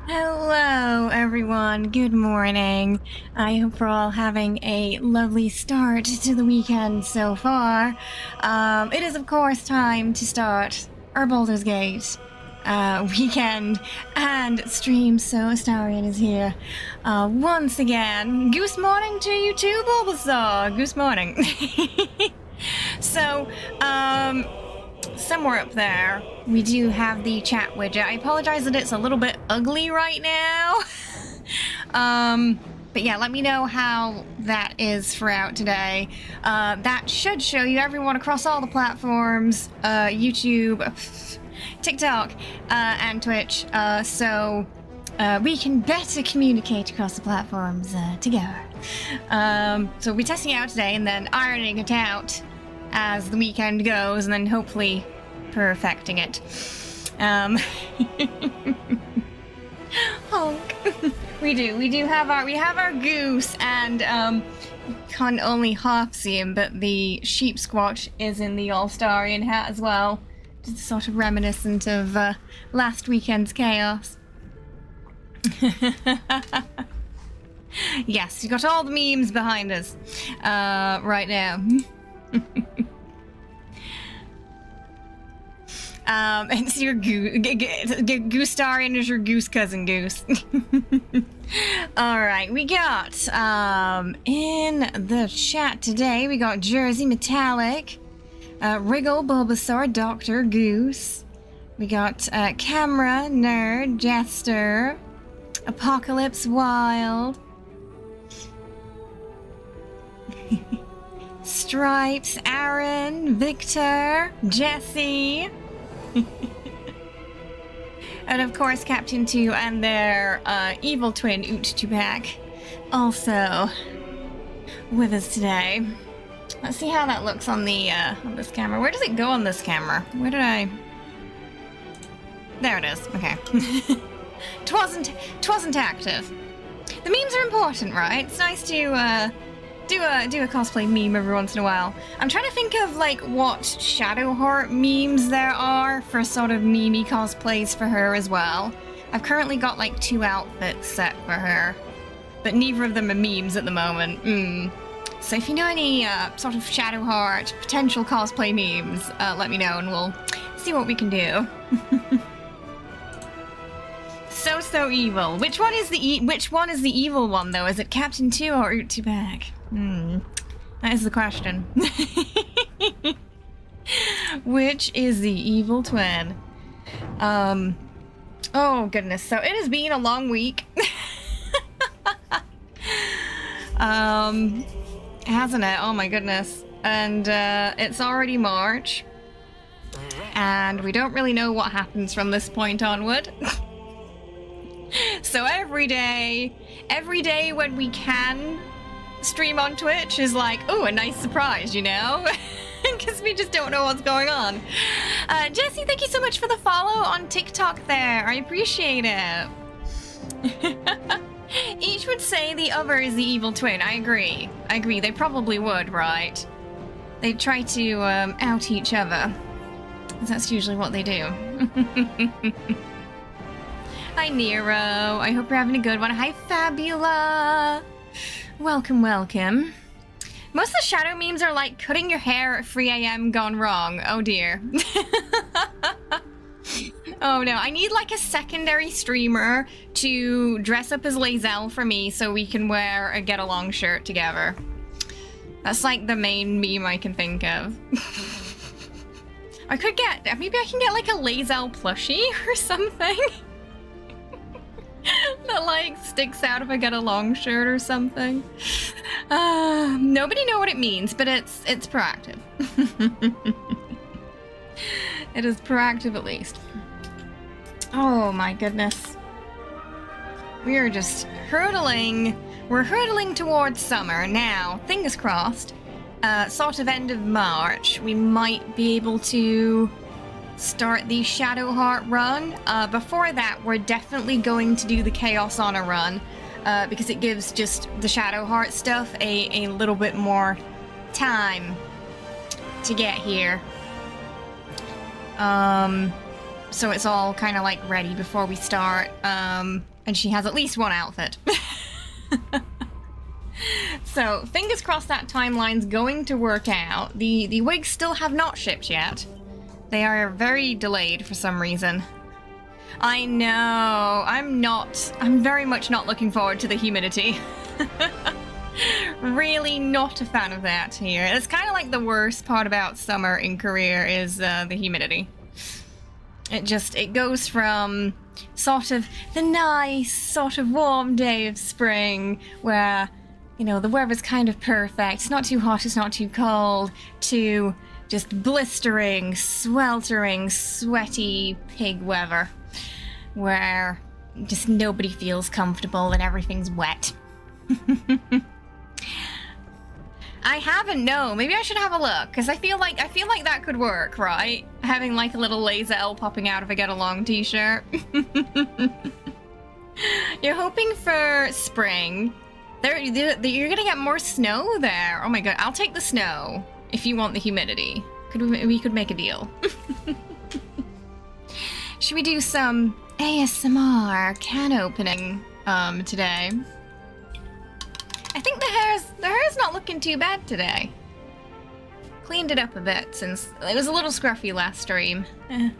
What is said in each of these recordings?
Hello, everyone. Good morning. I hope we're all having a lovely start to the weekend so far. It is, of course, time to start our Baldur's Gate weekend and stream, so Astarion is here once again. Goose morning to you too, Bulbasaur. Goose morning. So, somewhere up there, we do have the chat widget. I apologize that it's a little bit ugly right now. But yeah, let me know how that is throughout today. That should show you everyone across all the platforms, YouTube, TikTok, and Twitch, so we can better communicate across the platforms together. So we'll be testing it out today and then ironing it out as the weekend goes, and then hopefully perfecting it. Honk. we have our goose, and you can only half see him, but the sheep squatch is in the Astarion hat as well, just sort of reminiscent of last weekend's chaos. Yes, you got all the memes behind us right now. It's your Goostarian is your goose cousin Goose. Alright, we got, in the chat today, we got Jersey Metallic, Wriggle, Bulbasaur, Dr. Goose. We got, Camera, Nerd, Jester, Apocalypse Wild, Stripes, Aaron, Victor, Jesse, and of course Captain 2 and their evil twin Oot2Pac also with us today. Let's see how that looks on the on this camera. Where does it go on this camera? Where did I... There it is. Okay. Twasn't active. The memes are important, right? It's nice to do a cosplay meme every once in a while. I'm trying to think of like what Shadowheart memes there are for sort of memey cosplays for her as well. I've currently got like 2 outfits set for her, but neither of them are memes at the moment. So if you know any sort of Shadowheart potential cosplay memes, let me know and we'll see what we can do. So evil. Which one is the evil one though? Is it Captain 2 or Oot2Pac? That is the question. Which is the evil twin? Oh goodness. So it has been a long week. Hasn't it? Oh my goodness. And it's already March. And we don't really know what happens from this point onward. So every day when we can stream on Twitch is like, oh, a nice surprise, you know? Because we just don't know what's going on. Jesse, thank you so much for the follow on TikTok there. I appreciate it. Each would say the other is the evil twin. I agree. They probably would, right? They try to out each other. That's usually what they do. Hi, Nero. I hope you're having a good one. Hi, Fabula. Welcome. Most of the shadow memes are like cutting your hair at 3 AM gone wrong. Oh, dear. Oh, no. I need like a secondary streamer to dress up as lae'zel for me so we can wear a get-along shirt together. That's like the main meme I can think of. Maybe I can get like a lae'zel plushie or something. That like sticks out if I get a long shirt or something. Nobody know what it means, but it's proactive. It is proactive at least. Oh my goodness. We are just hurtling. We're hurtling towards summer now. Fingers crossed. Sort of end of March, we might be able to start the Shadowheart run. Before that, we're definitely going to do the Chaos Honor run, because it gives just the Shadowheart stuff a little bit more time to get here. so it's all kind of like ready before we start. And she has at least one outfit. So fingers crossed that timeline's going to work out. The wigs still have not shipped yet. They are very delayed for some reason. I know. I'm very much not looking forward to the humidity. Really not a fan of that here. It's kind of like the worst part about summer in Korea is the humidity. It goes from sort of the nice, sort of warm day of spring where, you know, the weather's kind of perfect. It's not too hot, it's not too cold, to just blistering, sweltering, sweaty pig weather where just nobody feels comfortable and everything's wet. I haven't, no. Maybe I should have a look, because I feel like that could work, right? Having like a little lae'zel popping out of a Get Along t-shirt. You're hoping for spring. You're gonna get more snow there. Oh my god, I'll take the snow if you want the humidity. We could make a deal. Should we do some ASMR can opening today? I think the hair's not looking too bad today. Cleaned it up a bit since it was a little scruffy last stream. I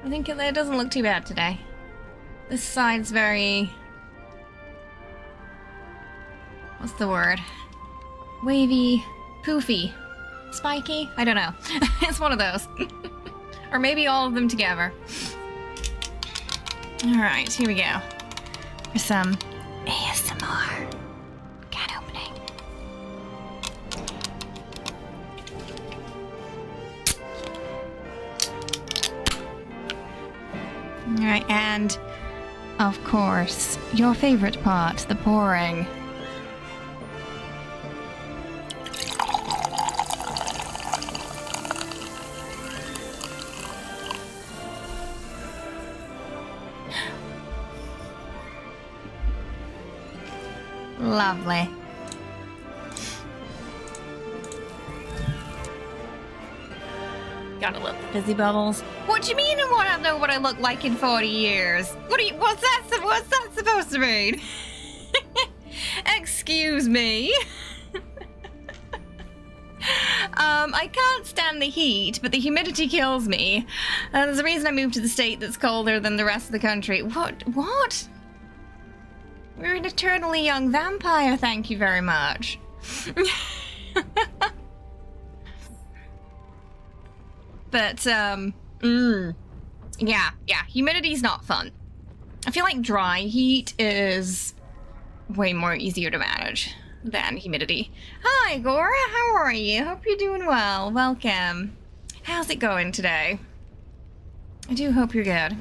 think it doesn't look too bad today. This side's very... what's the word? Wavy, poofy, spiky? I don't know. It's one of those. Or maybe all of them together. Alright, here we go. For some ASMR. Can opening. Alright, and of course, your favorite part, the pouring. Lovely. Gotta love the fizzy bubbles. What do you mean I want to know what I look like in 40 years? What's that supposed to mean? Excuse me. I can't stand the heat, but the humidity kills me. There's a reason I moved to the state that's colder than the rest of the country. What? We're an eternally young vampire, thank you very much. But, yeah, humidity's not fun. I feel like dry heat is way more easier to manage than humidity. Hi, Gora, how are you? Hope you're doing well. Welcome. How's it going today? I do hope you're good.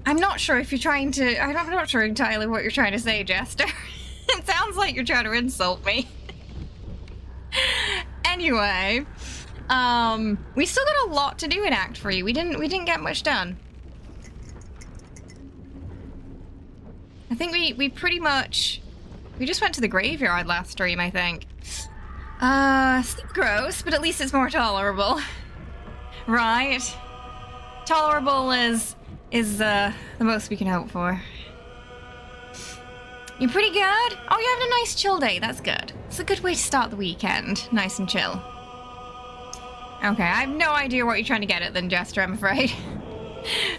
I'm not sure if you're trying to... I'm not sure entirely what you're trying to say, Jester. It sounds like you're trying to insult me. Anyway, we still got a lot to do in Act 3. We didn't get much done. I think we pretty much... we just went to the graveyard last stream, I think. Gross, but at least it's more tolerable. Right? Tolerable is the most we can hope for. You're pretty good? Oh, you're having a nice chill day. That's good. It's a good way to start the weekend. Nice and chill. Okay, I have no idea what you're trying to get at then, Jester, I'm afraid.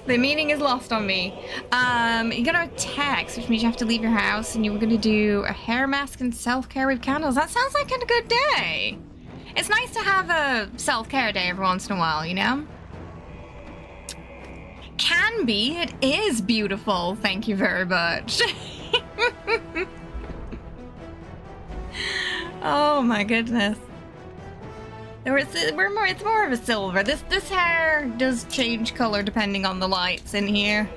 The meaning is lost on me. You're gonna text, which means you have to leave your house, and you were gonna do a hair mask and self-care with candles. That sounds like a good day. It's nice to have a self-care day every once in a while, you know? Can be. It is beautiful. Thank you very much. Oh my goodness. It's more of a silver. This hair does change color depending on the lights in here.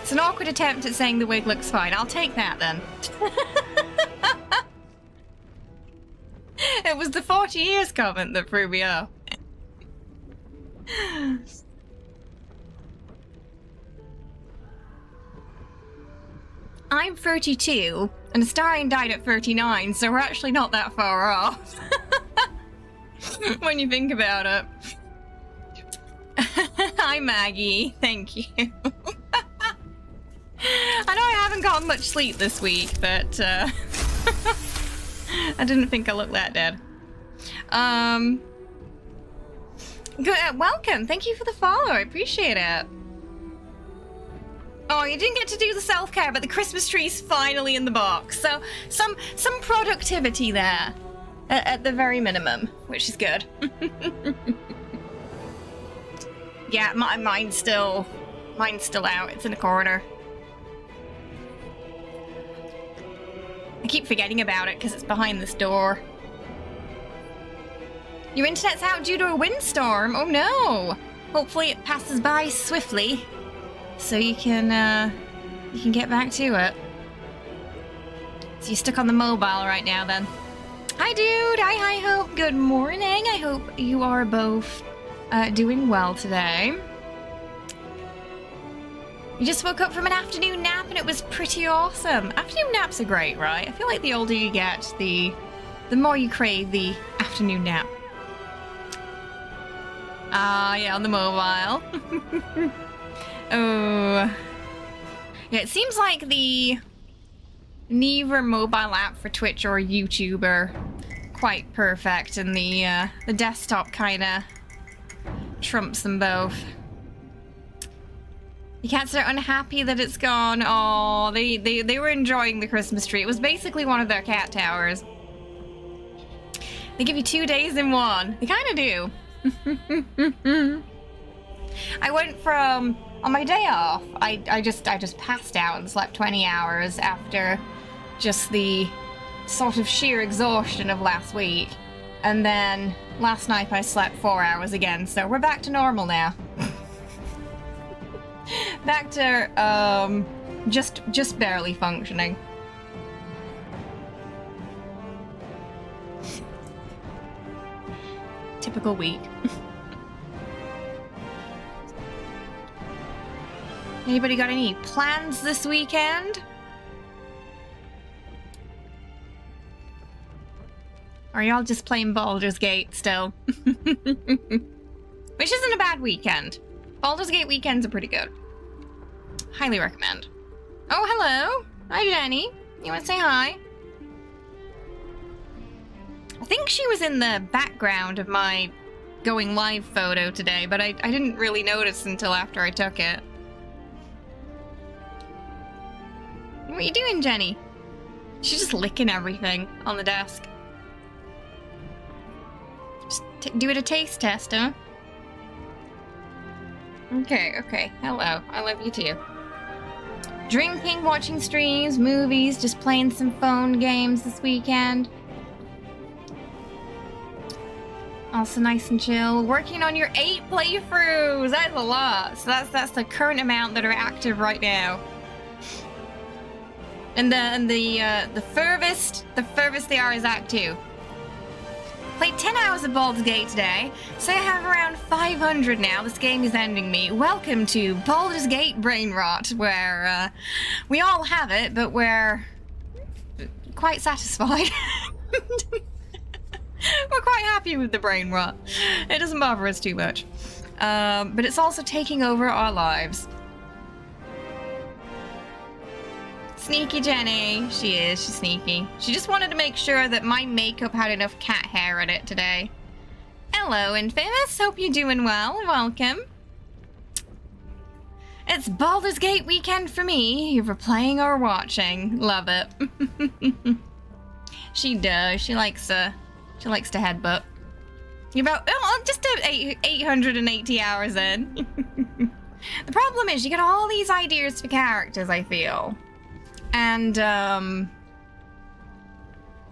It's an awkward attempt at saying the wig looks fine. I'll take that then. It was the 40 years comment that threw me off. I'm 32, and Astarion died at 39, so we're actually not that far off. When you think about it. Hi, Maggie. Thank you. I know I haven't gotten much sleep this week, but I didn't think I looked that dead. Good, welcome. Thank you for the follow. I appreciate it. Oh, you didn't get to do the self-care, but the Christmas tree's finally in the box. So some productivity there, at the very minimum, which is good. Yeah, mine's still out. It's in the corner. I keep forgetting about it because it's behind this door. Your internet's out due to a windstorm. Oh no! Hopefully it passes by swiftly, so you can get back to it. So you're stuck on the mobile right now, then. Hi, dude. Hi, Hope. Good morning. I hope you are both doing well today. You just woke up from an afternoon nap and it was pretty awesome. Afternoon naps are great, right? I feel like the older you get, the more you crave the afternoon nap. Yeah, on the mobile. Oh. Yeah, it seems like neither mobile app for Twitch or YouTube are quite perfect, and the desktop kind of trumps them both. The cats are unhappy that it's gone. Oh, they were enjoying the Christmas tree. It was basically one of their cat towers. They give you 2 days in one. They kind of do. I went from, on my day off, I just passed out and slept 20 hours after just the sort of sheer exhaustion of last week. And then last night I slept 4 hours again, so we're back to normal now. Back to just barely functioning. Typical week. Anybody got any plans this weekend? Or are y'all just playing Baldur's Gate still? Which isn't a bad weekend. Baldur's Gate weekends are pretty good. Highly recommend. Oh, hello. Hi, Jenny. You want to say hi? I think she was in the background of my going live photo today, but I didn't really notice until after I took it. What are you doing, Jenny? She's just licking everything on the desk. Just do it a taste test, huh? Okay. Hello. I love you too. Drinking, watching streams, movies, just playing some phone games this weekend. Also nice and chill. Working on your 8 playthroughs. That's a lot. So that's the current amount that are active right now. And the furthest they are is Act 2. Played 10 hours of Baldur's Gate today, so I have around 500 now. This game is ending me. Welcome to Baldur's Gate Brain Rot, where we all have it, but we're quite satisfied. We're quite happy with the brain rot. It doesn't bother us too much. But it's also taking over our lives. Sneaky Jenny. She is. She's sneaky. She just wanted to make sure that my makeup had enough cat hair in it today. Hello, Infamous. Hope you're doing well. Welcome. It's Baldur's Gate weekend for me, either playing or watching. Love it. She does. She likes to headbutt. You're about just 880 hours in. The problem is you get all these ideas for characters, I feel. And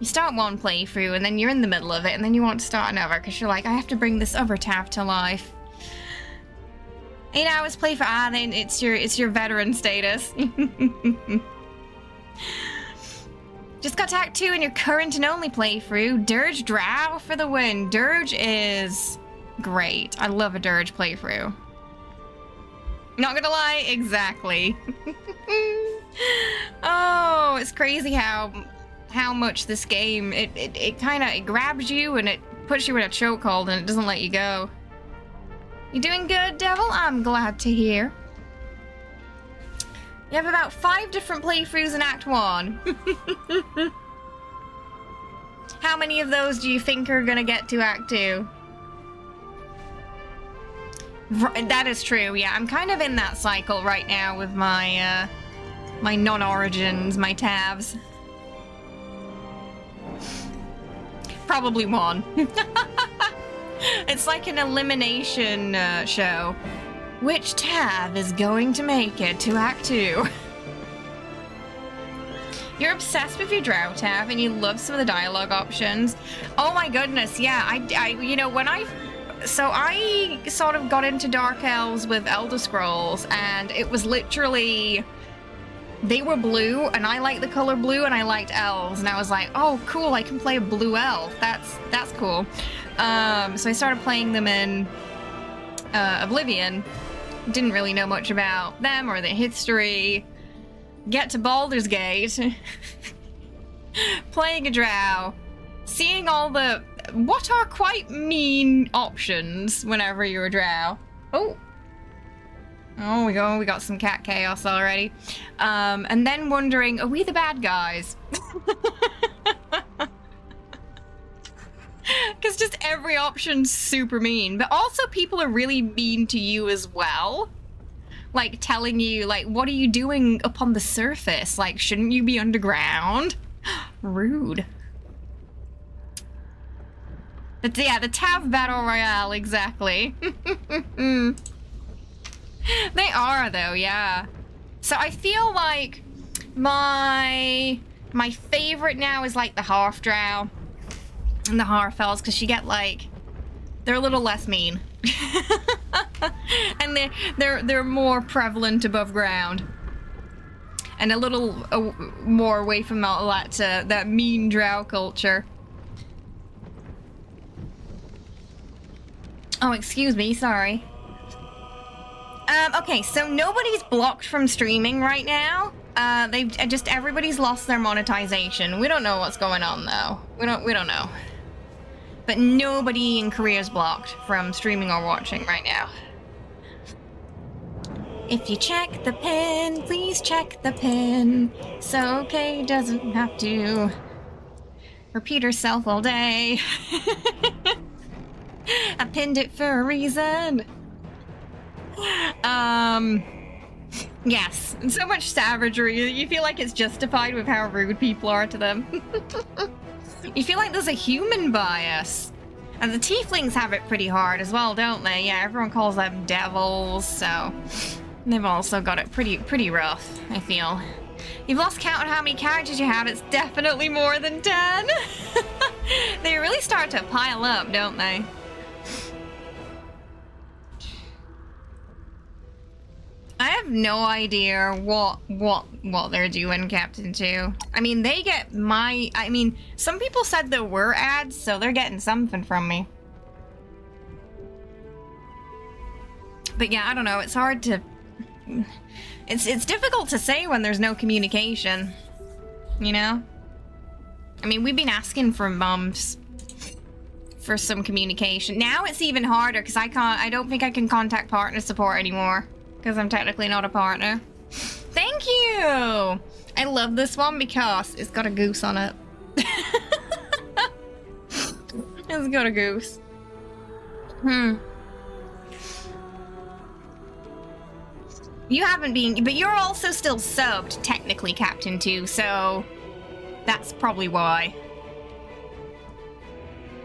you start one playthrough and then you're in the middle of it and then you want to start another because you're like, I have to bring this other tab to life. 8 hours playthrough, then it's your veteran status. Just got to Act 2 in your current and only playthrough. Dirge Drow for the win. Dirge is great. I love a Dirge playthrough. Not gonna lie, exactly. Oh, it's crazy how much this game, it kind of grabs you and it puts you in a chokehold and it doesn't let you go. You doing good, Devil? I'm glad to hear. You have about 5 different playthroughs in Act 1. How many of those do you think are gonna get to Act 2? That is true, yeah. I'm kind of in that cycle right now with my, my non-origins, my tabs. Probably 1. It's like an elimination show. Which tab is going to make it to Act 2? You're obsessed with your Drow tab and you love some of the dialogue options. Oh my goodness, yeah. I you know, when I sort of got into Dark Elves with Elder Scrolls, and it was literally, they were blue and I liked the color blue and I liked elves, and I was like, oh cool, I can play a blue elf. That's cool. So I started playing them in Oblivion. Didn't really know much about them or their history. Get to Baldur's Gate, playing a drow, seeing all the what are quite mean options whenever you're a drow. Oh, we got some cat chaos already. And then wondering, are we the bad guys? Because just every option's super mean, but also people are really mean to you as well. Like telling you, like, what are you doing up on the surface? Like, shouldn't you be underground? Rude. But yeah, the Tav Battle Royale, exactly. They are though, yeah. So I feel like my favorite now is like the Half Drow and the Half Elves, because you get like, they're a little less mean. And they're more prevalent above ground. And a little more away from all that mean drow culture. Oh, excuse me, sorry. Okay, so nobody's blocked from streaming right now. Everybody's lost their monetization. We don't know what's going on though. We don't know. But nobody in Korea's blocked from streaming or watching right now. If you check the pin, please check the pin. So okay doesn't have to repeat herself all day. I pinned it for a reason. Yes, and so much savagery. You feel like it's justified with how rude people are to them. You feel like there's a human bias. And the tieflings have it pretty hard as well, don't they? Yeah, everyone calls them devils, so they've also got it pretty rough, I feel. You've lost count on how many characters you have. It's definitely more than 10. They really start to pile up, don't they? I have no idea what they're doing, Captain 2. I mean, they get some people said there were ads, so they're getting something from me. But yeah, I don't know, it's hard to... It's difficult to say when there's no communication, you know? I mean, we've been asking for months for some communication. Now it's even harder, because I don't think I can contact partner support anymore. Because I'm technically not a partner. Thank you! I love this one because it's got a goose on it. It's got a goose. You haven't been, but you're also still subbed, technically, Captain 2, so that's probably why.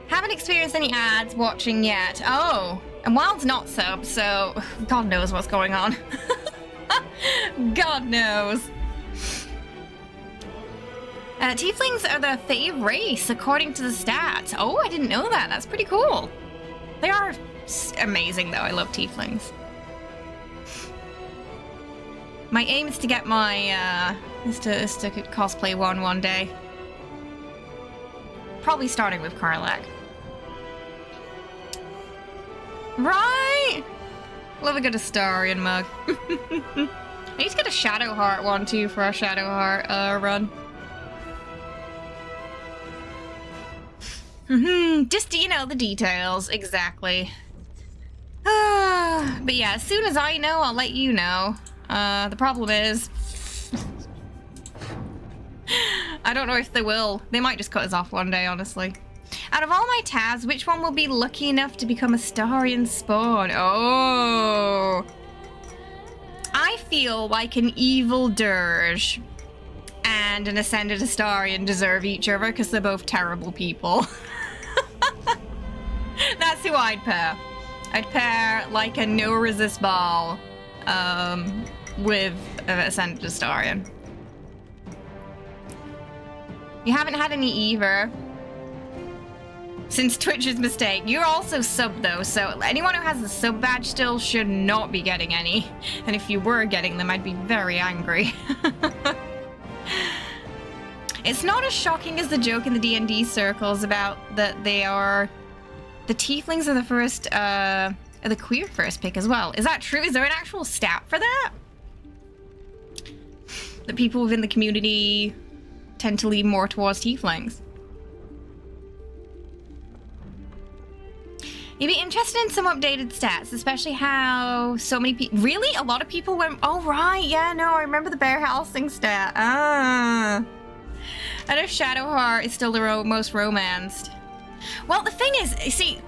Haven't experienced any ads watching yet. Oh. And Wild's not sub, so God knows what's going on. God knows. Tieflings are the fave race, according to the stats. Oh, I didn't know that. That's pretty cool. They are amazing, though. I love tieflings. My aim is to get my, is to cosplay one day. Probably starting with Karlak. Right! Love a good Astarion mug. I need to get a Shadowheart one too for our Shadowheart run. Just, you know, the details, exactly. But yeah, as soon as I know, I'll let you know. The problem is... I don't know if they will. They might just cut us off one day, honestly. Out of all my tabs, which one will be lucky enough to become Astarion spawn? Oh... I feel like an evil dirge and an ascended Astarion deserve each other because they're both terrible people. That's who I'd pair. I'd pair like a no-resist ball with an ascended Astarion. You haven't had any either. Since Twitch's mistake. You're also sub though, so anyone who has a sub badge still should not be getting any. And if you were getting them, I'd be very angry. It's not as shocking as the joke in the D&D circles about that they are... The tieflings are the first, are the queer first pick as well. Is that true? Is there an actual stat for that? That people within the community tend to lean more towards tieflings? You'd be interested in some updated stats, especially how so many people... Really? A lot of people went... Oh, right. Yeah, no, I remember the bear housing stat. Ah. I know Shadowheart is still the most romanced. Well, the thing is, see,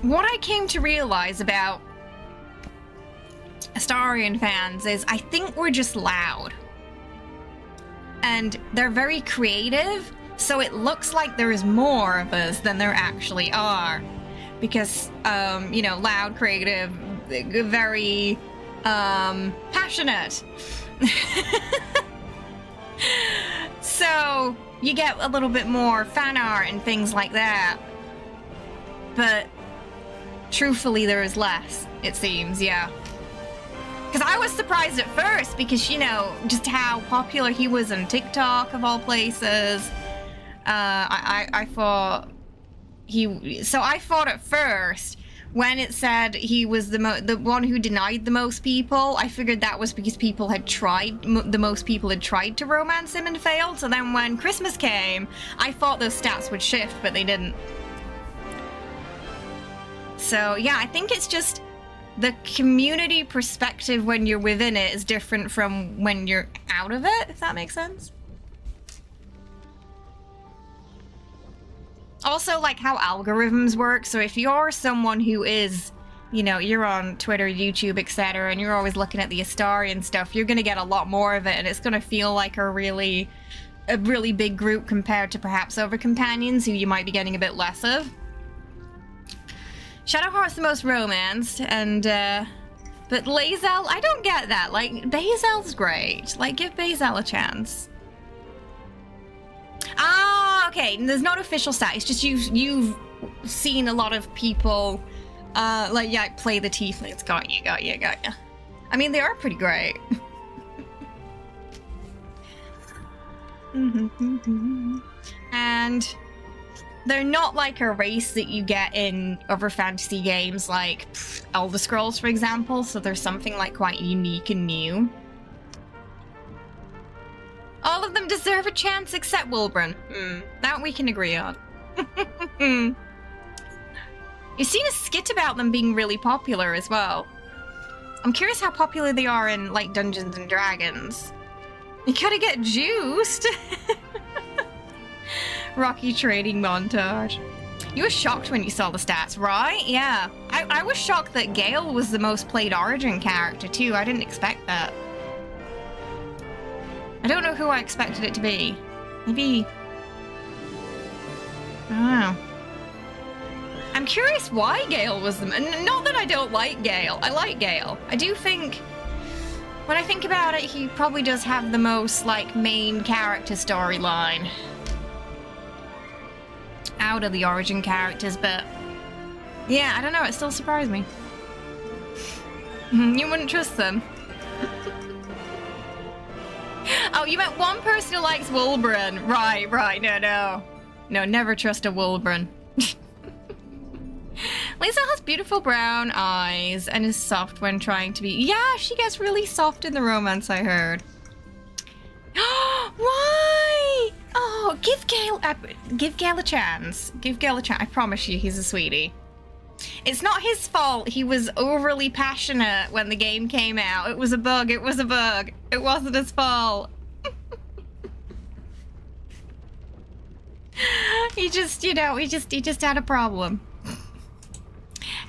what I came to realize about Astarion fans is I think we're just loud. And they're very creative, so it looks like there is more of us than there actually are. Because, you know, loud, creative, very, passionate. So, you get a little bit more fan art and things like that. But, truthfully, there is less, it seems, yeah. Because I was surprised at first, because, you know, just how popular he was on TikTok, of all places. I thought... So I thought at first, when it said he was the one who denied the most people, I figured that was because people had tried, the most people had tried to romance him and failed. So then when Christmas came, I thought those stats would shift, but they didn't. So yeah, I think it's just the community perspective when you're within it is different from when you're out of it, if that makes sense. Also, like, how algorithms work. So if you're someone who is, you know, you're on Twitter, YouTube, etc., and you're always looking at the Astarion stuff, you're going to get a lot more of it, and it's going to feel like a really big group compared to perhaps other companions who you might be getting a bit less of. Shadowheart's the most romanced, and, but lae'zel, I don't get that. Like, Bazel's great. Like, give Bazel a chance. Ah, okay. There's not official stat. It's just you've seen a lot of people, like, yeah, play the tieflings. Got you. I mean, they are pretty great. And they're not like a race that you get in other fantasy games, like Elder Scrolls, for example. So there's something like quite unique and new. All of them deserve a chance except Wilburn. That we can agree on. You've seen a skit about them being really popular as well. I'm curious how popular they are in, like, Dungeons and Dragons. You gotta get juiced! Rocky training montage. You were shocked when you saw the stats, right? Yeah. I was shocked that Gale was the most played Origin character, too. I didn't expect that. I don't know who I expected it to be. Maybe... I don't know. I'm curious why Gale was the... Not that I don't like Gale. I like Gale. I do think... When I think about it, he probably does have the most, like, main character storyline out of the Origin characters, but... Yeah, I don't know. It still surprised me. You wouldn't trust them. Oh, you meant one person who likes Wilburn. Right, no. No, never trust a Wilburn. Lisa has beautiful brown eyes and is soft when trying to be. Yeah, she gets really soft in the romance, I heard. Why? Oh, give Gale a chance. Give Gale a chance. I promise you, he's a sweetie. It's not his fault. He was overly passionate when the game came out. It was a bug. It was a bug. It wasn't his fault. He just, you know, he just had a problem.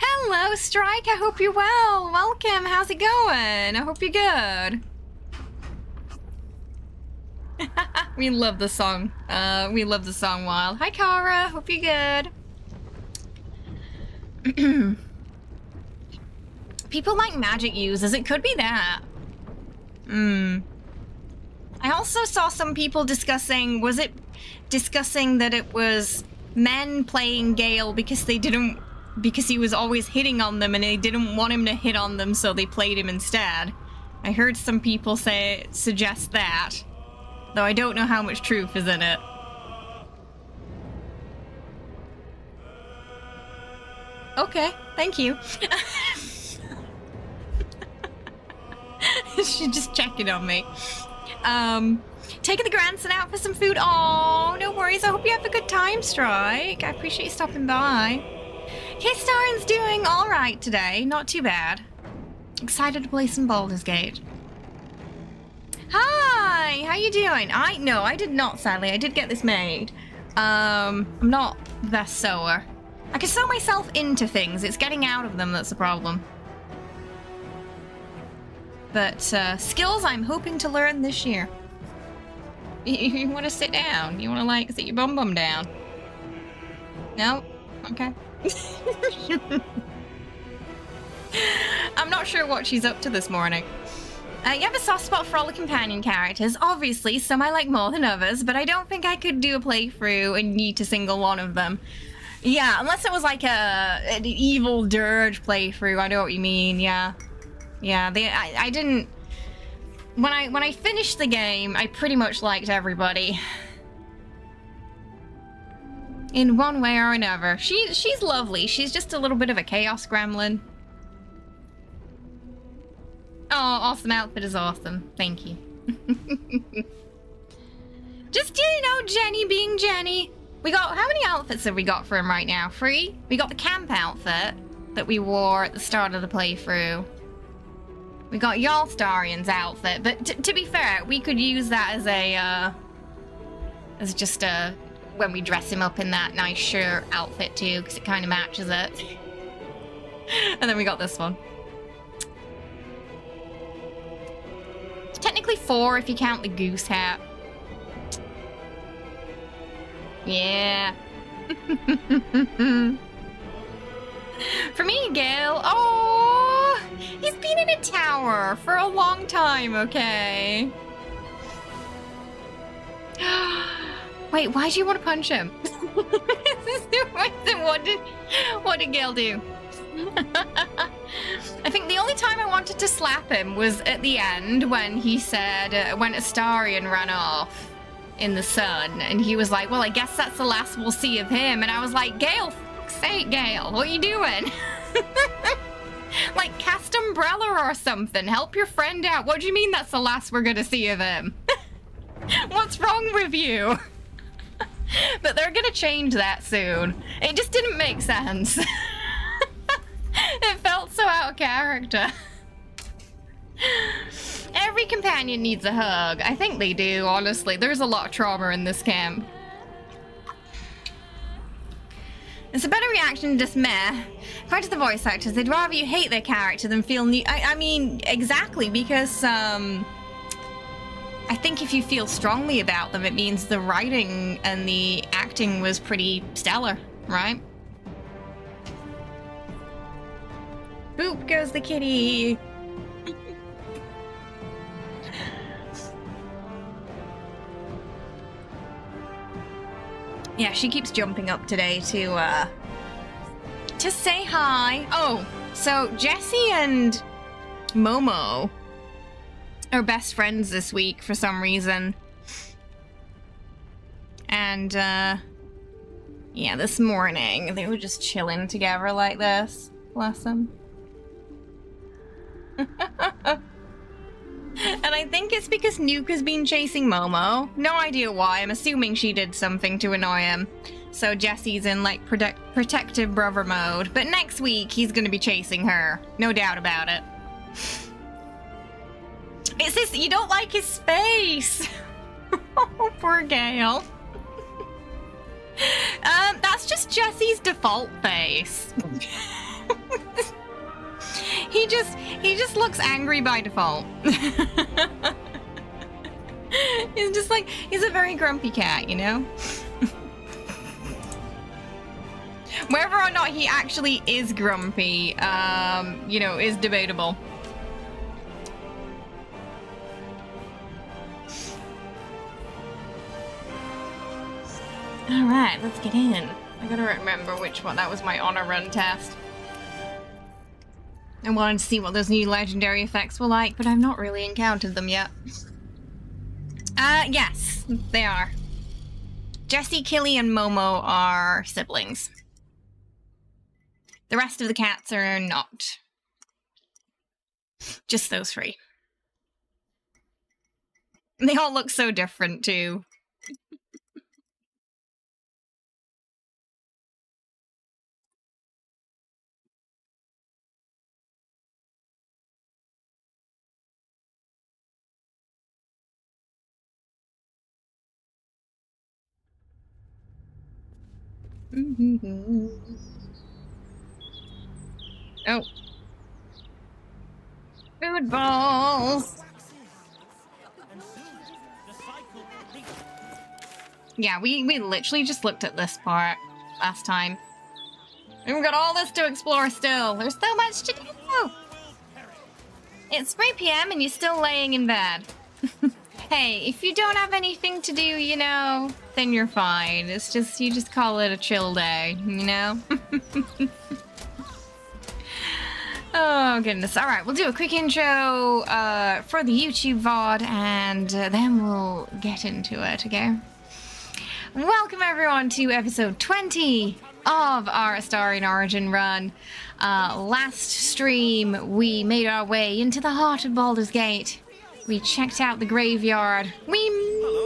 Hello, Strike. I hope you're well. Welcome. How's it going? I hope you're good. We love the song. We love the song Wild. Hi, Kara. Hope you're good. People like magic users. It could be that. I also saw some people discussing, was it discussing that it was men playing Gale because he was always hitting on them and they didn't want him to hit on them, so they played him instead. I heard some people suggest that, though I don't know how much truth is in it. Okay, thank you. She's just checking on me. Taking the grandson out for some food. Oh, no worries. I hope you have a good time, Strike. I appreciate you stopping by. Astarion's doing all right today. Not too bad. Excited to play some Baldur's Gate. Hi, how you doing? No, I did not, sadly. I did get this made. I'm not the best sewer. I can sew myself into things. It's getting out of them that's the problem. But skills I'm hoping to learn this year. You want to sit down? You want to, like, sit your bum down? No? Okay. I'm not sure what she's up to this morning. You have a soft spot for all the companion characters. Obviously, some I like more than others, but I don't think I could do a playthrough and need to single one of them. Yeah, unless it was like an evil dirge playthrough. I know what you mean, yeah. Yeah, I didn't... When I finished the game, I pretty much liked everybody. In one way or another. She's lovely. She's just a little bit of a chaos gremlin. Oh, awesome outfit is awesome. Thank you. Just, you know, Jenny being Jenny. We got, how many outfits have we got for him right now? 3? We got the camp outfit that we wore at the start of the playthrough. We got Astarion's outfit, but to be fair, we could use that as just a, when we dress him up in that nice shirt outfit too, because it kind of matches it. And then we got this one. Technically 4 if you count the goose hat. Yeah. For me, Gale. Oh, he's been in a tower for a long time, okay? Wait, why do you want to punch him? What did Gale do? I think the only time I wanted to slap him was at the end when he said, when Astarion ran off in the sun, and he was like, well, I guess that's the last we'll see of him. And I was like, Gale, for fuck's sake, Gale, what are you doing? Like, cast umbrella or something. Help your friend out. What do you mean that's the last we're gonna see of him? What's wrong with you? But they're gonna change that soon. It just didn't make sense. It felt so out of character. Every companion needs a hug. I think they do, honestly. There's a lot of trauma in this camp. It's a better reaction than just meh. According to the voice actors, they'd rather you hate their character than feel new. I mean, exactly, because I think if you feel strongly about them, it means the writing and the acting was pretty stellar, right? Boop goes the kitty. Yeah, she keeps jumping up today to say hi. Oh, so Jessie and Momo are best friends this week for some reason. And, Yeah, this morning, they were just chilling together like this. Bless them. And I think it's because Nuke has been chasing Momo. No idea why. I'm assuming she did something to annoy him. So Jesse's in, like, protective brother mode. But next week, he's gonna be chasing her. No doubt about it. It's this, you don't like his face. Oh, poor Gale. That's just Jesse's default face. He just looks angry by default. He's just like, he's a very grumpy cat, you know? Whether or not he actually is grumpy, you know, is debatable. Alright, let's get in. I gotta remember which one. That was my honor run test. I wanted to see what those new legendary effects were like, but I've not really encountered them yet. Yes, they are. Jessie, Killy, and Momo are siblings. The rest of the cats are not. Just those three. They all look so different, too. Oh. Food balls! Yeah, we literally just looked at this part last time. And we've got all this to explore still. There's so much to do! It's 3 PM and you're still laying in bed. Hey, if you don't have anything to do, you know, then you're fine. It's just, you just call it a chill day, you know? Oh, goodness. All right, we'll do a quick intro for the YouTube VOD, and then we'll get into it, okay? Welcome, everyone, to episode 20 of our Astarion Origin run. Last stream, we made our way into the heart of Baldur's Gate. We checked out the graveyard. We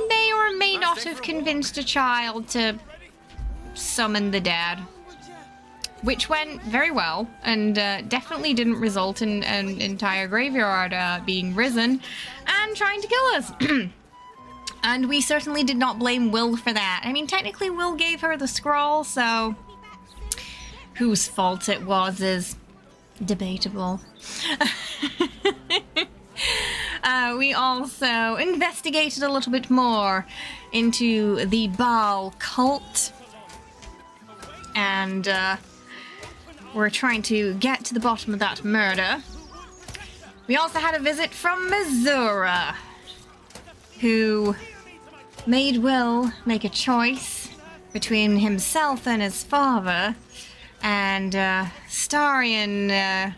may or may not have convinced a child to summon the dead. Which went very well, and definitely didn't result in an entire graveyard being risen and trying to kill us. And we certainly did not blame Will for that. I mean, technically Will gave her the scroll, so whose fault it was is debatable. We also investigated a little bit more into the Baal cult, and we're trying to get to the bottom of that murder. We also had a visit from Missouri, who made Will make a choice between himself and his father, and Astarion,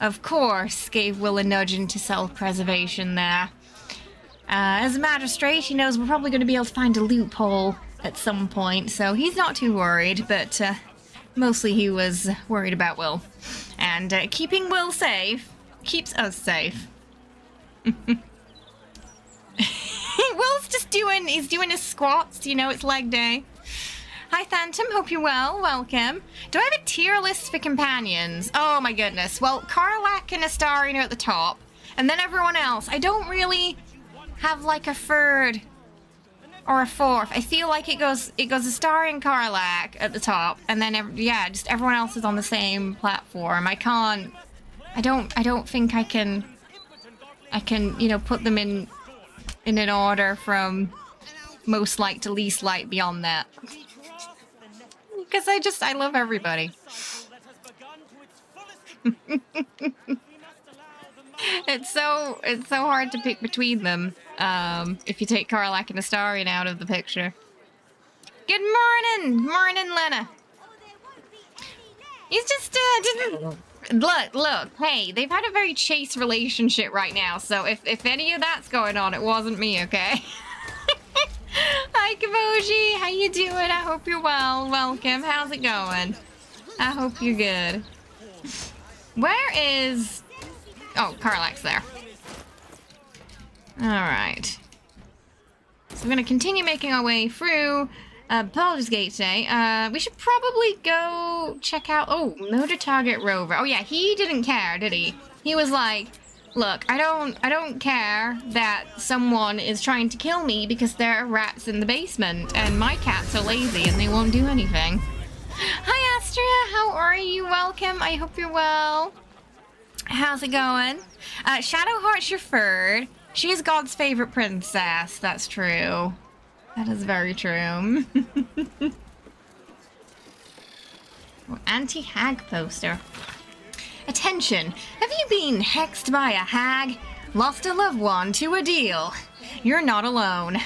of course, gave Will a nudge into self-preservation there. As a magistrate, he knows we're probably going to be able to find a loophole at some point, so he's not too worried, but mostly he was worried about Will. And keeping Will safe keeps us safe. Will's just he's doing his squats, you know, it's leg day. Hi Phantom, hope you're well, welcome. Do I have a tier list for companions? Oh my goodness. Well, Karlach and Astarion are at the top, and then everyone else. I don't really have like a third or a fourth. I feel like it goes Astarion, Karlach at the top, and then yeah, just everyone else is on the same platform. I don't think I can, you know, put them in an order from most liked to least liked beyond that. Because I love everybody. It's so hard to pick between them, if you take Karlach and Astarion out of the picture. Good morning, Lena. He's just look, hey, they've had a very chaste relationship right now, so if any of that's going on, it wasn't me, okay? Hi, Kaboji. How you doing? I hope you're well. Welcome. How's it going? I hope you're good. Where is... Oh, Karlak's there. Alright. So we're going to continue making our way through Baldur's Gate today. We should probably go check out... Oh, Motor Target Rover. Oh yeah, he didn't care, did he? He was like, look, I don't care that someone is trying to kill me because there are rats in the basement and my cats are lazy and they won't do anything. Hi, Astria. How are you? Welcome. I hope you're well. How's it going? Shadowheart's your third. She's God's favorite princess. That's true. That is very true. Anti-hag poster. Attention! Have you been hexed by a hag? Lost a loved one to a deal? You're not alone.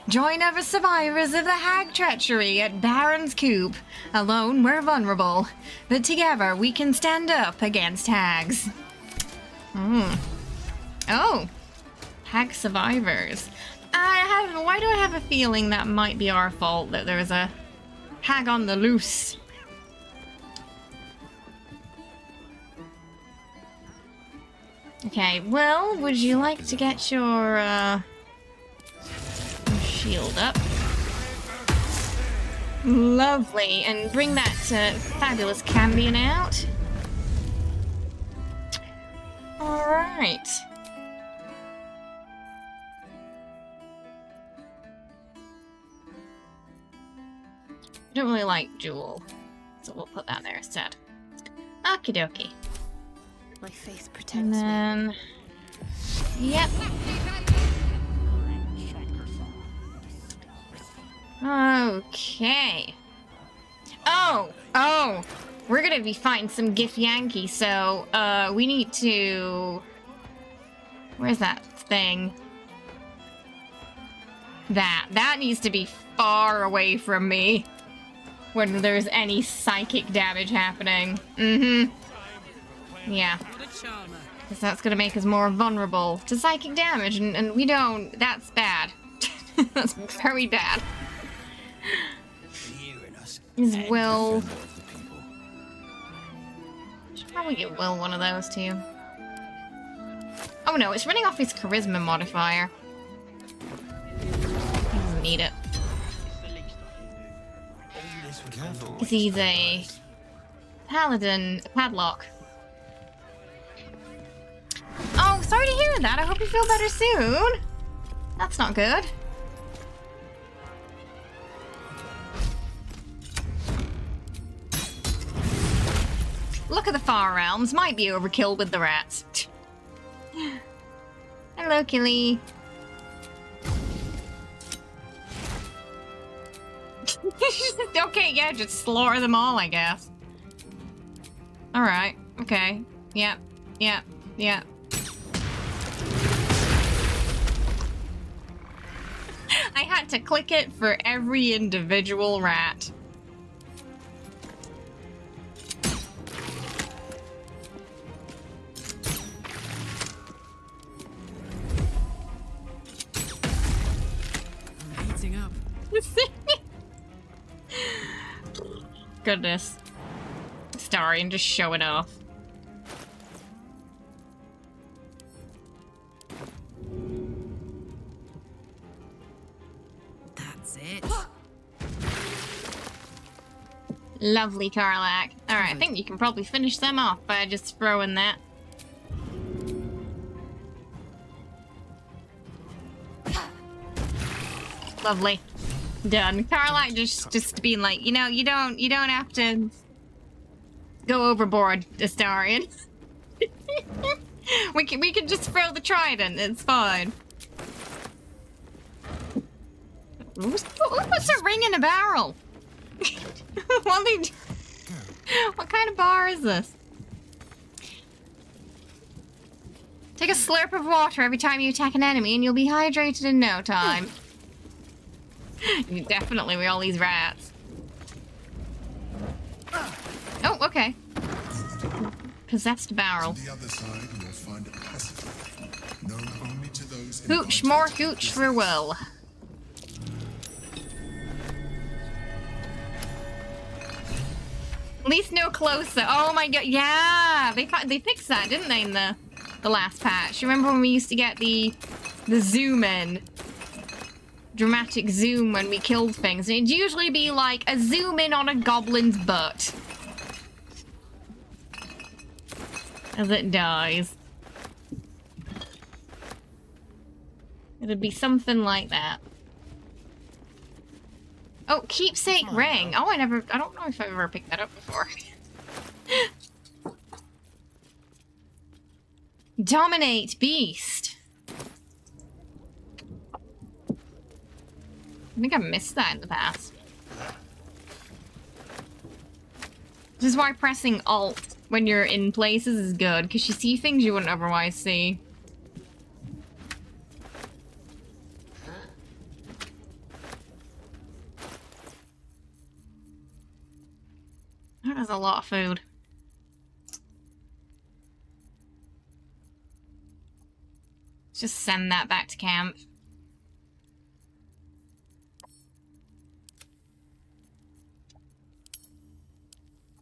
Join other survivors of the hag treachery at Baron's Coop. Alone, we're vulnerable. But together, we can stand up against hags. Oh. Hag survivors. Why do I have a feeling that might be our fault, that there is a hag on the loose? Okay, well, would you like to get your shield up? Lovely, and bring that fabulous Cambion out. Alright. I don't really like Jewel, so we'll put that there instead. Okie dokie. My face protects And then... me. Yep. Okay. Oh! We're gonna be fighting some Githyanki, so, we need to... Where's that thing? That needs to be far away from me when there's any psychic damage happening. Yeah. Because that's gonna make us more vulnerable to psychic damage, and we don't... That's bad. That's very bad. Is Will... Should probably get Will one of those too. Oh no, it's running off his charisma modifier. He doesn't need it. Because he's a paladin, padlock. Oh, sorry to hear that. I hope you feel better soon. That's not good. Look at the Far Realms. Might be overkill with the rats. Hello, Killy. Okay, yeah, just slaughter them all, I guess. Alright, okay. Yep. I had to click it for every individual rat. I'm heating up. Goodness. Astarion just showing off. That's it. Lovely, Karlak. Alright, I think you can probably finish them off by just throwing that. Lovely. Done. Karlak just being like, you know, you don't have to go overboard, Astarion. we can just throw the trident, it's fine. Who puts a ring in a barrel? What kind of bar is this? Take a slurp of water every time you attack an enemy and you'll be hydrated in no time. Definitely with all these rats. Oh, okay. Possessed barrel. The other side, you'll find a passage known only to those Hooch, more hooch for Will. least no closer. Oh my god, yeah! They fixed that, didn't they, in the last patch? You remember when we used to get the zoom in? Dramatic zoom when we killed things. And it'd usually be like a zoom in on a goblin's butt. As it dies. It'd be something like that. Oh, keepsake ring. Oh, I don't know if I've ever picked that up before. Dominate beast. I think I missed that in the past. This is why pressing Alt when you're in places is good, because you see things you wouldn't otherwise see. That was a lot of food. Let's just send that back to camp.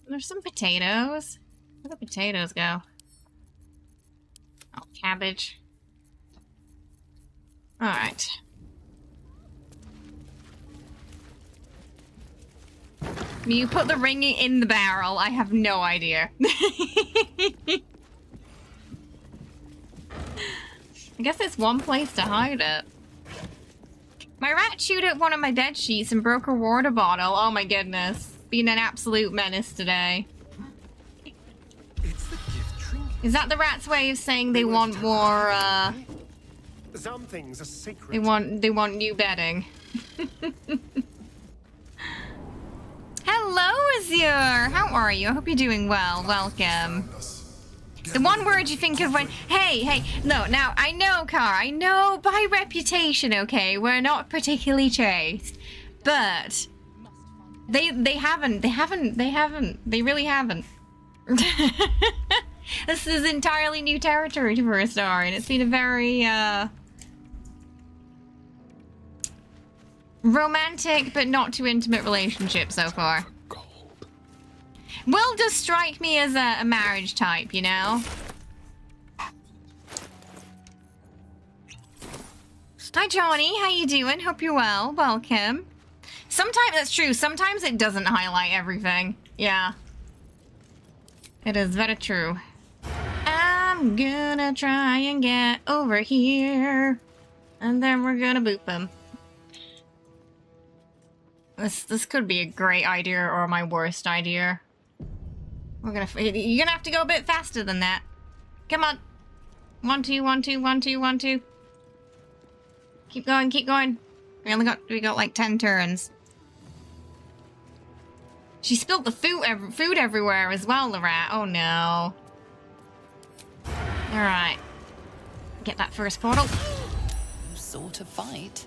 There's some potatoes. Where'd the potatoes go? Oh, cabbage. Alright. You put the ring in the barrel. I have no idea. I guess it's one place to hide it. My rat chewed up one of my bed sheets and broke a water bottle. Oh my goodness. Being an absolute menace today. It's the gift trinket. Is that the rat's way of saying they want more, Some things are sacred. they want new bedding? Hello, Azure! How are you? I hope you're doing well. Welcome. The one word you think of when... Hey, no, now, I know, Car, I know by reputation, okay, we're not particularly chaste, but... They really haven't. This is entirely new territory for Astarion. It's been a very, romantic but not too intimate relationship so far. Will does strike me as a marriage type, you know? Hi Johnny, how you doing? Hope you're well. Welcome. Sometimes, that's true, sometimes it doesn't highlight everything. Yeah. It is very true. I'm gonna try and get over here. And then we're gonna boop him. This could be a great idea or my worst idea. You're gonna have to go a bit faster than that. Come on. 1, 2, 1, 2, 1, 2, 1, 2. Keep going, keep going. We got like 10 turns. She spilled the food everywhere as well, the rat. Oh no. Alright. Get that first portal. You sought a fight,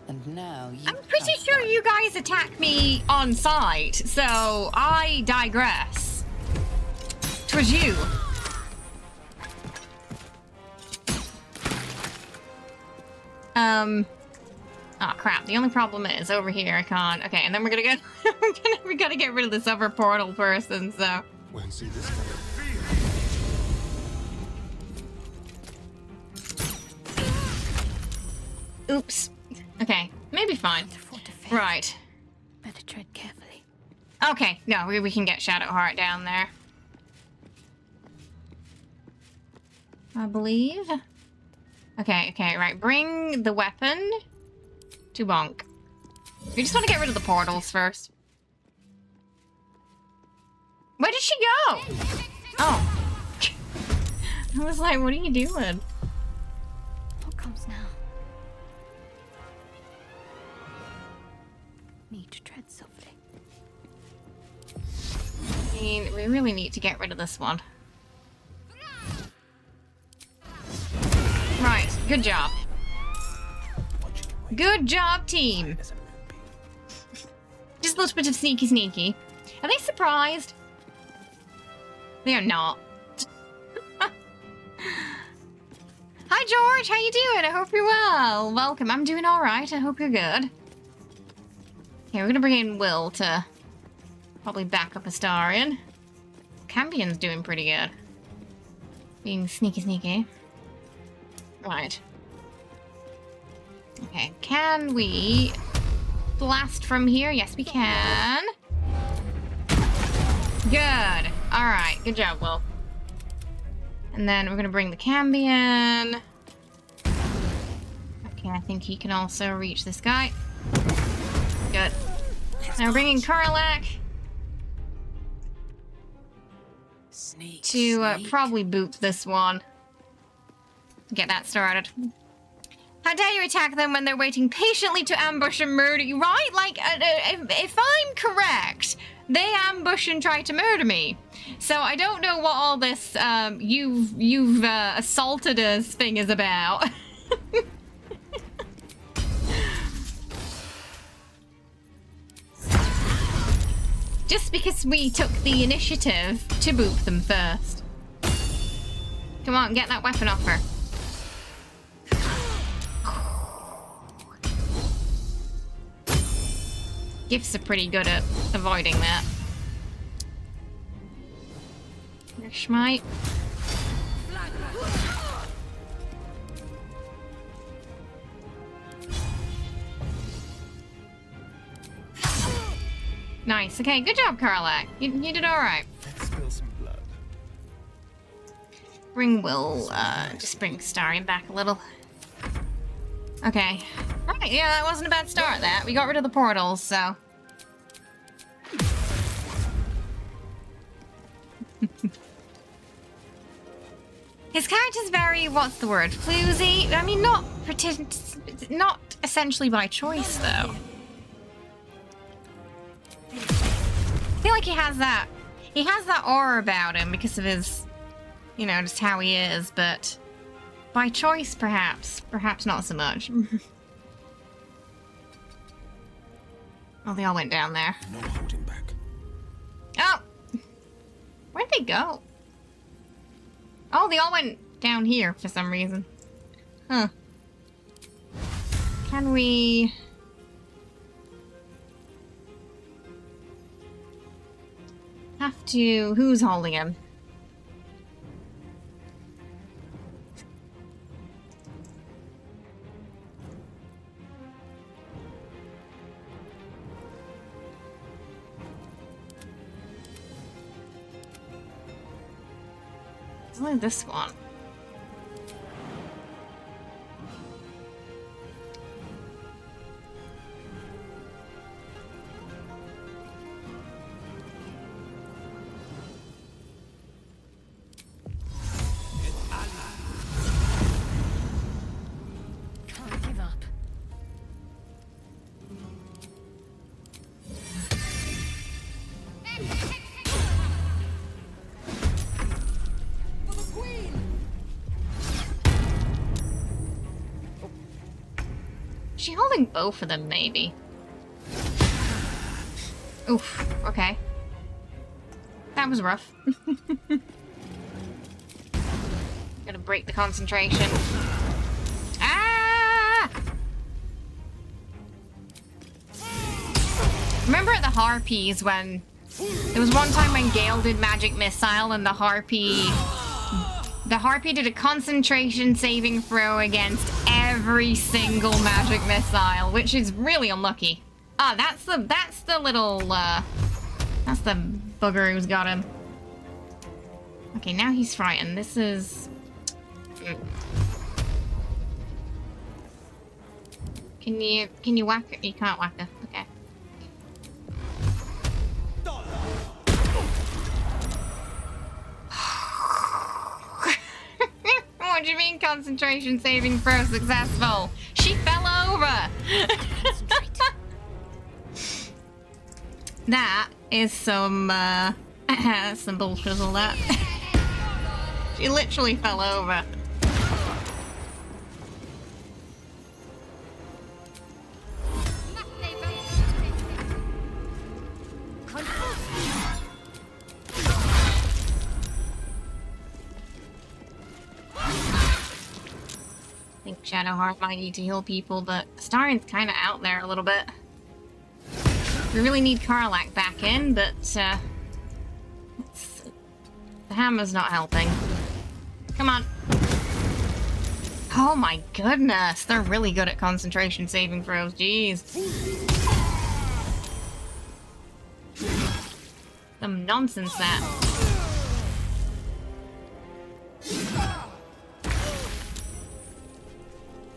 and now you... I'm pretty sure you guys attack me on sight, so I digress. 'Twas you. Oh crap, the only problem is over here I can't. Okay, and then we're gonna get we gotta get rid of this other portal person, so. Won't see this coming. Oops. Okay, maybe fine. Right. Better tread carefully. Okay, no, we can get Shadowheart down there. I believe. Okay, right. Bring the weapon to Bonk. We just want to get rid of the portals first. Where did she go? Oh. I was like, what are you doing? What comes now? Need to tread softly. I mean, we really need to get rid of this one. Right, good job. Good job, team. Just a little bit of sneaky. Are they surprised? They are not. Hi, George. How you doing? I hope you're well. Welcome. I'm doing all right. I hope you're good. Okay, we're gonna bring in Will to Probably back up Astarion. Campion's doing pretty good. Being sneaky. Right. Okay, can we blast from here? Yes, we can. Good. Alright, good job, Will. And then we're gonna bring the Cambion. Okay, I think he can also reach this guy. Good. Now we're bringing Karlak to probably boot this one. Get that started. How dare you attack them when they're waiting patiently to ambush and murder you, right? Like, if I'm correct, they ambush and try to murder me. So I don't know what all this, you've assaulted us thing is about. Just because we took the initiative to boop them first. Come on, get that weapon off her. Gifts are pretty good at avoiding that. Schmite. Nice. Okay, good job, Karlak. You did alright. Let's spill some blood. Bring Will, just bring Astarion back a little. Okay. Right, yeah, that wasn't a bad start, that. We got rid of the portals, so... His character's very, what's the word, floozy? I mean, not essentially by choice, though. I feel like he has that aura about him because of his, you know, just how he is, but by choice, perhaps not so much. Oh, they all went down there. No holding back. Oh! Where'd they go? Oh, they all went down here for some reason. Huh. Can we... have to... Who's holding him? It's only this one. Can't give up. Is she holding both of them, maybe? Oof, okay. That was rough. Gonna break the concentration. Ah! Remember at the Harpies when... There was one time when Gale did Magic Missile and the Harpy did a concentration saving throw against every single magic missile, which is really unlucky. Ah, that's the little, that's the bugger who's got him. Okay, now he's frightened. This is... Can you whack her? You can't whack her. Okay. What do you mean concentration saving throw successful? She fell over! That is some bullshit, all that. She literally fell over. I think Shadowheart might need to heal people, but Astarion's kind of out there a little bit. We really need Karlach back in, but the hammer's not helping. Come on. Oh my goodness, they're really good at concentration saving throws, jeez. Some nonsense that.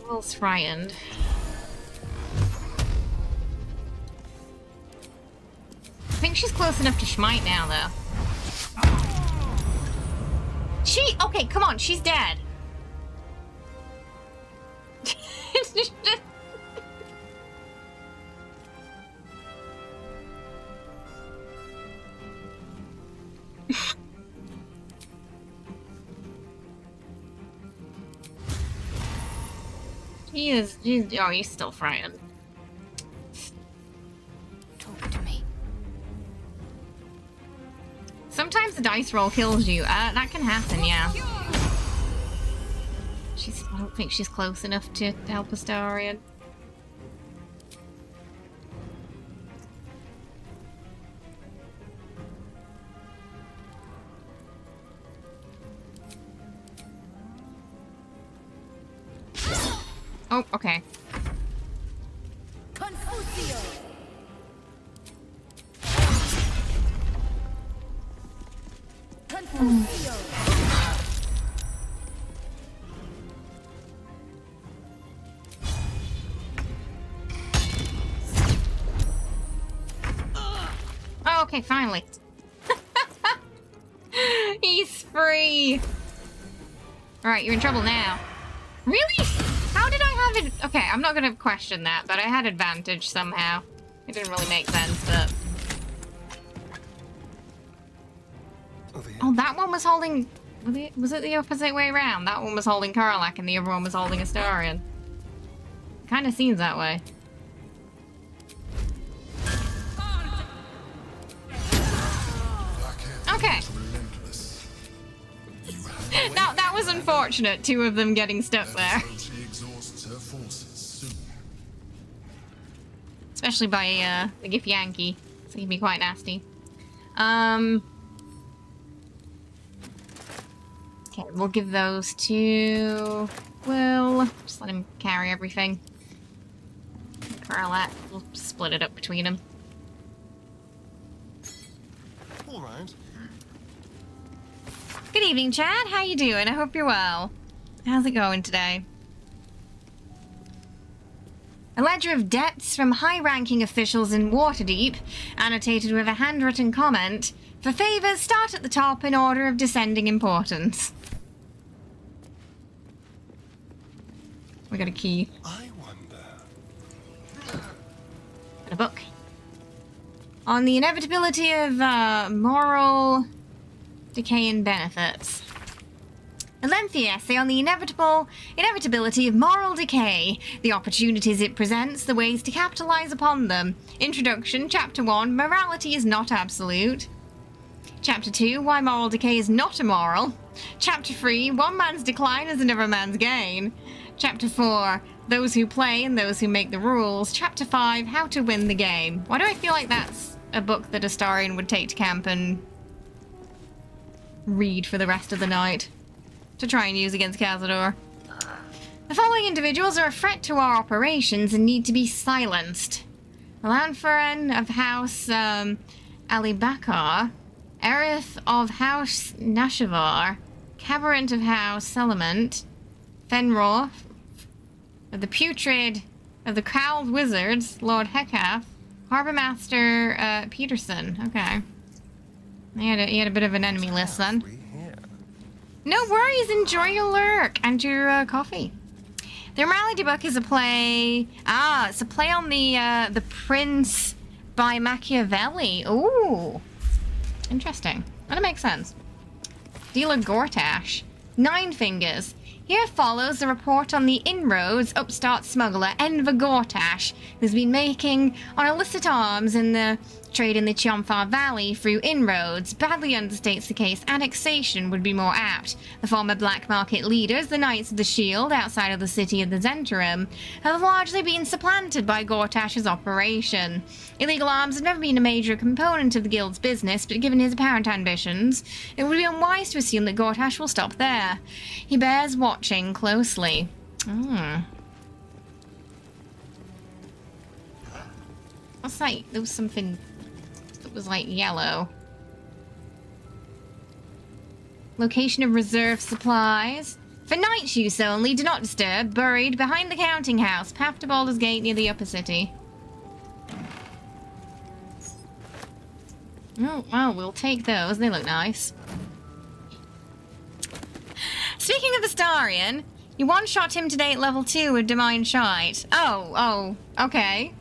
Will's frightened. I think she's close enough to Schmite now, though. Okay, come on, she's dead. It's just... she's... oh, he's still frightened. Talk to me. Sometimes the dice roll kills you. That can happen, yeah. I don't think she's close enough to help Astarion. Oh, okay. Confusio. Confusio. Oh, okay, finally. He's free. Alright, you're in trouble now. Really? How did I have it? Okay, I'm not gonna question that, but I had advantage somehow. It didn't really make sense, but... Oh, that one was holding... Was it the opposite way around? That one was holding Karlach and the other one was holding Astarion. Kinda seems that way. Okay. Now, that was unfortunate, two of them getting stuck there. Especially by the Gif Yankee. So he can be quite nasty. Okay, we'll give those to Will. Just let him carry everything. Karlach, we'll split it up between them. Alright. Good evening, Chad. How you doing? I hope you're well. How's it going today? A ledger of debts from high-ranking officials in Waterdeep, annotated with a handwritten comment. For favors, start at the top in order of descending importance. We got a key. I wonder. And a book. On the inevitability of moral decay and benefits. A lengthy essay on the inevitability of moral decay, the opportunities it presents, the ways to capitalize upon them. Introduction, Chapter 1, Morality is not absolute. Chapter 2, Why moral decay is not immoral. Chapter 3, One man's decline is another man's gain. Chapter 4, Those who play and those who make the rules. Chapter 5, How to win the game. Why do I feel like that's a book that Astarion would take to camp and read for the rest of the night to try and use against Cazador? The following individuals are a threat to our operations and need to be silenced. Lanfarin of House Alibakar, Erith of House Nashavar, Cabarant of House Settlement, Fenror of the Putrid of the Cowled Wizards, Lord Hekath, Harbormaster Peterson. Okay. He had a bit of an enemy list then. No worries, enjoy your lurk and your coffee. The Morality book is a play. It's a play on the Prince by Machiavelli. Ooh, interesting. That makes sense. Dealer Gortash, Nine Fingers. Here follows a report on the inroads upstart smuggler Enver Gortash, who's been making on illicit arms in the Trade in the Chionfar Valley through inroads badly understates the case. Annexation would be more apt. The former black market leaders, the Knights of the Shield, outside of the city of the Zentarum, have largely been supplanted by Gortash's operation. Illegal arms have never been a major component of the guild's business, but given his apparent ambitions, it would be unwise to assume that Gortash will stop there. He bears watching closely. What's that? There was something that was like yellow. Location of reserve supplies. For night use only, do not disturb. Buried behind the counting house. Path to Baldur's Gate near the upper city. Oh, well, we'll take those. They look nice. Speaking of Astarion, you one-shot him today at level 2 with Divine Shite. Oh, okay.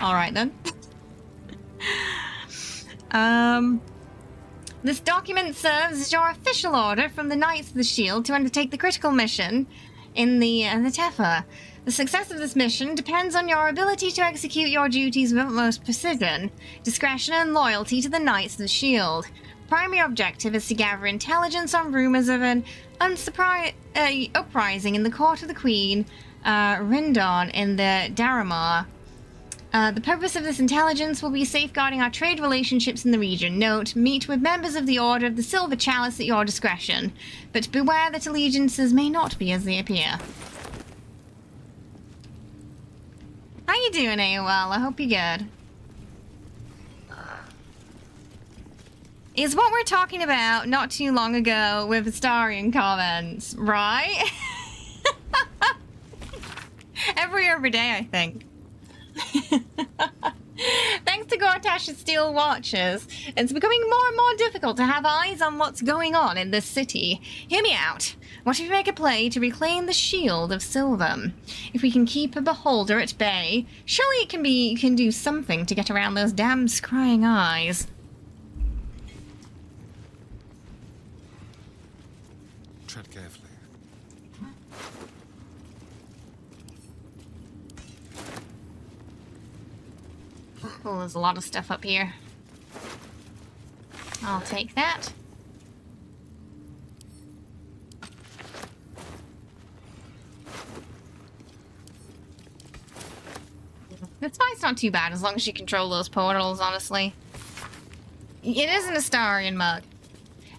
Alright then. This document serves as your official order from the Knights of the Shield to undertake the critical mission in the Tefa. The success of this mission depends on your ability to execute your duties with utmost precision, discretion, and loyalty to the Knights of the Shield. Primary objective is to gather intelligence on rumors of an uprising in the court of the Queen, Rindon, in the Daramar. The purpose of this intelligence will be safeguarding our trade relationships in the region. Note, meet with members of the Order of the Silver Chalice at your discretion, but beware that allegiances may not be as they appear. How you doing, AOL? I hope you're good. Is what we're talking about not too long ago with Astarion comments, right? Every day, I think. Thanks to Gortash's steel watches, it's becoming more and more difficult to have eyes on what's going on in this city. Hear me out. What if we make a play to reclaim the Shield of Silver? If we can keep a beholder at bay, surely it can do something to get around those damn scrying eyes. Tread carefully. Oh, there's a lot of stuff up here. I'll take that. This fight's not too bad as long as you control those portals, honestly. It is an Astarion mug.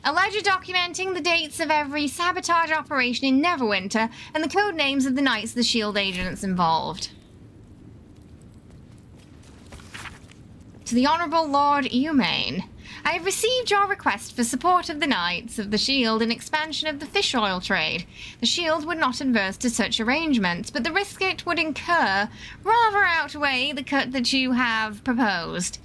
A ledger documenting the dates of every sabotage operation in Neverwinter and the code names of the Knights of the Shield agents involved. To the Honourable Lord Eumane, I have received your request for support of the Knights of the Shield in expansion of the fish oil trade. The Shield would not adverse to such arrangements, but the risk it would incur rather outweigh the cut that you have proposed.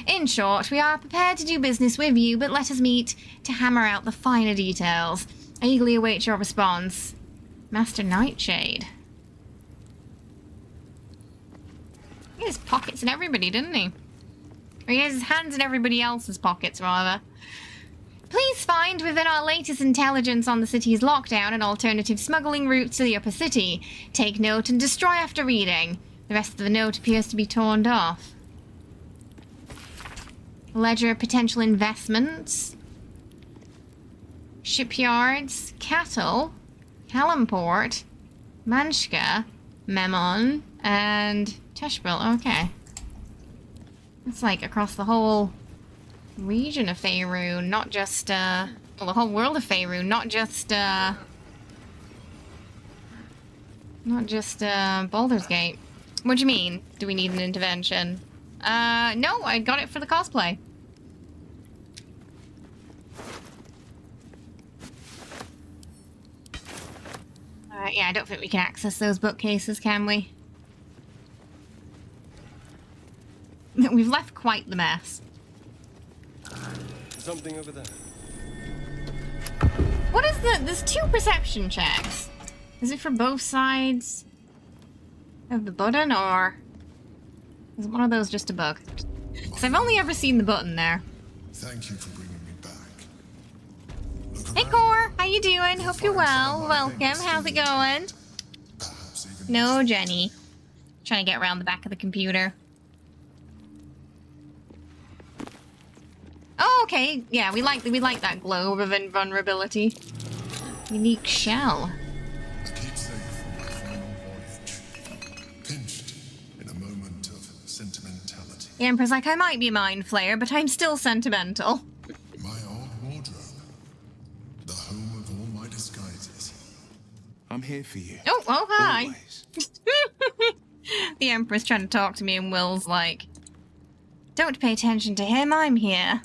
In short, we are prepared to do business with you, but let us meet to hammer out the finer details. I eagerly await your response. Master Nightshade. He has pockets in everybody, didn't he? Or he has his hands in everybody else's pockets, rather. Please find within our latest intelligence on the city's lockdown an alternative smuggling route to the upper city. Take note and destroy after reading. The rest of the note appears to be torn off. Ledger of potential investments. Shipyards. Cattle. Kalamport. Manshka. Memon. And Teshbril. Okay. It's like across the whole region of Faerun, not just, well, the whole world of Faerun, not just Baldur's Gate. What do you mean? Do we need an intervention? No, I got it for the cosplay. Yeah, I don't think we can access those bookcases, can we? We've left quite the mess. Something over there. What is there's 2 perception checks. Is it for both sides of the button, or is one of those just a bug? Because I've only ever seen the button there. Thank you for bringing me back. Hey Core, how you doing? Hope you're well. Welcome. How's it going? No, Jenny. Trying to get around the back of the computer. okay. Yeah, we like that globe of invulnerability. Unique shell. A keepsake from my final voyage. Pinched in a moment of sentimentality. The Emperor's like, I might be a mind flayer, but I'm still sentimental. My old wardrobe. The home of all my disguises. I'm here for you. Oh, hi. Always. The Emperor's trying to talk to me and Will's like, don't pay attention to him, I'm here.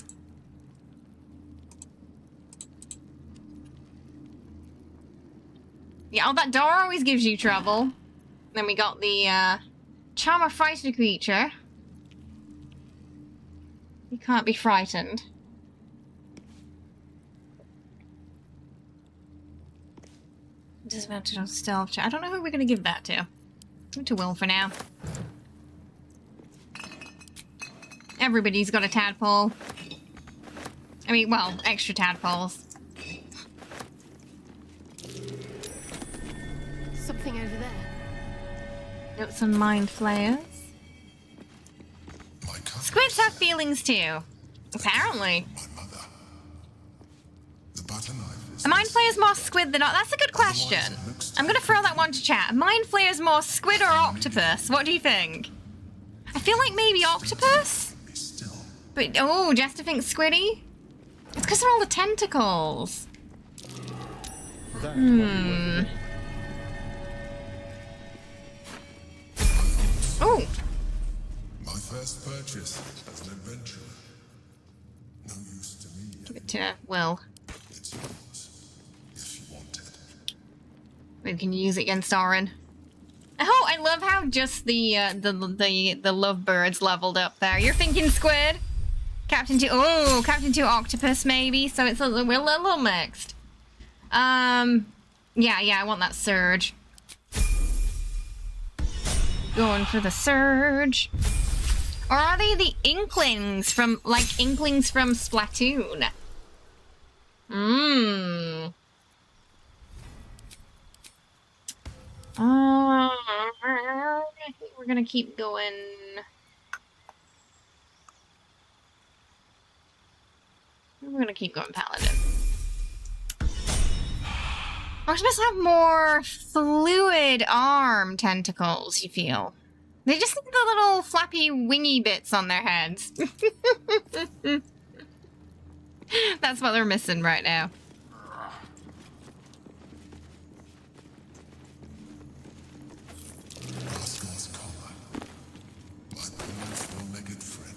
Yeah, oh, that door always gives you trouble. Then we got the, charm of frightened creature. You can't be frightened. Disadvantage on stealth check. I don't know who we're gonna give that to. Give it to Will for now. Everybody's got a tadpole. I mean, well, extra tadpoles. Something over there. Got some mind flayers. My cousin, Squids have feelings too. Apparently. my mother. The butter knife is Are mind flayers more squid than... That's a good question. I'm gonna throw that one to chat. Are mind flayers more squid or octopus? What do you think? I feel like maybe octopus? still. But, oh, Jester thinks squiddy? It's because they're all the tentacles. Oh, My first purchase as an adventurer. No use to me. give it to Will. It's yours. If you want it. We can use it against Orin. Oh, I love how just the lovebirds leveled up there. You're thinking squid? Captain 2, oh, Captain 2 octopus maybe, so it's we're a little mixed. Yeah, I want that surge. Going for the surge. Or are they the inklings from, like, inklings from Splatoon? Mmm. I think we're gonna keep going. We're gonna keep going Paladin. Octopus have more fluid arm tentacles, you feel? They just need the little flappy wingy bits on their heads. That's what they're missing right now. Rascal's collar. My poor four-legged friend.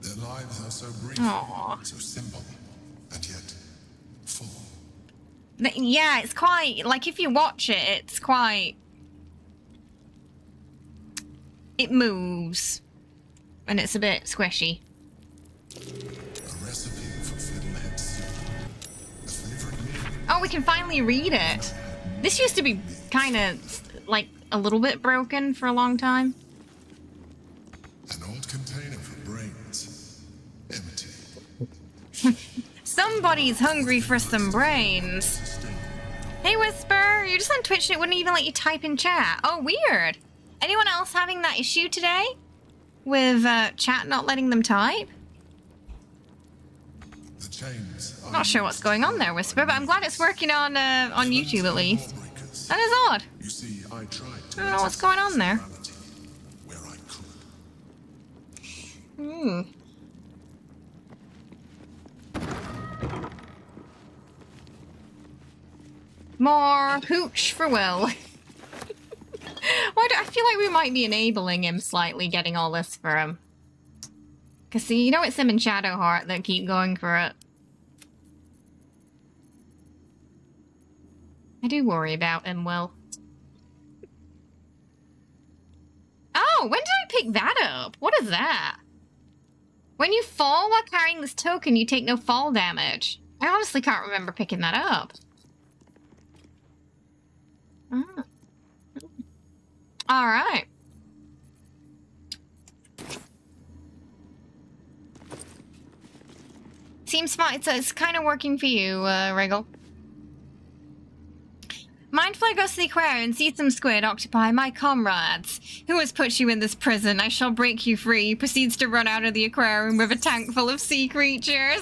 Their lives are so brief, Aw. so simple, and yet full. Yeah, it's quite, like, if you watch it, it's quite... It moves. And it's a bit squishy. A recipe for fiddlehead soup. A favorite meal. Oh, we can finally read it. This used to be kind of, like, a little bit broken for a long time. An old container for brains. Empty. Somebody's hungry for some brains. Hey, Whisper, you're just on Twitch and it wouldn't even let you type in chat. Oh, weird. Anyone else having that issue today? With chat not letting them type? The chains are Not sure what's going on there, Whisper, but I'm glad it's working on YouTube at least. lawbreakers. That is odd. You see, I tried to I don't know what's going on there. morality where I could. More hooch for Will. Why do I feel like we might be enabling him slightly, getting all this for him? Because, see, you know it's him and Shadowheart that keep going for it. I do worry about him, Will. Oh, when did I pick that up? What is that? When you fall while carrying this token, you take no fall damage. I honestly can't remember picking that up. Ah. All right. Seems fine. It's kind of working for you, Wriggle. Mindflayer goes to the aquarium and sees some squid occupy my comrades. Who has put you in this prison? I shall break you free. Proceeds to run out of the aquarium with a tank full of sea creatures.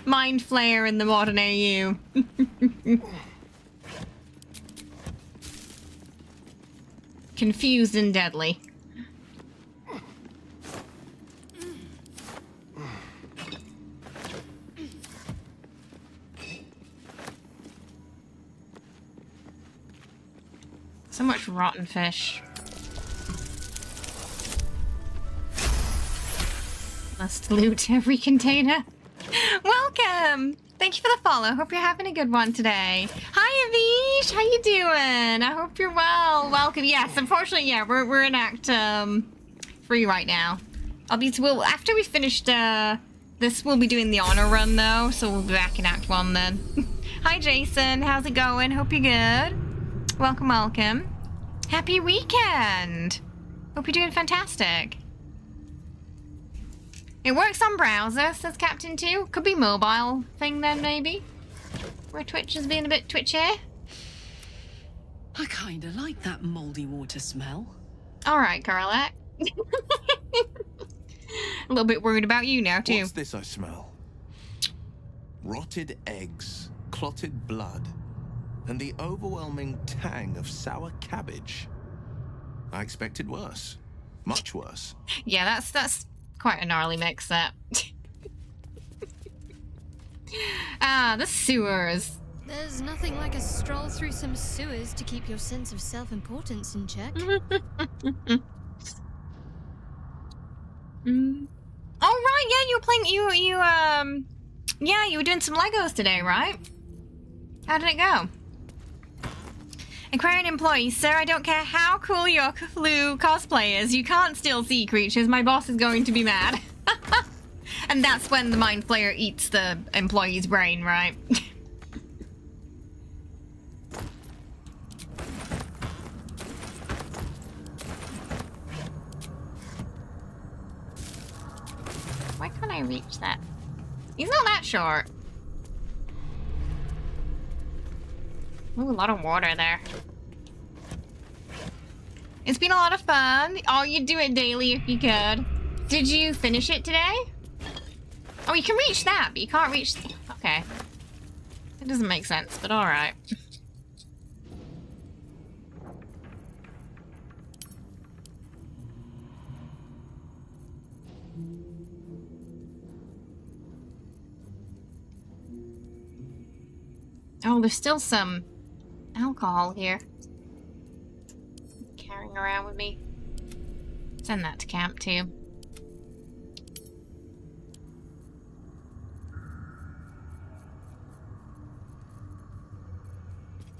Mindflayer in the modern AU. Confused and deadly. So much rotten fish. Must loot every container. Welcome! Thank you for the follow. Hope you're having a good one today. Hi, Avish! How you doing? I hope you're well. Welcome. Yes, unfortunately, yeah, we're in Act 3 right now. We'll after we finished this, we'll be doing the honor run though, so we'll be back in Act 1 then. Hi, Jason. How's it going? Hope you're good. Welcome, welcome. Happy weekend! Hope you're doing fantastic. It works on browser, says Captain 2. Could be mobile thing then, maybe? Where Twitch is being a bit twitchy. I kinda like that moldy water smell. Alright, Carla. A little bit worried about you now, too. What's this I smell? Rotted eggs, clotted blood, and the overwhelming tang of sour cabbage. I expected worse. Much worse. Yeah, that's quite a gnarly mix, that. The sewers. There's nothing like a stroll through some sewers to keep your sense of self-importance in check. Oh, right, yeah, you were playing, yeah, you were doing some Legos today, right? How did it go? Aquarian employee, sir, I don't care how cool your Cthulhu cosplay is. You can't steal sea creatures. My boss is going to be mad. And that's when the Mind Flayer eats the employee's brain, right? Why can't I reach that? He's not that short. Ooh, a lot of water there. It's been a lot of fun. Oh, you'd do it daily if you could. Did you finish it today? Oh, you can reach that, but you can't reach... Okay. It doesn't make sense, but alright. Oh, there's still some alcohol here. Carrying around with me. Send that to camp too.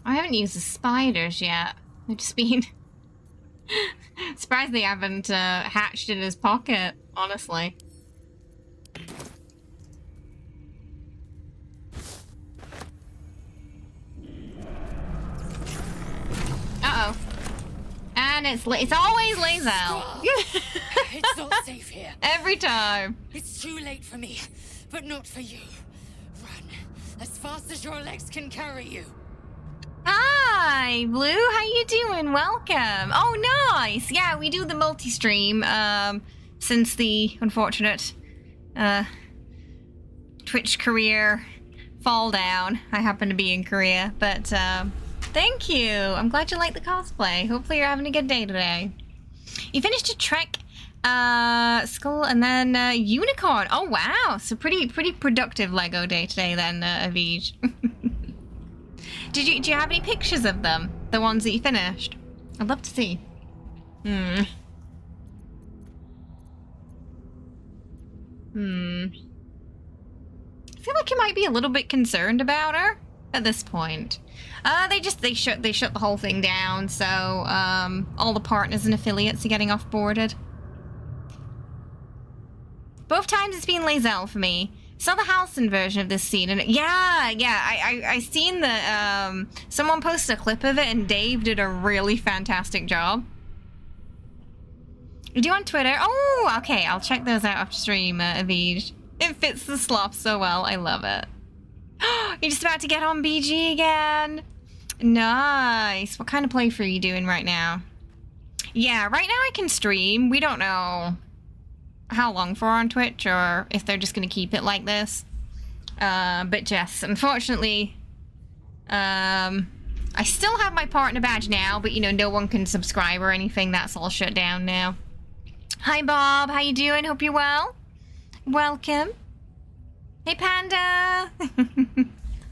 I haven't used the spiders yet. They've just been... Surprised they haven't hatched in his pocket, honestly. Uh-oh. And it's always lae'zel. It's not safe here. Every time. It's too late for me, but not for you. Run as fast as your legs can carry you. Hi, Blue. How you doing? Welcome. Oh, nice. Yeah, we do the multi-stream since the unfortunate Twitch career fall down. I happen to be in Korea, but thank you. I'm glad you like the cosplay. Hopefully you're having a good day today. You finished a Trek Skull and then Unicorn. Oh, wow. So pretty productive Lego day today then, Avij. Do you have any pictures of them? The ones that you finished? I'd love to see. I feel like you might be a little bit concerned about her at this point. They shut the whole thing down, so all the partners and affiliates are getting off-boarded. Both times it's been lae'zel for me. Saw the Halcyon version of this scene, and I seen the someone posted a clip of it, and Dave did a really fantastic job. You do on Twitter? Oh, okay, I'll check those out after stream, Avij. It fits the slop so well, I love it. You're just about to get on BG again. Nice. What kind of playthrough are you doing right now? Yeah, right now I can stream. We don't know how long for on Twitch or if they're just going to keep it like this. But yes, unfortunately, I still have my partner badge now, but you know, no one can subscribe or anything. That's all shut down now. Hi, Bob. How you doing? Hope you're well. Welcome. Hey, Panda. I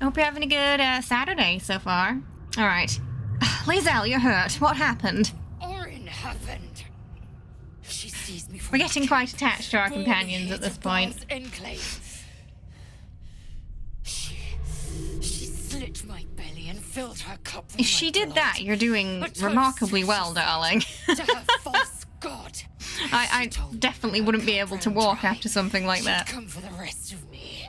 hope you're having a good Saturday so far. All right. lae'zel, you're hurt. What happened? Orin happened. She seized me from We're getting quite attached to our companions at this point. Enclave. She slit my belly and filled her cup with If she my did blood. that, you're doing A toast remarkably well, she darling. to her false god. I definitely wouldn't be able to walk after something like She'd that. come for the rest of me.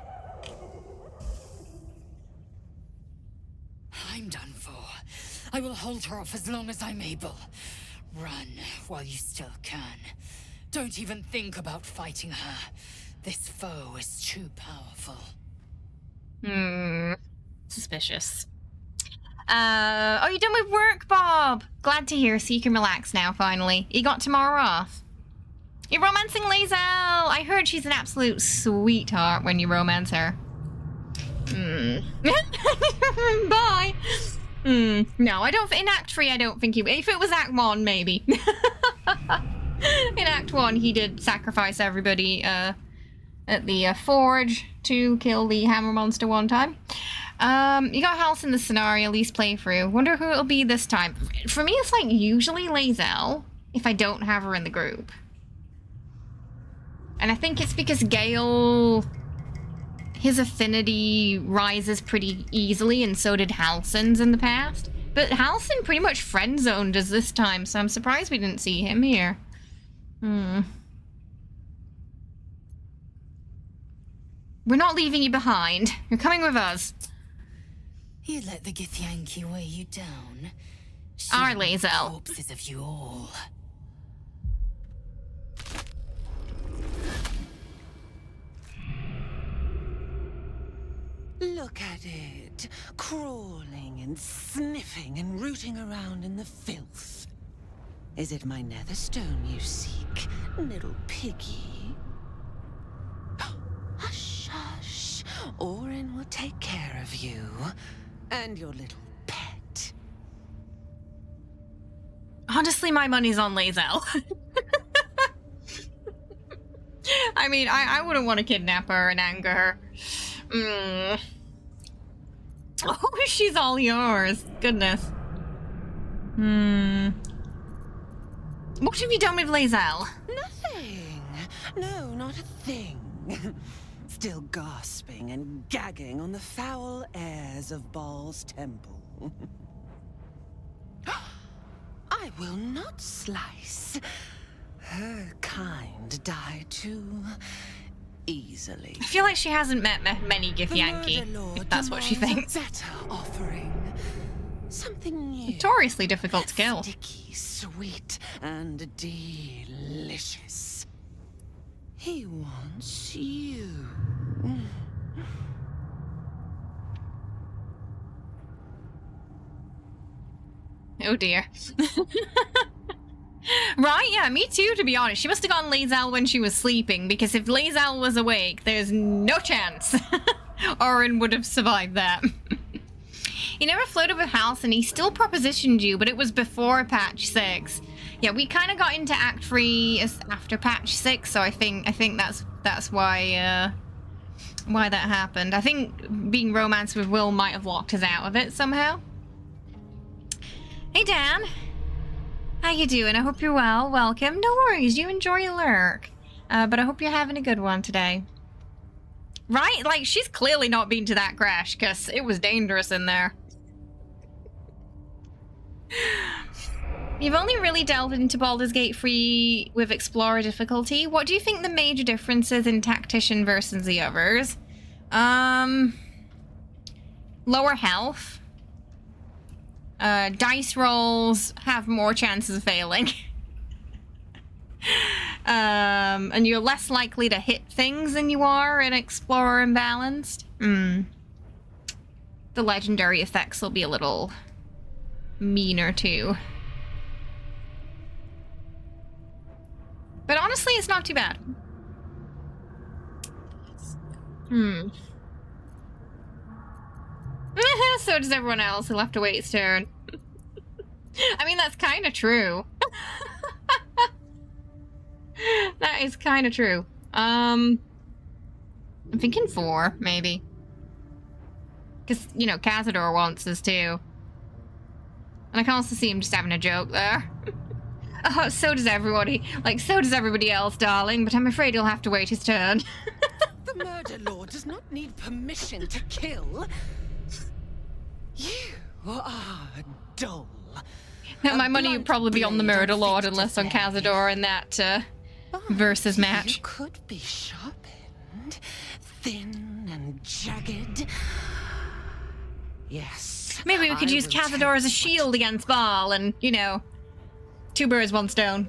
I'm done for. I will hold her off as long as I'm able. Run while you still can. Don't even think about fighting her. This foe is too powerful. Suspicious. Oh, you done with work, Bob? Glad to hear, so you can relax now, finally. You got tomorrow off. You're romancing lae'zel! I heard she's an absolute sweetheart when you romance her. Bye! No, I don't. In Act 3, I don't think he. If it was Act 1, maybe. In Act 1, he did sacrifice everybody at the forge to kill the hammer monster one time. You got House in the scenario, least playthrough. Wonder who it'll be this time. For me, it's like usually lae'zel if I don't have her in the group. And I think it's because Gale, his affinity rises pretty easily, and so did Halsin's in the past. But Halsin pretty much friend-zoned us this time, so I'm surprised we didn't see him here. We're not leaving you behind. You're coming with us. You let the Githyanki weigh you down. Our She lae'zel. corpses of you all. Look at it, crawling and sniffing and rooting around in the filth. Is it my netherstone you seek, little piggy? Hush, hush. Orin will take care of you and your little pet. Honestly, my money's on lae'zel. I mean, I wouldn't want to kidnap her and anger her. Oh, she's all yours. Goodness. What have you done with lae'zel? Nothing. No, not a thing. Still gasping and gagging on the foul airs of Baal's temple. I will not slice. Her kind die too easily. I feel like she hasn't met many Githyanki, if that's what she thinks. A better offering. Something new. Notoriously difficult to kill. Sticky, sweet, and delicious. He wants you. Oh dear. Right, yeah, me too, to be honest. She must have gone lae'zel when she was sleeping, because if lae'zel was awake, there's no chance Orin would have survived that. He never flirted with House, and he still propositioned you, but it was before patch 6. Yeah, we kind of got into Act 3 after patch 6, so I think that's why that happened. I think being romanced with Will might have locked us out of it somehow. Hey, Dan. How you doing? I hope you're well. Welcome. No worries. You enjoy your lurk. But I hope you're having a good one today. Right? Like, she's clearly not been to that crash, because it was dangerous in there. You've only really delved into Baldur's Gate 3 with Explorer difficulty. What do you think the major difference is in Tactician versus the others? Lower health. Dice rolls have more chances of failing. And you're less likely to hit things than you are in Explorer and Balanced. The legendary effects will be a little meaner too. But honestly, it's not too bad. So does everyone else. He'll have to wait his turn. I mean, that's kind of true. That is kind of true. I'm thinking 4, maybe. Because, you know, Cazador wants us too. And I can also see him just having a joke there. Oh, so does everybody. Like, so does everybody else, darling. But I'm afraid he'll have to wait his turn. The murder lord does not need permission to kill. You are dull. Now, my money would probably be on the Murder Lord and less on Cazador in that versus match. You could be sharpened, thin and jagged. Yes. Maybe we could use Cazador as a shield against Baal and, you know, 2 birds, 1 stone.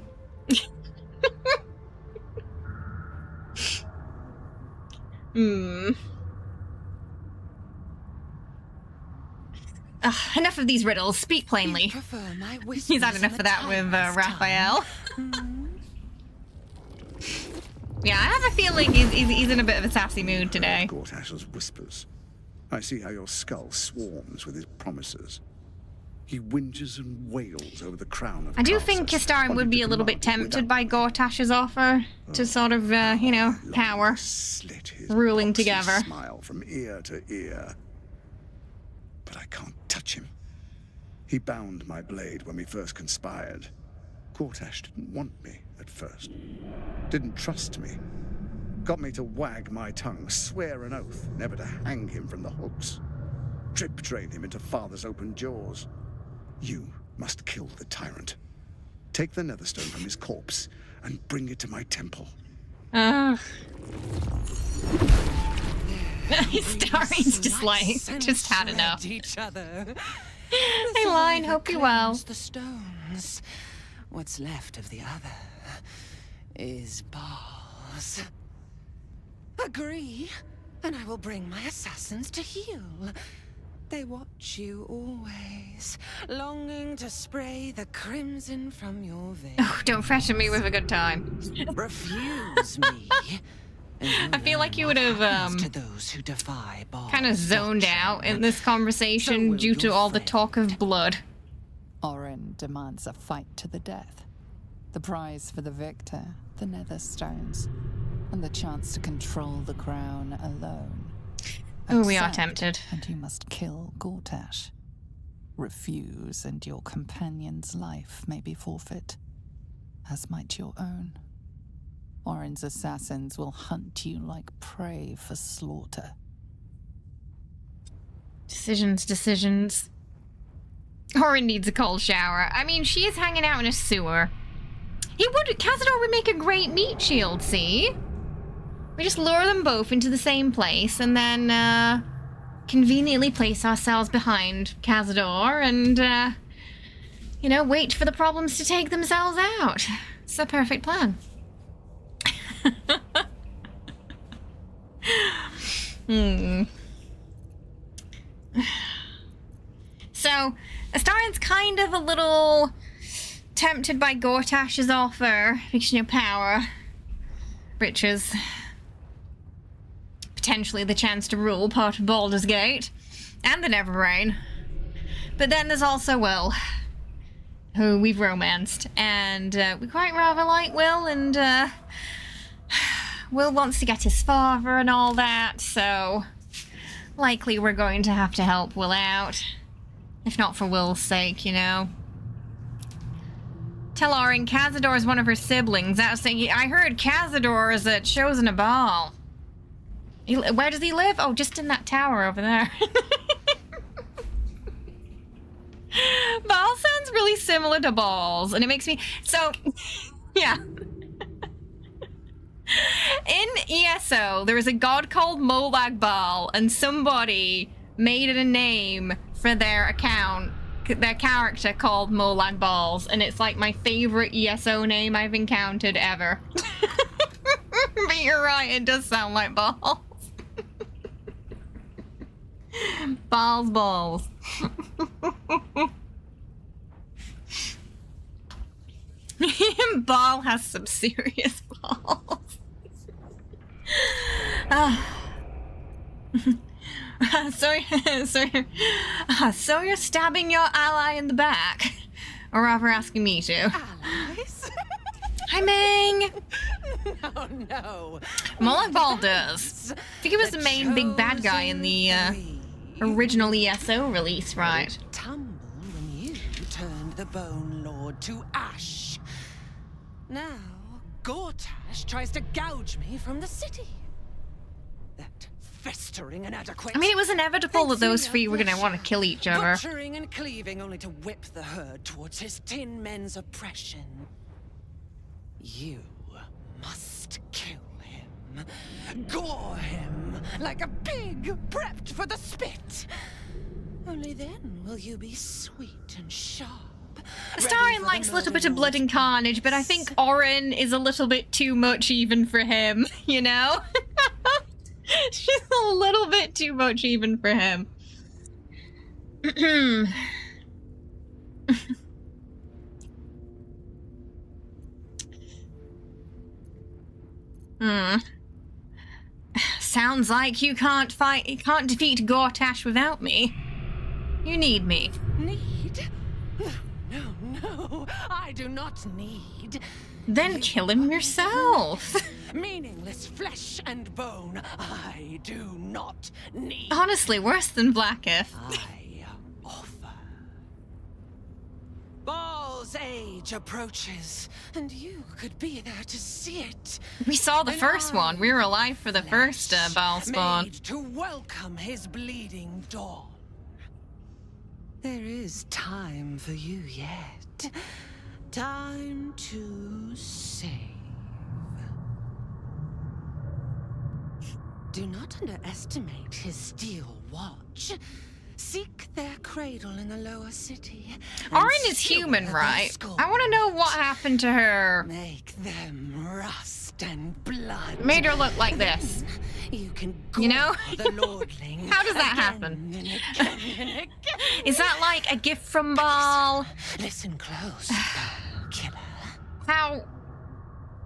Enough of these riddles. Speak plainly. He's had enough of that with Raphael. Yeah, I have a feeling he's in a bit of a sassy mood today. Gortash's whispers. I see how your skull swarms with his promises. He whinges and wails over the crown of I do think Astarion would be a little bit tempted by Gortash's offer to sort of, you know, power. Slit his ruling together. Smile from ear to ear. But I can't touch him. He bound my blade when we first conspired. Gortash didn't want me at first. Didn't trust me. Got me to wag my tongue, swear an oath never to hang him from the hooks. Drip train him into father's open jaws. You must kill the tyrant. Take the netherstone from his corpse and bring it to my temple. Astarion's just like, just had enough. Each other. Hey, Line, hope you well. The stones. What's left of the other is Baal's. Agree, and I will bring my assassins to heal. They watch you always, longing to spray the crimson from your veins. Oh, don't threaten me with a good time. Refuse me. I feel like you would have kind of zoned out in this conversation due to all the talk of blood. Orin demands a fight to the death. The prize for the victor, the Netherstones, and the chance to control the crown alone. Oh, we are Accept, tempted. And you must kill Gortash. Refuse, and your companion's life may be forfeit, as might your own. Orin's assassins will hunt you like prey for slaughter. Decisions. Orin needs a cold shower. I mean, she is hanging out in a sewer. Cazador would make a great meat shield, see? We just lure them both into the same place and then, conveniently place ourselves behind Cazador and, you know, wait for the problems to take themselves out. It's a perfect plan. So, Astarion's kind of a little tempted by Gortash's offer, because, you know, power, riches, potentially the chance to rule part of Baldur's Gate, and the Neverrain. But then there's also Will, who we've romanced, and we quite rather like Will, and Will wants to get his father and all that, so likely we're going to have to help Will out. If not for Will's sake, you know. Tell Orin Cazador is one of her siblings. I heard Cazador is a chosen of Baal. Where does he live? Oh, just in that tower over there. Baal sounds really similar to balls, and it makes me... So, yeah. In ESO, there is a god called Molag Bal, and somebody made it a name for their account, their character called Molag Balls, and it's like my favorite ESO name I've encountered ever. But you're right, it does sound like balls. Balls. Ball has some serious balls. So you're stabbing your ally in the back, or rather asking me to. Allies? Hi, Ming. No. Molag Bal does. I think he was the main big bad guy in the original ESO release, right? Tumble when you turned the Bone Lord to ash. Now, Gortash tries to gouge me from the city. That festering inadequate. I mean, it was inevitable that those three were going to want to kill each other. Butchering and cleaving only to whip the herd towards his tin men's oppression. You must kill him. Gore him like a pig prepped for the spit. Only then will you be sweet and sharp. Astarion likes a little bit of blood and carnage, but I think Orin is a little bit too much even for him, you know? She's a little bit too much even for him. Sounds like you can't defeat Gortash without me. You need me. Need? No, I do not need. Then kill him yourself. Meaningless flesh and bone, I do not need. Honestly, worse than Blacketh. I offer. Baal's age approaches, and you could be there to see it. We saw the first one. We were alive for the first Baal spawn. Made to welcome his bleeding dawn. There is time for you yet. Time to save. Do not underestimate his steel watch. Seek their cradle in the lower city. Orin is human, right? I want to know what happened to her. Make them rust and blood. Made her look like this. You can You know? the lordling. How does that happen? Is that like a gift from Baal? Listen close, killer. How?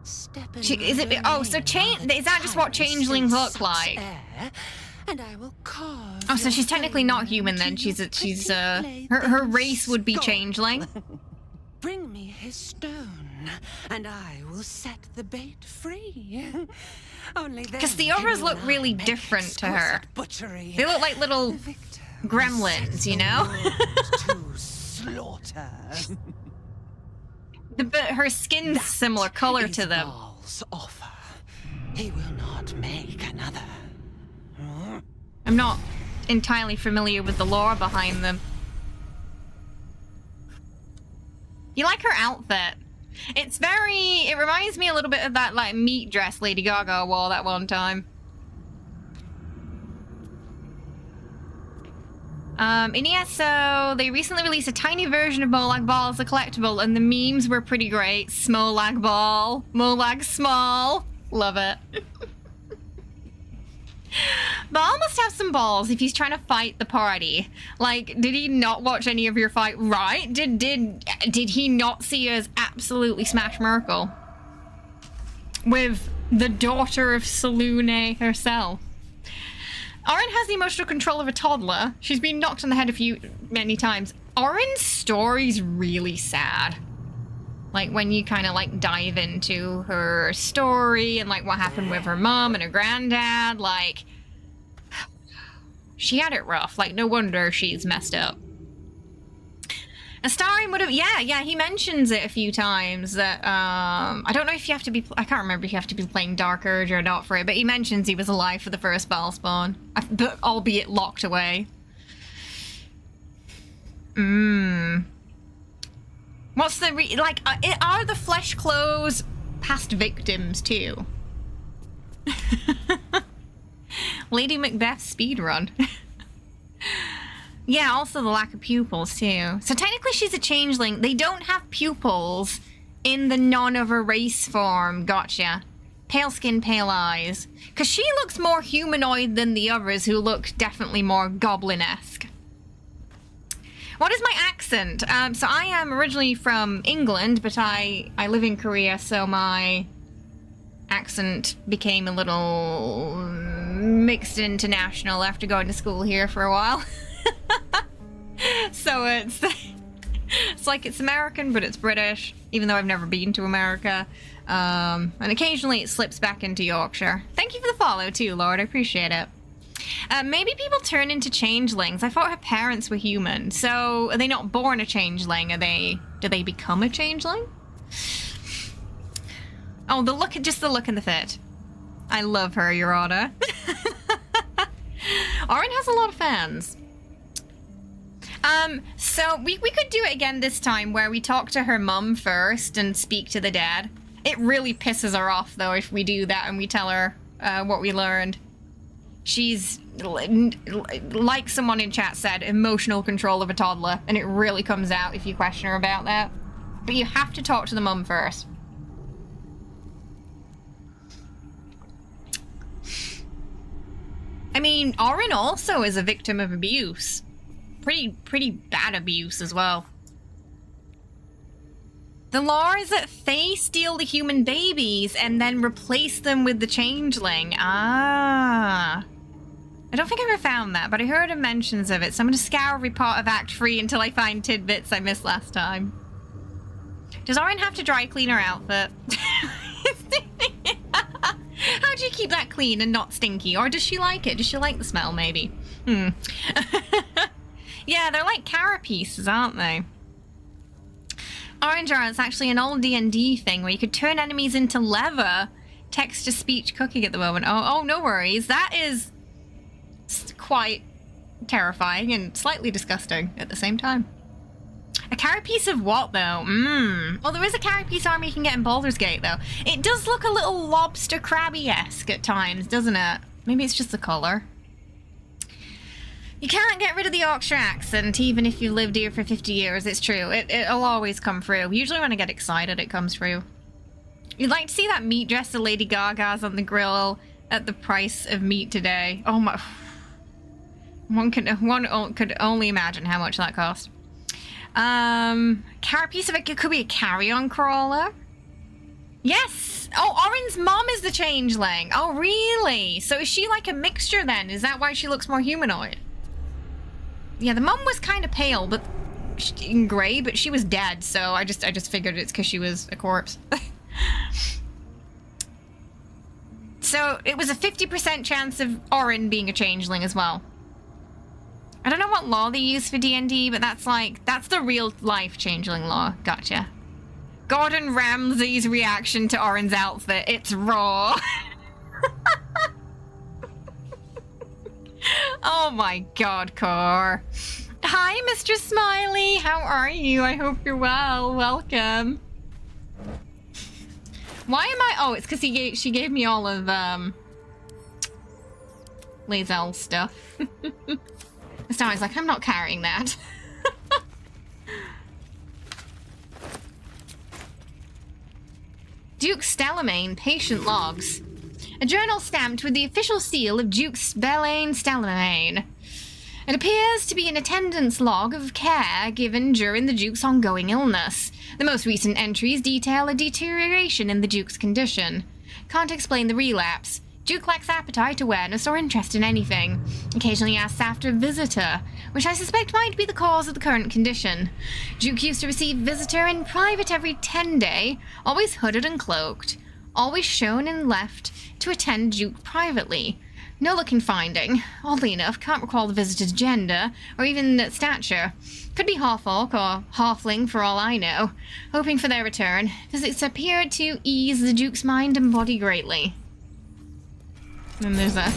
Step in Is it? Oh, so is that just what changelings look like? And I will carve. Oh, so she's technically not human then. Her race would be changeling. Bring me his stone, and I will set the bait free. Only then. Because the others look really different to her. Butchery. They look like little gremlins, you know? To slaughter. But her skin's similar color to them. Baal's offer. He will not make another. I'm not entirely familiar with the lore behind them. You like her outfit? It reminds me a little bit of that like meat dress Lady Gaga wore that one time. In ESO, they recently released a tiny version of Molag Bal as a collectible, and the memes were pretty great. Smolag Bal, Molag Small. Love it. Baal must have some balls if he's trying to fight the party. Like, did he not watch any of your fight? Right? Did he not see us absolutely smash Merkel with the daughter of Selune herself? Orin has the emotional control of a toddler. She's been knocked on the head many times. Orin's story's really sad. Like, when you kind of, like, dive into her story and, like, what happened with her mom and her granddad, like, she had it rough. Like, no wonder she's messed up. Astarion would have, yeah, he mentions it a few times that, I don't know if you have to be, I can't remember if you have to be playing Dark Urge or not for it, but he mentions he was alive for the first Baal spawn, but albeit locked away. What's the are the flesh clothes past victims too? Lady Macbeth's speedrun. Yeah, also the lack of pupils too. So technically she's a changeling. They don't have pupils in the non-other race form. Gotcha. Pale skin, pale eyes. Because she looks more humanoid than the others who look definitely more goblin-esque. What is my accent? So I am originally from England, but I live in Korea, so my accent became a little mixed international after going to school here for a while. So it's like it's American, but it's British, even though I've never been to America. And occasionally it slips back into Yorkshire. Thank you for the follow too, Lord. I appreciate it. Maybe people turn into changelings. I thought her parents were human. So are they not born a changeling? Do they become a changeling? Oh, just the look and the fit. I love her, Your Honor. Orin has a lot of fans. So we could do it again this time where we talk to her mum first and speak to the dad. It really pisses her off, though, if we do that and we tell her what we learned. She's, like someone in chat said, emotional control of a toddler, and it really comes out if you question her about that. But you have to talk to the mum first. I mean, Orin also is a victim of abuse. Pretty bad abuse as well. The law is that Fae steal the human babies and then replace them with the changeling. Ah. I don't think I ever found that, but I heard of mentions of it, so I'm going to scour every part of Act 3 until I find tidbits I missed last time. Does Orin have to dry clean her outfit? How do you keep that clean and not stinky? Or does she like it? Does she like the smell, maybe? Yeah, they're like carapaces, aren't they? Orange Art's actually an old D&D thing where you could turn enemies into leather. Text-to-speech cooking at the moment. Oh, no worries. That is quite terrifying and slightly disgusting at the same time. A carapace of what, though? Well, there is a carapace armor you can get in Baldur's Gate, though. It does look a little lobster crabby-esque at times, doesn't it? Maybe it's just the color. You can't get rid of the Yorkshire accent, even if you've lived here for 50 years. It's true. It'll always come through. Usually when I get excited, it comes through. You'd like to see that meat dress of Lady Gaga's on the grill at the price of meat today. Oh my... One could only imagine how much that cost. Carapace of it could be a carry-on crawler. Yes! Oh, Orin's mom is the changeling. Oh, really? So is she like a mixture then? Is that why she looks more humanoid? Yeah, the mum was kind of pale, but in gray, but she was dead, so I just figured it's because she was a corpse. So it was a 50% chance of Orin being a changeling as well. I don't know what law they use for D&D, but that's the real life changeling law. Gotcha. Gordon Ramsay's reaction to Orin's outfit. It's raw. Oh my god, Core. Hi, Mr. Smiley. How are you? I hope you're well. Welcome. Why am I... Oh, it's because she gave me all of, lae'zel stuff. This time I was like, I'm not carrying that. Duke Stellamain, patient logs. A journal stamped with the official seal of Duke Spellane Stellamain. It appears to be an attendance log of care given during the Duke's ongoing illness. The most recent entries detail a deterioration in the Duke's condition. Can't explain the relapse. Duke lacks appetite, awareness, or interest in anything. Occasionally asks after a visitor, which I suspect might be the cause of the current condition. Duke used to receive visitor in private every 10 day, always hooded and cloaked. Always shown and left to attend Duke privately. No looking finding. Oddly enough, can't recall the visitor's gender, or even stature. Could be half-orc or halfling for all I know. Hoping for their return. Visits appear to ease the Duke's mind and body greatly. And there's a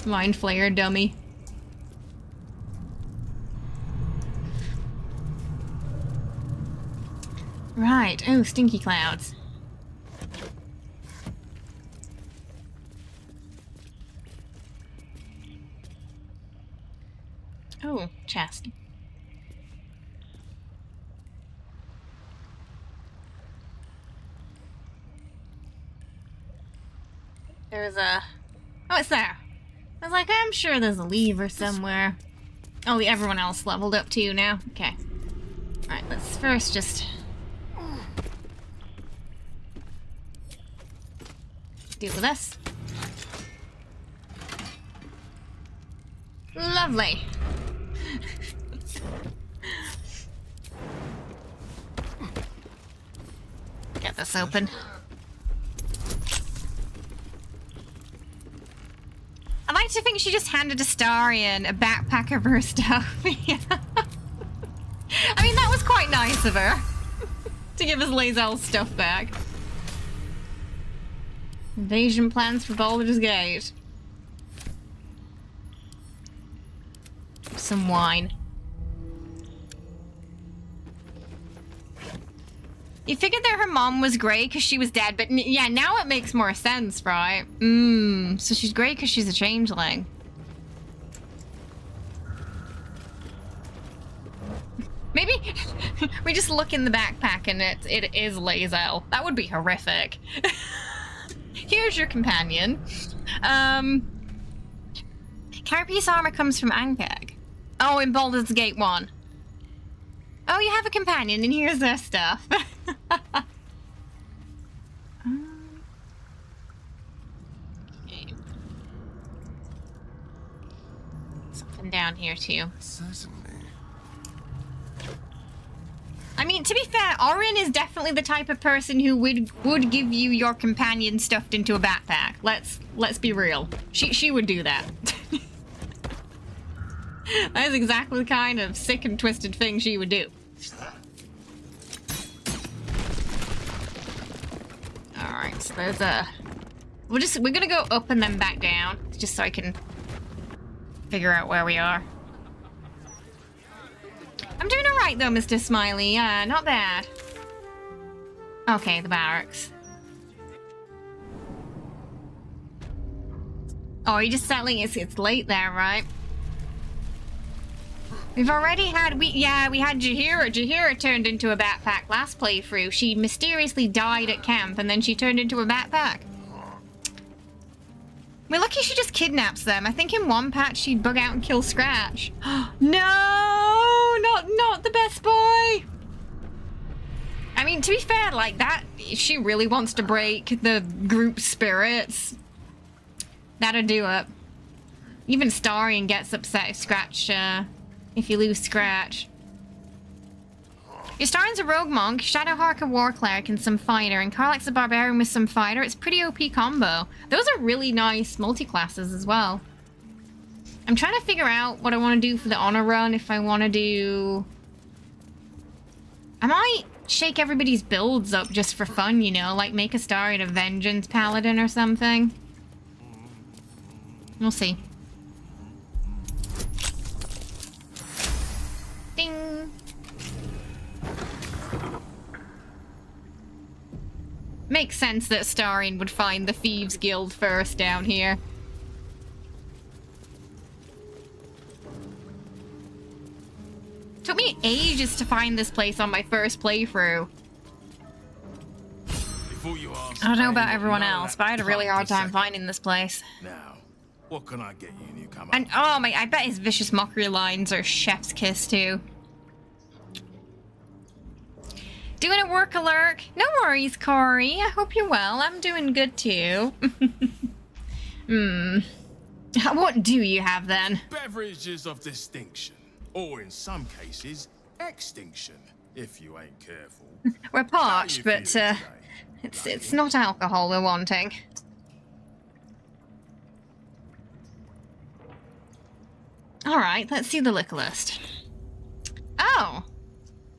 mind flayer dummy. Right. Oh, stinky clouds. Oh, chest. There's a... Oh, it's there. I was like, I'm sure there's a lever somewhere. Oh, everyone else leveled up too now. Okay. Alright, let's first just... deal with this. Lovely. Get this open. I like to think she just handed Astarion a backpack of her stuff. Yeah. I mean, that was quite nice of her. To give us lae'zel's stuff back. Invasion plans for Baldur's Gate. Some wine. You figured that her mom was grey because she was dead, but yeah, now it makes more sense, right? So she's grey because she's a changeling. Maybe we just look in the backpack and it is lae'zel. That would be horrific. Here's your companion. Carapace armor comes from Ankeg. Oh, in Baldur's Gate 1. Oh, you have a companion, and here's their stuff. Okay. Something down here, too. Certainly. I mean, to be fair, Orin is definitely the type of person who would give you your companion stuffed into a backpack. Let's be real. She would do that. That is exactly the kind of sick and twisted thing she would do. Alright, so there's a... We're gonna go up and then back down, just so I can figure out where we are. I'm doing alright though, Mr. Smiley. Yeah, not bad. Okay, the barracks. Oh, you're just settling. It's late there, right? We've already had... we had Jaheira. Jaheira turned into a backpack last playthrough. She mysteriously died at camp and then she turned into a backpack. We're lucky she just kidnaps them. I think in one patch she'd bug out and kill Scratch. No! Not the best boy! I mean, to be fair, like that, if she really wants to break the group spirits, that'd do it. Even Astarion gets upset if Scratch, if you lose Scratch. Astarion's a rogue monk, Shadowhawk a war cleric and some fighter, and Karlach's a barbarian with some fighter. It's pretty OP combo. Those are really nice multi-classes as well. I'm trying to figure out what I want to do for the honor run. If I want to do... I might shake everybody's builds up just for fun, you know? Like make Astarion a vengeance paladin or something. We'll see. Ding! Makes sense that Astarion would find the Thieves Guild first down here. Took me ages to find this place on my first playthrough. I don't know about everyone else, but I had a really hard time finding this place. Now, what can I get you, newcomer? And oh my, I bet his vicious mockery lines are chef's kiss too. Doing a work alert? No worries, Corey. I hope you're well. I'm doing good too. What do you have then? Beverages of distinction, or in some cases, extinction, if you ain't careful. We're parched, but it's not alcohol we're wanting. All right, let's see the liquor list. Oh.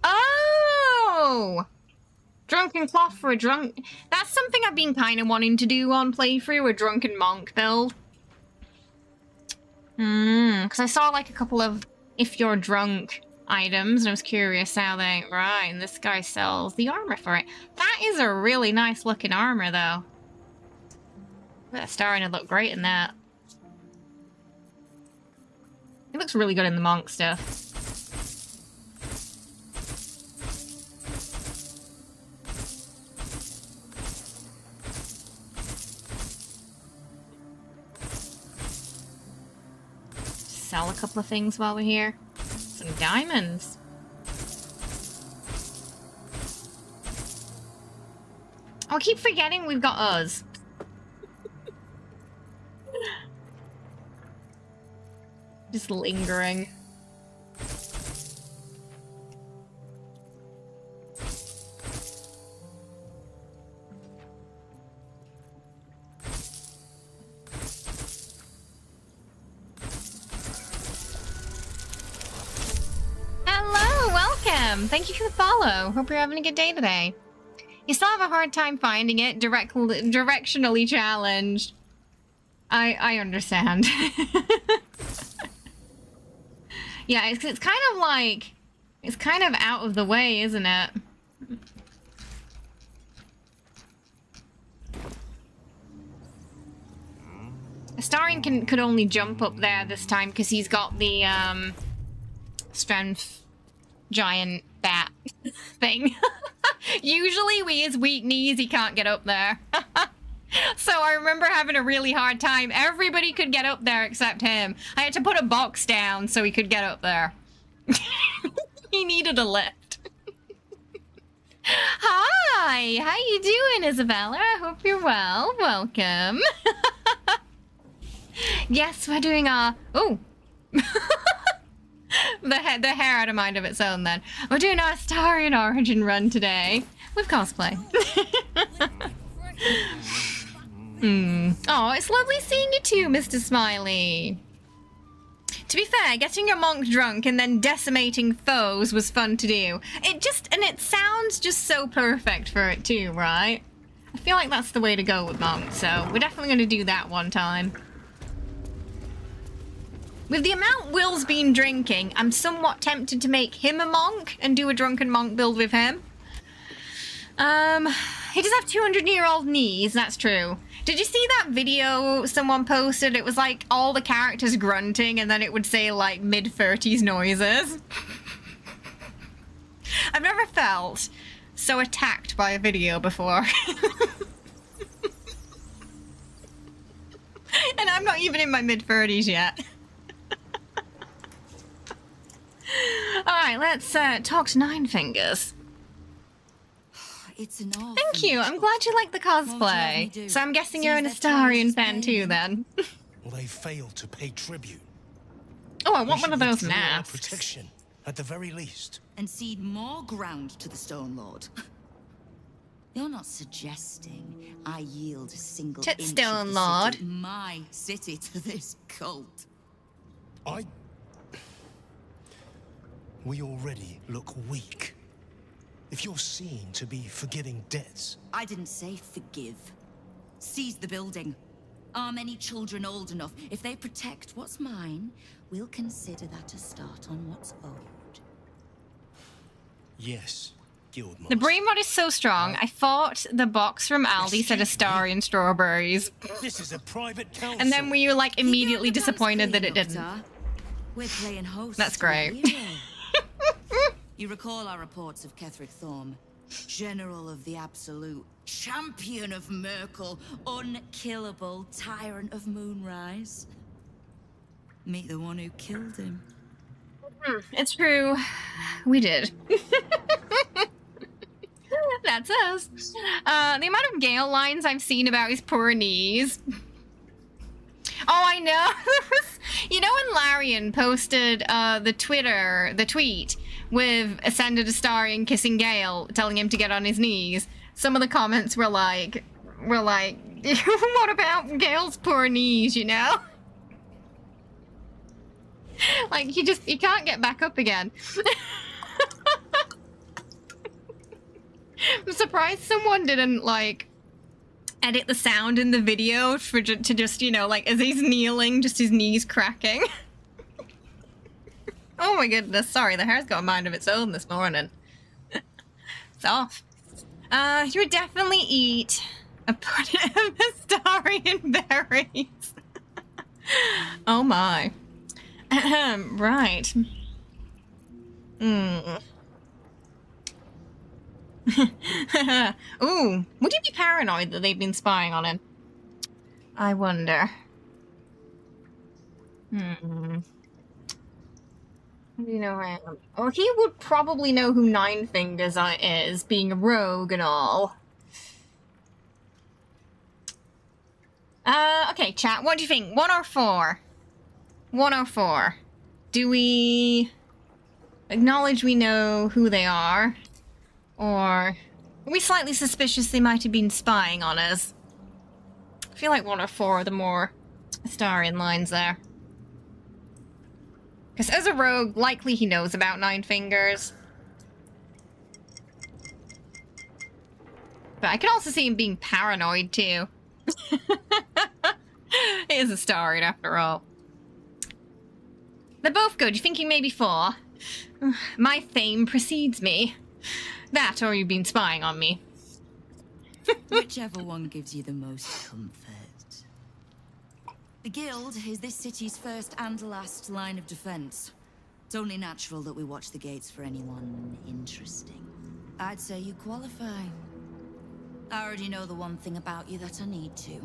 Oh! Drunken cloth for a drunk... That's something I've been kind of wanting to do on playthrough, a drunken monk build. Because I saw like a couple of if you're drunk items, and I was curious how they... Right, and this guy sells the armor for it. That is a really nice looking armor, though. That Astarion would look great in that. It looks really good in the monk stuff. Sell a couple couple of things while we're here. Some diamonds. Oh, I keep forgetting we've got us. Just lingering. Hello, welcome. Thank you for the follow. Hope you're having a good day today. You still have a hard time finding it, directionally challenged. I understand. Yeah, it's kind of like, it's kind of out of the way, isn't it? Astarion could only jump up there this time because he's got the strength giant bat thing. Usually with his weak knees he can't get up there. So I remember having a really hard time. Everybody could get up there except him. I had to put a box down so he could get up there. He needed a lift. Hi, how you doing, Isabella? I hope you're well. Welcome. Yes, we're doing our... Oh. The hair had a mind of its own then. We're doing our Astarion origin run today with cosplay. Oh, it's lovely seeing you too, Mr. Smiley. To be fair, getting your monk drunk and then decimating foes was fun to do. It sounds just so perfect for it too, right? I feel like that's the way to go with monks, so we're definitely going to do that one time. With the amount Will's been drinking, I'm somewhat tempted to make him a monk and do a drunken monk build with him. He does have 200-year-old knees, that's true. Did you see that video someone posted? It was like all the characters grunting and then it would say like mid-30s noises. I've never felt so attacked by a video before. And I'm not even in my mid-30s yet. Alright, let's talk to Nine Fingers. It's an awful Thank you. I'm glad you like the cosplay. So I'm guessing you're an Astarion fan too, then. Well, they failed to pay tribute. Oh, I want one of those Withdraw our masks. protection, at the very least. and cede more ground to the Stone Lord. You're not suggesting I yield a single To inch Stone of Lord. the city, my city, to this cult. We already look weak. If you're seen to be forgiving debts... I didn't say forgive. Seize the building. Arm any children old enough. If they protect what's mine, we'll consider that a start on what's owed. Yes, Guildmaster. The brain mod is so strong, I thought the box from Aldi said Astarion strawberries. This is a private council. And then were you like immediately disappointed that it didn't? We're playing host. That's great. You recall our reports of Ketheric Thorm, General of the Absolute, Champion of Merkel, Unkillable, Tyrant of Moonrise. Meet the one who killed him. It's true. We did. That's us. The amount of Gale lines I've seen about his poor knees. Oh, I know. You know when Larian posted the tweet with Ascended Astarion kissing Gale, telling him to get on his knees, some of the comments were like, what about Gale's poor knees, you know? Like, he can't get back up again. I'm surprised someone didn't, like, edit the sound in the video to just, you know, like, as he's kneeling, just his knees cracking. Oh my goodness, sorry, the hair's got a mind of its own this morning. It's off. You would definitely eat a pudding of Astarion berries. Oh my. Right. Ooh, would you be paranoid that they've been spying on him? I wonder. You know, I am. Oh, he would probably know who Nine Fingers is, being a rogue and all. Okay, chat, what do you think? 1 or 4? 1 or 4? Do we acknowledge we know who they are? Or are we slightly suspicious they might have been spying on us? I feel like 1 or 4 are the more Astarion lines there. Because as a rogue, likely he knows about Nine Fingers. But I can also see him being paranoid too. It is Astarion after all. They're both good. You're thinking maybe 4? My fame precedes me. That or you've been spying on me. Whichever one gives you the most comfort. The Guild is this city's first and last line of defense. It's only natural that we watch the gates for anyone interesting. I'd say you qualify. I already know the one thing about you that I need to.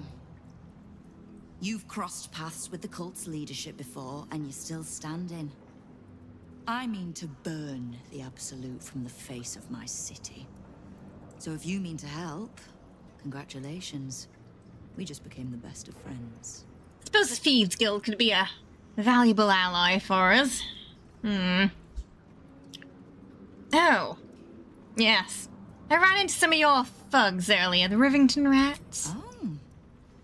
You've crossed paths with the cult's leadership before, and you're still standing. I mean to burn the Absolute from the face of my city. So if you mean to help, congratulations. We just became the best of friends. I suppose the Thieves Guild could be a valuable ally for us. Oh. Yes. I ran into some of your thugs earlier, the Rivington Rats. Oh.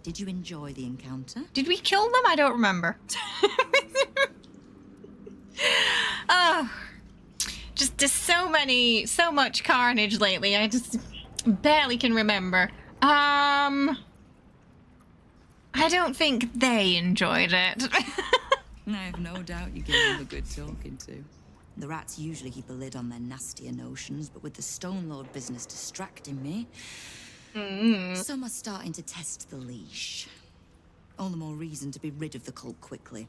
Did you enjoy the encounter? Did we kill them? I don't remember. Oh. Just so much carnage lately. I just barely can remember. I don't think they enjoyed it. I have no doubt you gave them a good talking to. The rats usually keep a lid on their nastier notions, but with the Stone Lord business distracting me, some are starting to test the leash. All the more reason to be rid of the cult quickly,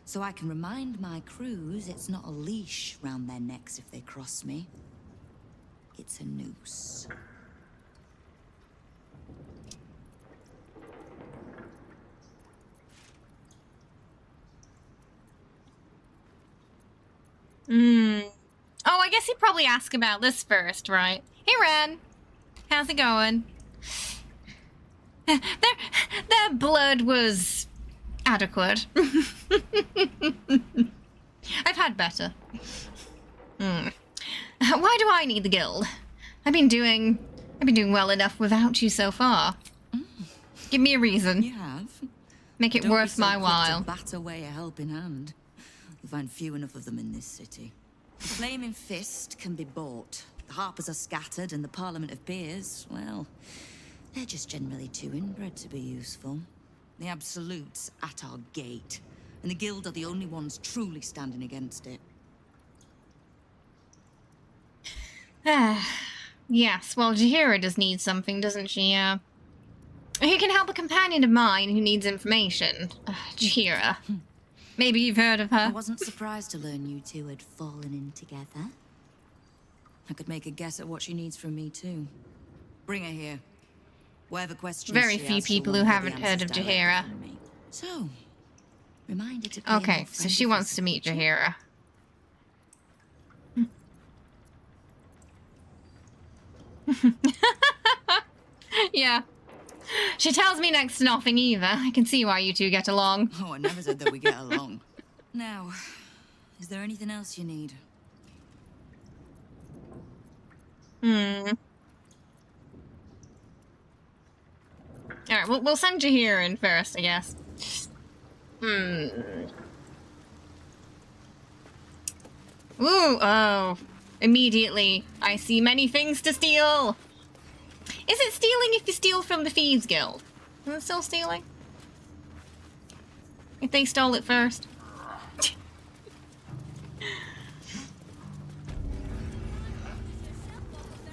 so I can remind my crews it's not a leash round their necks if they cross me. It's a noose. Oh, I guess he'd probably ask about this first, right? Hey, Ren. How's it going? Their blood was adequate. I've had better. Why do I need the guild? I've been doing well enough without you so far. Give me a reason. You have. Make it Don't worth be so my quick while. to bat away a helping hand. You find few enough of them in this city. The Flaming Fist can be bought. The Harpers are scattered, and the Parliament of Peers, well, they're just generally too inbred to be useful. The Absolute's at our gate, and the Guild are the only ones truly standing against it. Yes, well, Jaheira does need something, doesn't she? Who can help a companion of mine who needs information? Jaheira. Maybe you've heard of I her. wasn't surprised to learn you two had fallen in together. I could make a guess at what she needs from me, too. Bring her here. Whatever questions Very she few asks, she'll people who want haven't the heard of answers directly Jaheira. from me. So, reminder to pay Okay, more so she wants to meet friendly Jaheira. Yeah. She tells me next to nothing either. I can see why you two get along. Oh, I never said that we get along. Now, is there anything else you need? Alright, we'll send Jaheira in first, I guess. Ooh, oh. Immediately, I see many things to steal. Is it stealing if you steal from the Thieves Guild? Is it still stealing? If they stole it first?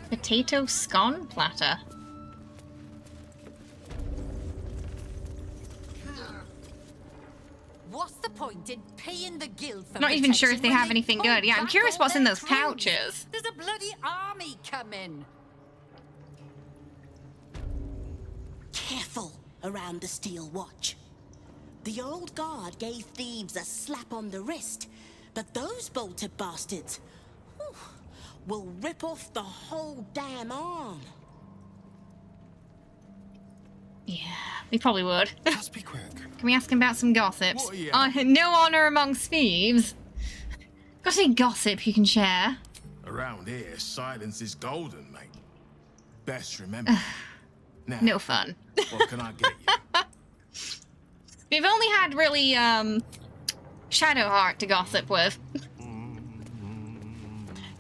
Potato scone platter. What's the point in paying the guild for Not even sure if protection they when have anything pull good. Yeah, I'm back curious all what's in their those crews? pouches. There's a bloody army coming. Careful around the Steel Watch. The old guard gave thieves a slap on the wrist, But those bolted bastards whew, will rip off the whole damn arm. Yeah, we probably would. Just be quick. Can we ask him about some gossips? What are you- No honor amongst thieves. Got any gossip you can share? Around here, silence is golden, mate. Best remember. Now, No fun. what can I get you? We've only had really, Shadowheart to gossip with.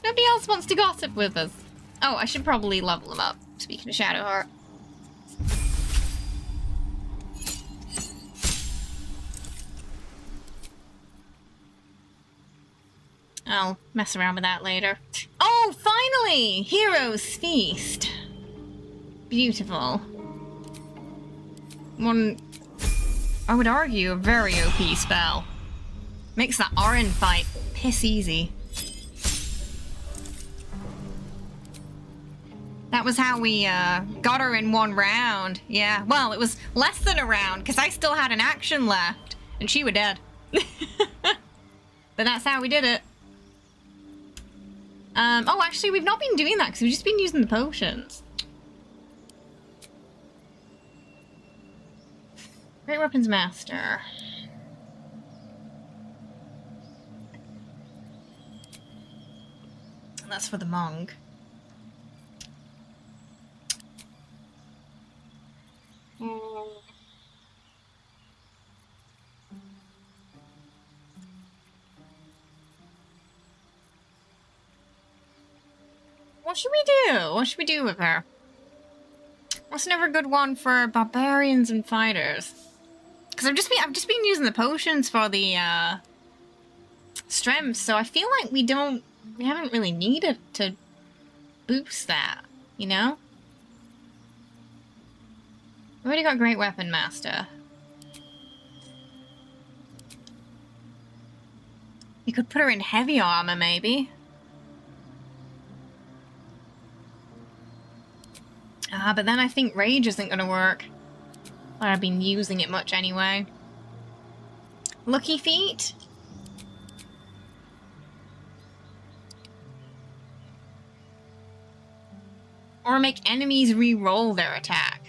Nobody else wants to gossip with us. Oh, I should probably level him up, speaking of Shadowheart. I'll mess around with that later. Oh, finally! Heroes Feast. Beautiful. One, I would argue, a very OP spell. Makes that Orin fight piss easy. That was how we got her in one round. Yeah, well, it was less than a round, because I still had an action left, and she were dead. But that's how we did it. Oh, actually, we've not been doing that, because we've just been using the potions. Great Weapons Master. That's for the monk. What should we do? What should we do with her? What's another good one for barbarians and fighters? Because I've just been using the potions for the strength, so I feel like we haven't really needed to boost that, you know? We already got Great Weapon Master. We could put her in heavy armor, maybe. Ah, but then I think Rage isn't gonna work. But I've been using it much anyway. Lucky Feet? Or make enemies re-roll their attack.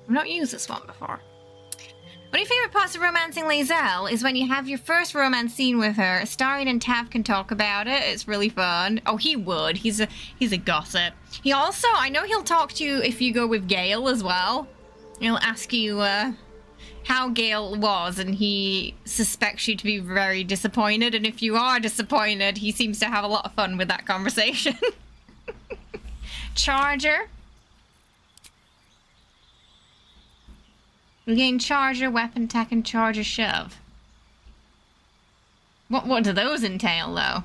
I've not used this one before. One of your favourite parts of romancing lae'zel is when you have your first romance scene with her. Astarion and Tav can talk about it. It's really fun. Oh, he would. He's a gossip. He also, I know he'll talk to you if you go with Gale as well. He'll ask you how Gale was, and he suspects you to be very disappointed. And if you are disappointed, he seems to have a lot of fun with that conversation. Charger. We gain Charger, Weapon Tech, and Charger Shove. What do those entail, though?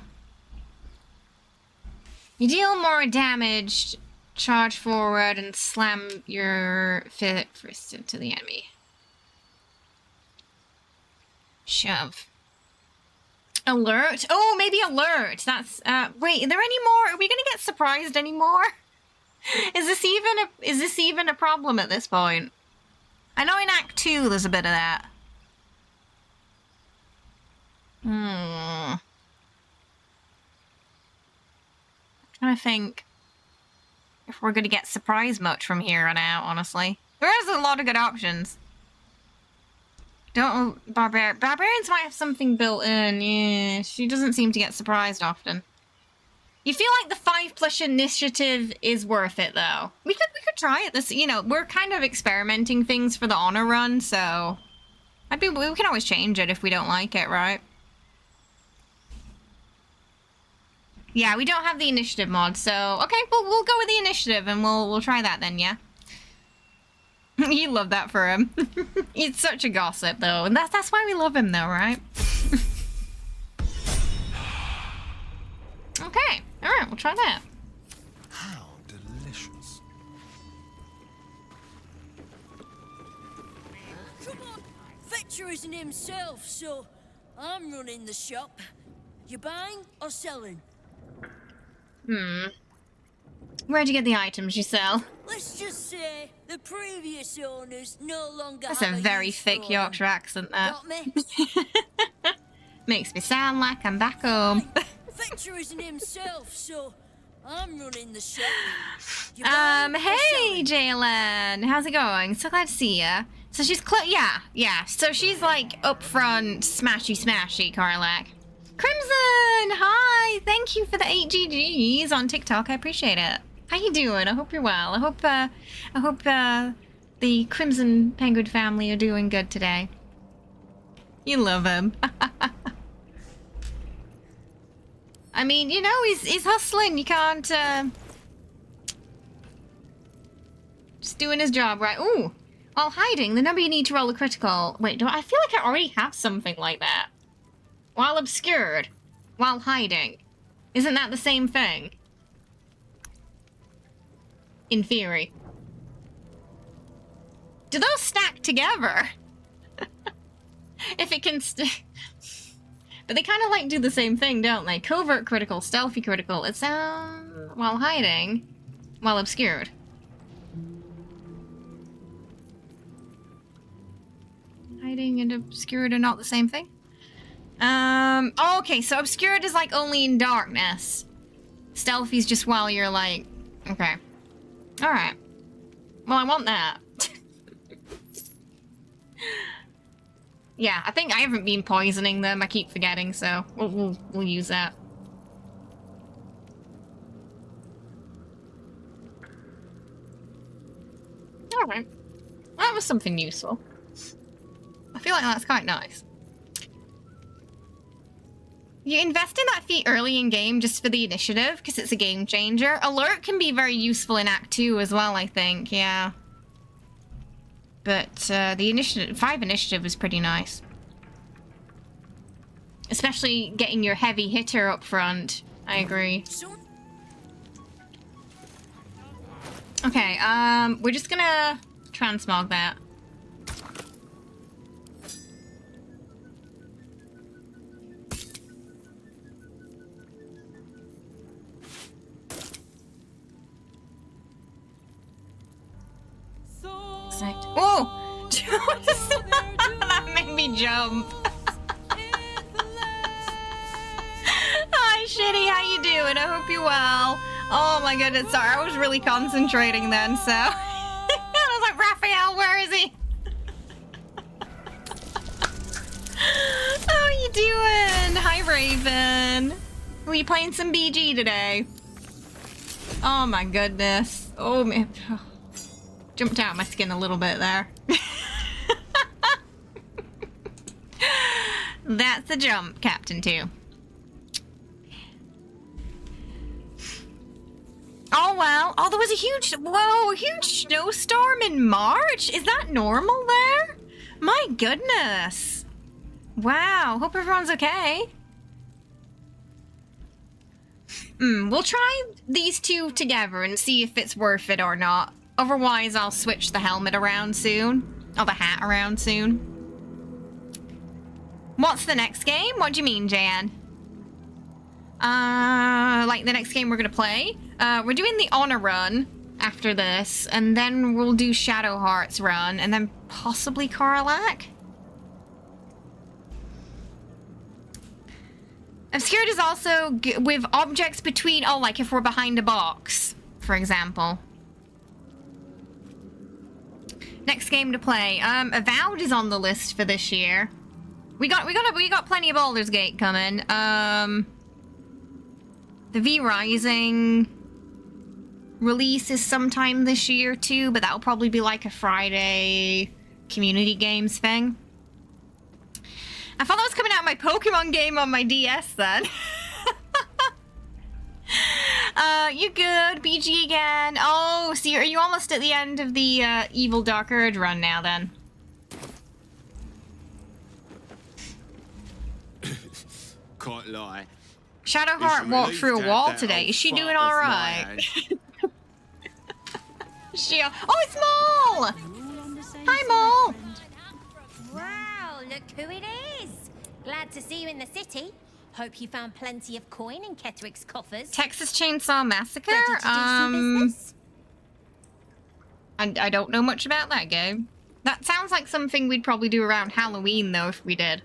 You deal more damage, charge forward, and slam your fist into the enemy. Shove. Alert? Oh, maybe alert. That's, wait, are there any more? Are we gonna get surprised anymore? Is this even a problem at this point? I know in Act 2 there's a bit of that. I'm trying to think if we're going to get surprised much from here on out, honestly. There is a lot of good options. Barbarians might have something built in. Yeah, she doesn't seem to get surprised often. You feel like the 5+ initiative is worth it, though. We could try it. This, you know, we're kind of experimenting things for the honor run, so we can always change it if we don't like it, right? Yeah, we don't have the initiative mod, so okay, we'll go with the initiative and we'll try that then, yeah. You love that for him. He's such a gossip, though, and that's why we love him, though, right? Okay, all right, we'll try that. How delicious. Come on! Fetcher isn't himself, so I'm running the shop. You buying or selling? Where'd you get the items you sell? Let's just say the previous owners no longer That's have a very use thick for 'em. Yorkshire accent, that. Got me? Makes me sound like I'm back home. Victor isn't himself, so I'm running the shop. You buying or Hey, selling? Jalen. How's it going? So glad to see ya. So she's yeah. So she's like up front, smashy, Karlak. Crimson, hi. Thank you for the 8 GGs on TikTok. I appreciate it. How you doing? I hope you're well. I hope the Crimson Penguin family are doing good today. You love him. I mean, you know, he's hustling. You can't, just doing his job, right? Ooh, while hiding, the number you need to roll a critical. Wait, I feel like I already have something like that. While obscured, while hiding. Isn't that the same thing? In theory. Do those stack together? If it can But they kind of like do the same thing, don't they? Covert critical, stealthy critical. It sounds while hiding, while obscured. Hiding and obscured are not the same thing. Okay, so obscured is like only in darkness. Stealthy's just while you're like, okay. All right. Well, I want that. Yeah, I think I haven't been poisoning them. I keep forgetting, so we'll use that. All right, that was something useful. I feel like that's quite nice. You invest in that feat early in game just for the initiative because it's a game changer. Alert can be very useful in Act 2 as well, I think. Yeah. But the initiative, 5 initiative was pretty nice. Especially getting your heavy hitter up front. I agree. Okay, we're just gonna transmog that. Oh! That made me jump. Hi, Shitty. How you doing? I hope you're well. Oh my goodness. Sorry, I was really concentrating then, so... I was like, Raphael, where is he? How are you doing? Hi, Raven. Were you playing some BG today? Oh my goodness. Oh, man. Jumped out of my skin a little bit there. That's a jump, Captain 2. Oh, well. Oh, there was a huge snowstorm in March? Is that normal there? My goodness. Wow. Hope everyone's okay. We'll try these two together and see if it's worth it or not. Otherwise, I'll switch the helmet around soon. Or the hat around soon. What's the next game? What do you mean, Jan? Like the next game we're gonna play? We're doing the Honor Run after this, and then we'll do Shadow Hearts Run, and then possibly Karlak? Obscured is also with objects between, oh, like if we're behind a box, for example. Next game to play. Avowed is on the list for this year. We got plenty of Baldur's Gate coming. The V Rising release is sometime this year too, but that'll probably be like a Friday community games thing. I thought that was coming out my Pokemon game on my DS then. You good? BG again? Oh, so are you almost at the end of the Evil Dark Urge run now then? Can't lie. Shadowheart walked through a wall today. Is she doing alright? She, oh, it's Maul! Hi, Maul! Wow, look who it is! Glad to see you in the city. Hope you found plenty of coin in Kettrick's coffers. Texas Chainsaw Massacre? Ready to do some business? I don't know much about that game. That sounds like something we'd probably do around Halloween, though, if we did.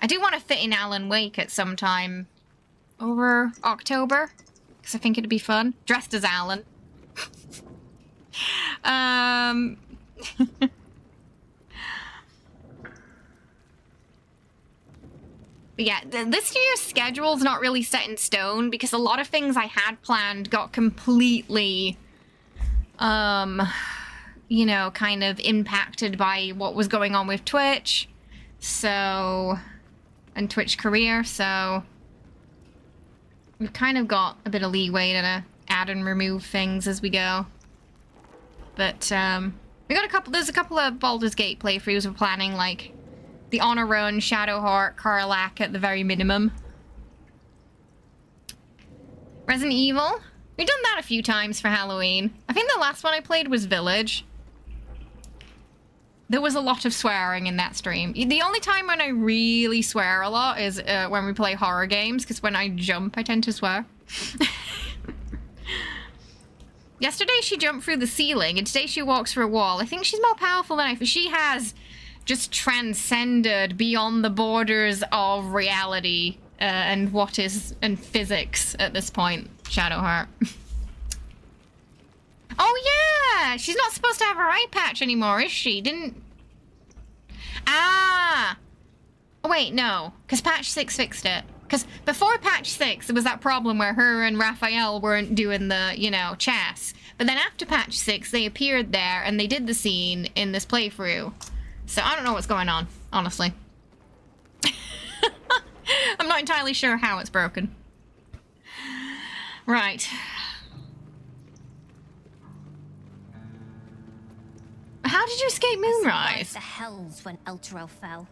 I do want to fit in Alan Wake at some time over October, because I think it'd be fun. Dressed as Alan. But yeah, this year's schedule's not really set in stone because a lot of things I had planned got completely, you know, kind of impacted by what was going on with Twitch. So, and Twitch career, so we've kind of got a bit of leeway to add and remove things as we go. But, we got there's a couple of Baldur's Gate playthroughs we're planning, like the Honor Run, Shadowheart, Karlach at the very minimum. Resident Evil. We've done that a few times for Halloween. I think the last one I played was Village. There was a lot of swearing in that stream. The only time when I really swear a lot is when we play horror games, because when I jump, I tend to swear. Yesterday she jumped through the ceiling, and today she walks through a wall. I think she's more powerful than she has just transcended beyond the borders of reality and physics at this point, Shadowheart. Oh yeah! She's not supposed to have her eye patch anymore, is she? Ah! Oh wait, no. Because patch 6 fixed it. Because before patch 6, there was that problem where her and Raphael weren't doing the, you know, chess. But then after patch 6, they appeared there and they did the scene in this playthrough. So I don't know what's going on, honestly. I'm not entirely sure how it's broken. Right. How did you escape Moonrise? The hells when Elturel fell.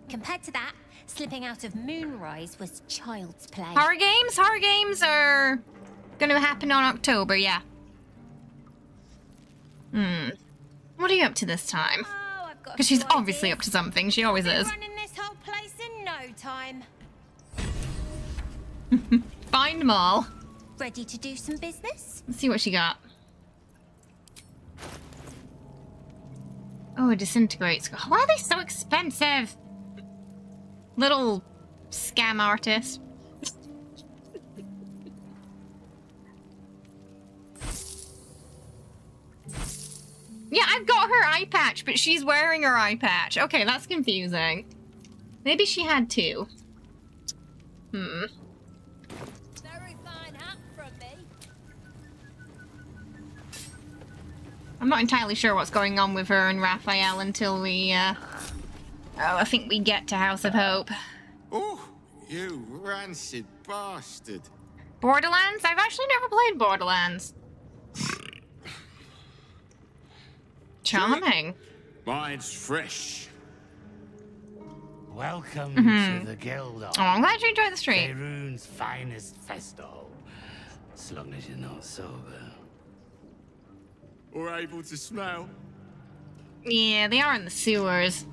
Compared to that, slipping out of Moonrise was child's play. Horror games? Horror games are going to happen on October, yeah. What are you up to this time? Because she's obviously up to something. She always is. Running this whole place in no time. Find Maul. Ready to do some business? Let's see what she got. Oh, it disintegrates. Why are they so expensive? Little scam artist. Yeah, I've got her eye patch, but she's wearing her eye patch. Okay, that's confusing. Maybe she had two. Very fine hat from me. I'm not entirely sure what's going on with her and Raphael until we, I think we get to House of Hope. Oh, you rancid bastard. Borderlands? I've actually never played Borderlands. Charming. Mine's fresh. Welcome to the Guild. Oh, I'm glad you enjoyed the stream. Faerun's finest festival. As long as you're not sober. Or able to smell. Yeah, they are in the sewers.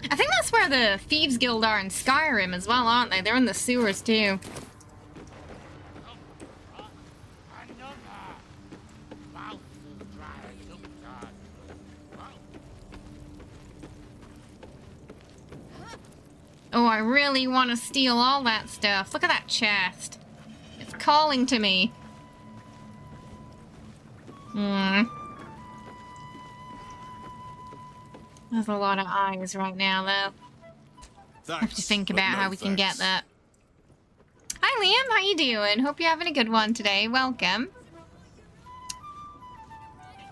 I think that's where the Thieves Guild are in Skyrim as well, aren't they? They're in the sewers too. Oh, I really want to steal all that stuff. Look at that chest. It's calling to me. There's a lot of eyes right now, though. I have to think about how we can get that. Hi, Liam. How you doing? Hope you're having a good one today. Welcome.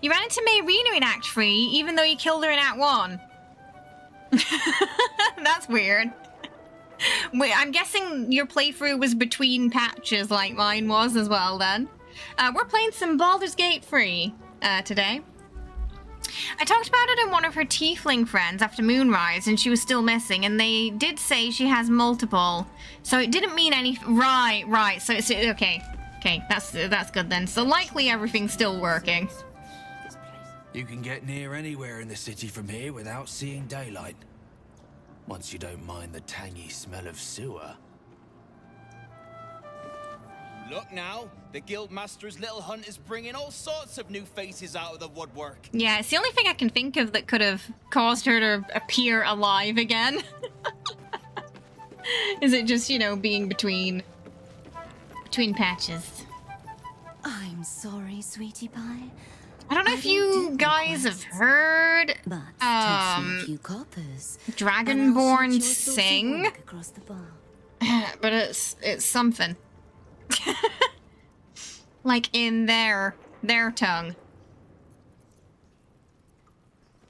You ran into Mayrina in Act 3, even though you killed her in Act 1. That's weird. Wait, I'm guessing your playthrough was between patches like mine was as well, then. We're playing some Baldur's Gate 3 today. I talked about it in one of her tiefling friends after Moonrise, and she was still missing, and they did say she has multiple. So it didn't mean any... Right. So it's... Okay. Okay, that's good then. So likely everything's still working. You can get near anywhere in the city from here without seeing daylight. Once you don't mind the tangy smell of sewer. Look now, the Guildmaster's little hunt is bringing all sorts of new faces out of the woodwork. Yeah, it's the only thing I can think of that could have caused her to appear alive again. Is it just, you know, being between patches? I'm sorry, sweetie pie. I don't know if you guys have heard Dragonborn sing, but it's something. Like in their tongue.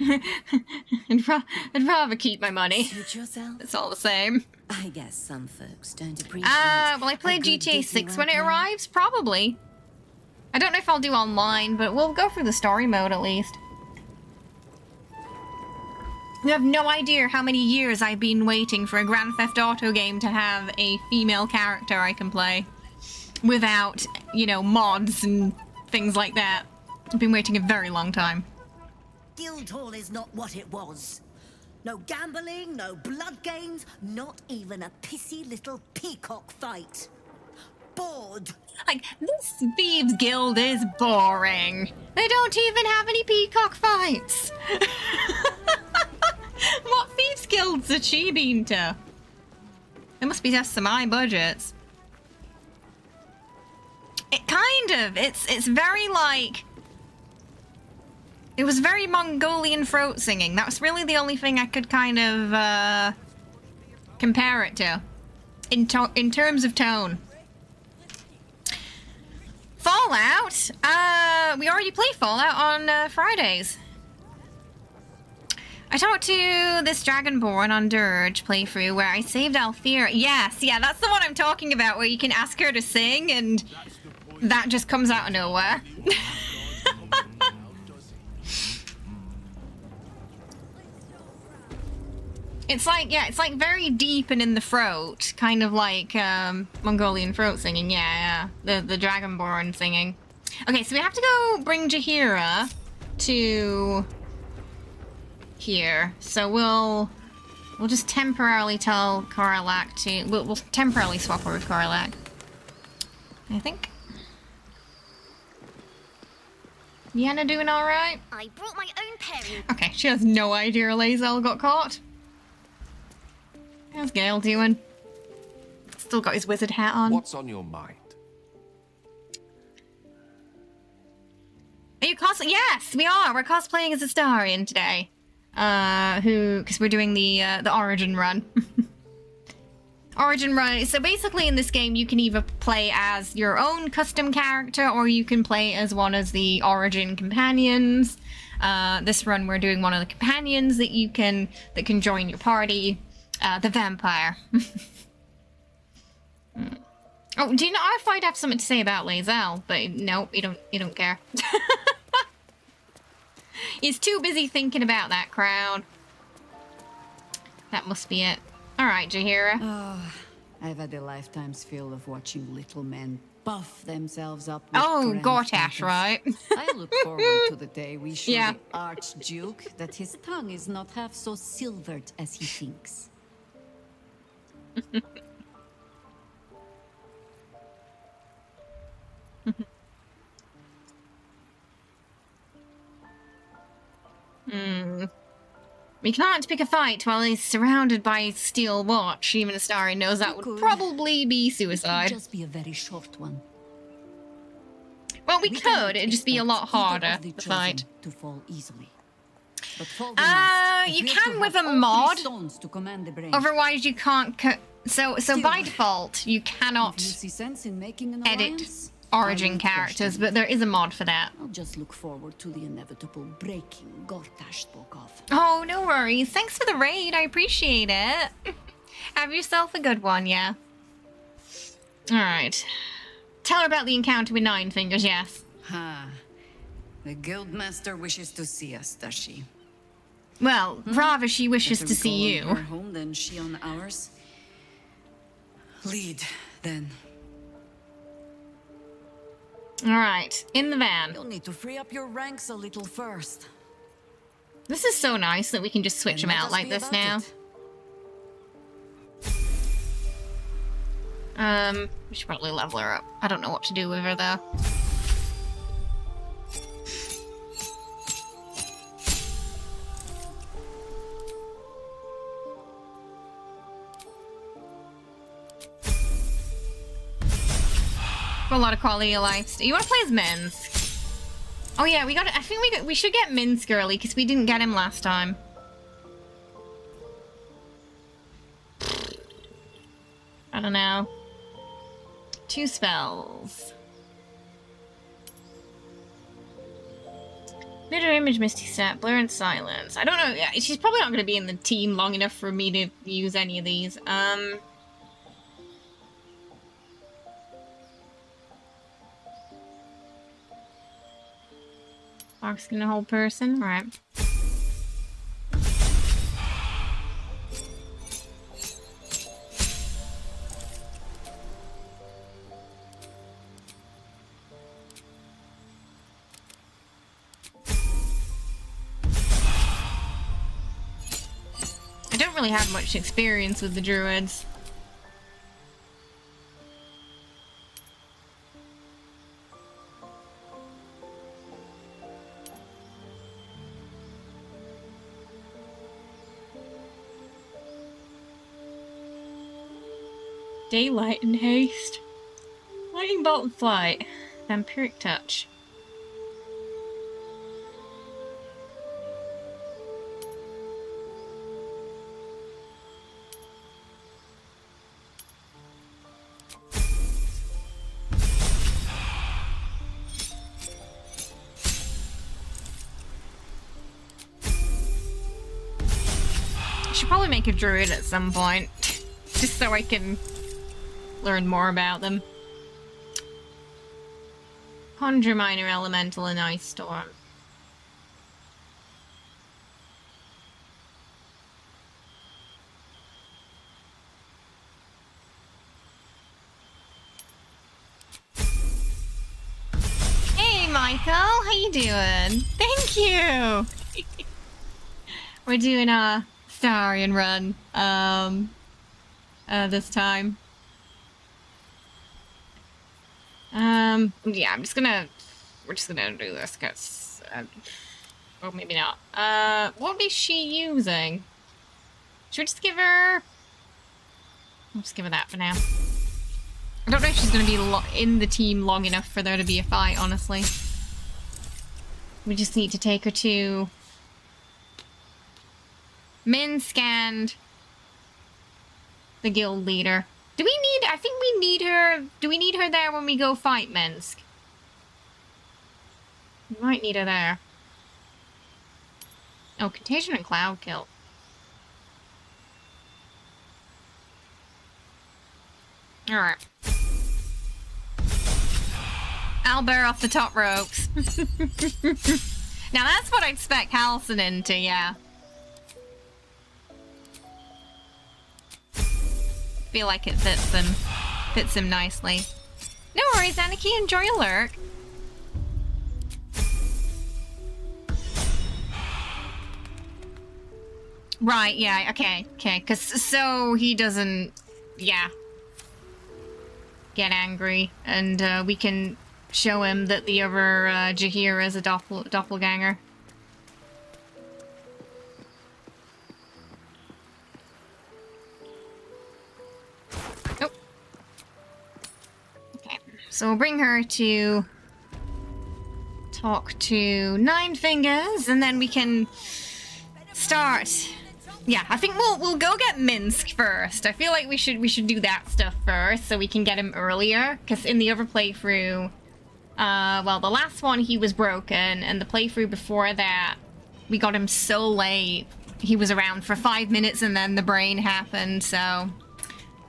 I'd rather keep my money. It's all the same. I guess some folks don't appreciate. Well, I played GTA 6 when it arrives, probably. I don't know if I'll do online, but we'll go through the story mode at least. You have no idea how many years I've been waiting for a Grand Theft Auto game to have a female character I can play. Without, you know, mods and things like that. I've been waiting a very long time. Guildhall is not what it was. No gambling, no blood games, not even a pissy little peacock fight. Bored. Like, this Thieves Guild is boring. They don't even have any peacock fights. What Thieves Guilds has she been to? There must be just some high budgets. It kind of, it's very like... It was very Mongolian throat singing. That was really the only thing I could kind of compare it to. In terms of tone. Fallout? We already play Fallout on Fridays. I talked to this Dragonborn on Dirge playthrough where I saved Althea. Yes, yeah, that's the one I'm talking about, where you can ask her to sing and that just comes out of nowhere. It's like, yeah, it's like very deep and in the throat, kind of like Mongolian throat singing. Yeah, the Dragonborn singing. Okay, so we have to go bring Jaheira to here. So we'll just temporarily tell Koralak to we'll temporarily swap her with Koralak, I think. Yenna doing all right? I brought my own pair. Okay, she has no idea lae'zel got caught. How's Gale doing? Still got his wizard hat on. What's on your mind? Are you cosplaying? Yes, we are. We're cosplaying as Astarion today. Because we're doing the Origin run. Origin run. So basically in this game, you can either play as your own custom character or you can play as one of the Origin companions. This run, we're doing one of the companions that can join your party. The vampire. Oh, do you know if I'd have something to say about lae'zel? But no, you don't care. He's too busy thinking about that crowd. That must be it. All right, Jaheira. Oh, I've had a lifetime's fill of watching little men buff themselves up with Gortash, right? I look forward to the day we show the Archduke that his tongue is not half so silvered as he thinks. We can't pick a fight while he's surrounded by steel watch. Even Astarion knows that would probably be suicide. Just be a very short one. Well, we could. It'd just be a lot harder to fight. To fall easily. You can with a mod. Otherwise, you can't. So by default, you cannot edit Origin characters, but there is a mod for that. I'll just look forward to the inevitable breaking Gortash spoke of. Oh, no worries. Thanks for the raid. I appreciate it. Have yourself a good one, yeah. All right. Tell her about the encounter with Nine Fingers, yes. The Guildmaster wishes to see us, does she? Well, rather she wishes to see you. Her home than she on ours. Lead, then. All right, in the van. You'll need to free up your ranks a little first. This is so nice that we can just switch them out like this now. We should probably level her up. I don't know what to do with her though. a lot of quality of life. You want to play as Minsk? Oh yeah, I think we should get Minsk early because we didn't get him last time. I don't know. 2 spells. Mirror image, Misty Step, Blur and Silence. I don't know. Yeah, she's probably not going to be in the team long enough for me to use any of these. Dark skin a whole person. All right. I don't really have much experience with the druids. Daylight and haste. Lightning bolt and flight. Vampiric touch. I should probably make a druid at some point, just so I can learn more about them. Conjure minor elemental and ice storm. Hey Michael, how you doing? Thank you. We're doing a Astarion run this time. Yeah, we're just gonna do this because, well, maybe not. What is she using? Should we just give her? I'll just give her that for now. I don't know if she's gonna be in the team long enough for there to be a fight, honestly. We just need to take her to Minsk and the guild leader. Do we need, I think we need her, do we need her there when we go fight Minsk? We might need her there. Oh, Contagion and Cloud Kill. Alright. I'll bear off the top ropes. Now that's what I expect Halcyon into, yeah. Feel like it fits him nicely. No worries, Aniki, enjoy your lurk. Right, yeah, okay, cause so he doesn't, yeah, get angry, and we can show him that the other Jaheira is a doppelganger. So we'll bring her to talk to Nine Fingers, and then we can start. Yeah, I think we'll go get Minsk first. I feel like we should do that stuff first, so we can get him earlier. Because in the other playthrough, well, the last one he was broken, and the playthrough before that, we got him so late. He was around for 5 minutes, and then the brain happened. So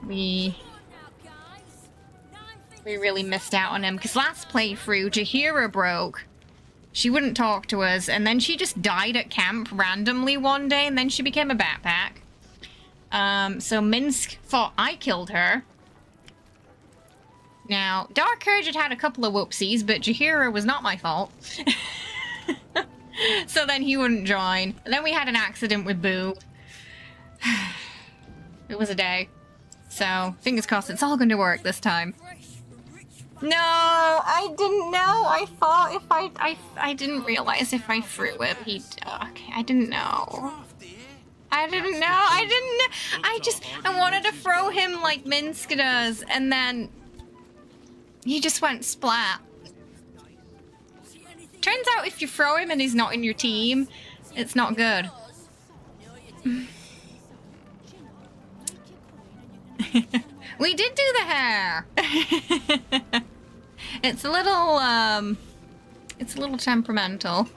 we really missed out on him, because last playthrough, Jaheira broke. She wouldn't talk to us, and then she just died at camp randomly one day, and then she became a backpack. So Minsk thought I killed her. Now, Dark Urge had a couple of whoopsies, but Jaheira was not my fault. So then he wouldn't join. And then we had an accident with Boo. It was a day. So, fingers crossed, it's all going to work this time. No, I didn't know. I thought if I didn't realize if I threw him, he'd... Okay, I didn't know. I wanted to throw him like Minsk does, and then You just went splat. Turns out if you throw him and he's not in your team, it's not good. We did do the hair. It's a little temperamental.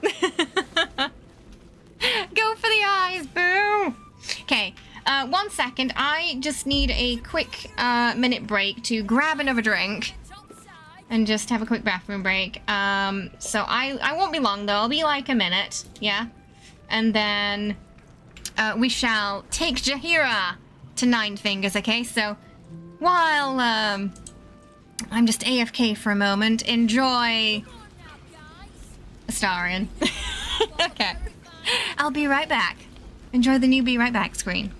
Go for the eyes, boo. Okay, 1 second. I just need a quick minute break to grab another drink and just have a quick bathroom break. So I won't be long though. I'll be like a minute, yeah. And then we shall take Jaheira to Nine Fingers. Okay, so while I'm just AFK for a moment, enjoy Astarion. Okay, I'll be right back. Enjoy the new Be Right Back screen.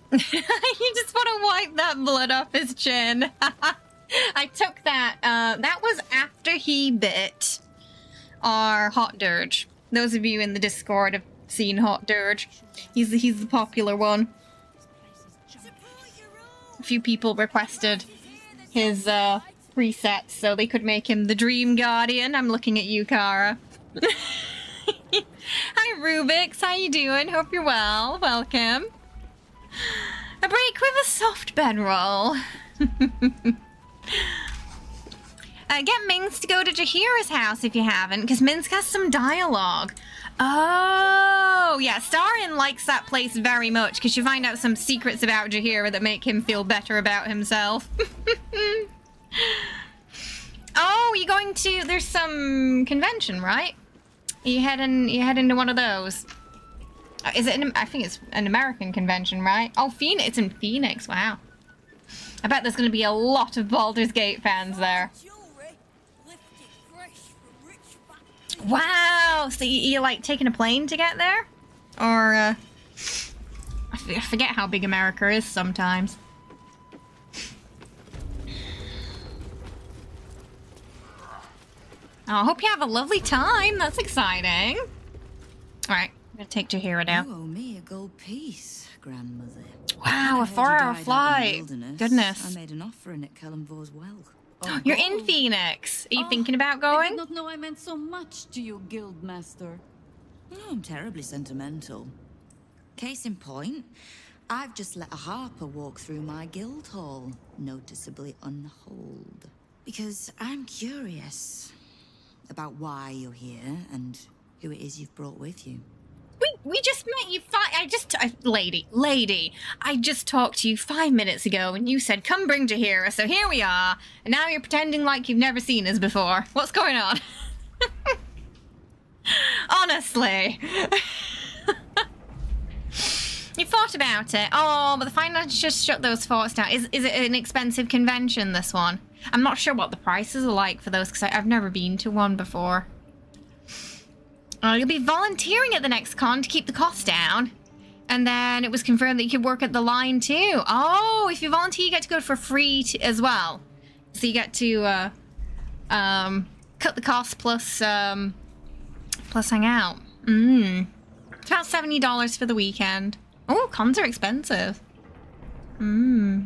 You just want to wipe that blood off his chin. I took that. That was after he bit our Hot Dirge. Those of you in the Discord have seen Hot Dirge. He's the popular one. A few people requested his presets so they could make him the Dream Guardian. I'm looking at you, Kara. Hi, Rubix. How you doing? Hope you're well. Welcome. A break with a soft bedroll. Get Minsk to go to Jaheira's house if you haven't, because Minsk has some dialogue. Oh, yeah, Astarion likes that place very much, because you find out some secrets about Jaheira that make him feel better about himself. Oh, you're going to... There's some convention, right? You heading to one of those. Is it? I think it's an American convention, right? Oh, Phoenix. It's in Phoenix. Wow. I bet there's going to be a lot of Baldur's Gate fans there. Wow. So you're like taking a plane to get there, or I forget how big America is sometimes. Oh, I hope you have a lovely time. That's exciting. All right. I'm gonna take Jaheira now. You owe me a gold piece, grandmother. Wow, a 4-hour flight. Goodness. I made an offering at Kellamvor's well. You're in Phoenix. Are you thinking about going? I did not know I meant so much to you, Guildmaster. No, I'm terribly sentimental. Case in point, I've just let a harper walk through my guild hall, noticeably unholed. Because I'm curious about why you're here and who it is you've brought with you. We just met you lady, I just talked to you 5 minutes ago and you said, come bring Jaheira, so here we are, and now you're pretending like you've never seen us before. What's going on? Honestly. You thought about it. Oh, but the finance just shut those forts down. Is it an expensive convention, this one? I'm not sure what the prices are like for those, because I've never been to one before. You'll be volunteering at the next con to keep the cost down. And then it was confirmed that you could work at the line too. Oh, if you volunteer, you get to go for free as well. So you get to cut the cost plus hang out. It's about $70 for the weekend. Oh, cons are expensive. Well,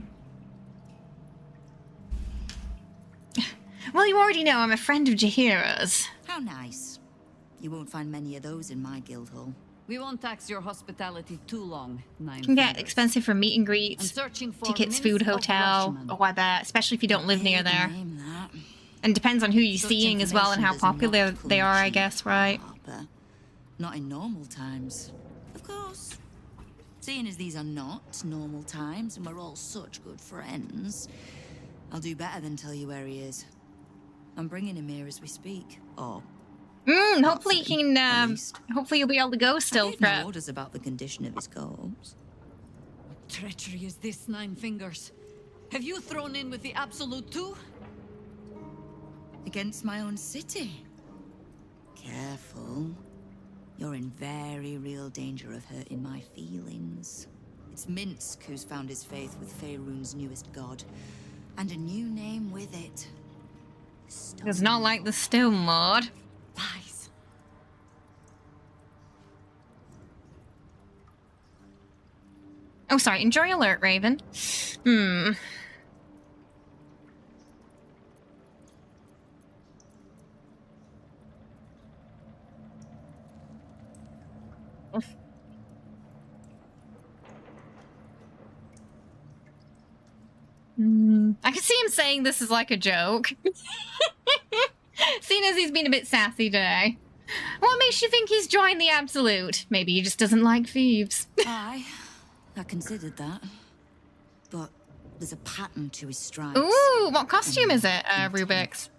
you already know I'm a friend of Jaheira's. How nice. You won't find many of those in my guild hall. We won't tax your hospitality too long, Nine Can get Fingers. expensive for meet and greets, searching for tickets, food, mints of hotel. Rashomon. Oh, I bet. Especially if you don't live near there. Name that. And depends on who you're Such seeing as well and how information does popular not they come are, I cheap, guess, right? Harper. Not in normal times. Of course. Seeing as these are not normal times and we're all such good friends, I'll do better than tell you where he is. I'm bringing him here as we speak. Or Hopefully you can, hopefully you'll be able to go still I gave for no orders about the condition of his corpse. What treachery is this, Nine Fingers? Have you thrown in with the Absolute too? Against my own city. Careful. You're in very real danger of hurting my feelings. It's Minsk who's found his faith with Faerun's newest god. And a new name with it. It's not like the Stone Lord. Lies. Oh, sorry. Enjoy alert, Raven. I can see him saying this is like a joke. Seeing as he's been a bit sassy today. What makes you think he's joined the Absolute? Maybe he just doesn't like thieves. I considered that. But there's a pattern to his stripes. Ooh, what costume is it, Rubik's?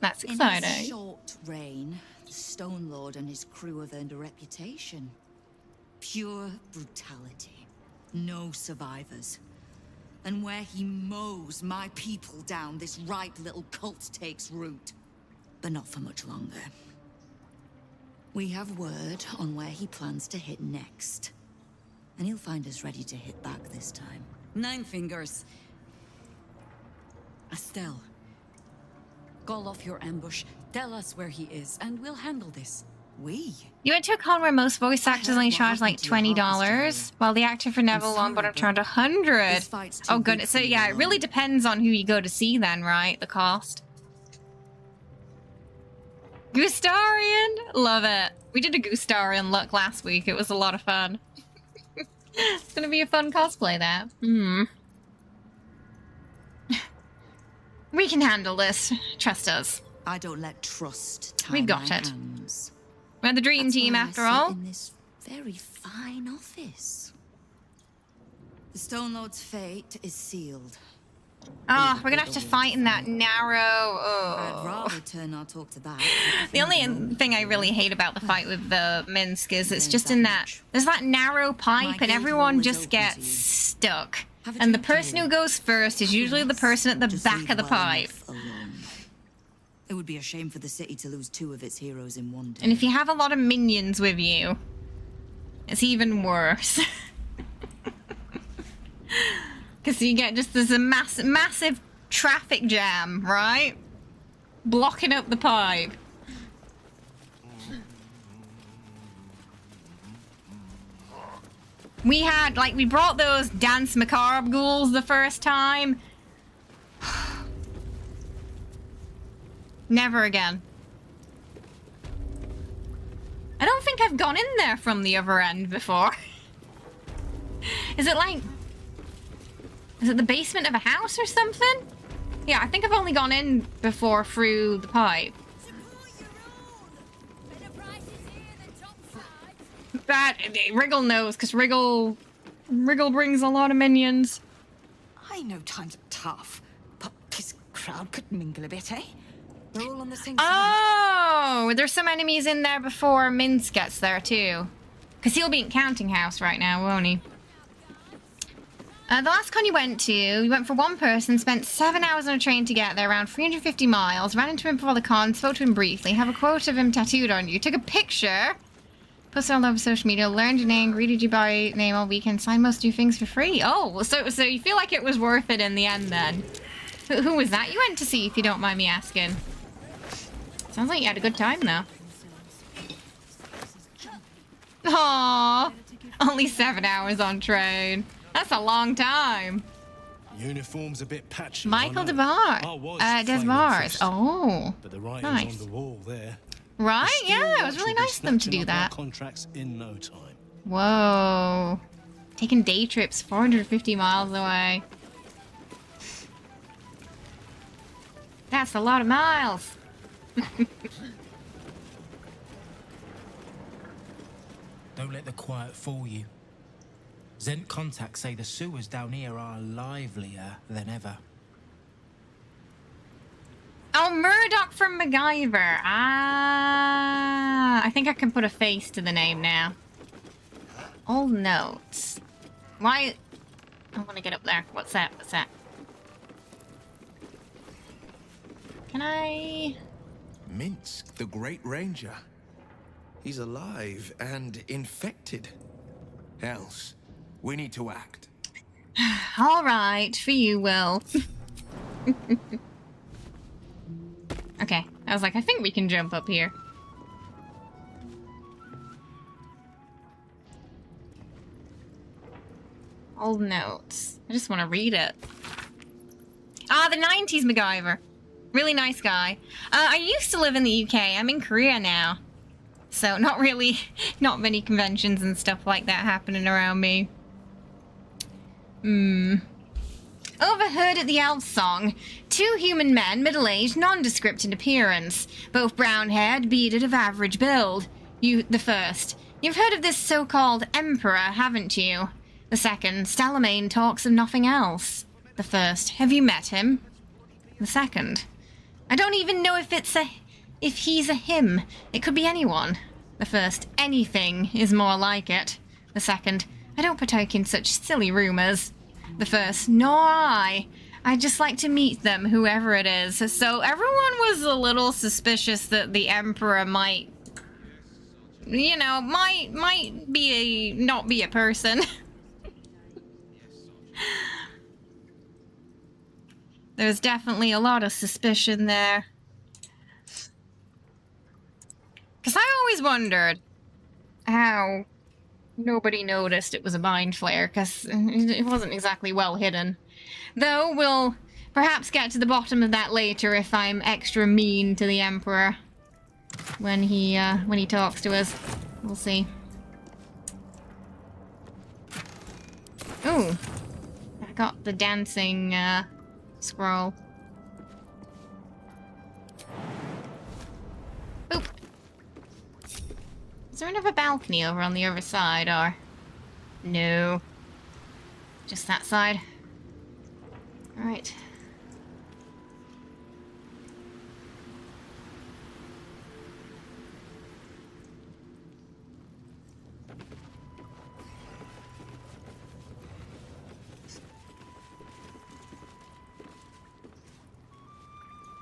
That's In his exciting. short reign, the Stone Lord and his crew have earned a reputation. Pure brutality. No survivors. And where he mows my people down, this ripe little cult takes root. But not for much longer. We have word on where he plans to hit next. And he'll find us ready to hit back this time. Nine Fingers. Estelle. Call off your ambush, tell us where he is, and we'll handle this. We? You went to a con where most voice actors only charge like $20, while the actor for Neville Longbottom charged $100. Oh goodness, so yeah, it really depends on who you go to see then, right? The cost. Gustarion! Love it. We did a Gustarion look last week. It was a lot of fun. It's gonna be a fun cosplay, that. We can handle this. Trust us. I don't let trust tie We've got my it. hands. We're the dream That's team why I after sit all. in this very fine office. The Stone Lord's fate is sealed. Oh, we're gonna have to fight in that narrow. I'd Oh. rather turn our talk to that. The only thing I really hate about the fight with the Minsk is it's just in that there's that narrow pipe and everyone just gets stuck. And the person who goes first is usually the person at the back of the pipe. It would be a shame for the city to lose two of its heroes in one day. And if you have a lot of minions with you, it's even worse. Because you get just there's a massive traffic jam, right? Blocking up the pipe. We brought those Dance Macabre ghouls the first time. Never again. I don't think I've gone in there from the other end before. Is it like... Is it the basement of a house or something? Yeah, I think I've only gone in before through the pipe. That... Wriggle knows, because Wriggle brings a lot of minions. I know times are tough, but this crowd could mingle a bit, eh? They're all on the same side. Oh, there's some enemies in there before Minsk gets there too. Because he'll be in Counting House right now, won't he? The last con you went for one person, spent 7 hours on a train to get there, around 350 miles, ran into him before the con, spoke to him briefly, have a quote of him tattooed on you, took a picture, posted all over social media, learned your name, greeted you by name all weekend, signed most of your things for free. Oh, so you feel like it was worth it in the end then? Who was that you went to see, if you don't mind me asking? Sounds like you had a good time though. Aww, only 7 hours on train. That's a long time. Uniform's a bit patchy. Michael DeBar. Desbars. Oh, but the writing's nice. on the wall there. Right? Yeah, it was really nice of them to do that. Contracts in no time. Whoa. Taking day trips 450 miles away. That's a lot of miles. Don't let the quiet fool you. Zent contacts say the sewers down here are livelier than ever. Oh, Murdoch from MacGyver. Ah, I think I can put a face to the name now. Old notes. Why? I want to get up there. What's that? What's that? Can I? Minsk, the Great Ranger. He's alive and infected. Else, we need to act. All right, for you, Will. Okay, I was like, I think we can jump up here. Old notes. I just want to read it. Ah, the 90s MacGyver. Really nice guy. I used to live in the UK. I'm in Korea now. So not many conventions and stuff like that happening around me. Overheard at the Elf Song. 2 human men, middle-aged, nondescript in appearance. Both brown-haired, bearded, of average build. The first. You've heard of this so-called Emperor, haven't you? The second. Stalamain talks of nothing else. The first. Have you met him? The second. I don't even know if he's a him. It could be anyone. The first. Anything is more like it. The second. I don't partake in such silly rumors. The first. Nor I. I'd just like to meet them, whoever it is. So everyone was a little suspicious that the Emperor might, you know, might be not be a person. There's definitely a lot of suspicion there. Because I always wondered how nobody noticed it was a mind flare, because it wasn't exactly well hidden. Though we'll perhaps get to the bottom of that later if I'm extra mean to the Emperor when he talks to us. We'll see. Ooh, I got the dancing scroll. Boop. Is there another balcony over on the other side, or? No. Just that side. Alright.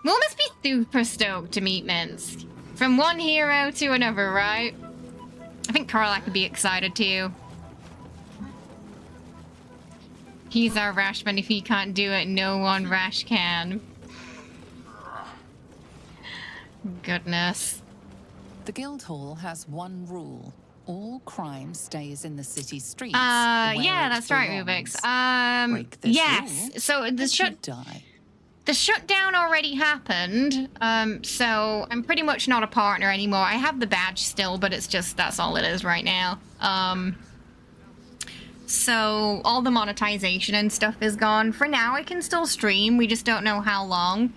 Will must be super stoked to meet Minsk. From one hero to another, right? I think Karlach could be excited too. He's our Rashman. If he can't do it, no one Rash can. Goodness. The Guildhall has one rule. All crime stays in the city streets. Yeah, that's right, Rubix. Yes. So the shutdown already happened. So I'm pretty much not a partner anymore. I have the badge still, but it's just, that's all it is right now. So all the monetization and stuff is gone. For now, I can still stream. We just don't know how long.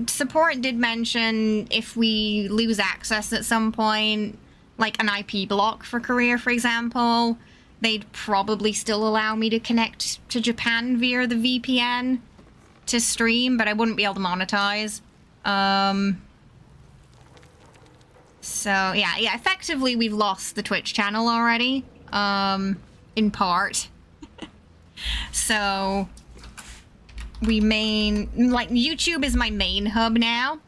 Support did mention if we lose access at some point, like an IP block for Korea, for example, they'd probably still allow me to connect to Japan via the VPN to stream, but I wouldn't be able to monetize. So yeah, effectively we've lost the Twitch channel already, in part. So YouTube is my main hub now,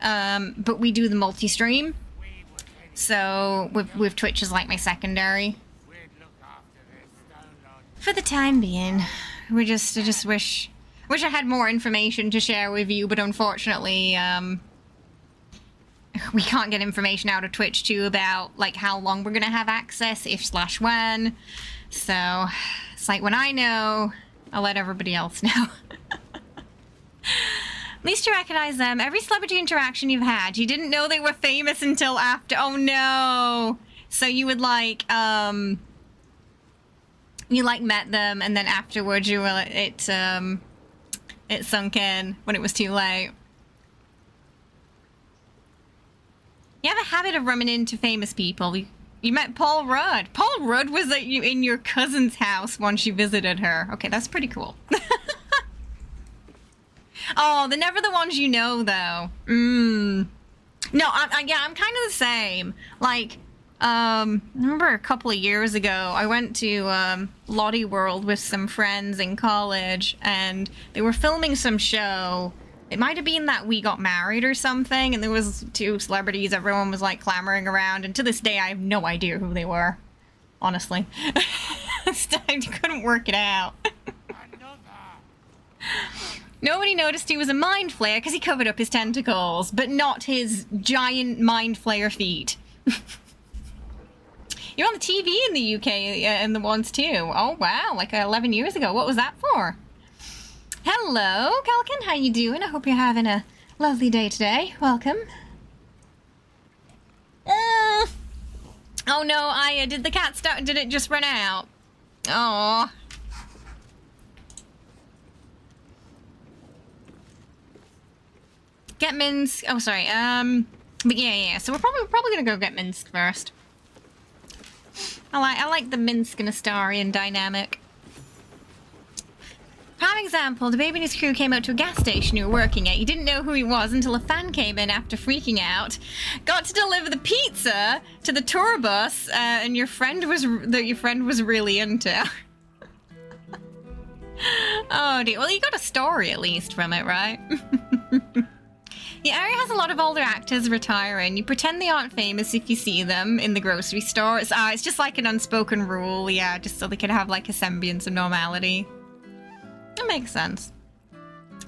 but we do the multi-stream. So with Twitch as like my secondary. For the time being, I just wish I had more information to share with you, but unfortunately, we can't get information out of Twitch too about like how long we're gonna have access, if/when. So it's like when I know, I'll let everybody else know. At least you recognize them. Every celebrity interaction you've had, you didn't know they were famous until after. Oh no! So you would like you like met them, and then afterwards you were it sunk in when it was too late. You have a habit of running into famous people. You met Paul Rudd. Paul Rudd was at you in your cousin's house once you visited her. Okay, that's pretty cool. Oh, they're never the ones you know, though. No, yeah, I'm kind of the same. Like, I remember a couple of years ago, I went to Lottie World with some friends in college, and they were filming some show. It might have been that We Got Married or something, and there was 2 celebrities. Everyone was, like, clamoring around, and to this day, I have no idea who they were. Honestly. I couldn't work it out. Nobody noticed he was a mind flayer because he covered up his tentacles, but not his giant mind flayer feet. You're on the TV in the UK and the ones too. Oh wow, like 11 years ago. What was that for? Hello, Kalkin. How you doing? I hope you're having a lovely day today. Welcome. Oh no, did the cat start? Did it just run out? Oh. Get Minsk. Oh, sorry. But yeah. So we're probably gonna go get Minsk first. I like the Minsk and Astarion dynamic. Prime example: the baby and his crew came out to a gas station you were working at. You didn't know who he was until a fan came in after freaking out. Got to deliver the pizza to the tour bus, and your friend was really into. Oh dear. Well, you got a story at least from it, right? The area has a lot of older actors retiring. You pretend they aren't famous if you see them in the grocery store. It's just like an unspoken rule, yeah, just so they can have like a semblance of normality. That makes sense.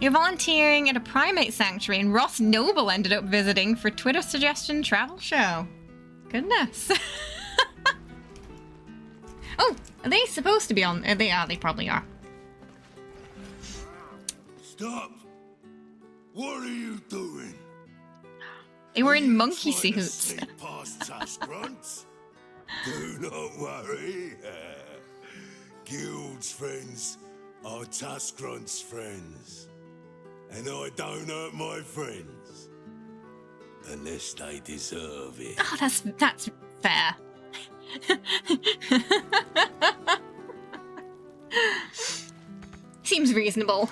You're volunteering at a primate sanctuary, and Ross Noble ended up visiting for Twitter suggestion travel show. Goodness. Oh, are they supposed to be on? They are. They probably are. Stop! What are you doing? They were in monkey suits. Do not worry. Guild's friends are Tuskrunt's friends. And I don't hurt my friends. Unless they deserve it. Oh, that's fair. Seems reasonable.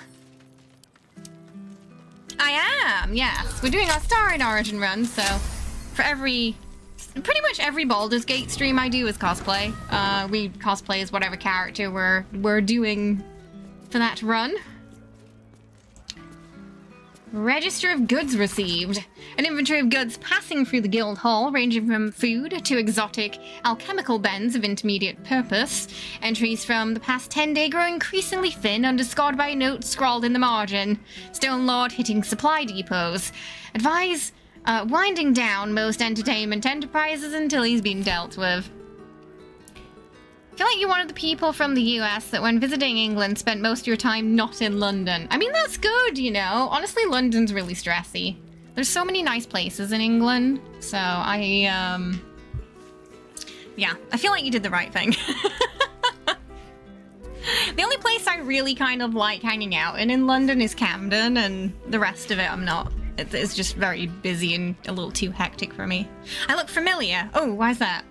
I am, yes. We're doing our Astarion Origin run, so for pretty much every Baldur's Gate stream I do is cosplay. We cosplay as whatever character we're doing for that run. Register of goods received. An inventory of goods passing through the guild hall, ranging from food to exotic alchemical bends of intermediate purpose. Entries from the past 10-day grow increasingly thin, underscored by a note scrawled in the margin. Stone Lord hitting supply depots. Advise winding down most entertainment enterprises until he's been dealt with. I feel like you're one of the people from the US that when visiting England spent most of your time not in London. I mean, that's good, you know. Honestly, London's really stressy. There's so many nice places in England. So yeah, I feel like you did the right thing. really kind of like hanging out in London is Camden, and the rest of it I'm not. It's just very busy and a little too hectic for me. I look familiar. Oh, why's that?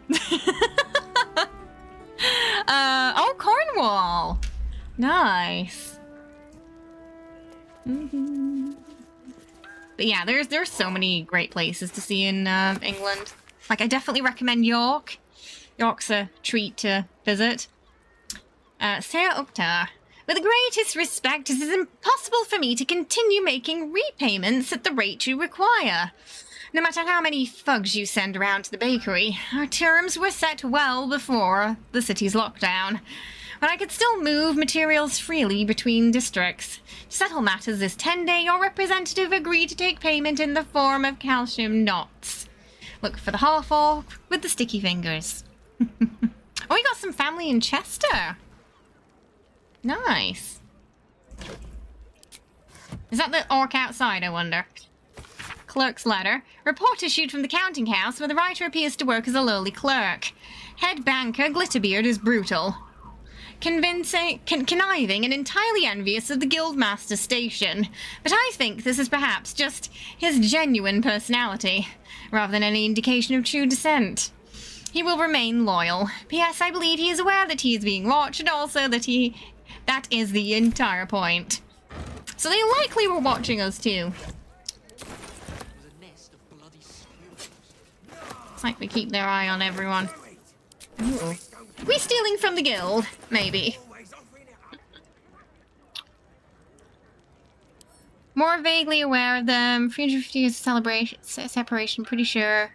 Oh, Cornwall. Nice. But yeah, there's so many great places to see in England. Like, I definitely recommend York. York's a treat to visit. Sarah Uktar. With the greatest respect, it is impossible for me to continue making repayments at the rate you require. No matter how many thugs you send around to the bakery, our terms were set well before the city's lockdown, but I could still move materials freely between districts. To settle matters this 10-day, your representative agreed to take payment in the form of calcium knots. Look for the half-orc with the sticky fingers. Oh, we got some family in Chester. Nice. Is that the orc outside, I wonder? Clerk's letter. Report issued from the counting house where the writer appears to work as a lowly clerk. Head banker Glitterbeard is brutal, conniving and entirely envious of the guildmaster's station. But I think this is perhaps just his genuine personality, rather than any indication of true descent. He will remain loyal. P.S. I believe he is aware that he is being watched, and also that that is the entire point. So they likely were watching us too. It's like they keep their eye on everyone. Ooh. We stealing from the guild? Maybe. More vaguely aware of them. 350 years celebration, separation, pretty sure.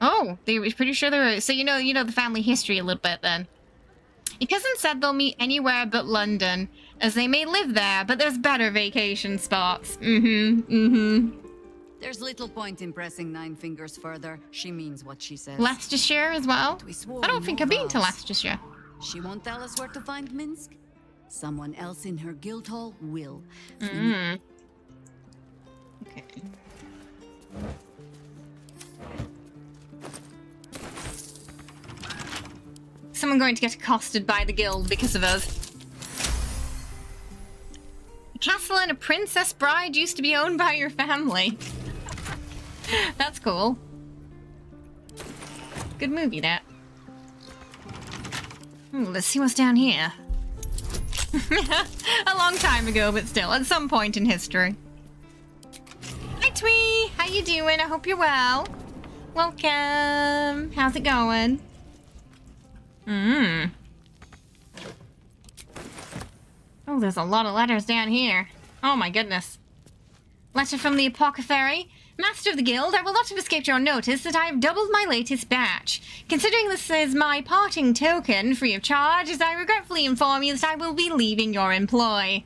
Oh, they were pretty sure they were. So you know the family history a little bit then. Your cousin said they'll meet anywhere but London, as they may live there, but there's better vacation spots. There's little point in pressing Nine Fingers further. She means what she says. Leicestershire as well? I don't think I've been to Leicestershire. She won't tell us where to find Minsk? Someone else in her guild hall will. Okay. Someone going to get accosted by the guild because of us. A castle and a princess bride used to be owned by your family. That's cool. Good movie, that. Ooh, let's see what's down here. A long time ago, but still, at some point in history. Hi, Twee! How you doing? I hope you're well. Welcome. How's it going? Oh, there's a lot of letters down here. Oh my goodness. Letter from the apothecary. Master of the guild, I will not have escaped your notice that I have doubled my latest batch. Considering this is my parting token, free of charge, as I regretfully inform you that I will be leaving your employ.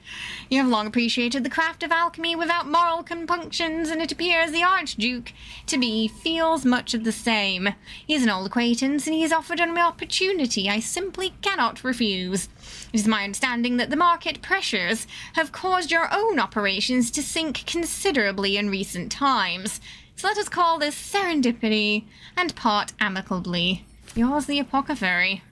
You have long appreciated the craft of alchemy without moral compunctions, and it appears the Archduke to be feels much of the same. He is an old acquaintance, and he has offered an opportunity I simply cannot refuse. It is my understanding that the market pressures have caused your own operations to sink considerably in recent times. So let us call this serendipity and part amicably. Yours, the apothecary.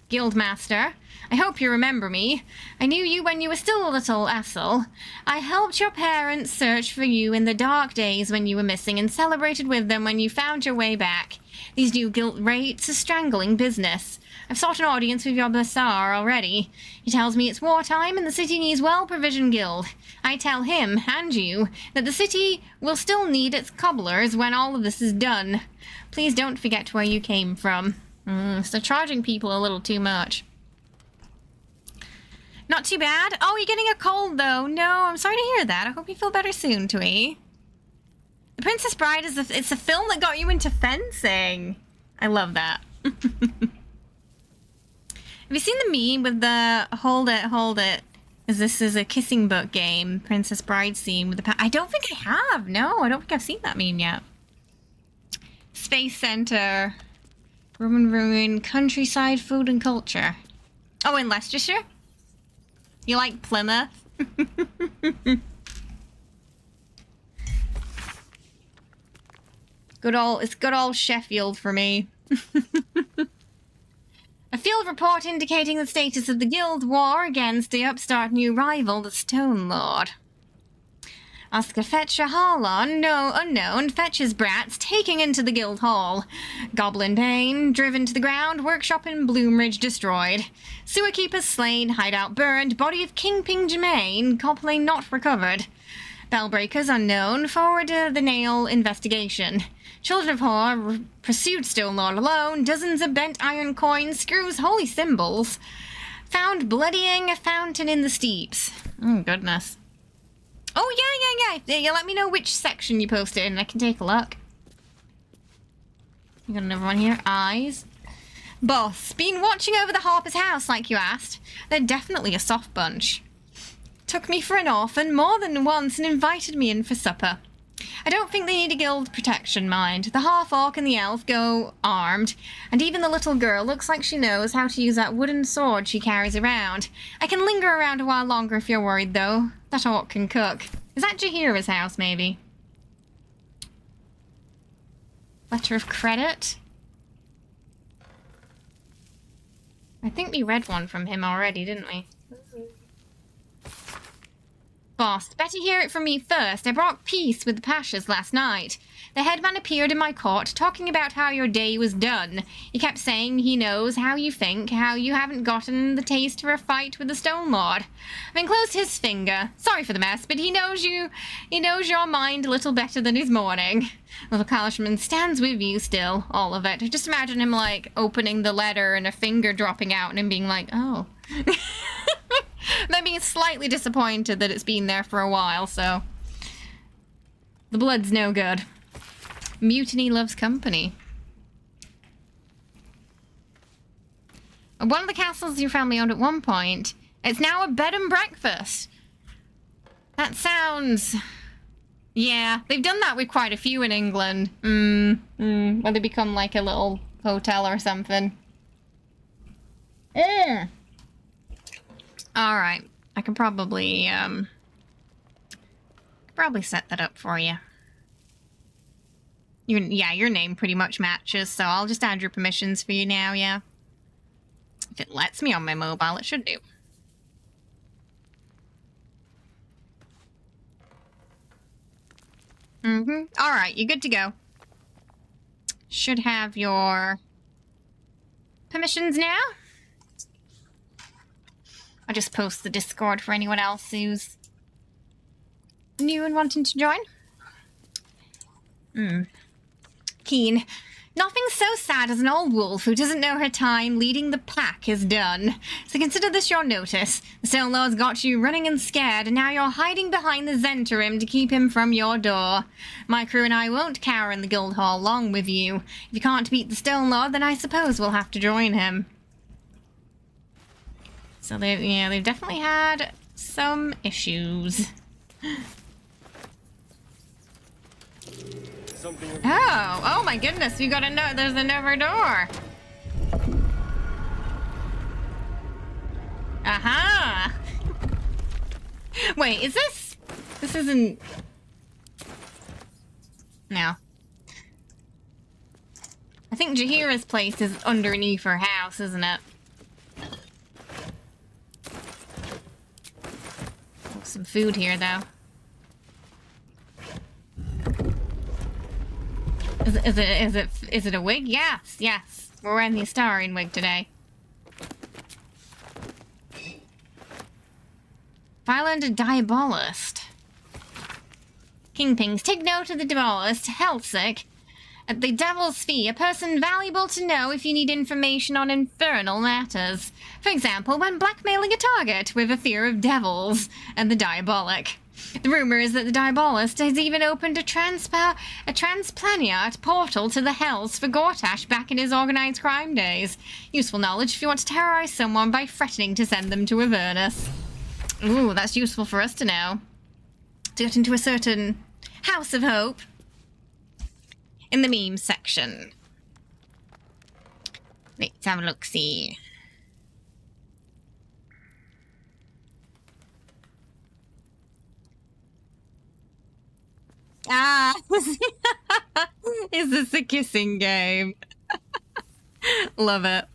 Guildmaster, I hope you remember me. I knew you when you were still a little lae'zel. I helped your parents search for you in the dark days when you were missing and celebrated with them when you found your way back. These new guild rates are strangling business. I've sought an audience with your bazaar already. He tells me it's wartime and the city needs well-provisioned guild. I tell him, and you, that the city will still need its cobblers when all of this is done. Please don't forget where you came from. So charging people a little too much. Not too bad. Oh, you're getting a cold, though. No, I'm sorry to hear that. I hope you feel better soon, Twee. The Princess Bride is it's a film that got you into fencing. I love that. Have you seen the meme with the hold it? This is a kissing book game, Princess Bride scene with the I don't think I have. No, I don't think I've seen that meme yet. Space Center, Roman ruin, countryside, food and culture. Oh, in Leicestershire? You like Plymouth? It's good old Sheffield for me. A field report indicating the status of the guild war against the upstart new rival, the Stone Lord. Oscar Fetcher Harlon, no unknown, fetches brats, taking into the guild hall. Goblin Bane, driven to the ground, workshop in Bloomridge destroyed. Sewer keepers slain, hideout burned, body of Kingpin Germain, Cosplay not recovered. Bellbreakers unknown, forward the nail investigation. Children of Horror pursued Stone Lord alone, dozens of bent iron coins, screws, holy symbols. Found bloodying a fountain in the steeps. Oh, goodness. Oh, yeah. Let me know which section you posted in and I can take a look. You got another one here. Eyes. Boss, been watching over the Harper's house like you asked. They're definitely a soft bunch. Took me for an orphan more than once and invited me in for supper. I don't think they need a guild protection, mind. The half-orc and the elf go armed, and even the little girl looks like she knows how to use that wooden sword she carries around. I can linger around a while longer if you're worried, though. That orc can cook. Is that Jaheira's house, maybe? Letter of credit? I think we read one from him already, didn't we? Boss, better hear it from me first. I brought peace with the Pashas last night. The headman appeared in my court, talking about how your day was done. He kept saying he knows how you think, how you haven't gotten the taste for a fight with the Stone Lord. I've enclosed his finger. Sorry for the mess, but he knows your mind a little better than his mourning. Little Kalishman stands with you still, all of it. Just imagine him, like, opening the letter and a finger dropping out and him being like, oh. Then being slightly disappointed that it's been there for a while, so... The blood's no good. Mutiny loves company. One of the castles your family owned at one point. It's now a bed and breakfast. That sounds... Yeah, they've done that with quite a few in England. Where they become like a little hotel or something. Alright, I can probably set that up for you. Your name pretty much matches, so I'll just add your permissions for you now, yeah. If it lets me on my mobile, it should do. Alright, you're good to go. Should have your permissions now. I'll just post the Discord for anyone else who's new and wanting to join. Keen. Nothing so sad as an old wolf who doesn't know her time leading the pack is done. So consider this your notice. The Stone Lord's got you running and scared, and now you're hiding behind the Zentarim to keep him from your door. My crew and I won't cower in the guild hall long with you. If you can't beat the Stone Lord, then I suppose we'll have to join him. So they've definitely had some issues. Oh my goodness, we got a note. There's another door. Aha! Wait, is this? This isn't. No. I think Jaheira's place is underneath her house, isn't it? Some food here, though. Is it a wig? Yes. We're wearing the Astarion wig today. File under Diabolist. Kingpins, take note of the Diabolist, Hellsick. At the Devil's Fee, a person valuable to know if you need information on infernal matters. For example, when blackmailing a target with a fear of devils and the diabolic. The rumor is that the Diabolist has even opened a transplaniat portal to the Hells for Gortash back in his organized crime days. Useful knowledge if you want to terrorize someone by threatening to send them to Avernus. Ooh, that's useful for us to know. To get into a certain House of Hope. In the memes section. Let's have a look-see. Ah! Is this a kissing game? Love it.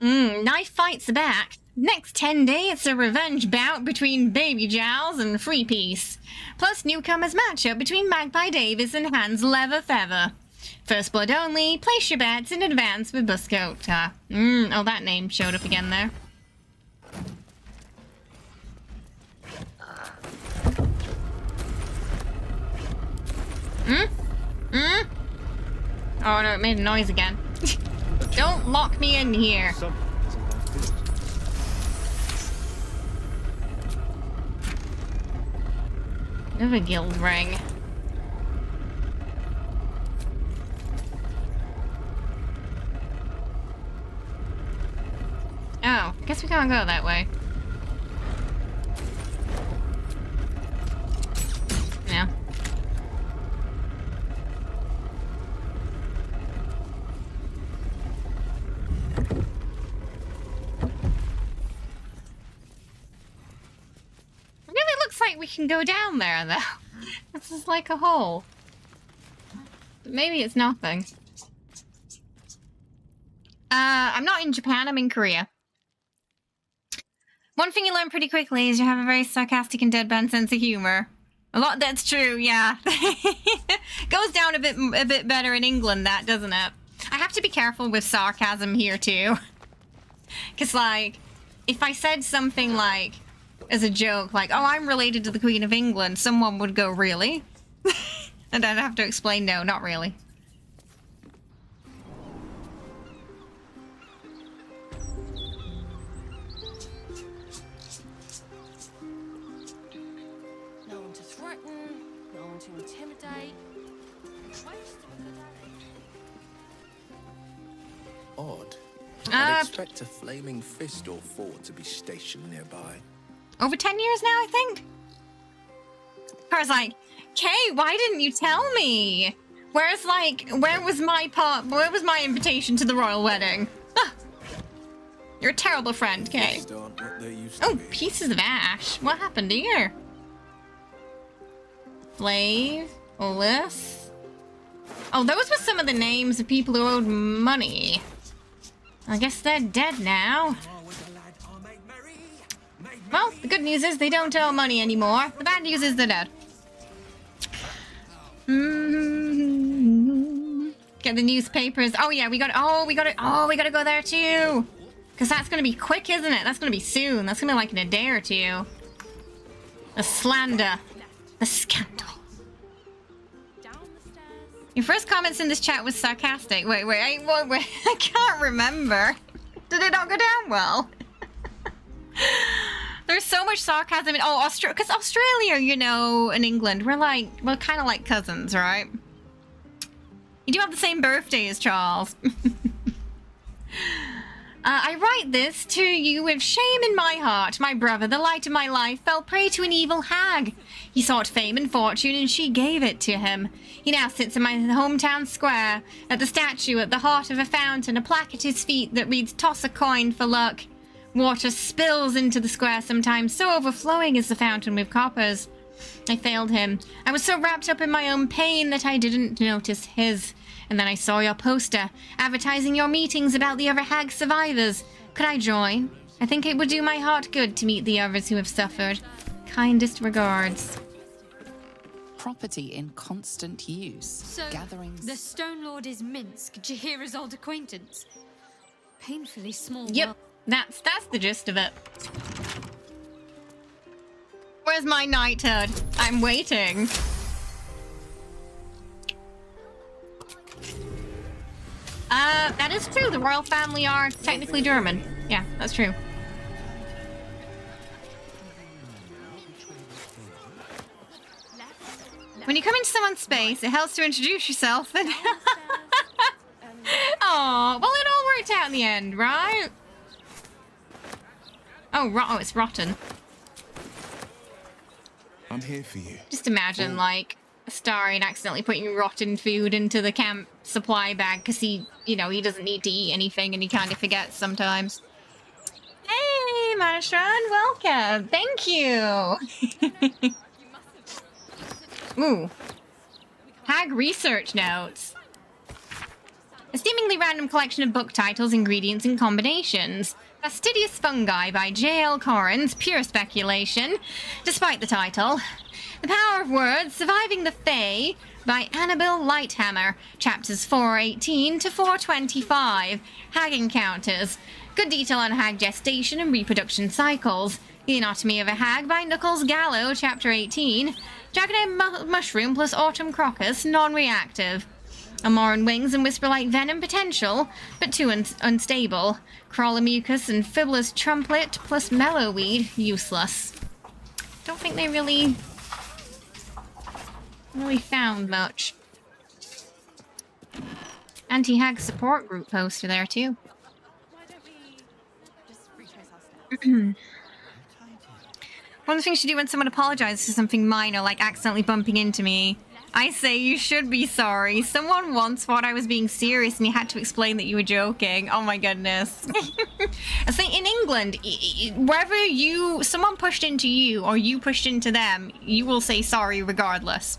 Knife fights are back. Next 10 days, it's a revenge bout between Baby Jowls and Free Peace. Plus newcomers matchup between Magpie Davis and Hans Leatherfeather. First blood only. Place your bets in advance with Buscota. Oh, that name showed up again there. Oh no, it made a noise again. Don't lock me in here. Another guild ring. Oh, guess we can't go that way. No. It really looks like we can go down there, though. This is like a hole. But maybe it's nothing. I'm not in Japan, I'm in Korea. One thing you learn pretty quickly is you have a very sarcastic and deadpan sense of humor. A lot, that's true, yeah. Goes down a bit better in England, that, doesn't it? I have to be careful with sarcasm here, too. Because, like, if I said something like, as a joke, like, oh, I'm related to the Queen of England, someone would go, really? And I'd have to explain, no, not really. No one to threaten, no one to intimidate. Odd. I'd expect a flaming fist or four to be stationed nearby. Over 10 years now, I think? I was like, Kay, why didn't you tell me? Where's, like, where was my invitation to the royal wedding? Ah. You're a terrible friend, Kay. Oh, pieces of ash. What happened here? Flav, Olis. Oh, those were some of the names of people who owed money. I guess they're dead now. Well, the good news is they don't owe money anymore. The bad news is they're dead. Get the newspapers. Oh yeah, we gotta go there too. Cause that's gonna be quick, isn't it? That's gonna be soon. That's gonna be like in a day or two. The slander. The scandal. Your first comments in this chat was sarcastic. Wait, I can't remember. Did it not go down well? There's so much sarcasm in because Australia, you know, and England, we're kind of like cousins, right? You do have the same birthday as Charles. I write this to you with shame in my heart. My brother, the light of my life, fell prey to an evil hag. He sought fame and fortune, and she gave it to him. He now sits in my hometown square, at the statue at the heart of a fountain, a plaque at his feet that reads, "Toss a coin for luck." Water spills into the square sometimes, so overflowing is the fountain with coppers. I failed him. I was so wrapped up in my own pain that I didn't notice his. And then I saw your poster, advertising your meetings about the other hag survivors. Could I join? I think it would do my heart good to meet the others who have suffered. Kindest regards. Property in constant use. So, gatherings. the Stone Lord is Minsk, Jaheira's old acquaintance. Painfully small. Yep, that's the gist of it. Where's my knighthood? I'm waiting. That is true. The royal family are technically German. Yeah, that's true. When you come into someone's space, it helps to introduce yourself and... Oh, well, it all worked out in the end, right? Oh, it's rotten. I'm here for you. Just imagine, like, Astarion accidentally putting rotten food into the camp supply bag because he doesn't need to eat anything and he kind of forgets sometimes. Hey, Manastron, welcome. Thank you. Ooh. Hag research notes. A seemingly random collection of book titles, ingredients, and combinations. Fastidious Fungi by J.L. Corrins, pure speculation, despite the title. The Power of Words, Surviving the Fae by Annabelle Lighthammer, chapters 418 to 425. Hag Encounters. Good detail on hag gestation and reproduction cycles. The Anatomy of a Hag by Knuckles Gallo, chapter 18. Dragonite Mushroom plus Autumn Crocus, non-reactive. Amoran Wings and Whisper-like Venom potential, but too unstable. Crawler Mucus and Fibbler's Trumpet plus Mellowweed, useless. Don't think they really found much. Anti-hag support group poster there too. One of the things you do when someone apologizes for something minor, like accidentally bumping into me, I say you should be sorry. Someone once thought I was being serious and you had to explain that you were joking. Oh my goodness. I say in England, wherever someone pushed into you or you pushed into them, you will say sorry regardless.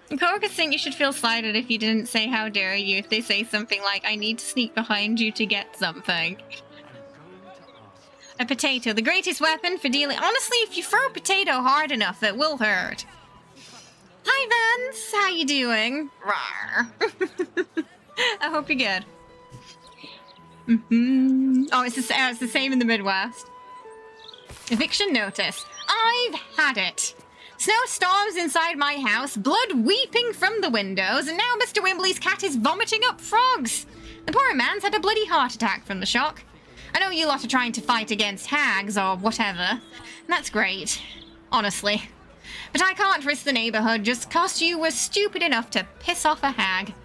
Coworkers think you should feel slighted if you didn't say how dare you if they say something like, I need to sneak behind you to get something. A potato, the greatest weapon for dealing... Honestly, if you throw a potato hard enough, it will hurt. Hi, Vance. How you doing? Rawr. I hope you're good. Oh, it's the same in the Midwest. Eviction notice. I've had it. Snowstorms inside my house, blood weeping from the windows, and now Mr. Wimbley's cat is vomiting up frogs. The poor man's had a bloody heart attack from the shock. I know you lot are trying to fight against hags or whatever, and that's great, honestly. But I can't risk the neighborhood just 'cause you were stupid enough to piss off a hag.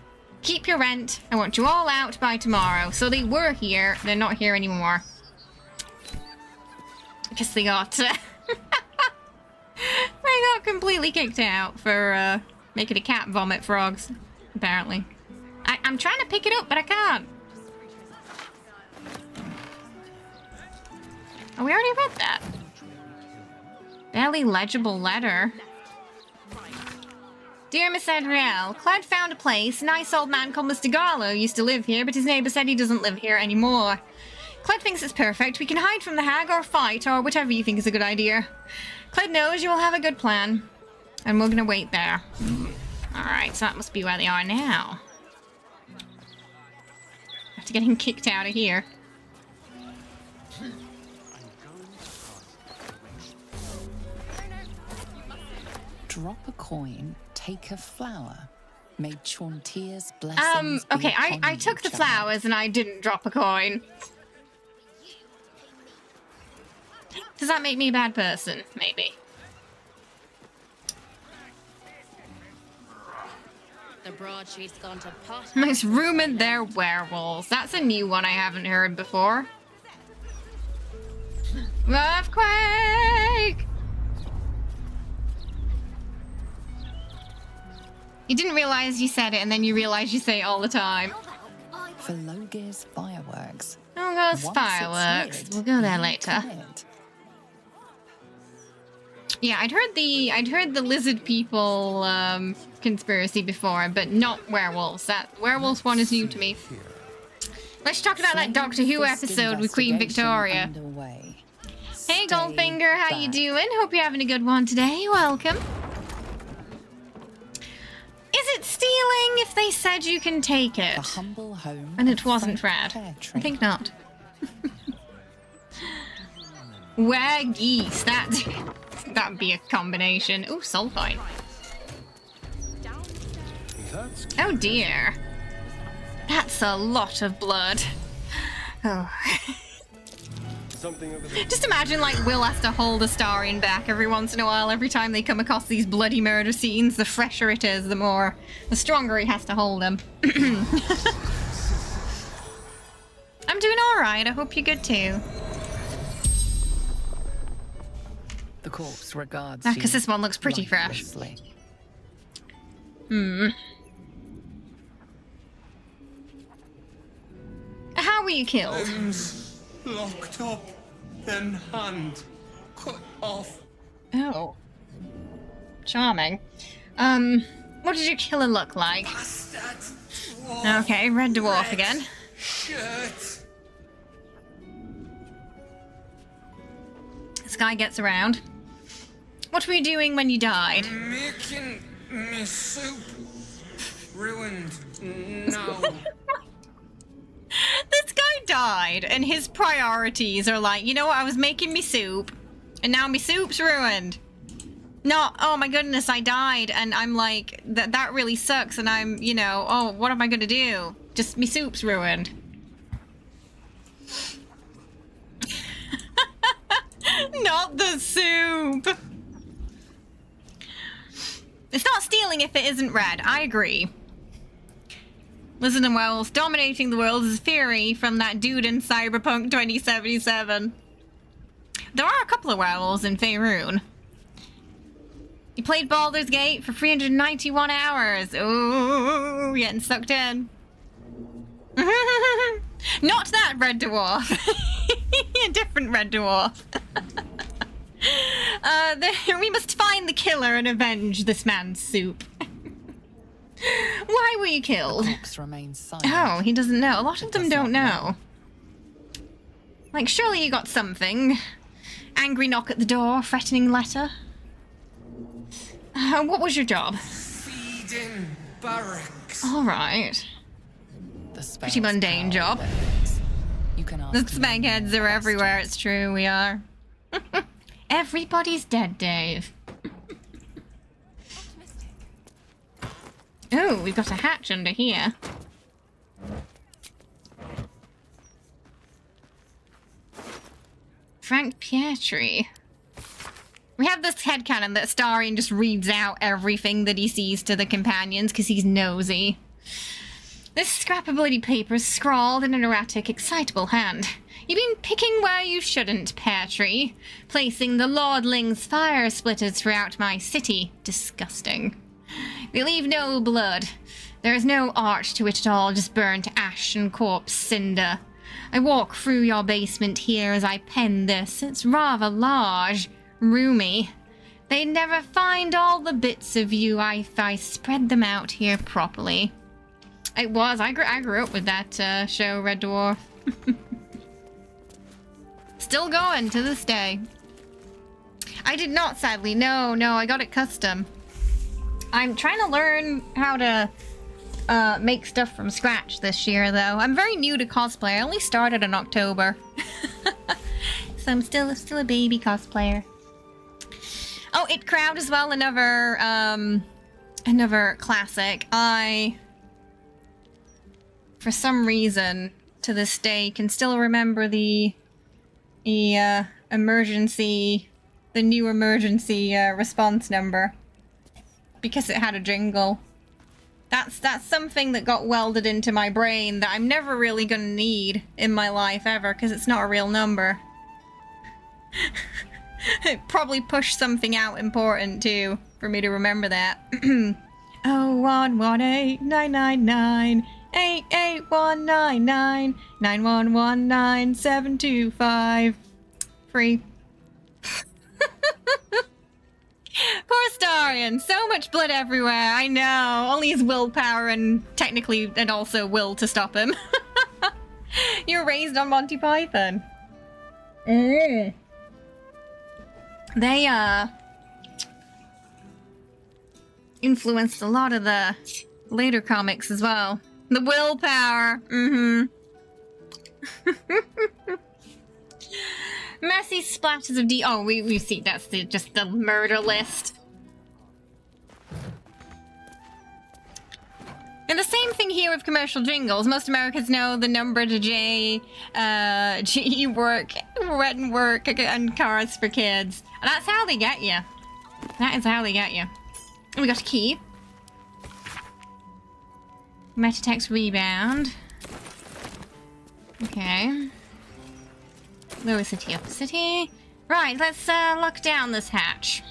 Keep your rent. I want you all out by tomorrow. So they were here, they're not here anymore. I guess they got... they got completely kicked out for making a cat vomit frogs, apparently. I'm trying to pick it up, but I can't. Oh, we already read that. Barely legible letter. Dear Miss Adriel, Clyde found a place. A nice old man called Mr. Garlow used to live here, but his neighbor said he doesn't live here anymore. Clyde thinks it's perfect. We can hide from the hag or fight or whatever you think is a good idea. Clyde knows you will have a good plan. And we're gonna wait there. Alright, so that must be where they are now. After getting kicked out of here. Drop a coin, take a flower. May Chaunteer's blessings okay, be upon I took you, the child. flowers and I didn't drop a coin. Does that make me a bad person? Maybe. The broadsheet's gone to pot. It's rumored they're werewolves. That's a new one I haven't heard before. Earthquake! You didn't realize you said it, and then you realize you say it all the time. For Logir's fireworks. Oh, those Once fireworks. it's lit, We'll go there you later. commit. Yeah, I'd heard the lizard people conspiracy before, but not werewolves. That werewolves one is new to me. Let's talk about that Doctor Who episode with Queen Victoria. Underway. Hey Goldfinger, how you doing? Hope you're having a good one today. Welcome. Is it stealing if they said you can take it? The humble home And it wasn't Fred. I think not. Were geese. That'd be a combination. Ooh, sulfite. Oh dear. That's a lot of blood. Oh. Just imagine, like, Will has to hold Astarion back every once in a while. Every time they come across these bloody murder scenes, the fresher it is, the stronger he has to hold him. I'm doing alright. I hope you're good too. The corpse regards Because this one looks pretty fresh. How were you killed? Locked up, then hand cut off. Oh. Charming. What did your killer look like? Okay, red dwarf again. Shirt. This guy gets around. What were you doing when you died? Making me soup. Ruined. No. This guy died, and his priorities are like, you know what, I was making me soup, and now my soup's ruined. Not, oh my goodness, I died, and I'm like, that really sucks, and I'm, you know, oh, what am I gonna do? Just, me soup's ruined. Not the soup! It's not stealing if it isn't red, I agree. Lizard and werewolves dominating the world is Fury from that dude in Cyberpunk 2077. There are a couple of werewolves in Faerun. You played Baldur's Gate for 391 hours. Ooh, getting sucked in. Not that red dwarf. A different red dwarf. We must find the killer and avenge this man's soup. Why were you killed? The corpse remains silent. Oh, he doesn't know. A lot of them don't know. Like, surely you got something. Angry knock at the door, threatening letter. What was your job? Feeding barracks. Alright. Pretty mundane job. You can ask the smegheads are everywhere, it's true, we are. Everybody's dead, Dave. Oh, we've got a hatch under here. Frank Pietri. We have this headcanon that Astarion just reads out everything that he sees to the companions because he's nosy. This scrap of bloody paper is scrawled in an erratic, excitable hand. You've been picking where you shouldn't, Pietri. Placing the lordling's fire splitters throughout my city. Disgusting. They leave no blood. There is no art to it at all, just burnt ash and corpse cinder. I walk through your basement here as I pen this. It's rather large, roomy. They'd never find all the bits of you if I spread them out here properly. It was. I grew up with that show, Red Dwarf. Still going to this day. I did not, sadly. No, I got it custom. I'm trying to learn how to make stuff from scratch this year, though. I'm very new to cosplay. I only started in October. So I'm still a baby cosplayer. Oh, It Crowd as well, another classic. I, for some reason, to this day, can still remember the emergency response number. Because it had a jingle. That's something that got welded into my brain that I'm never really gonna need in my life ever, because it's not a real number. It probably pushed something out important too, for me to remember that. 011899988119991197253. Free. Poor Astarion, so much blood everywhere, I know. Only his willpower and technically, and also will to stop him. You were raised on Monty Python. They, influenced a lot of the later comics as well. The willpower, Messy splatters of oh, we see that's just the murder list. And the same thing here with commercial jingles. Most Americans know the number to J, GE work, wet and work, and cars for kids. And that's how they get you. That is how they get you. We got a key. Metatext rebound. Okay. Lower city, upper city. Right, let's lock down this hatch.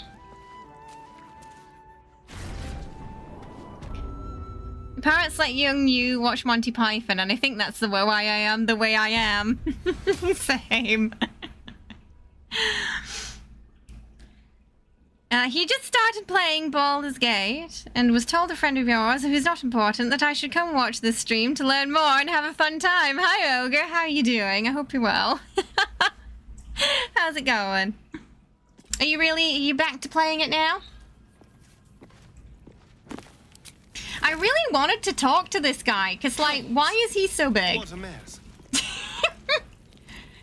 Parents let young you watch Monty Python, and I think that's the why I am the way I am. Same. He just started playing Baldur's Gate and was told a friend of yours, who's not important, that I should come watch this stream to learn more and have a fun time. Hi, Ogre. How are you doing? I hope you're well. How's it going? Are you back to playing it now? I really wanted to talk to this guy, because, like, why is he so big? What a mess.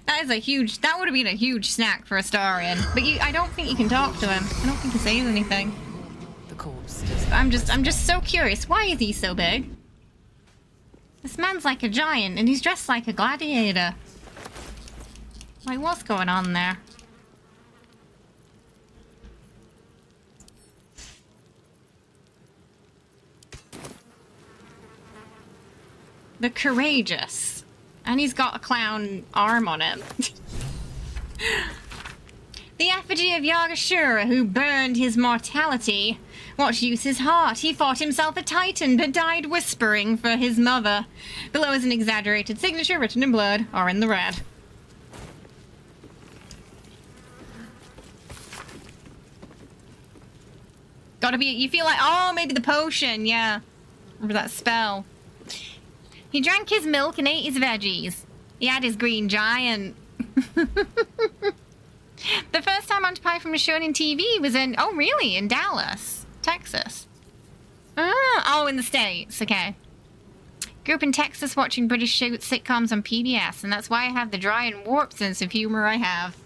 That would have been a huge snack for Astarion. But I don't think you can talk to him. I don't think he says anything. The corpse. I'm just so curious. Why is he so big? This man's like a giant, and he's dressed like a gladiator. Like, what's going on there? The Courageous. And he's got a clown arm on him. The effigy of Yagashura, who burned his mortality. What use his heart? He fought himself a titan, but died whispering for his mother. Below is an exaggerated signature written in blood, or in the red. Gotta be, you feel like, oh, maybe the potion, yeah. Or that spell. He drank his milk and ate his veggies. He had his green giant. The first time Monty Python was shown in TV was in, oh really, in Dallas, Texas. Oh, in the States, okay. Grew up in Texas watching British sitcoms on PBS, and that's why I have the dry and warped sense of humor I have.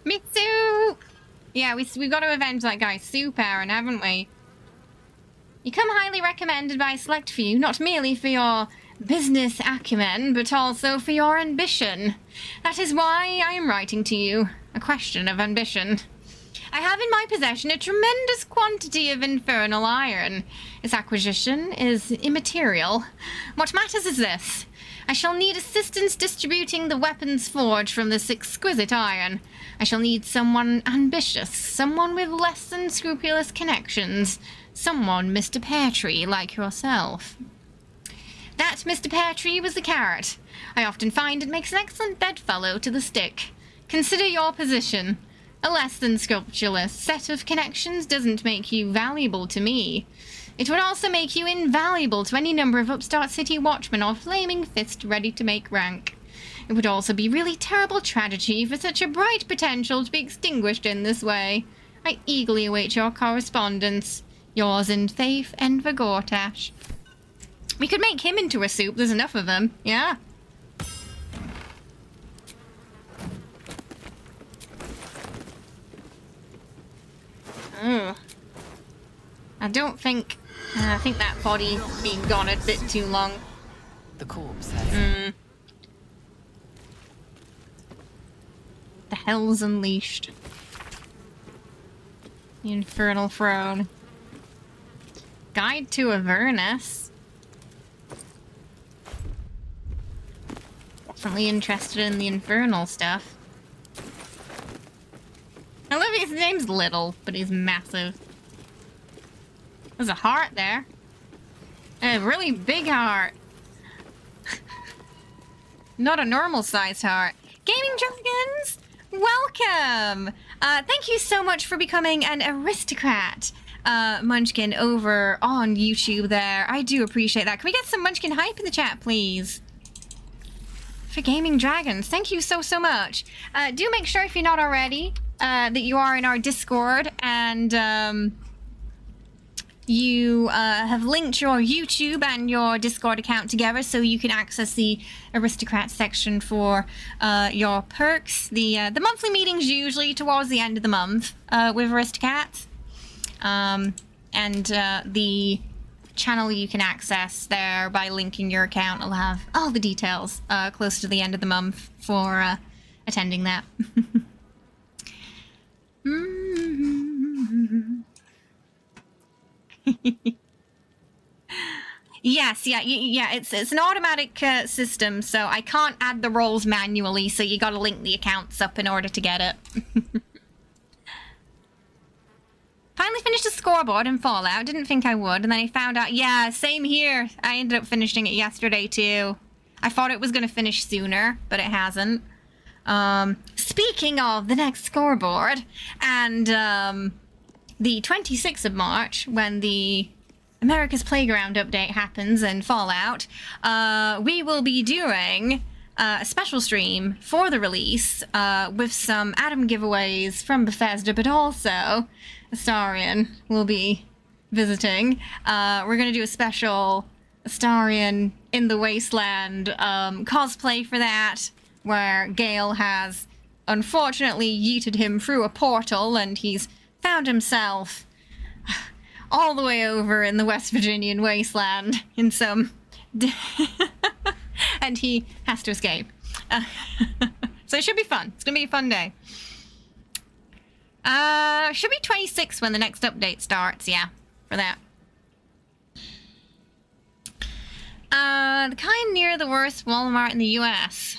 Mitsu! Yeah, we've got to avenge that guy, Soup Aaron, haven't we? You come highly recommended by a select few, not merely for your business acumen, but also for your ambition. That is why I am writing to you. A question of ambition. I have in my possession a tremendous quantity of infernal iron. Its acquisition is immaterial. What matters is this. I shall need assistance distributing the weapons forged from this exquisite iron. I shall need someone ambitious, someone with less than scrupulous connections, someone Mr. Peartree like yourself. That Mr. Peartree was the carrot. I often find it makes an excellent bedfellow to the stick. Consider your position. A less than scrupulous set of connections doesn't make you valuable to me. It would also make you invaluable to any number of upstart city watchmen or flaming fist ready to make rank. It would also be really terrible tragedy for such a bright potential to be extinguished in this way. I eagerly await your correspondence. Yours in faith, Enver Gortash. We could make him into a soup, there's enough of him, yeah. Ugh. I don't think... I think that body's been gone a bit too long. The corpse has... The hell's unleashed. The Infernal Throne. Guide to Avernus. Definitely interested in the infernal stuff. I love his name's little, but he's massive. There's a heart there. A really big heart. Not a normal sized heart. Gaming Dragons, welcome! Thank you so much for becoming an aristocrat, Munchkin, over on YouTube there. I do appreciate that. Can we get some Munchkin hype in the chat, please? For Gaming Dragons, thank you so much. Do make sure, if you're not already, that you are in our Discord, and you have linked your YouTube and your Discord account together so you can access the Aristocrat section for your perks. The monthly meetings usually towards the end of the month with Aristocrats. And the channel you can access there by linking your account will have all the details close to the end of the month for attending that. Yes, yeah, it's an automatic system, so I can't add the roles manually, so you gotta link the accounts up in order to get it. Finally finished a scoreboard in Fallout, didn't think I would, and then I found out, yeah, same here. I ended up finishing it yesterday too. I thought it was going to finish sooner, but it hasn't. Speaking of the next scoreboard, and the 26th of March, when the America's Playground update happens in Fallout, we will be doing a special stream for the release with some Adam giveaways from Bethesda, but also Astarion will be visiting. We're going to do a special Astarion in the Wasteland cosplay for that, where Gale has unfortunately yeeted him through a portal and he's found himself all the way over in the West Virginian wasteland in some... and he has to escape. So it should be fun. It's going to be a fun day. Should be 26 when the next update starts, yeah, for that. The kind near the worst Walmart in the US.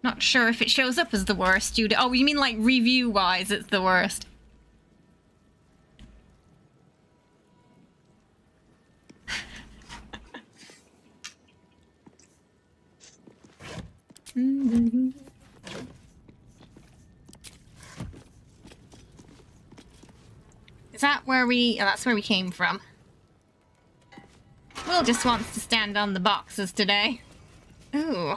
Not sure if it shows up as the worst due to... Oh, you mean like review-wise it's the worst? Is that where we... Oh, that's where we came from. Will just wants to stand on the boxes today. Ooh.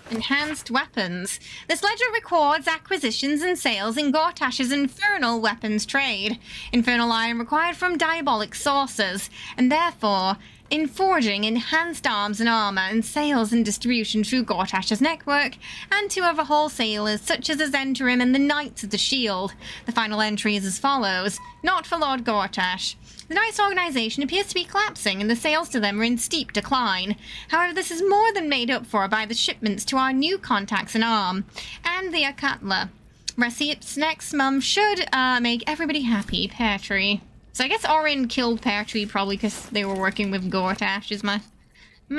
Enhanced weapons. This ledger records acquisitions and sales in Gortash's infernal weapons trade. Infernal iron required from diabolic sources, and therefore in forging enhanced arms and armor and sales and distribution through Gortash's network, and to other wholesalers such as the Zentarim and the Knights of the Shield. The final entry is as follows. Not for Lord Gortash. The Knights organization appears to be collapsing and the sales to them are in steep decline. However, this is more than made up for by the shipments to our new contacts in Arm and the Akatla. Receipts next month should make everybody happy, Pear Tree. So I guess Orin killed Pear Tree probably because they were working with Gortash is my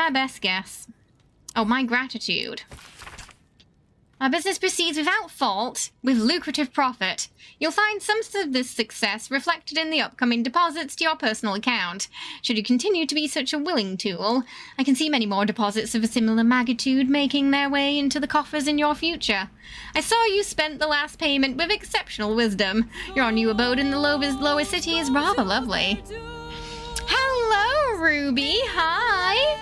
best guess. Oh, my gratitude. Our business proceeds without fault, with lucrative profit. You'll find some of this success reflected in the upcoming deposits to your personal account. Should you continue to be such a willing tool, I can see many more deposits of a similar magnitude making their way into the coffers in your future. I saw you spent the last payment with exceptional wisdom. Your new abode in the lower city is rather lovely. Hello, Ruby. Hi.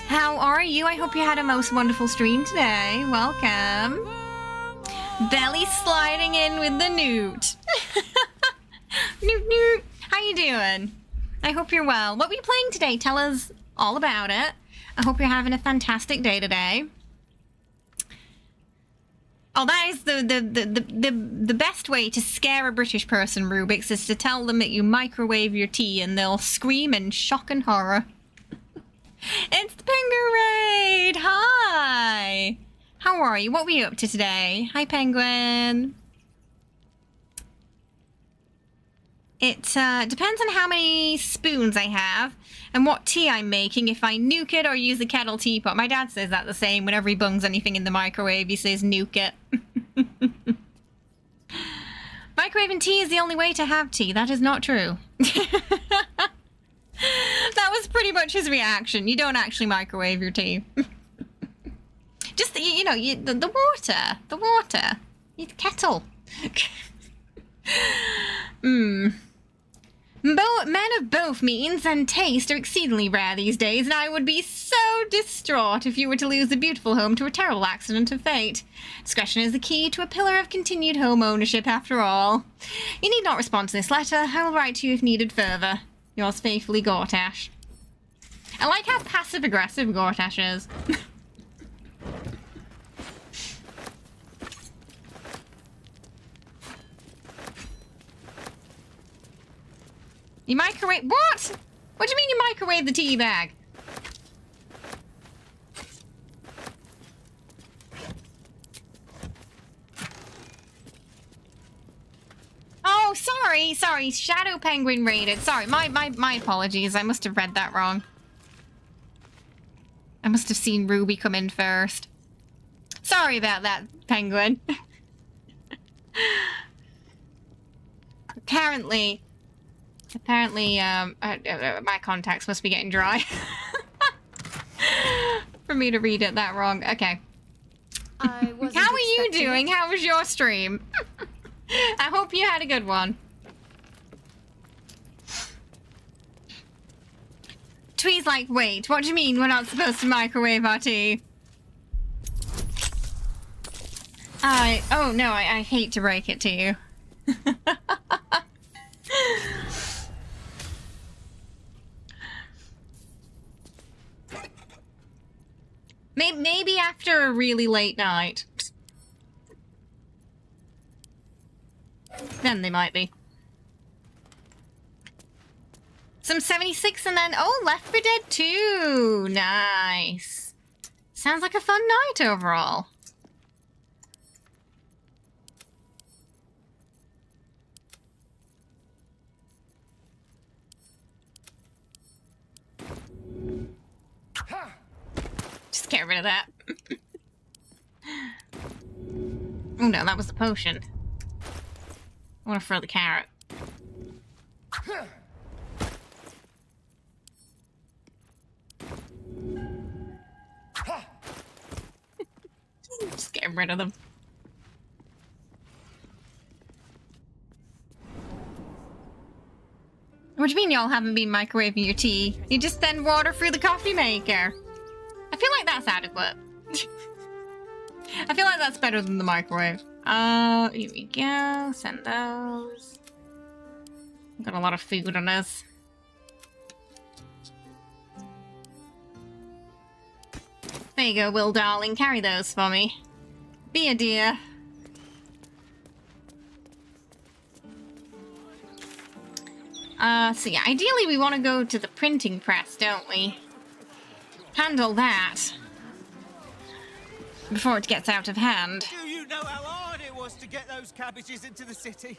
How are you? I hope you had a most wonderful stream today. Welcome. Belly sliding in with the newt. Newt, newt. How you doing? I hope you're well. What were you playing today? Tell us all about it. I hope you're having a fantastic day today. Oh, that is the best way to scare a British person, Rubik's, is to tell them that you microwave your tea and they'll scream in shock and horror. It's the Penguin Raid! Hi! How are you? What were you up to today? Hi, Penguin. It depends on how many spoons I have and what tea I'm making, if I nuke it or use a kettle teapot. My dad says that the same. Whenever he bungs anything in the microwave, he says nuke it. Microwaving tea is the only way to have tea. That is not true. That was pretty much his reaction. You don't actually microwave your tea. Just, the water. The water. The kettle. Men of both means and taste are exceedingly rare these days, and I would be so distraught if you were to lose a beautiful home to a terrible accident of fate. Discretion is the key to a pillar of continued home ownership, after all. You need not respond to this letter. I will write to you if needed further. Yours faithfully, Gortash. I like how passive-aggressive Gortash is. You microwave... What? What do you mean you microwave the tea bag? Oh, sorry. Shadow Penguin raided. Sorry, my apologies. I must have read that wrong. I must have seen Ruby come in first. Sorry about that, Penguin. Apparently, my contacts must be getting dry. For me to read it that wrong. Okay. How are you doing? How was your stream? I hope you had a good one. Twee's like, wait, what do you mean we're not supposed to microwave our tea? Oh no, I hate to break it to you. Maybe after a really late night. Then they might be. Some 76 and then, oh, Left 4 Dead 2. Nice. Sounds like a fun night overall. Just get rid of that. Oh no, that was the potion. I want to throw the carrot. Just getting rid of them. What do you mean y'all haven't been microwaving your tea? You just send water through the coffee maker. I feel like that's adequate. I feel like that's better than the microwave. Here we go. Send those. Got a lot of food on us. There you go, Will darling. Carry those for me. Be a dear. So yeah, ideally we want to go to the printing press, don't we? Handle that before it gets out of hand. Do you know how hard it was to get those cabbages into the city?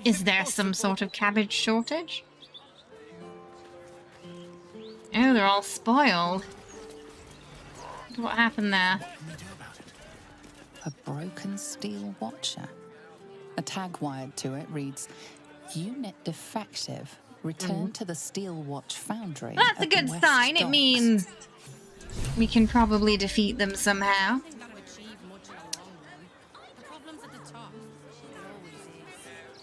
Is there some sort of cabbage shortage? Oh, they're all spoiled. What happened there? A broken steel watcher. A tag wired to it reads, "Unit defective. Return to the steel watch foundry." That's a good sign. It means we can probably defeat them somehow.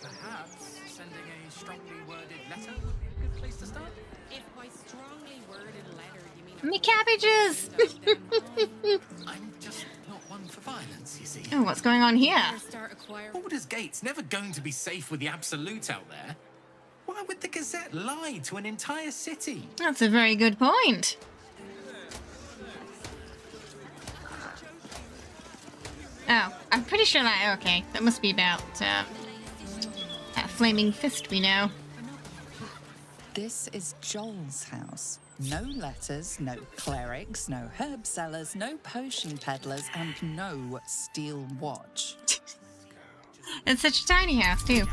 Perhaps sending a strongly worded letter would be a good place to start. If by strongly worded letter you mean Me cabbages! I'm just not one for violence, you see. Oh, what's going on here? Baldur's Gate's never going to be safe with the Absolute out there. Why would the Gazette lie to an entire city? That's a very good point. Oh, I'm pretty sure that, okay, that must be about that flaming fist we know. This is Joel's house. No letters, no clerics, no herb sellers, no potion peddlers, and no steel watch. It's such a tiny house, too.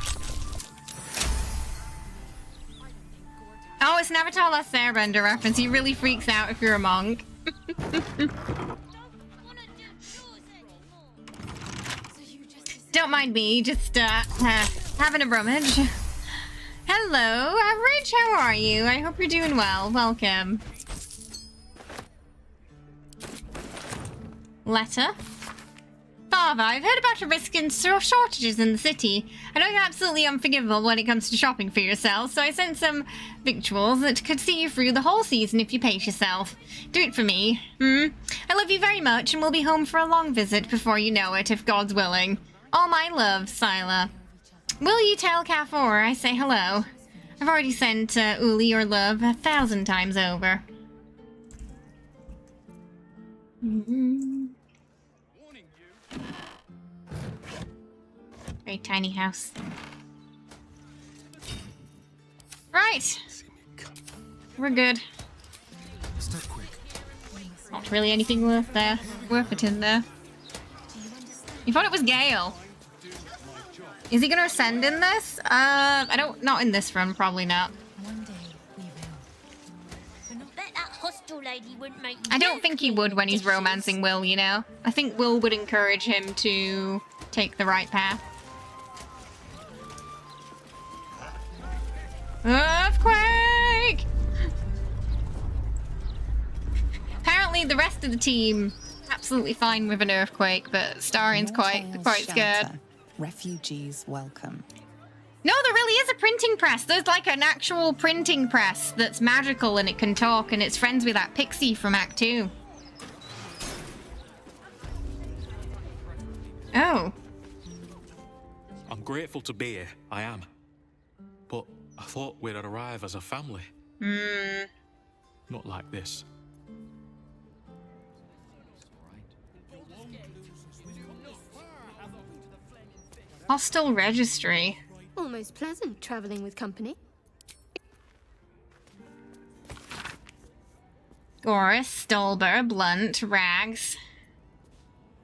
Oh, it's an Avatar Last Airbender reference. He really freaks out if you're a monk. Don't mind me, just having a rummage. Hello, Average, how are you? I hope you're doing well. Welcome. Letter. Father, I've heard about your risk and shortages in the city. I know you're absolutely unforgivable when it comes to shopping for yourself, so I sent some victuals that could see you through the whole season if you pace yourself. Do it for me. I love you very much, and we'll be home for a long visit before you know it, if God's willing. All my love, Sila. Will you tell Kafor I say hello? I've already sent Uli your love 1,000 times over. Very tiny house. Right. We're good. Not really anything worth it in there. You thought it was Gale. Is he gonna ascend in this? Not in this run, probably not. I don't think he would when he's romancing Will, you know? I think Will would encourage him to take the right path. rest of the team absolutely fine with an earthquake, but Astarion's quite scared. Refugees welcome. No, there really is a printing press. There's like an actual printing press that's magical and it can talk, and it's friends with that pixie from Act 2. Oh. I'm grateful to be here, I am. But I thought we'd arrive as a family. Not like this. Hostel registry. Almost pleasant traveling with company. Goris, Stolber, Blunt, Rags.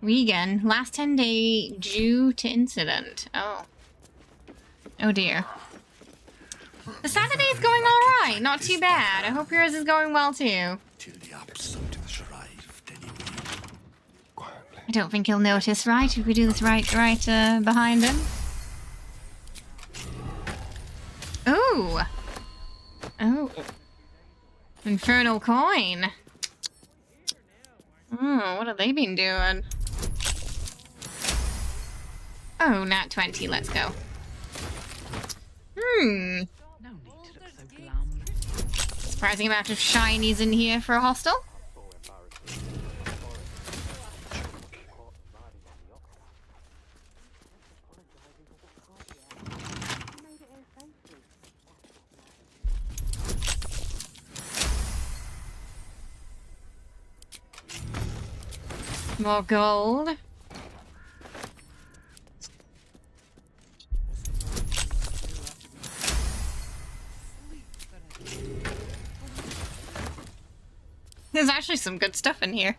Regan, last 10 day due to incident. Oh. Oh dear. The Saturday's going alright, not too bad. I hope yours is going well too. I don't think he'll notice, right? If we do this right behind him. Ooh! Oh. Infernal coin. Oh, what have they been doing? Oh, nat 20, let's go. Surprising amount of shinies in here for a hostel. More gold. There's actually some good stuff in here.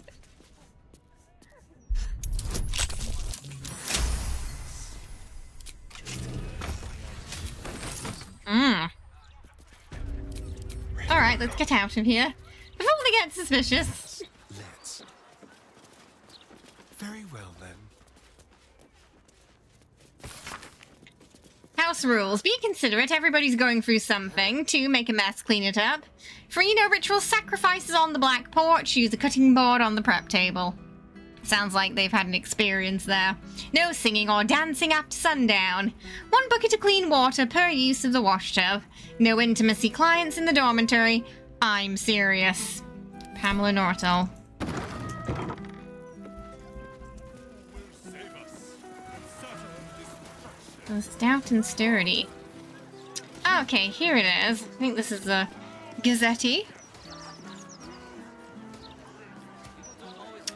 Alright, let's get out of here. Before they get suspicious. Let's. Very well then. House rules. Be considerate. Everybody's going through something. 2, make a mess, clean it up. 3, no ritual sacrifices on the black porch. Use a cutting board on the prep table. Sounds like they've had an experience there. No singing or dancing after sundown. 1 bucket of clean water per use of the wash tub. No intimacy clients in the dormitory. I'm serious. Pamela Nortel. So stout and sturdy. Okay, here it is. I think this is the Gazette.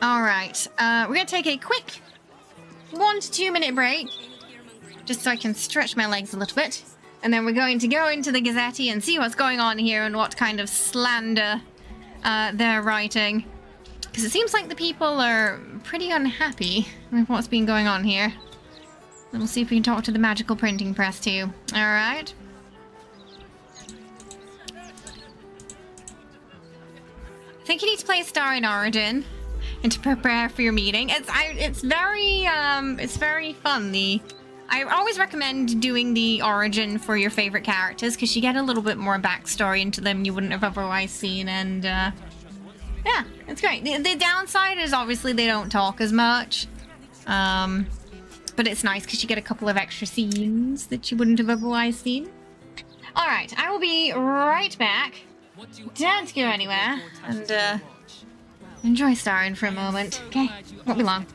Alright, we're gonna take a quick 1 to 2 minute break, just so I can stretch my legs a little bit. And then we're going to go into the Gazette and see what's going on here and what kind of slander they're writing. Because it seems like the people are pretty unhappy with what's been going on here. And we'll see if we can talk to the magical printing press too. Alright. I think you need to play Star in Origin and to prepare for your meeting. It's very fun. I always recommend doing the Origin for your favorite characters because you get a little bit more backstory into them you wouldn't have otherwise seen, and yeah, it's great. The downside is obviously they don't talk as much, but it's nice because you get a couple of extra scenes that you wouldn't have otherwise seen. All right, I will be right back. Don't go anywhere, and enjoy starring for a moment. Okay, won't be long.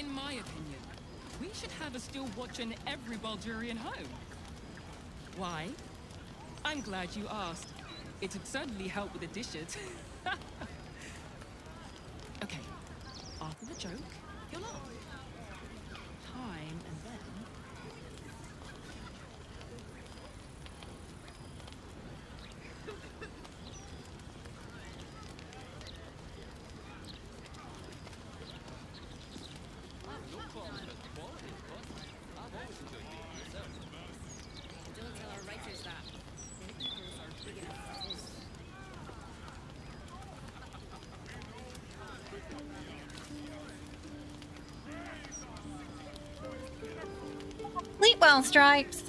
In my opinion, we should have a still watching every Baldurian home. Why? I'm glad you asked. It would certainly help with the dishes. Okay, after the joke, you'll laugh. Time and then... Don't tell our writers that. Their egos are big enough as is. Sleep well, Stripes.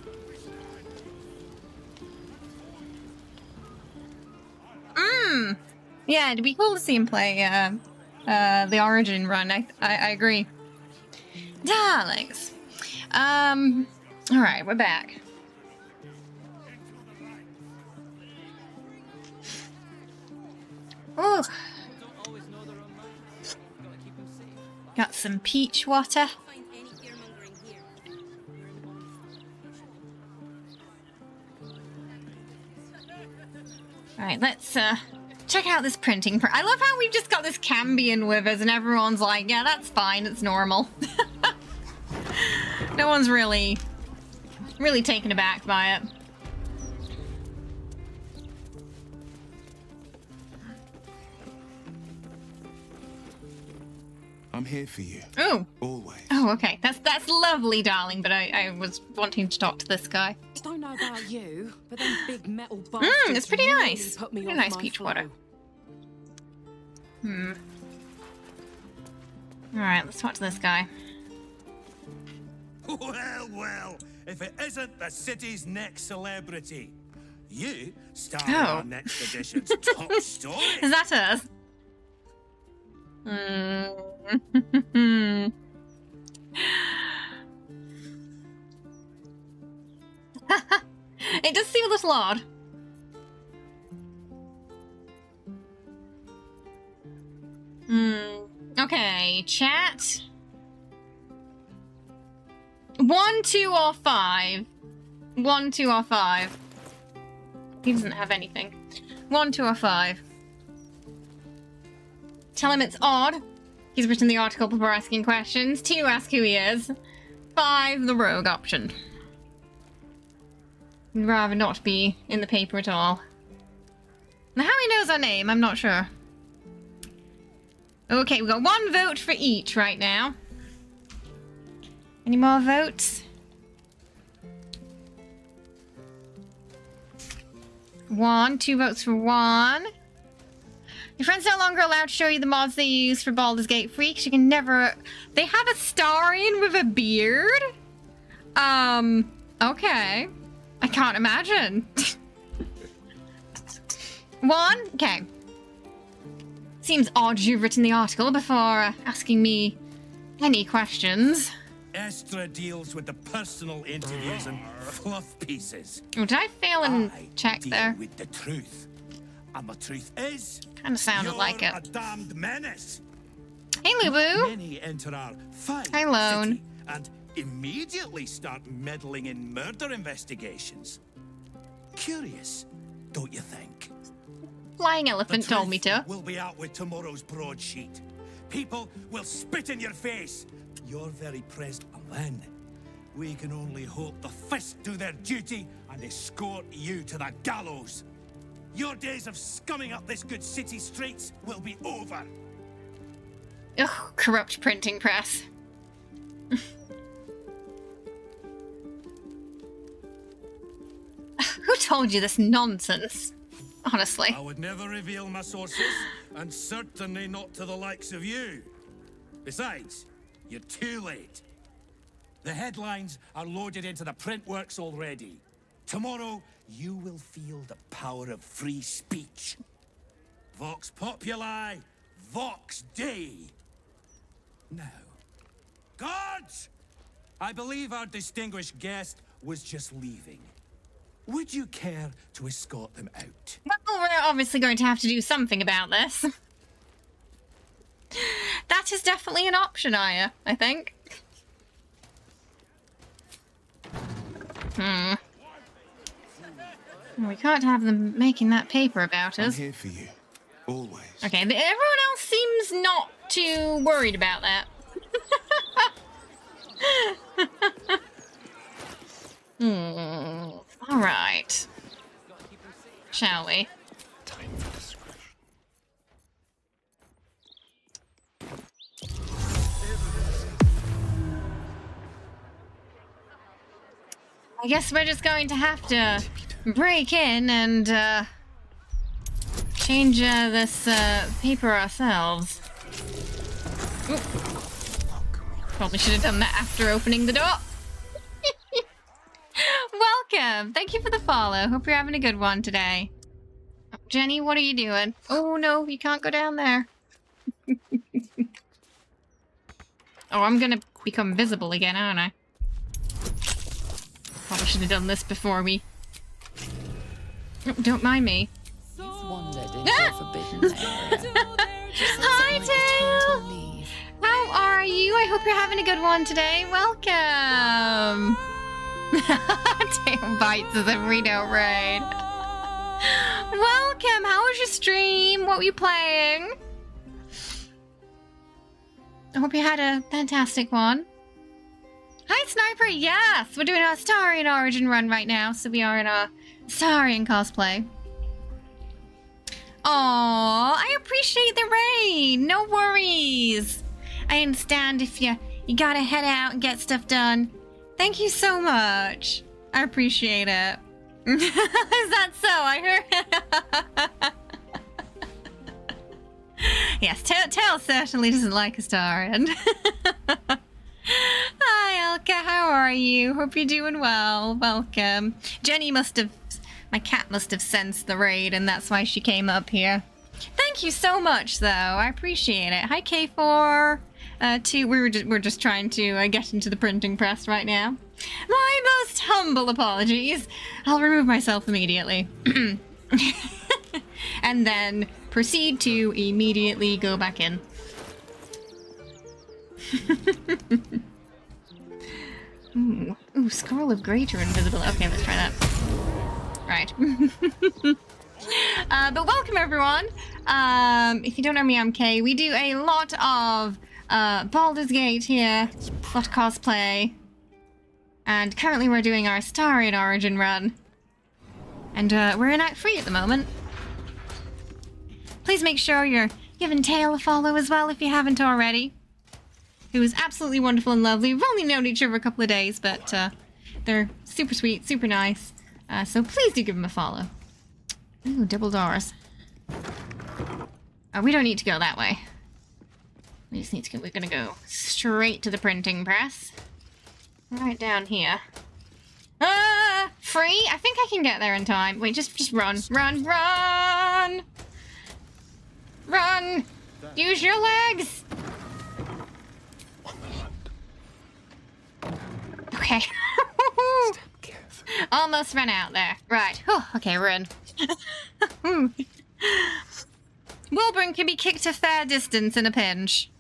Yeah, it'd be cool to see him play the Origin run. I agree. Darlings. Alright, we're back. Oh. Got some peach water. Alright, let's check out this printing. I love how we've just got this Cambion with us and everyone's like, yeah, that's fine, it's normal. No one's really taken aback by it. I'm here for you. Oh. Always. Oh, okay. That's lovely, darling, but I was wanting to talk to this guy. I don't know about you, but them big metal bastards it's pretty really nice. put me Pretty off nice my peach flow. water. Alright, let's talk to this guy. Well, well, if it isn't the city's next celebrity. You star in Oh. our next edition's top story. Is that us? It does seem a little odd. Okay, chat. 1, 2, or 5. 1, 2, or 5. He doesn't have anything. 1, 2, or 5. Tell him it's odd. He's written the article before asking questions. 2, ask who he is. 5, the rogue option. He'd rather not be in the paper at all. Now, how he knows our name, I'm not sure. Okay, we've got 1 vote for each right now. Any more votes? 1, 2 votes for 1. Your friend's no longer allowed to show you the mods they use for Baldur's Gate Freaks. You can never... They have a Astarion with a beard? Okay. I can't imagine. 1? Okay. Seems odd you've written the article before asking me any questions. Estra deals with the personal interviews and fluff pieces. Oh, did I fail and check deal there? with the truth. And the truth is... Kind of sounded you're like it. a damned menace. Hey, Lubu. Many enter our fine Hi, Lone. city and immediately start meddling in murder investigations. Curious, don't you think? Flying Elephant told me to. We'll be out with tomorrow's broadsheet. People will spit in your face. You're very present. And then we can only hope the fists do their duty and escort you to the gallows. Your days of scumming up this good city streets will be over. Ugh, corrupt printing press. Who told you this nonsense? Honestly. I would never reveal my sources, and certainly not to the likes of you. Besides, you're too late. The headlines are loaded into the print works already. Tomorrow, you will feel the power of free speech. Vox Populi, Vox Dei. Now, guards! I believe our distinguished guest was just leaving. Would you care to escort them out? Well, we're obviously going to have to do something about this. That that is definitely an option, Aya, I think. We can't have them making that paper about us. I'm here for you, always. Okay, everyone else seems not too worried about that. All right. Shall we? Time for discretion. I guess we're just going to have to break in and change this paper ourselves. Ooh. Probably should have done that after opening the door. Welcome! Thank you for the follow. Hope you're having a good one today. Oh, Jenny, what are you doing? Oh no, you can't go down there. Oh, I'm gonna become visible again, aren't I? Probably should have done this before we... Oh, don't mind me. Hi, Tail! How are you? I hope you're having a good one today. Welcome! Tail bites as a Reno raid. Welcome! How was your stream? What were you playing? I hope you had a fantastic one. Hi, Sniper! Yes! We're doing a Astarion origin run right now, so we are in a Astarion cosplay. Aww, I appreciate the raid! No worries! I understand if you gotta head out and get stuff done. Thank you so much. I appreciate it. Is that so? I heard... Yes, Tail certainly doesn't like Astarion. Hi, Elka, how are you? Hope you're doing well. Welcome. Jenny must have... My cat must have sensed the raid, and that's why she came up here. Thank you so much, though. I appreciate it. Hi, K4. We're just trying to get into the printing press right now. My most humble apologies. I'll remove myself immediately. And then proceed to immediately go back in. Ooh, Scroll of Greater Invisibility. Okay, let's try that. Right. But welcome, everyone. If you don't know me, I'm Kay. We do a lot of Baldur's Gate here, a lot of cosplay. And currently we're doing our Astarion origin run. And we're in Act 3 at the moment. Please make sure you're giving Tail a follow as well if you haven't already. Who is absolutely wonderful and lovely. We've only known each other a couple of days, but they're super sweet, super nice. So please do give them a follow. Ooh, double doors. Oh, we don't need to go that way. We just need to go, we're gonna go straight to the printing press. Right down here. Free? I think I can get there in time. Wait, just run. Run! Run! Use your legs! Okay. Almost ran out there. Right. Oh, okay, we're in. Wilburn can be kicked a fair distance in a pinch.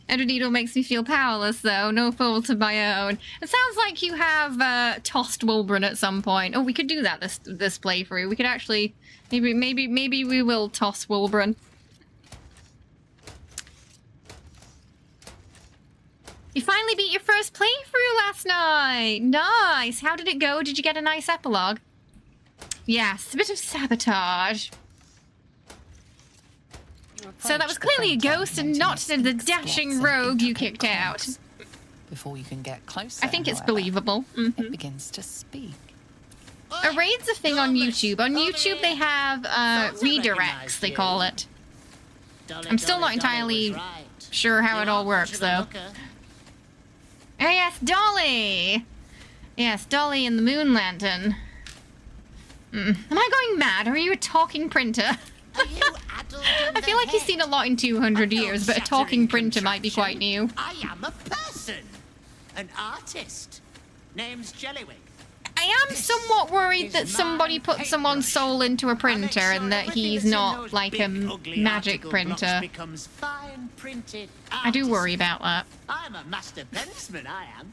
Needle makes me feel powerless, though. No fault of my own. It sounds like you have tossed Wilburn at some point. Oh, we could do that this playthrough. We could actually... Maybe we will toss Wilburn. You finally beat your first playthrough last night! Nice! How did it go? Did you get a nice epilogue? Yes, a bit of sabotage. So that was clearly a ghost and not the dashing rogue you kicked out. Before you can get closer, I think it's believable. It begins to speak. A raid's a thing on YouTube. On YouTube they have redirects, they call it. I'm still not entirely sure how it all works, though. Oh yes, Dolly! Yes, Dolly and the Moon Lantern. Am I going mad? Are you a talking printer? I feel like you've seen a lot in 200 years, but a talking printer might be quite new. I am a person. An artist. Name's Jellywig. I am somewhat worried that somebody put someone's soul into a printer and that he's not like a magic printer. I do worry about that. I'm a master penman, I am.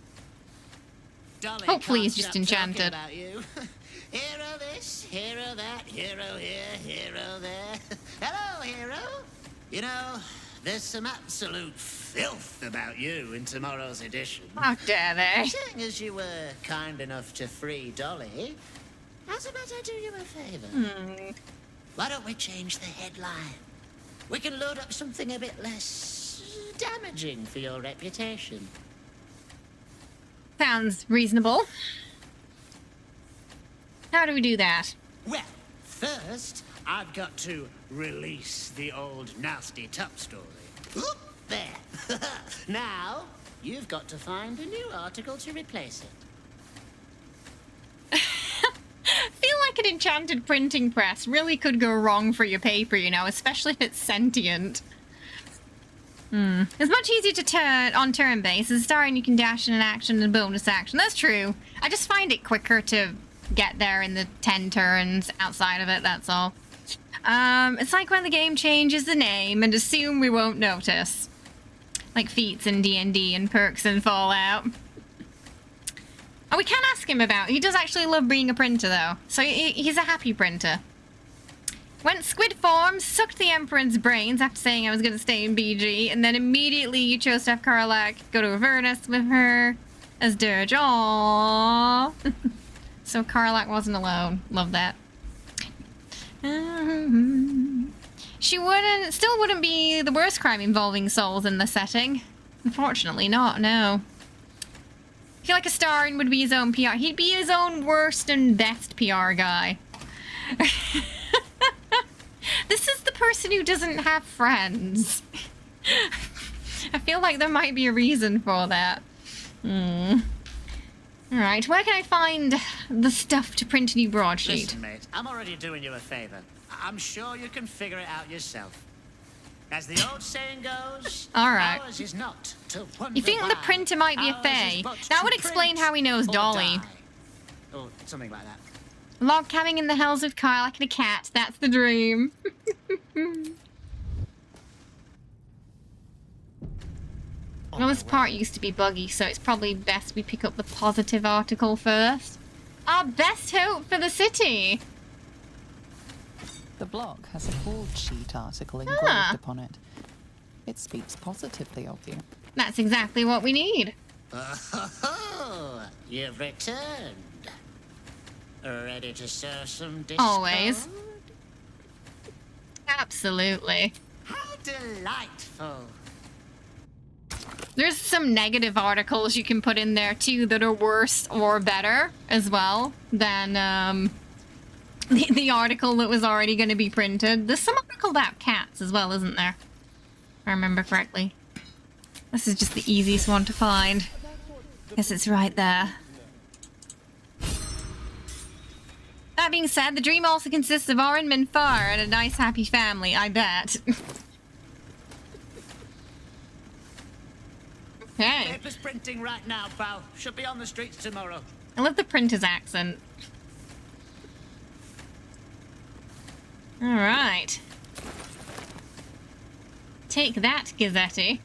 Dolly Hopefully he's can't just stop enchanted. talking about you. Hero this, hero that, hero here, hero there. Hello, hero. You know, there's some absolute filth about you in tomorrow's edition. How dare they? Seeing as you were kind enough to free Dolly, how's about I do you a favor? Why don't we change the headline? We can load up something a bit less damaging for your reputation. Sounds reasonable. How do we do that? Well, first, I've got to release the old nasty top story. Oop, there. Now, you've got to find a new article to replace it. I feel like an enchanted printing press really could go wrong for your paper, you know, especially if it's sentient. It's much easier to turn on turn-based. As Astarion, you can dash in an action and a bonus action. That's true. I just find it quicker to get there in the 10 turns outside of it, that's all. It's like when the game changes the name and assume we won't notice. Like feats in D&D and perks in Fallout. Oh, we can ask him about. He does actually love being a printer, though. So he's a happy printer. Went squid form, sucked the Emperor's brains after saying I was going to stay in BG, and then immediately you chose to have Karlach go to Avernus with her as Dirge. Aww. So Karlach wasn't alone. Love that. She still wouldn't be the worst crime involving souls in the setting. Unfortunately not, no. I feel like Astarion would be his own PR. He'd be his own worst and best PR guy. This is the person who doesn't have friends. I feel like there might be a reason for that. Alright, where can I find the stuff to print a new broadsheet? Listen, mate, I'm already doing you a favor. I'm sure you can figure it out yourself. As the old saying goes, alright. Ours is not to wonder You think why. the printer might be a fae? That would explain how he knows Dolly. Or something like that. Log cabin in the hills with Karlach and a cat. That's the dream. Well, this part used to be buggy, so it's probably best we pick up the positive article first. Our best hope for the city! The blog has a broadsheet article engraved upon it. It speaks positively of you. That's exactly what we need. Oh, you've returned. Ready to serve some discount? Always. Absolutely. How delightful. There's some negative articles you can put in there too that are worse or better as well than the article that was already going to be printed. There's some article about cats as well, isn't there? If I remember correctly. This is just the easiest one to find. Guess it's right there. That being said, the dream also consists of Orin Minfar and a nice happy family, I bet. Okay. Paper's printing right now, pal. Should be on the streets tomorrow. I love the printer's accent. Alright. Take that, Gazzetti.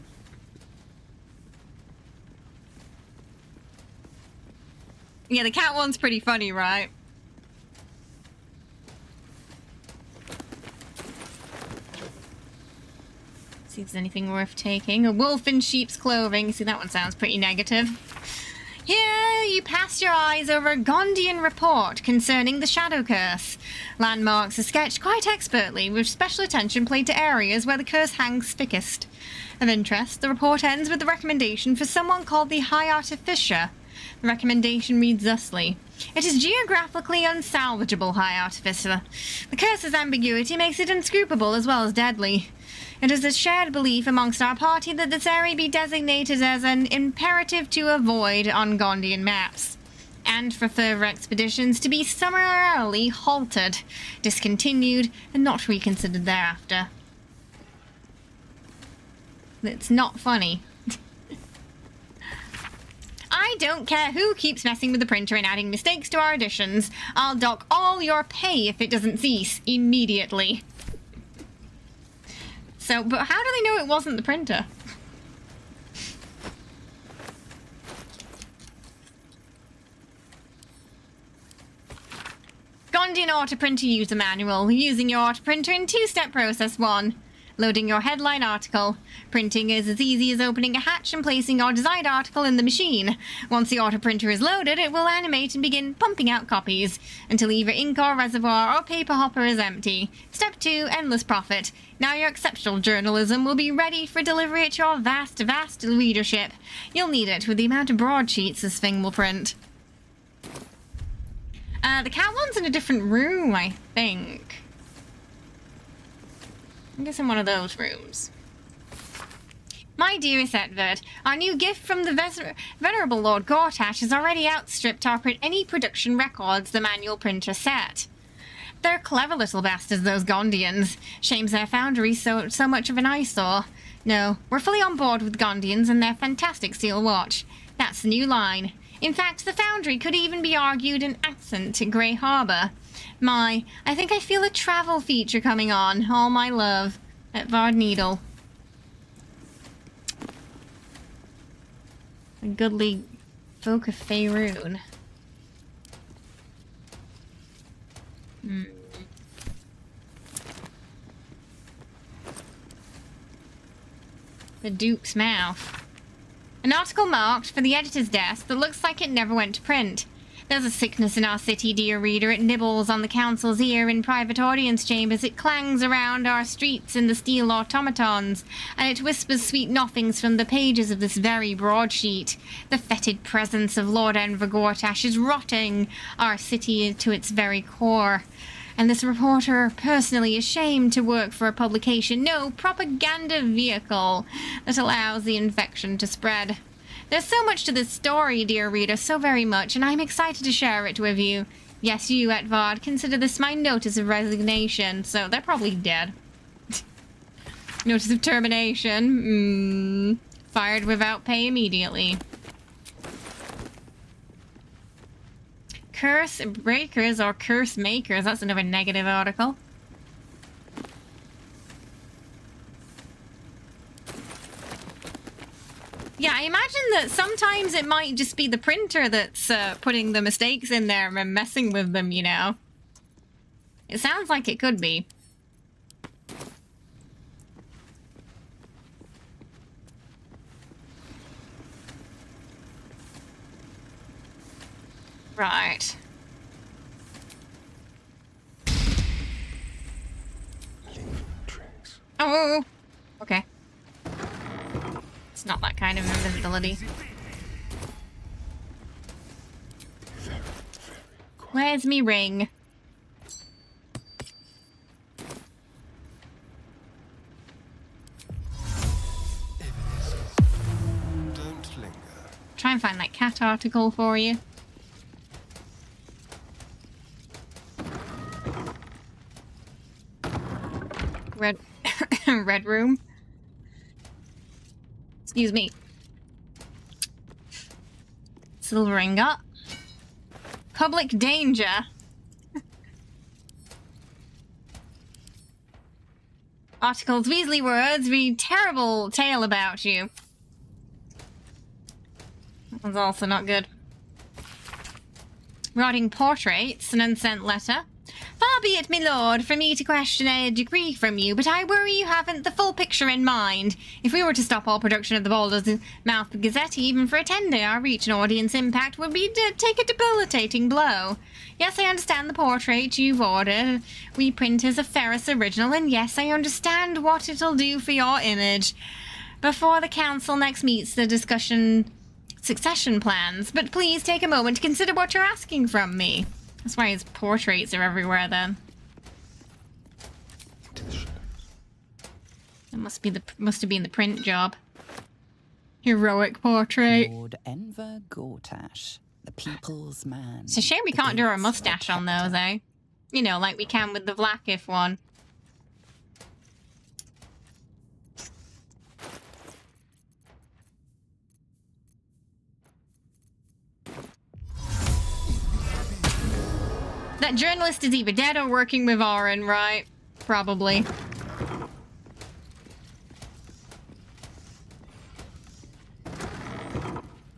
Yeah, the cat one's pretty funny, right? See if there's anything worth taking. A wolf in sheep's clothing. See, that one sounds pretty negative. Here, you pass your eyes over a Gondian report concerning the Shadow Curse. Landmarks are sketched quite expertly, with special attention paid to areas where the curse hangs thickest. Of interest, the report ends with the recommendation for someone called the High Artificer. The recommendation reads thusly: it is geographically unsalvageable, High Artificer. The curse's ambiguity makes it unscrupable as well as deadly. It is a shared belief amongst our party that this area be designated as an imperative to avoid on Gondian maps, and for further expeditions to be summarily halted, discontinued, and not reconsidered thereafter. It's not funny. I I don't care who keeps messing with the printer and adding mistakes to our editions. I'll dock all your pay if it doesn't cease immediately. So, but how do they know it wasn't the printer? Gondian Autoprinter User Manual. Using your autoprinter in two-step process 1. Loading your headline article. Printing is as easy as opening a hatch and placing your desired article in the machine. Once the autoprinter is loaded, it will animate and begin pumping out copies until either ink or reservoir or paper hopper is empty. Step 2, endless profit. Now your exceptional journalism will be ready for delivery at your vast, vast readership. You'll need it with the amount of broadsheets this thing will print. The cat one's in a different room, I think. I guess in one of those rooms. My dearest Edward, our new gift from the venerable Lord Gortash has already outstripped any production records the manual printer set. They're clever little bastards, those Gondians. Shames their foundry so much of an eyesore. No, we're fully on board with Gondians and their fantastic steel watch. That's the new line. In fact, the foundry could even be argued an accent to Grey Harbour. I think I feel a travel feature coming on. All my love. Edvard Needle. A goodly folk of Faerun. The Duke's Mouth. An article marked for the editor's desk that looks like it never went to print. There's a sickness in our city, dear reader. It nibbles on the council's ear in private audience chambers. It clangs around our streets in the steel automatons. And it whispers sweet nothings from the pages of this very broadsheet. The fetid presence of Lord Enver Gortash is rotting our city to its very core. And this reporter personally is ashamed to work for a publication, no, propaganda vehicle that allows the infection to spread. There's so much to this story, dear reader, so very much, and I'm excited to share it with you. Yes, you, Edvard, consider this my notice of resignation. So they're probably dead. Notice of termination. Fired without pay immediately. Curse breakers or curse makers. That's another negative article. Yeah, I imagine that sometimes it might just be the printer that's putting the mistakes in there and messing with them, you know? It sounds like it could be. Right. Oh, okay. It's not that kind of invisibility. Where's me ring? Don't linger. Try and find that cat article for you. Red red room. Excuse me. Silver ingot. Public danger. Articles, Weasley words, read terrible tale about you. That one's also not good. Writing portraits, an unsent letter. Far be it, my lord, for me to question a decree from you, but I worry you haven't the full picture in mind. If we were to stop all production of the Baldur's Mouth Gazette, even for a 10-day, our reach and audience impact would be to take a debilitating blow. Yes, I understand the portrait you've ordered. We print as a Ferris original, and yes, I understand what it'll do for your image. Before the council next meets the discussion succession plans, but please take a moment to consider what you're asking from me. That's why his portraits are everywhere then. It must have been the print job. Heroic portrait. Lord Enver Gortash, the people's man. It's a shame we can't do our mustache on those, eh? You know, like we can with the Vlaakith one. That journalist is either dead or working with Auron, right? Probably.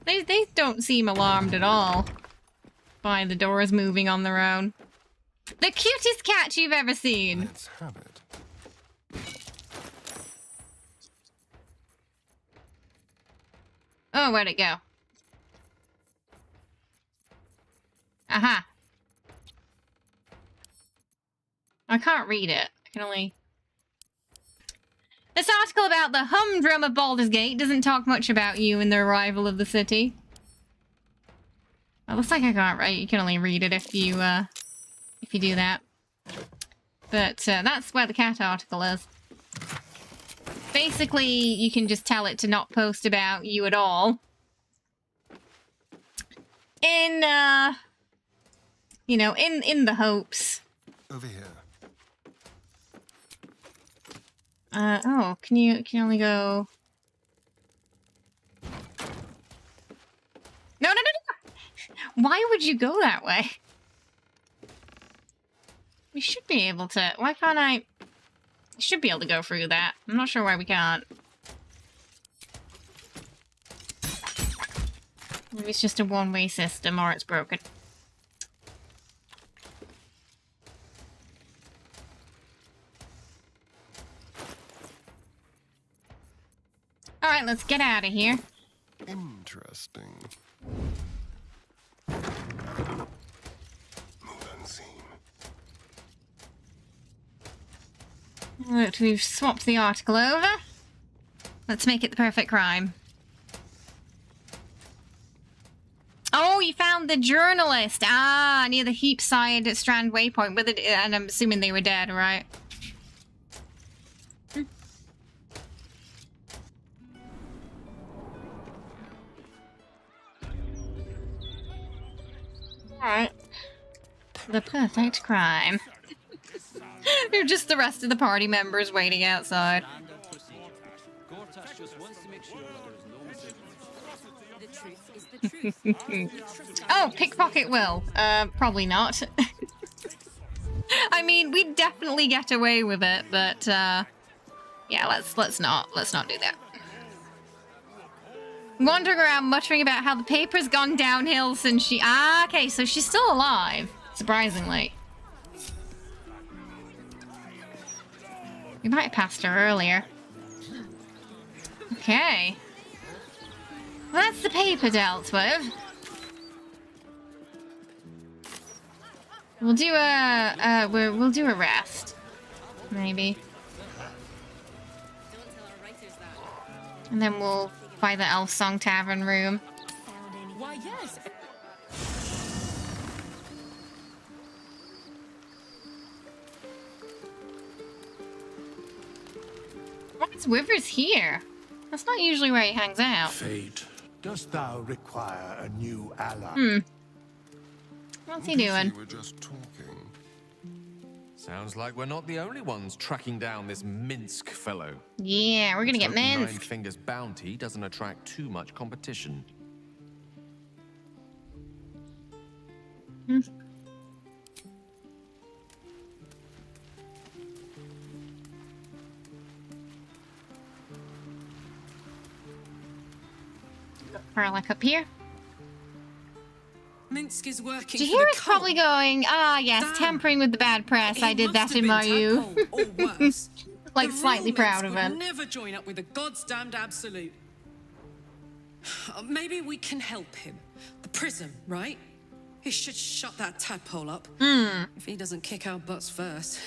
They don't seem alarmed at all by the doors moving on their own. The cutest cat you've ever seen. Let's have it. Oh, where'd it go? Aha. I can't read it. I can only... This article about the humdrum of Baldur's Gate doesn't talk much about you and the arrival of the city. It looks like I can't write. You can only read it if you do that. But that's where the cat article is. Basically, you can just tell it to not post about you at all. In, you know, in the hopes. Over here. Oh, can you only go... No! Why would you go that way? We should be able to... Why can't I... Should be able to go through that. I'm not sure why we can't. Maybe it's just a one-way system or it's broken. Alright, let's get out of here. Interesting. Move unseen. Look, we've swapped the article over. Let's make it the perfect crime. Oh, you found the journalist! Ah, near the heap side at Strand Waypoint, with it, and I'm assuming they were dead, right? Alright. The perfect crime. You're just the rest of the party members waiting outside. Oh, pickpocket will. Probably not. I mean, we'd definitely get away with it, but yeah, let's not do that. Wandering around muttering about how the paper's gone downhill since she... Ah, okay, so she's still alive, surprisingly. We might have passed her earlier. Okay. Well, that's the paper dealt with. We'll do a rest, maybe. And then we'll find the Elf Song Tavern room. Why, yes. Why is Withers here? That's not usually where he hangs out. Fate, dost thou require a new ally? What's he doing? We're just talking. Sounds like we're not the only ones tracking down this Minsk fellow. Yeah, we're gonna get Nine Minsk. Fingers bounty doesn't attract too much competition. Perlick up here. Minsk is working. Jahira's probably going, ah, yes, tampering with the bad press. I did that in my youth. Like, slightly proud of it. Never join up with the goddamned absolute. Maybe we can help him. The prism, right? He should shut that tadpole up. If he doesn't kick our butts first.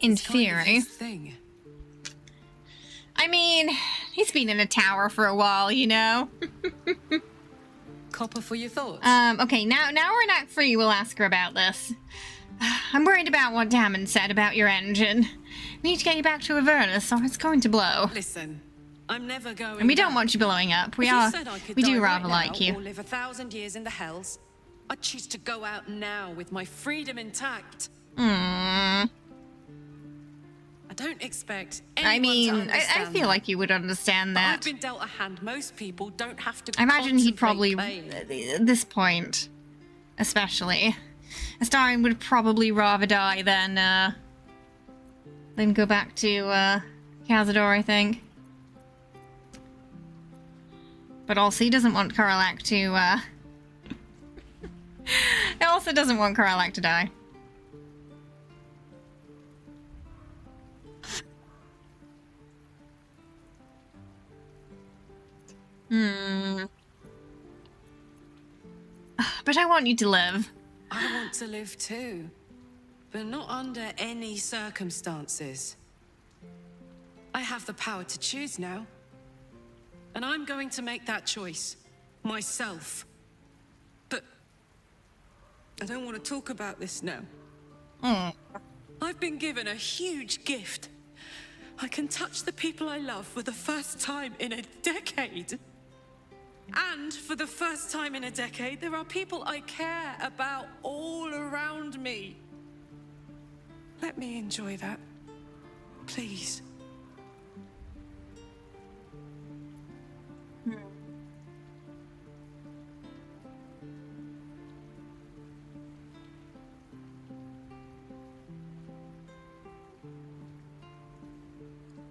In theory. Thing. I mean, he's been in a tower for a while, you know? Copper for your thoughts. Okay, now we're in Act 3, we'll ask her about this. I'm worried about what Damon said about your engine. We need to get you back to Avernus, or it's going to blow. Listen, I'm never going. And we don't want you blowing up. We do rather like you. Or live 1,000 years in the hells. I'd choose to go out now with my freedom intact. I don't expect anyone to understand I feel like you would understand that. I've been dealt a hand most people don't have to. I imagine he'd probably, at this point, especially, Astarion would probably rather die than go back to Cazador, I think. But also he doesn't want Karlach to he also doesn't want Karlach to die. But I want you to live. I want to live too, but not under any circumstances. I have the power to choose now, and I'm going to make that choice myself. But I don't want to talk about this now. I've been given a huge gift. I can touch the people I love for the first time in a decade. And for the first time in a decade, there are people I care about all around me. Let me enjoy that, please.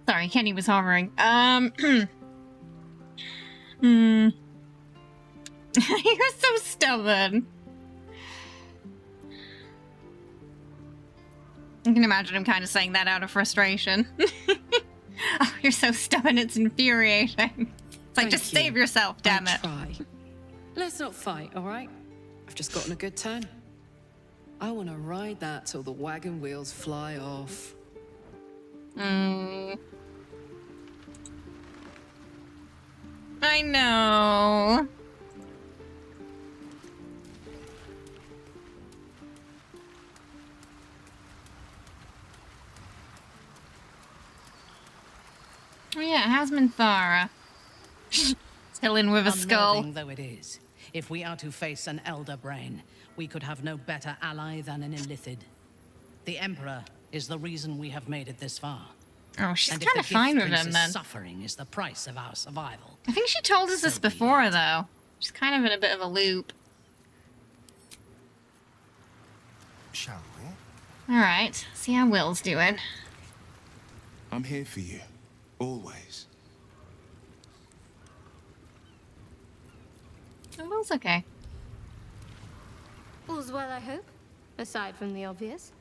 Sorry, Kenny was hovering. You're so stubborn. I can imagine him kind of saying that out of frustration. Oh, you're so stubborn, it's infuriating. It's like, just save yourself, damn it. Try. Let's not fight, all right? I've just gotten a good turn. I want to ride that till the wagon wheels fly off. I know. Oh yeah, how's Minthara? Still in with a skull. Unnerving though it is, if we are to face an elder brain, we could have no better ally than an Illithid. The Emperor is the reason we have made it this far. Oh, she's kind of fine with him then. Suffering is the price of our survival. I think she told us this before, though. She's kind of in a bit of a loop. Shall we? Alright, see how Will's doing. I'm here for you. Always. Oh, Will's okay. All's well, I hope. Aside from the obvious.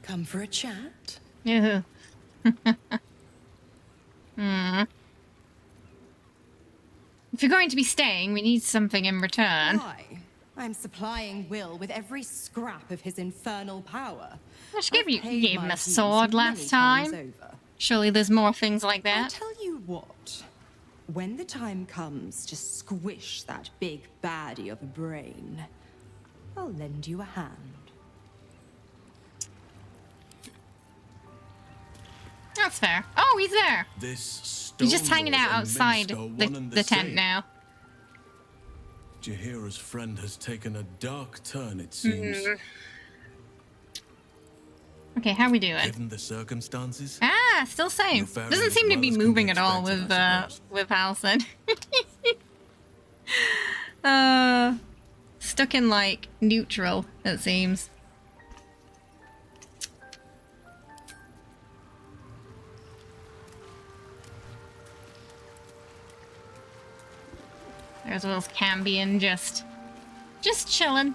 Come for a chat? Yeah. If you're going to be staying, we need something in return. Why? I'm supplying Will with every scrap of his infernal power. Well, she gave him a sword last time. Surely there's more things like that. I'll tell you what. When the time comes to squish that big baddie of a brain, I'll lend you a hand. That's fair. Oh, he's there. This He's just hanging out outside the tent now. Jaheira's friend has taken a dark turn, it seems. Okay, how we doing? Given the circumstances. Ah, still same. Doesn't seem to be moving at all with Halsin. Stuck in like neutral, it seems. There's Will's Cambion just chilling.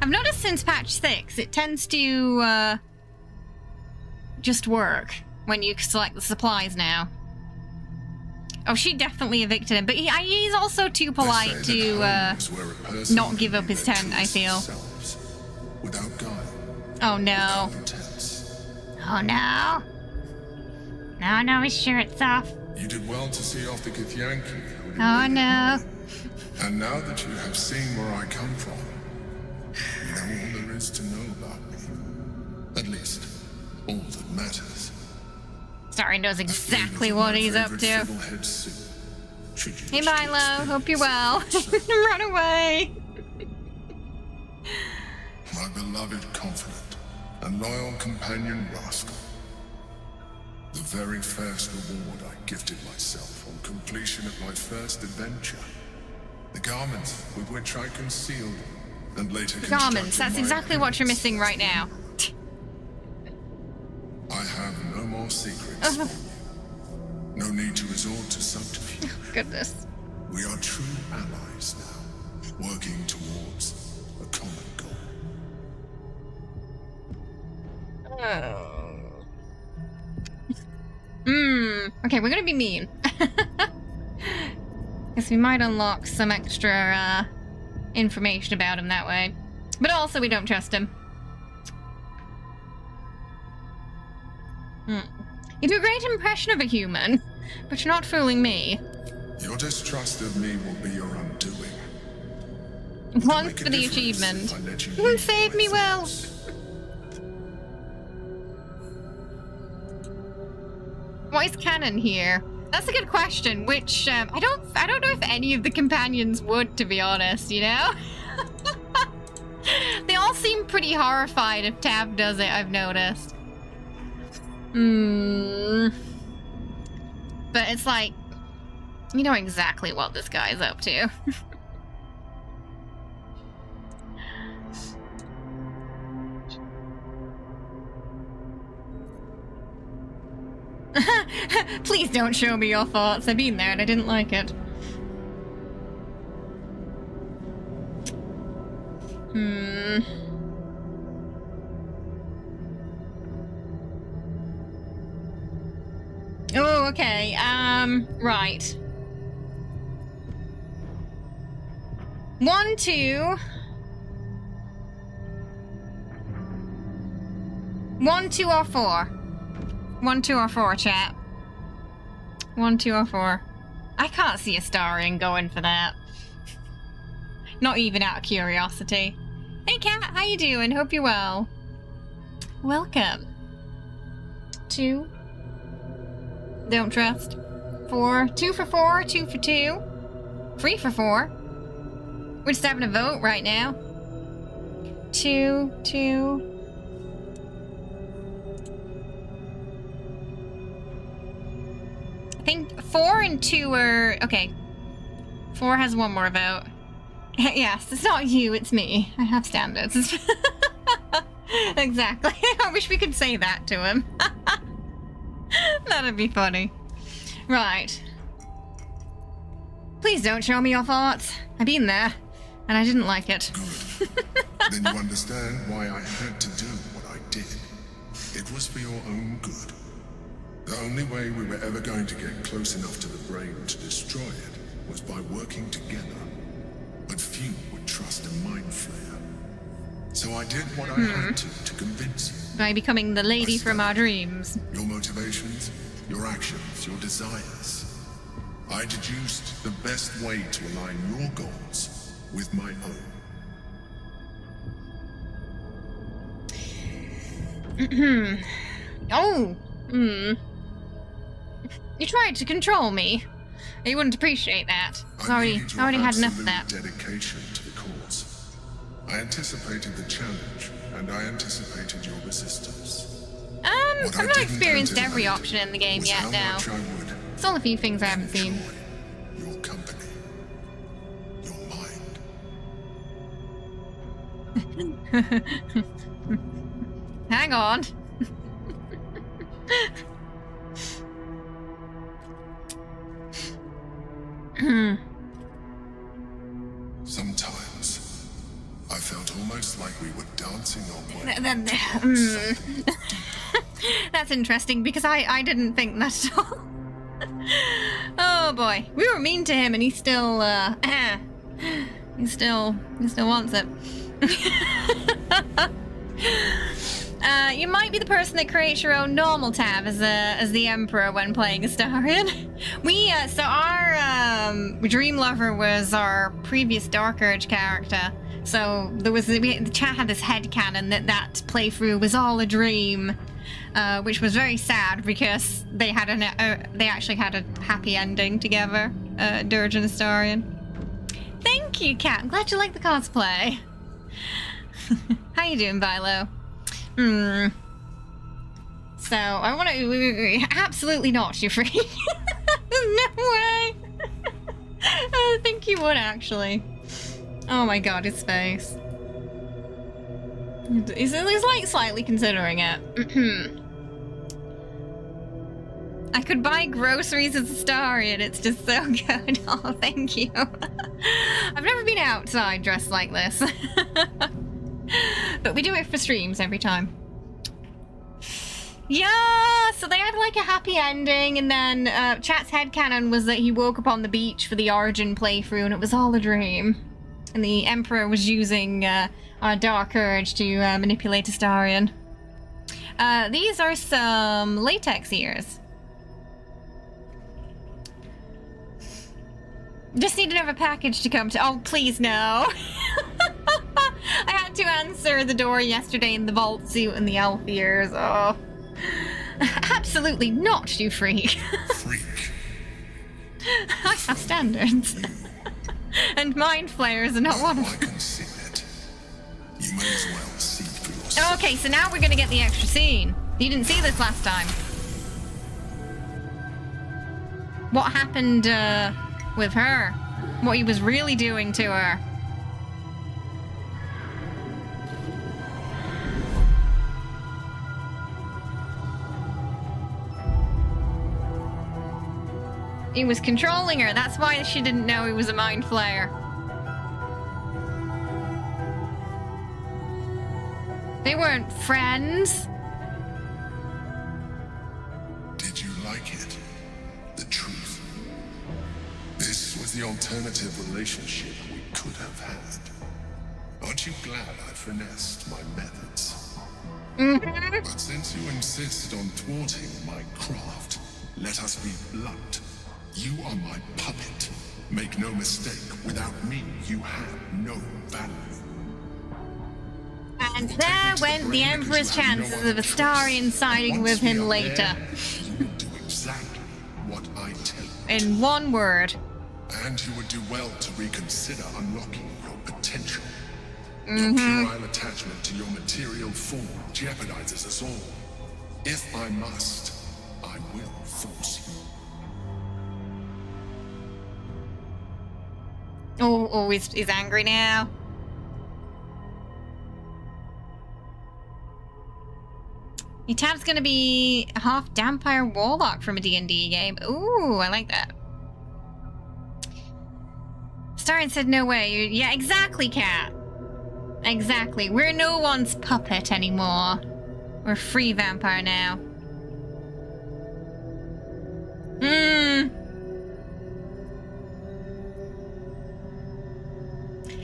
I've noticed since patch 6, it tends to just work when you select the supplies now. Oh, she definitely evicted him, but he's also too polite to not give up his tent, I feel. Without guile. Oh no. Oh no. No, he's sure it's off. You did well to see off the Githyanki. Oh no. And now that you have seen where I come from, you know all there is to know about me. At least, all that matters. Sorry, knows exactly what he's up to. Hey Milo, hope you're well. Run away. My beloved confidant and loyal companion Rascal. The very first reward I gifted myself on completion of my first adventure. The garments with which I concealed and later Garments, that's exactly what you're missing right now. I have no more secrets. No need to resort to subterfuge. Goodness. We are true allies now, working towards a common goal. Okay, we're gonna be mean. Guess we might unlock some extra information about him that way. But also we don't trust him. You do a great impression of a human, but you're not fooling me. Your distrust of me will be your undoing. One for the achievement. You won't save me well. What is canon here? That's a good question, which I don't know if any of the companions would, to be honest, you know? They all seem pretty horrified if Tav does it, I've noticed. But it's like, you know exactly what this guy's up to. Please don't show me your thoughts. I've been there and I didn't like it. Oh, okay. Right. 1, 2. 1, 2, or 4. 1, 2, or 4, chat. 1, 2, or 4. I can't see Astarion going for that. Not even out of curiosity. Hey, Cat, how you doing? Hope you're well. Welcome. 2. Don't trust. 4. 2 for 4. 2 for 2. 3 for 4. We're just having a vote right now. 2, 2. I think 4 and 2 are... Okay. 4 has one more vote. Yes, it's not you, it's me. I have standards. Exactly. I wish we could say that to him. That'd be funny. Right. Please don't show me your thoughts. I've been there, and I didn't like it. Good. Then you understand why I had to do what I did. It was for your own good. The only way we were ever going to get close enough to the brain to destroy it was by working together. But few would trust a mind flayer. So I did what I had to convince you. By becoming the lady from our dreams. Your motivations, your actions, your desires. I deduced the best way to align your goals with my own. Oh! You tried to control me. You wouldn't appreciate that. I already had enough of that. Dedication to the cause. I anticipated the challenge, and I anticipated your resistance. I've not experienced every option in the game yet now. Still a few things I haven't seen. Your company. Your mind. Hang on. Sometimes, I felt almost like we were dancing on one. That's interesting because I didn't think that at all. Oh boy, we were mean to him, and he still wants it. You might be the person that creates your own normal tab as the Emperor when playing Astarion. So our Dream Lover was our previous Dark Urge character. So the chat had this headcanon that playthrough was all a dream, which was very sad because they actually had a happy ending together, Dirge and Astarion. Thank you, Kat. I'm glad you like the cosplay. How you doing, Vilo? So I want to absolutely not, you freak. No way. I think he would actually. Oh my god, his face. He's like slightly considering it. I could buy groceries as Astarion. It's just so good. Oh, thank you. I've never been outside dressed like this. But we do it for streams every time. Yeah, so they had like a happy ending, and then chat's headcanon was that he woke up on the beach for the Origin playthrough and it was all a dream. And the Emperor was using our dark urge to manipulate Astarion. These are some latex ears. Just need another package to come to- oh, please no. I had to answer the door yesterday in the vault suit and the elf ears, oh. Absolutely not, you freak. Freak. I have standards. And mind flayers are not one of them. I can see it. You may as well see for yourself. Okay, so now we're gonna get the extra scene. You didn't see this last time. What happened with her? What he was really doing to her. He was controlling her. That's why she didn't know he was a mind flayer. They weren't friends. Did you like it? The truth. This was the alternative relationship we could have had. Aren't you glad I finessed my methods? But since you insist on thwarting my craft, let us be blunt. You are my puppet. Make no mistake, without me, you have no value. And there went the Emperor's chances of Astarion siding with him later. You will do exactly what I tell you. In one word. And you would do well to reconsider unlocking your potential. Your puerile attachment to your material form jeopardizes us all. If I must, I will force you. Oh, he's angry now. Your tab's gonna be a half Vampire Warlock from a D&D game. Ooh, I like that. Astarion said no way. Yeah, exactly, Cat. Exactly. We're no one's puppet anymore. We're a free vampire now.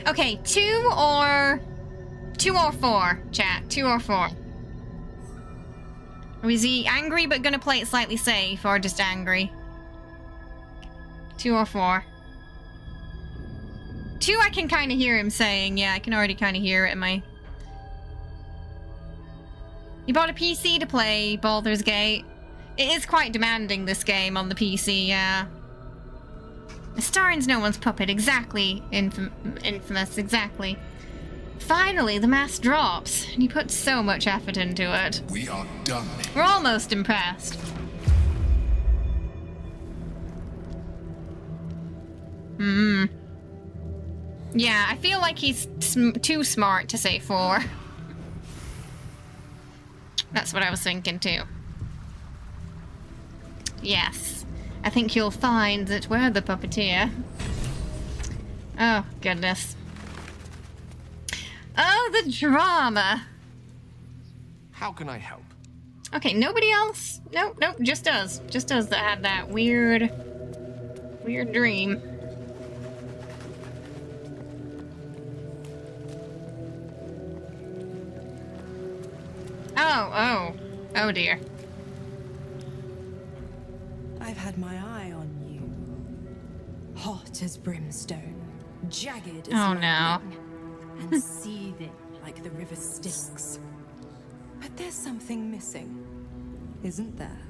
Okay, 2 or 4, chat. 2 or 4. Or is he angry but gonna play it slightly safe, or just angry? 2 or 4. 2 I can kind of hear him saying. Yeah, I can already kind of hear it in my... You bought a PC to play Baldur's Gate? It is quite demanding, this game, on the PC, yeah. Astarion's no one's puppet, exactly, Infamous, exactly. Finally, the mask drops, and he put so much effort into it. We are done. We're almost impressed. Yeah, I feel like he's too smart to say 4. That's what I was thinking too. Yes. I think you'll find that we're the puppeteer. Oh, goodness. Oh, the drama. How can I help? Okay, nobody else? Nope, just us. Just us that had that weird dream. Oh dear. I've had my eye on you. Hot as brimstone, jagged as lightning, and seething like the river Styx. But there's something missing, isn't there?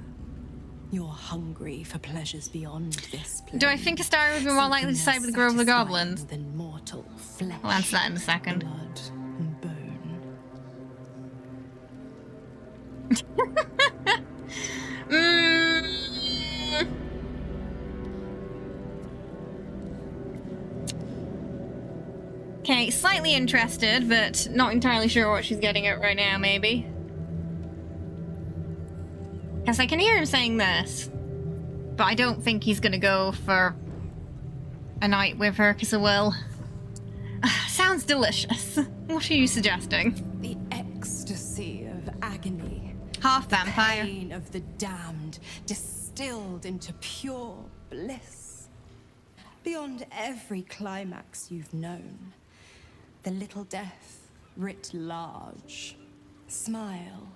You're hungry for pleasures beyond this plane. Do I think Astarion would be more likely to side with the Grove of the Goblins? Than mortal flesh, I'll answer that in a second. blood and bone. slightly interested, but not entirely sure what she's getting at right now, maybe. Because I can hear him saying this, but I don't think he's gonna go for a night with her, because I will. Sounds delicious. What are you suggesting? The ecstasy of agony. Half vampire. The pain of the damned, distilled into pure bliss. Beyond every climax you've known. The little death writ large. Smile,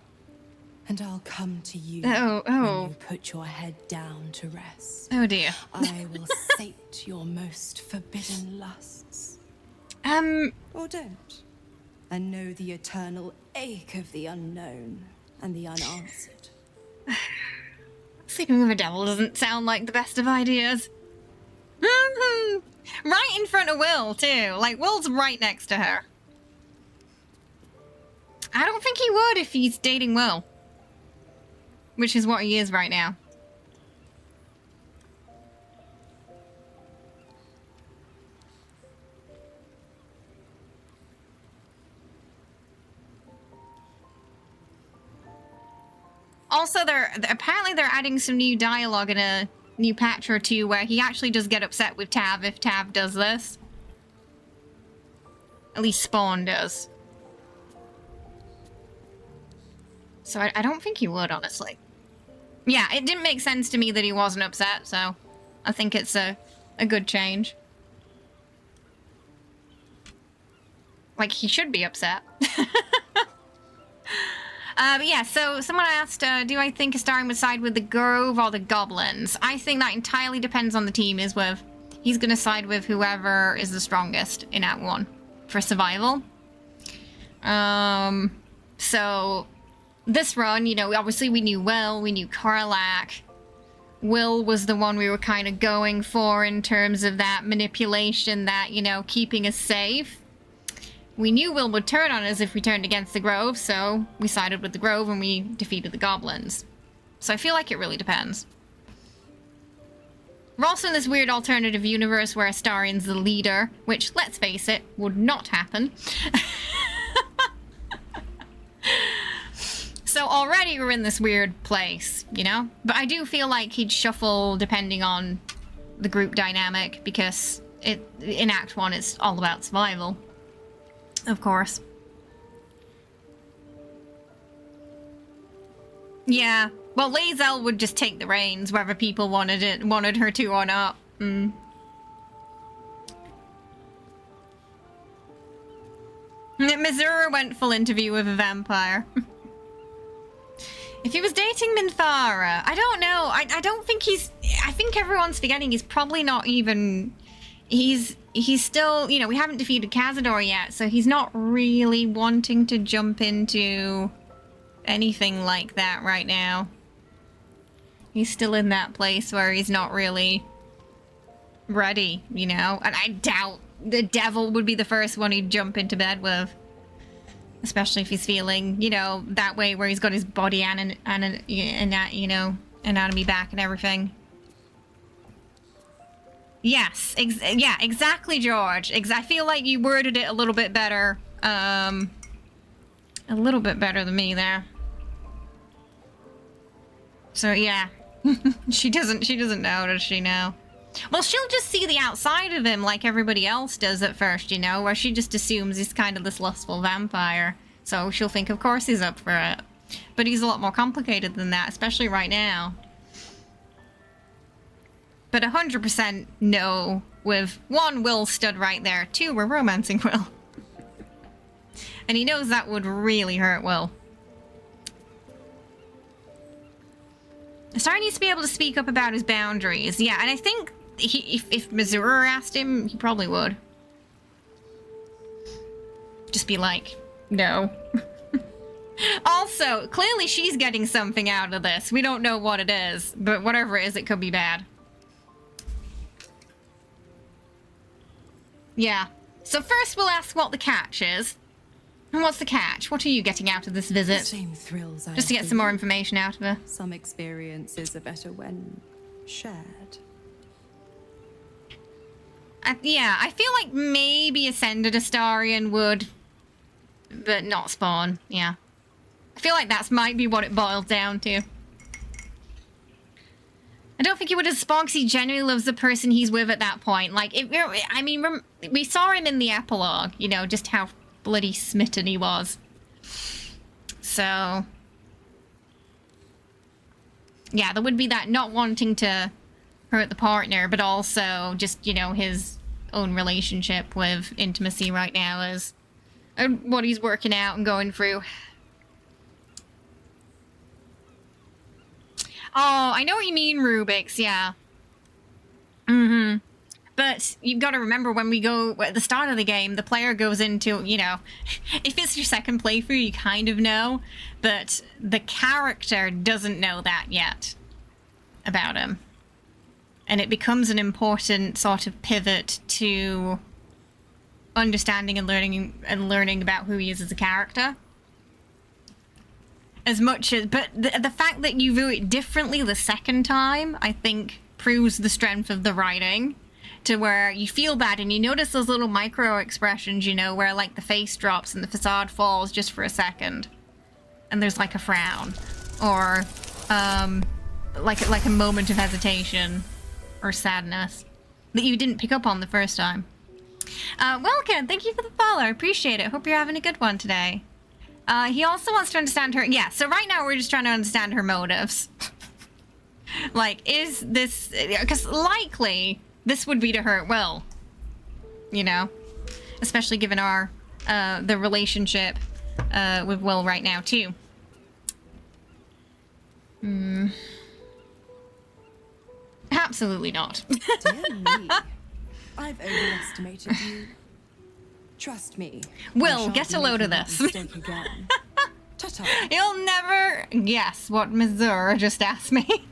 and I'll come to you when you put your head down to rest. Oh dear. I will sate your most forbidden lusts. Or don't. And know the eternal ache of the unknown and the unanswered. Sleeping with a devil doesn't sound like the best of ideas. Right in front of Will, too. Like, Will's right next to her. I don't think he would if he's dating Will. Which is what he is right now. Also, apparently they're adding some new dialogue in a new patch or two where he actually does get upset with Tav if Tav does this. At least Spawn does. So I don't think he would, honestly. Yeah, it didn't make sense to me that he wasn't upset, so I think it's a good change. Like, he should be upset. But yeah, so someone asked, do I think Astarion would side with the Grove or the Goblins? I think that entirely depends on the team he's with. He's gonna side with whoever is the strongest in Act 1 for survival. So this run, you know, obviously we knew Will, we knew Karlach. Will was the one we were kind of going for in terms of that manipulation, that, you know, keeping us safe. We knew Will would turn on us if we turned against the Grove, so we sided with the Grove and we defeated the Goblins. So I feel like it really depends. We're also in this weird alternative universe where Astarion's the leader, which, let's face it, would not happen. So already we're in this weird place, you know? But I do feel like he'd shuffle depending on the group dynamic, because in Act 1 it's all about survival. Of course. Yeah. Well, lae'zel would just take the reins, whether people wanted her to or not. Missouri went full interview with a vampire. If he was dating Minthara, I don't know. I don't think he's... I think everyone's forgetting he's probably not even... He's still, you know, we haven't defeated Cazador yet, so he's not really wanting to jump into anything like that right now. He's still in that place where he's not really ready, you know? And I doubt the devil would be the first one he'd jump into bed with. Especially if he's feeling, you know, that way where he's got his body and you know, anatomy back and everything. Yes, yeah, exactly, George. I feel like you worded it a little bit better. A little bit better than me there. So yeah, she doesn't know, does she now? Well, she'll just see the outside of him like everybody else does at first, you know, where she just assumes he's kind of this lustful vampire. So she'll think, of course he's up for it. But he's a lot more complicated than that, especially right now. But 100% no, with 1, Will stood right there, 2, we're romancing Will. And he knows that would really hurt Will. Astarion needs to be able to speak up about his boundaries. Yeah, and I think if Missouri asked him, he probably would. Just be like, no. Also, clearly she's getting something out of this. We don't know what it is, but whatever it is, it could be bad. Yeah. So first we'll ask what the catch is. And what's the catch? What are you getting out of this visit? Same thrills, just to get some more information out of her. Some experiences are better when shared. Yeah, I feel like maybe Ascended Astarion would, but not Spawn. Yeah. I feel like that might be what it boils down to. I don't think he would have Spawn because he genuinely loves the person he's with at that point. Like, I mean, we saw him in the epilogue, you know, just how bloody smitten he was. So, yeah, there would be that not wanting to hurt the partner, but also just, you know, his own relationship with intimacy right now is what he's working out and going through. Oh, I know what you mean, Rubik's, yeah. Mm-hmm. But you've got to remember when we go at the start of the game, the player goes into, you know, if it's your second playthrough, you kind of know, but the character doesn't know that yet about him. And it becomes an important sort of pivot to understanding and learning about who he is as a character. As much as, but the fact that you view it differently the second time, I think, proves the strength of the writing. To where you feel bad and you notice those little micro expressions, you know, where like the face drops and the facade falls just for a second. And there's like a frown. Or like a moment of hesitation or sadness that you didn't pick up on the first time. Welcome, thank you for the follow. I appreciate it. Hope you're having a good one today. He also wants to understand her. Yeah, so right now we're just trying to understand her motives. Like, is this, because likely this would be to hurt Will, you know, especially given our the relationship with Will right now too. Absolutely not. Dear me, I've overestimated you. Trust me. Will, get a load of this. You'll never guess what Missouri just asked me.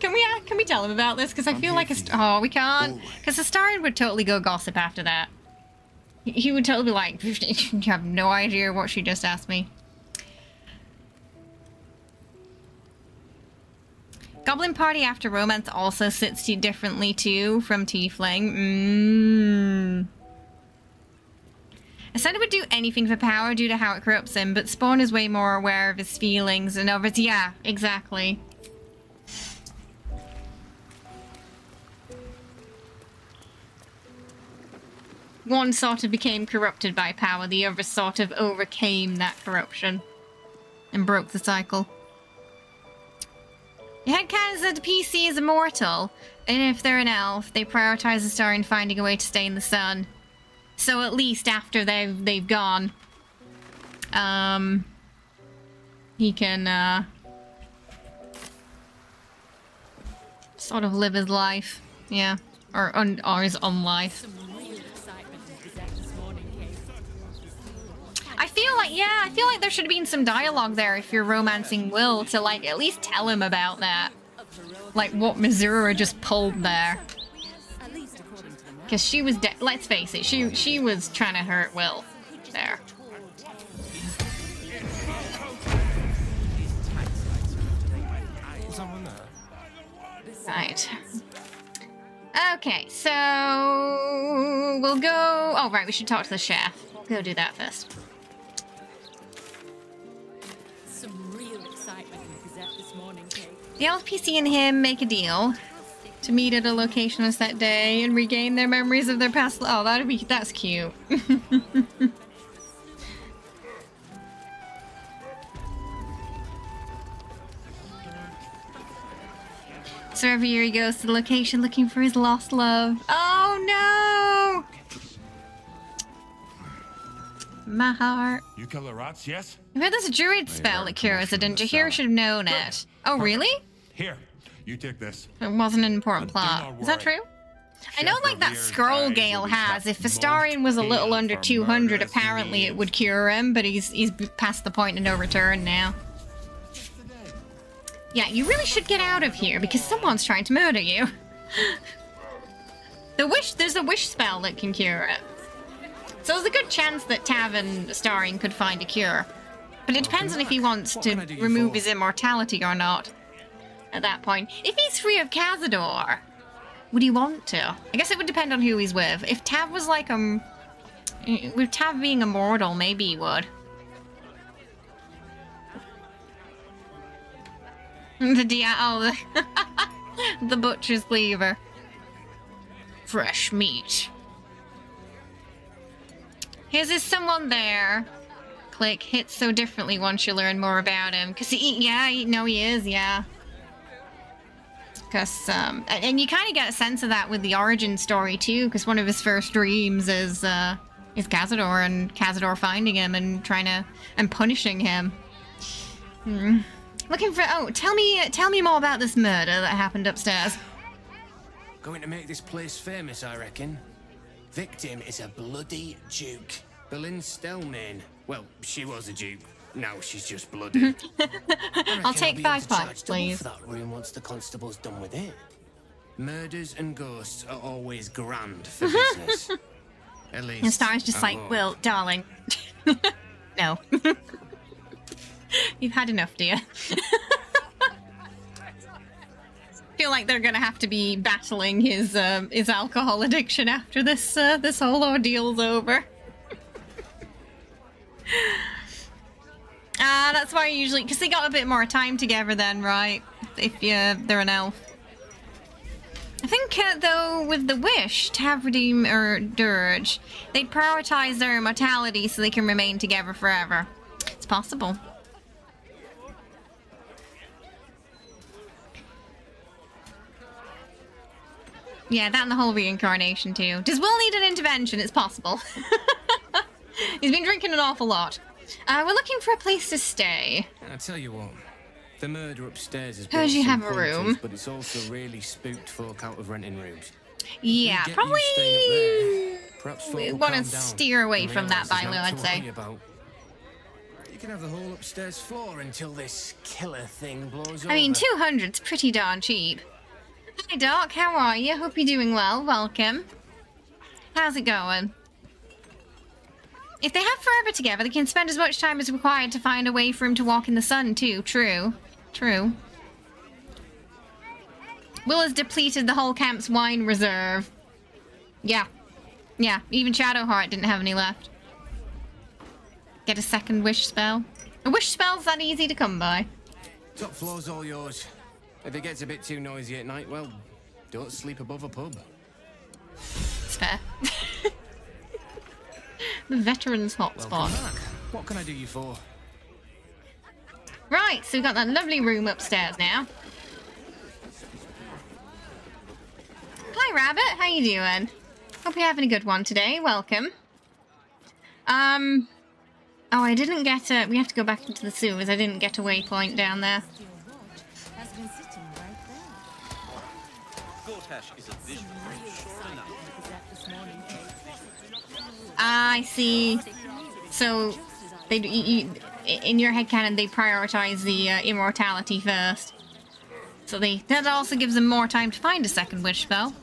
Can we tell him about this? Because I feel like we can't. Because Astarion would totally go gossip after that. He would totally be like, you have no idea what she just asked me. Goblin Party after romance also sits differently too from Tiefling. Ascended would do anything for power due to how it corrupts him, but Spawn is way more aware of his feelings and of it. Yeah, exactly. One sort of became corrupted by power, the other sort of overcame that corruption and broke the cycle. Your headcanon said the PC is immortal, and if they're an elf, they prioritize the star in finding a way to stay in the sun. So at least after they've gone, he can sort of live his life, yeah, or his own life. I feel like there should have been some dialogue there if you're romancing Will to like at least tell him about that, like what Missouri just pulled there. Because she was, let's face it, she was trying to hurt Will there. Right. Okay, so we'll go. Oh, right, we should talk to the chef. We'll go do that first. Some real excitement in the Gazette this morning, Kate. The LPC and him make a deal to meet at a location on a set day and regain their memories of their past. Oh, that's cute. So every year he goes to the location looking for his lost love. Oh no! My heart. You kill the rats, yes? I heard there's a druid spell that cures it, and Jahir should have known it. Oh, really? Here, you take this. It wasn't an important plot. Is that true? I know, like, that scroll Gale has. If Astarion was a little under 200, apparently it would cure him, but he's past the point of no return now. Yeah, you really should get out of here, because someone's trying to murder you. There's a wish spell that can cure it. So there's a good chance that Tav and Astarion could find a cure. But it depends on if he wants to remove his immortality or not. At that point. If he's free of Cazador, Would he want to? I guess it would depend on who he's with. If Tav was like, with Tav being immortal, maybe he would. The butcher's cleaver. Fresh meat. Is someone there? Click, hits so differently once you learn more about him. Cause he is, yeah. Cause, and you kind of get a sense of that with the origin story too, because one of his first dreams is Cazador, and Cazador finding him and and punishing him. Looking for, tell me more about this murder that happened upstairs. Going to make this place famous, I reckon. Victim is a bloody duke. Boleyn Stelmane. Well, she was a duke. Now she's just bloody. I'll take 5 points, please. For that room once the constable's done with it. Murders and ghosts are always grand for business. At least. And Star's just like, well, darling. No. You've had enough, dear. Feel like they're gonna have to be battling his alcohol addiction after this whole ordeal's over. That's why usually, because they got a bit more time together then, right? If they're an elf. I think though with the Wish, Tavredim or Dirge, they'd prioritize their immortality so they can remain together forever. It's possible. Yeah, that and the whole reincarnation too. Does Will need an intervention? It's possible. He's been drinking an awful lot. We're looking for a place to stay. I'll tell you what. The murder upstairs is Suppose you have a room. But it's also really spooked folk out of renting rooms. Yeah, probably we want to steer away from that by Lou, I'd say. You can have the whole upstairs floor until this killer thing blows over. I mean, 200's pretty darn cheap. Hi Doc, how are you? Hope you're doing well. Welcome. How's it going? If they have forever together, they can spend as much time as required to find a way for him to walk in the sun too. True. True. Will has depleted the whole camp's wine reserve. Yeah. Yeah, even Shadowheart didn't have any left. Get a second wish spell. A wish spell's that easy to come by. Top floor's all yours. If it gets a bit too noisy at night, well, don't sleep above a pub. It's fair. The veterans hotspot. What can I do you for? Right, so we've got that lovely room upstairs now. Hi Rabbit, how you doing? Hope you're having a good one today. Welcome. Oh, I didn't get we have to go back into the sewers. I didn't get a waypoint down there. I see. So, in your headcanon, they prioritize the immortality first. So that also gives them more time to find a second wish spell.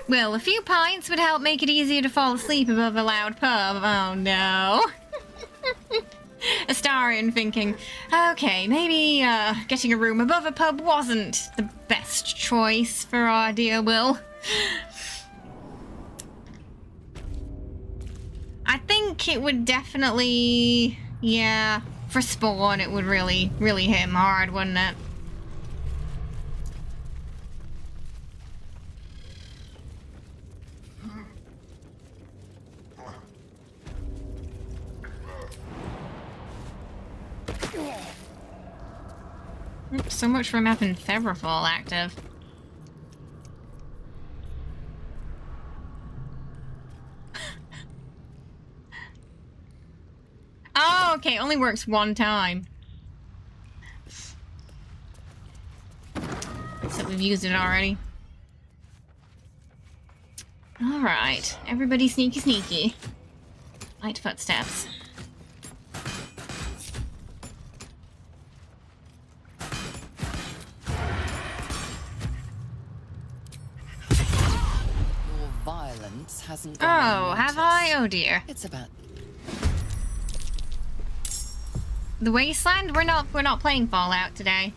Well, a few pints would help make it easier to fall asleep above a loud pub. Oh no. Astarion thinking, okay, maybe getting a room above a pub wasn't the best choice for our dear Will. I think it would definitely, yeah, for Spawn it would really hit him hard, wouldn't it? So much for him having Featherfall active. Oh, okay, only works one time. So we've used it already. Alright, everybody sneaky sneaky. Light footsteps. Your violence hasn't gone Oh, have I? Oh dear. It's about The Wasteland? We're not playing Fallout today.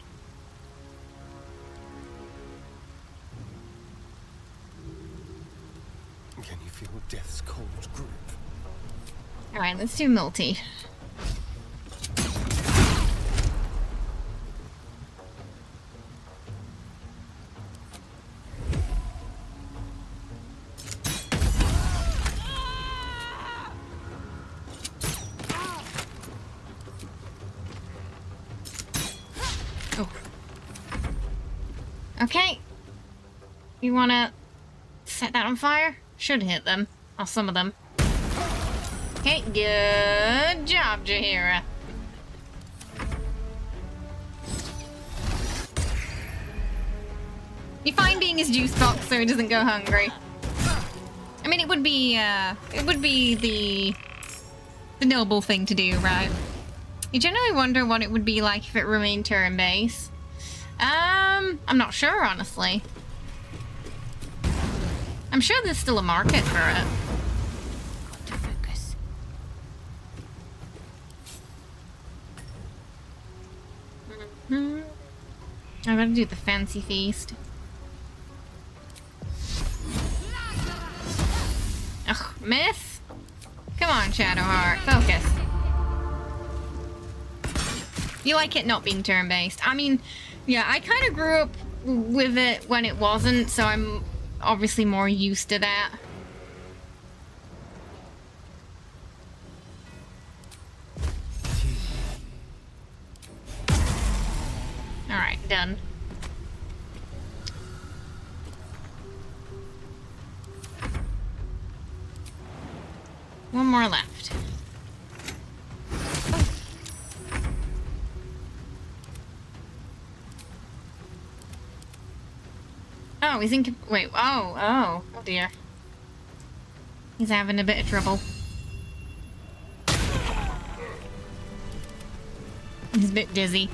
Alright, let's do multi. Oh. Okay. You wanna set that on fire? Should hit them. Or some of them. Okay, good job, Jaheira. You fine being his juice box so he doesn't go hungry. I mean, it would be the noble thing to do, right? You generally wonder what it would be like if it remained turn-based. I'm not sure, honestly. I'm sure there's still a market for it. I'm gonna do the fancy feast. Ugh, miss? Come on, Shadowheart, focus. You like it not being turn-based? I mean, yeah, I kind of grew up with it when it wasn't, so I'm obviously more used to that. Alright, done. One more left. Oh, he's in... Wait, oh dear. He's having a bit of trouble. He's a bit dizzy.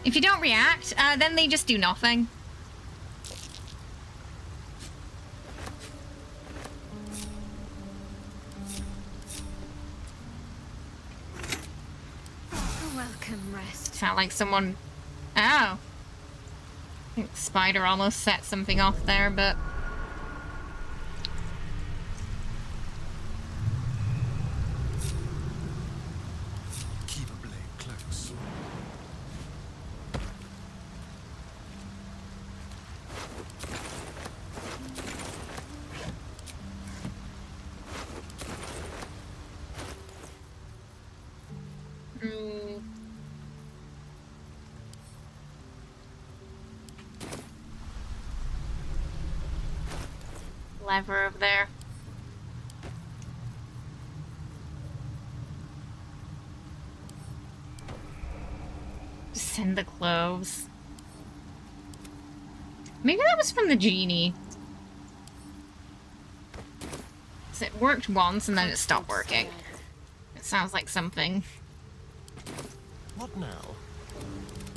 If you don't react, then they just do nothing. A welcome rest. Sound like someone... Oh. I think Spider almost set something off there, but... Keep a blade close. Lever over there. Just send the cloves. Maybe that was from the genie. So it worked once and then it stopped working. It sounds like something. What now?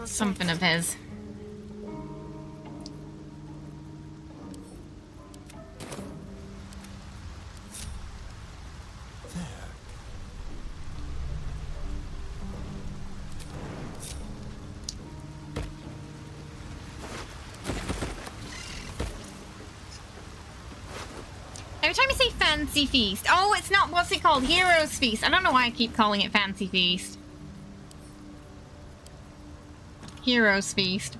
Something of his. Every time you say fancy feast. Oh, it's not, what's it called? Heroes Feast. I don't know why I keep calling it fancy feast. Heroes Feast.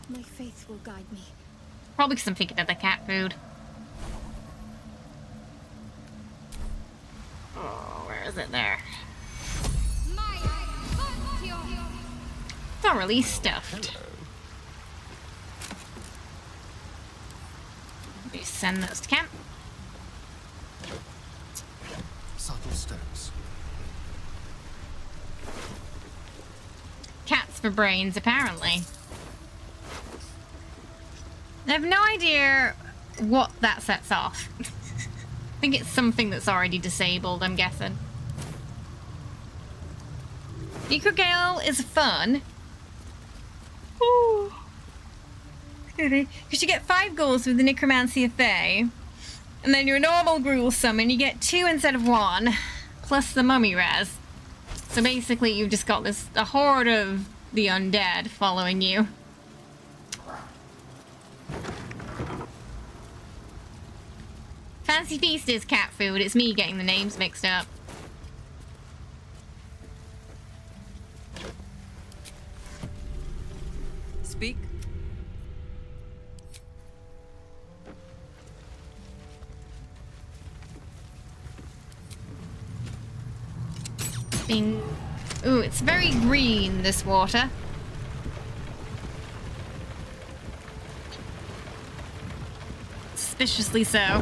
My faith will guide me. Probably because I'm thinking of the cat food. Oh, where is it there? Thoroughly stuffed. We send those to camp. Subtle steps. Cats for brains, apparently. I have no idea what that sets off. I think it's something that's already disabled, I'm guessing. Eco Gale is fun. Ooh. Because you get 5 goals with the Necromancy of Fae, and then your normal Gruul summon, you get 2 instead of 1, plus the Mummy Res. So basically you've just got a horde of the undead following you. Fancy Feast is cat food. It's me getting the names mixed up. Speak. Bing. Ooh, it's very green, this water. Suspiciously so.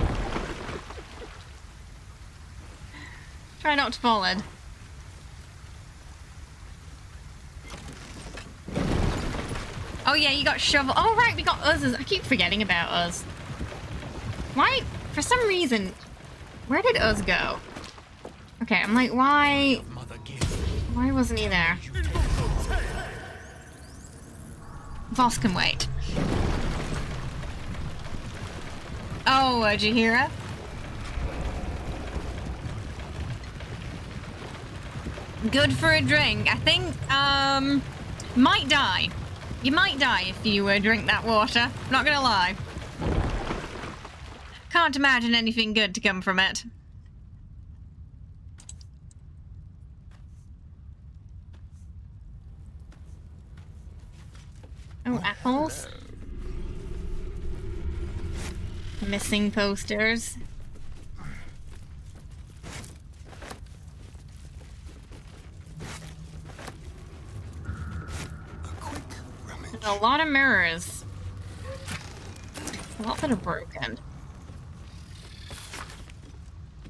Try not to fall in. Oh yeah, you got shovel. Oh right, we got us. I keep forgetting about us. Why? For some reason, where did us go? Okay, I'm like, why wasn't he there? Voss can wait. Oh, Jahira? Good for a drink. I think, might die. You might die if you drink that water. Not gonna lie. Can't imagine anything good to come from it. Oh, apples. Missing posters. A lot of mirrors. A lot that are broken.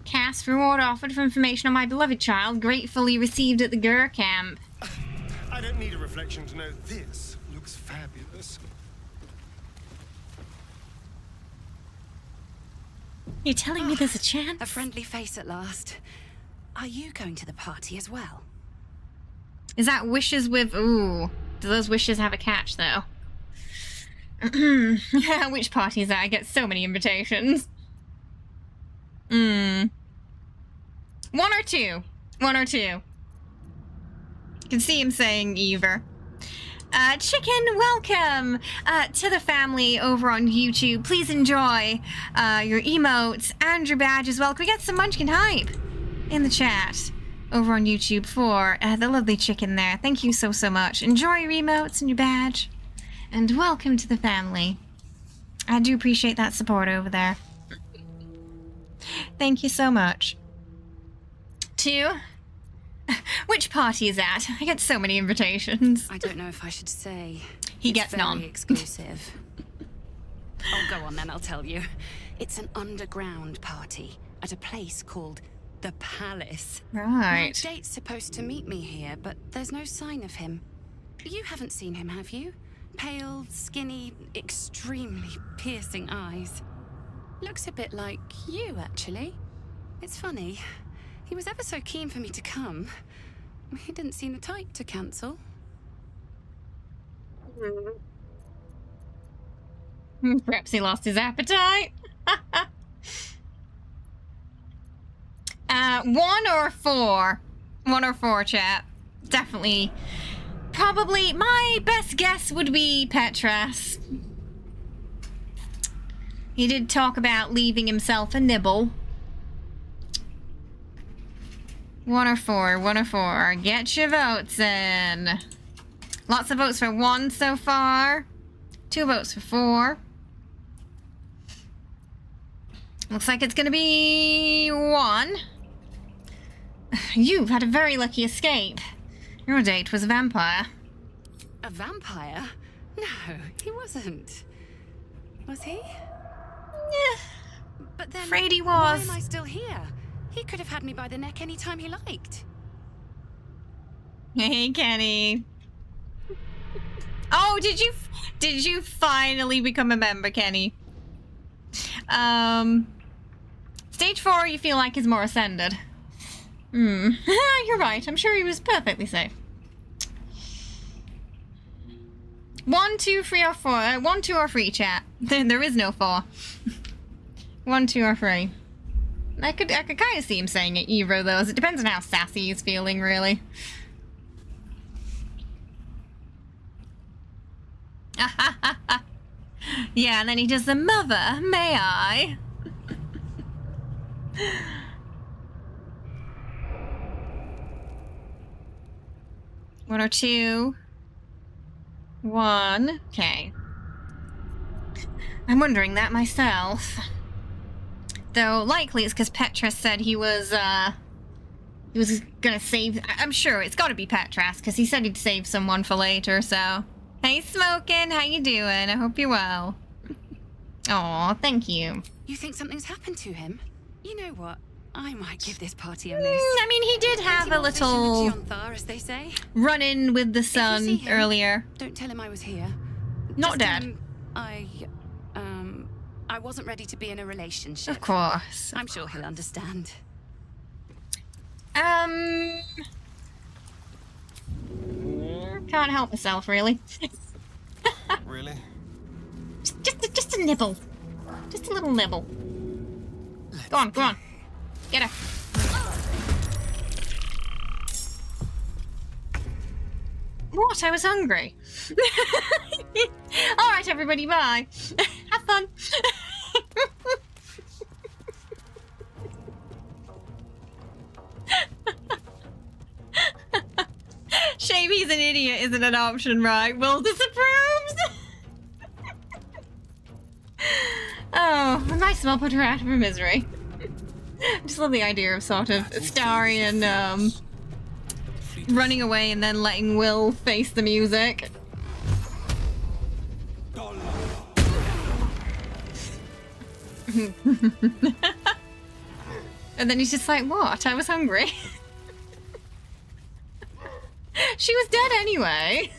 Cast reward offered for information on my beloved child, gratefully received at the Gur camp. I don't need a reflection to know this looks fabulous. You're telling me there's a chance? A friendly face at last. Are you going to the party as well? Is that wishes with... Ooh. Do those wishes have a catch, though? Which party is that? I get so many invitations. One or two. One or two. You can see him saying either. Chicken, welcome to the family over on YouTube. Please enjoy your emotes and your badge as well. Can we get some Munchkin hype in the chat over on YouTube for the lovely chicken there? Thank you so much. Enjoy your emotes and your badge. And welcome to the family. I do appreciate that support over there. Thank you so much. Two. Which party is that? I get so many invitations. I don't know if I should say. He gets very none. Exclusive. Oh, go on then, I'll tell you. It's an underground party at a place called the Palace. Right. My date's supposed to meet me here, but there's no sign of him. You haven't seen him, have you? Pale, skinny, extremely piercing eyes. Looks a bit like you, actually. It's funny. He was ever so keen for me to come. He didn't seem the type to cancel. Perhaps he lost his appetite. 1 or 4. 1 or 4, chat. Definitely. Probably my best guess would be Petras. He did talk about leaving himself a nibble. 1 or 4, 1 or 4. Get your votes in. Lots of votes for 1 so far. 2 votes for 4. Looks like it's gonna be 1. You've had a very lucky escape. Your date was a vampire. A vampire? No, he wasn't. Was he? Yeah. But then, Afraid he why was. am I still here? He could have had me by the neck any time he liked. Hey, Kenny. Oh, did you finally become a member, Kenny? Stage 4 you feel like is more ascended. You're right. I'm sure he was perfectly safe. 1, 2, 3, or 4. 1, 2, or 3, chat. There is no 4. 1, 2, or 3. I could kind of see him saying it either of those. It depends on how sassy he's feeling, really. Yeah, and then he does the mother, may I? One or two. One. Okay. I'm wondering that myself. Though likely it's because Petras said he was gonna save. I'm sure it's got to be Petras because he said he'd save someone for later. So, hey, Smokin', how you doing? I hope you're well. Aw, thank you. You think something's happened to him? You know what? I might give this party a miss. I mean, he did have a little as they say. run-in with the sun earlier. Don't tell him I was here. Not Just tell dead. him I wasn't ready to be in a relationship. Of course. I'm sure he'll understand. Can't help myself, really. Really? Just a nibble. Just a little nibble. Go on, go on. Get her. What? I was hungry. Alright, everybody, bye. Have fun. Shame he's an idiot isn't an option, right? Will disapproves. Oh, I might as well put her out of her misery. I just love the idea of sort of Astarion running away and then letting Will face the music. And then he's just like, what? I was hungry. She was dead anyway.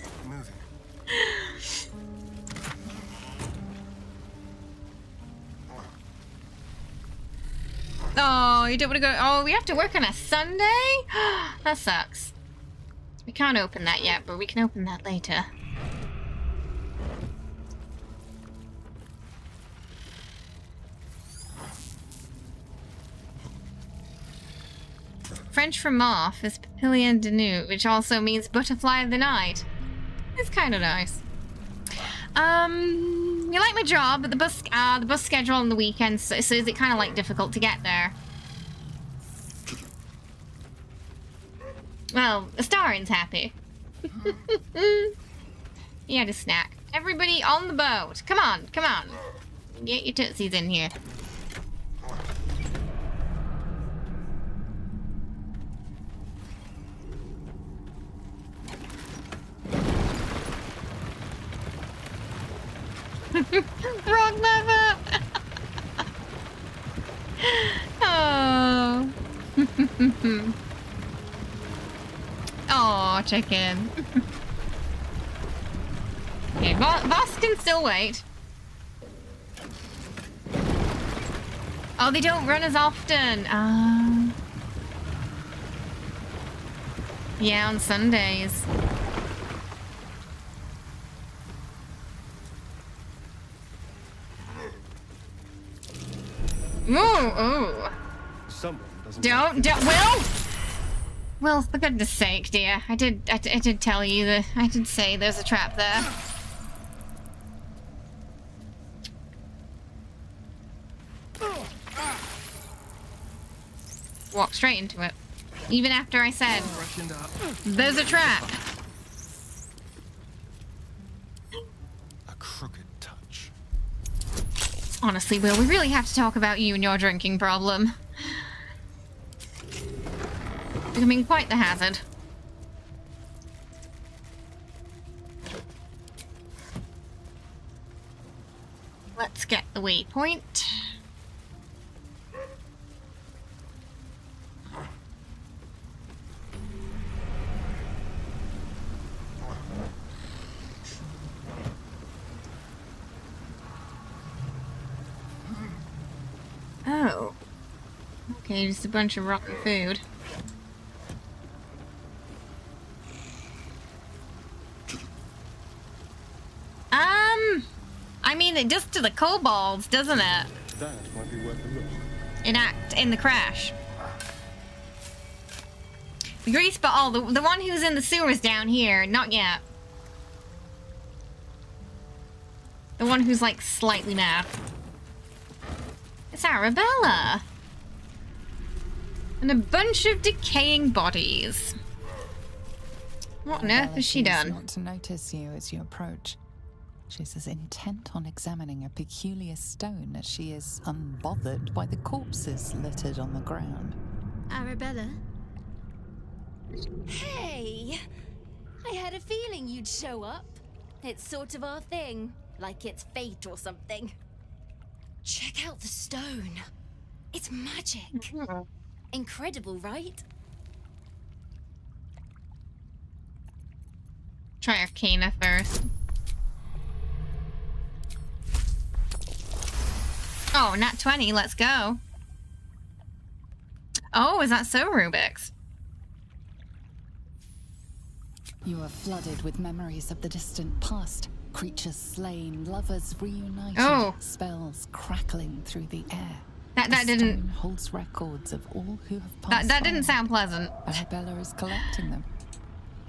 Oh, you don't want to go. Oh, we have to work on a Sunday? That sucks. We can't open that yet, but we can open that later. French for moth is Papillon de nuit, which also means butterfly of the night. It's kind of nice. You like my job, but the bus schedule on the weekends, so is it kind of like difficult to get there? Well, Astarion's happy. He had a snack. Everybody on the boat. Come on, come on. Get your tootsies in here. Wrong lever! Oh. Oh, chicken. Okay, Voss can still wait. Oh, they don't run as often. Yeah, on Sundays. Ooh. Don't, Will! Will, for goodness sake, dear. I did tell you that. I did say there's a trap there. Walk straight into it. Even after I said, there's a trap. A crooked touch. Honestly, Will, we really have to talk about you and your drinking problem. Becoming quite the hazard. Let's get the waypoint. Oh. Okay, just a bunch of rotten food. I mean, it does to the kobolds, doesn't it? That might be worth a look. In the crash. The grease ball, the one who's in the sewers down here, not yet. The one who's like slightly mad. It's Arabella. And a bunch of decaying bodies. What on earth has she done? Not to notice you as you approach. She's as intent on examining a peculiar stone as she is unbothered by the corpses littered on the ground. Arabella? Hey! I had a feeling you'd show up. It's sort of our thing, like it's fate or something. Check out the stone. It's magic. Incredible, right? Try Arcana first. Oh, nat 20, let's go. Oh, is that so, Rubik's? You are flooded with memories of the distant past. Creatures slain, lovers reunited, spells crackling through the air. That didn't holds records of all who have passed. That didn't sound pleasant. Arabella is collecting them.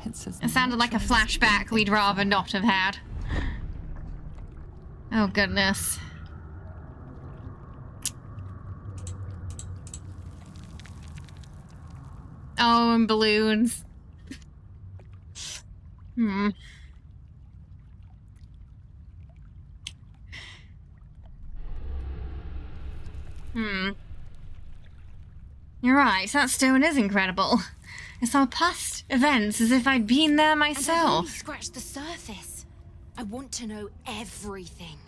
It sounded like a flashback we'd rather not have had. Oh goodness. Oh, and balloons. You're right, that stone is incredible. I saw past events as if I'd been there myself. And I've only scratched the surface. I want to know everything.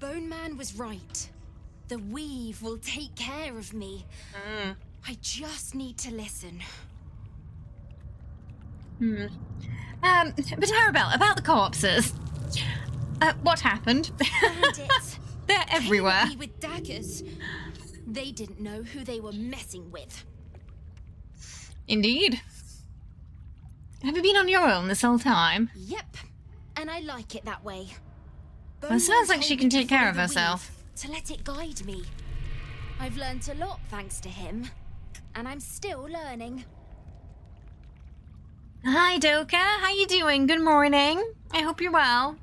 Bone Man was right. The weave will take care of me. I just need to listen. But Arabella, about the corpses. What happened? Bandits. They're everywhere. Me with daggers. They didn't know who they were messing with. Indeed. Have you been on your own this whole time? Yep. And I like it that way. Well, it sounds like she can take care of herself. To let it guide me. I've learned a lot thanks to him. And I'm still learning. Hi, Doka. How you doing? Good morning. I hope you're well.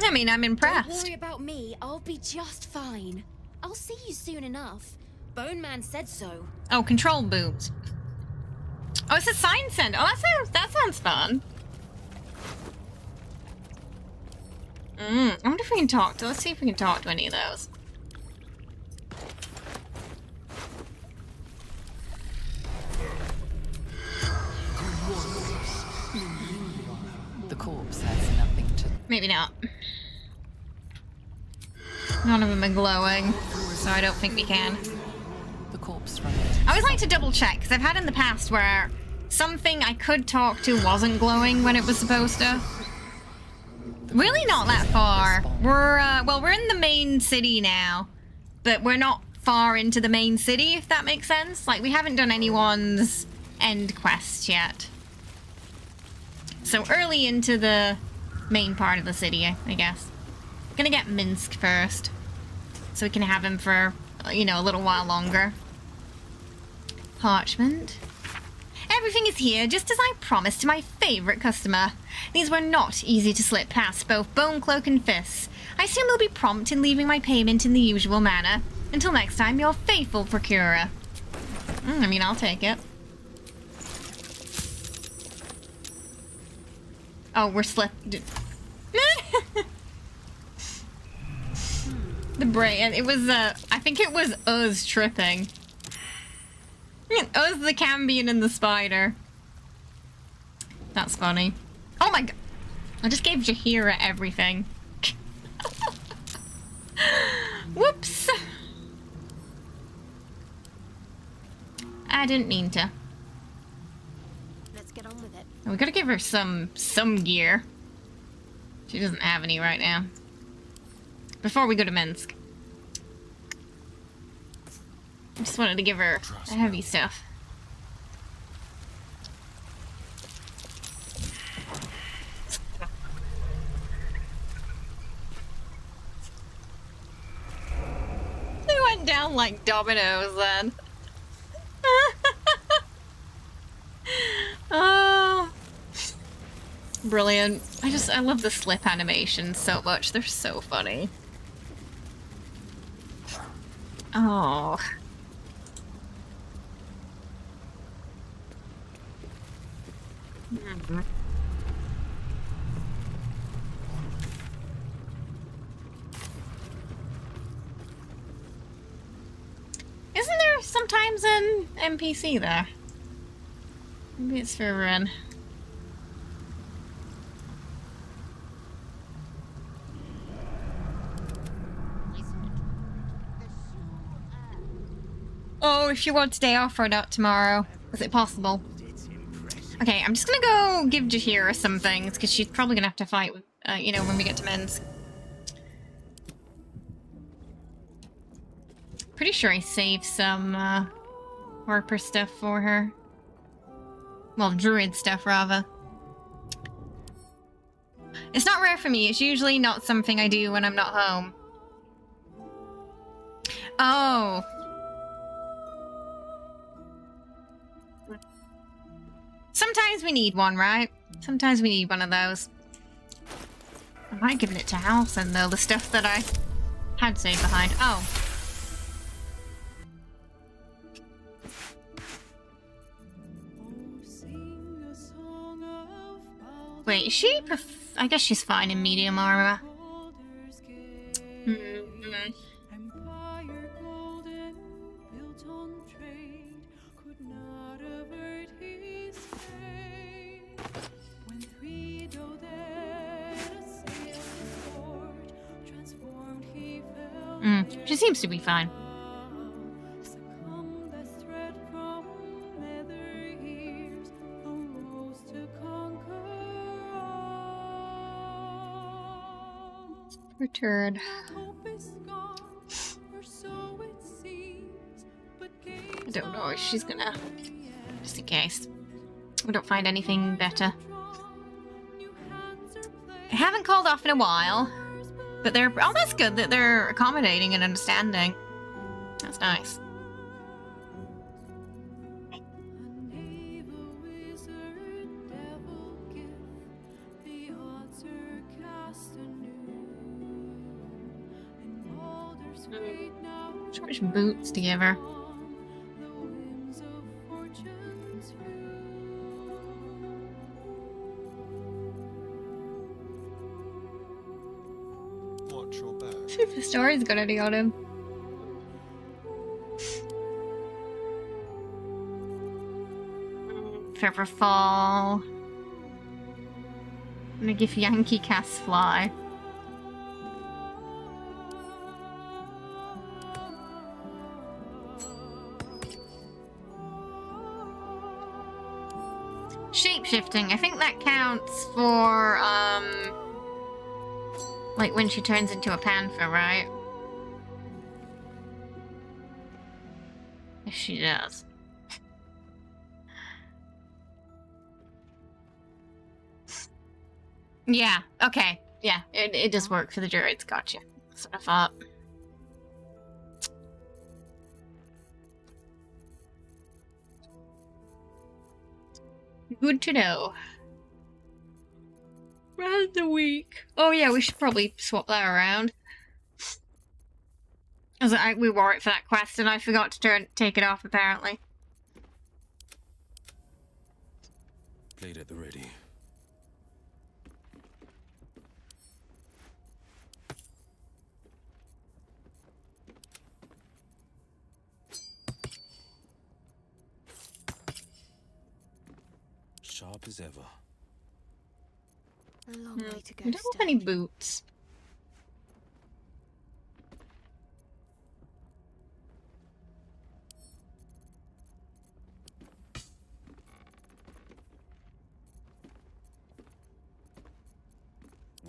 I mean, I'm impressed. Don't worry about me. I'll be just fine. I'll see you soon enough. Bone Man said so. Oh, control boots. Oh, it's a sign send. Oh, that sounds fun. I wonder if we can talk to. Let's see if we can talk to any of those. The corpse has nothing to... Maybe not. None of them are glowing, so I don't think we can. The corpse I always like to double check, because I've had in the past where something I could talk to wasn't glowing when it was supposed to. Really not that far. We're in the main city now, but we're not far into the main city, if that makes sense. Like, we haven't done anyone's end quest yet. So early into the main part of the city, I guess. Gonna get Minsk first, so we can have him for, you know, a little while longer. Parchment. Everything is here, just as I promised to my favorite customer. These were not easy to slip past both Bone Cloak and Fists. I assume they'll be prompt in leaving my payment in the usual manner. Until next time, your faithful procurer. I mean, I'll take it. Oh, we're slipped. The brain. It was, I think it was us tripping. Us, the Cambion, and the spider. That's funny. Oh my god. I just gave Jaheira everything. Whoops. I didn't mean to. Let's get on with it. We gotta give her some gear. She doesn't have any right now. Before we go to Minsk. I just wanted to give her the heavy stuff. They went down like dominoes then. Oh. Brilliant. I love the slip animations so much. They're so funny. Oh. Isn't there sometimes an NPC there? Maybe it's for Ren. Oh, if you want today off or not tomorrow. Is it possible? Okay, I'm just gonna go give Jahira some things, because she's probably gonna have to fight with, you know, when we get to Minsk. Pretty sure I saved some, Harper stuff for her. Well, Druid stuff, rather. It's not rare for me. It's usually not something I do when I'm not home. Oh. Sometimes we need one, right? Sometimes we need one of those. I might give it to Halson, though, the stuff that I had saved behind. Oh. Wait, is she I guess she's fine in medium armor. She seems to be fine. Return. I don't know if she's gonna... Just in case. We don't find anything better. I haven't called off in a while. But they're... Oh, that's good that they're accommodating and understanding. That's nice. Which boots do you give her? Watch your back. See if the story's got any on him. Feather fall. I'm gonna give Yankee Cast fly. Shapeshifting, I think that counts for, like when she turns into a panther, right? If she does. Yeah, okay. Yeah, it does work for the druids, gotcha. That's what I thought. Good to know. Round the week. Oh yeah, we should probably swap that around. We wore it for that quest and I forgot to take it off apparently. Blade at the ready. Sharp as ever. A long way to go. I don't have any boots.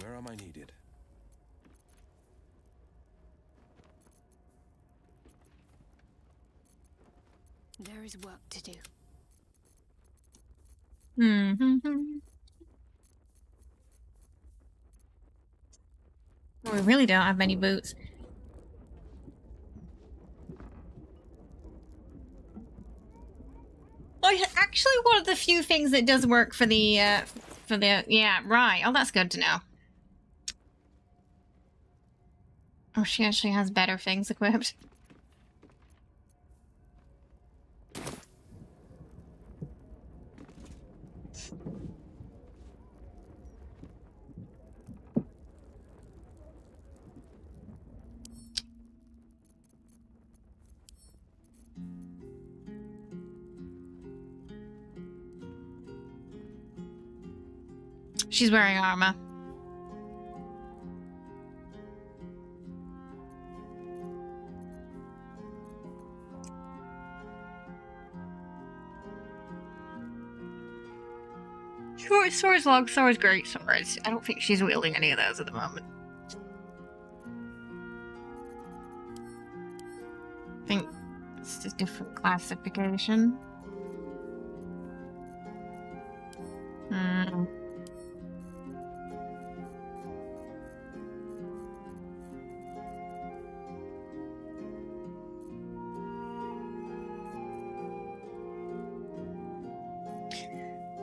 Where am I needed? There is work to do. Well, we really don't have many boots. Oh, actually, one of the few things that does work for the, yeah, right. Oh, that's good to know. Oh, she actually has better things equipped. She's wearing armor. Sword's long, sword's great swords. I don't think she's wielding any of those at the moment. I think it's a different classification.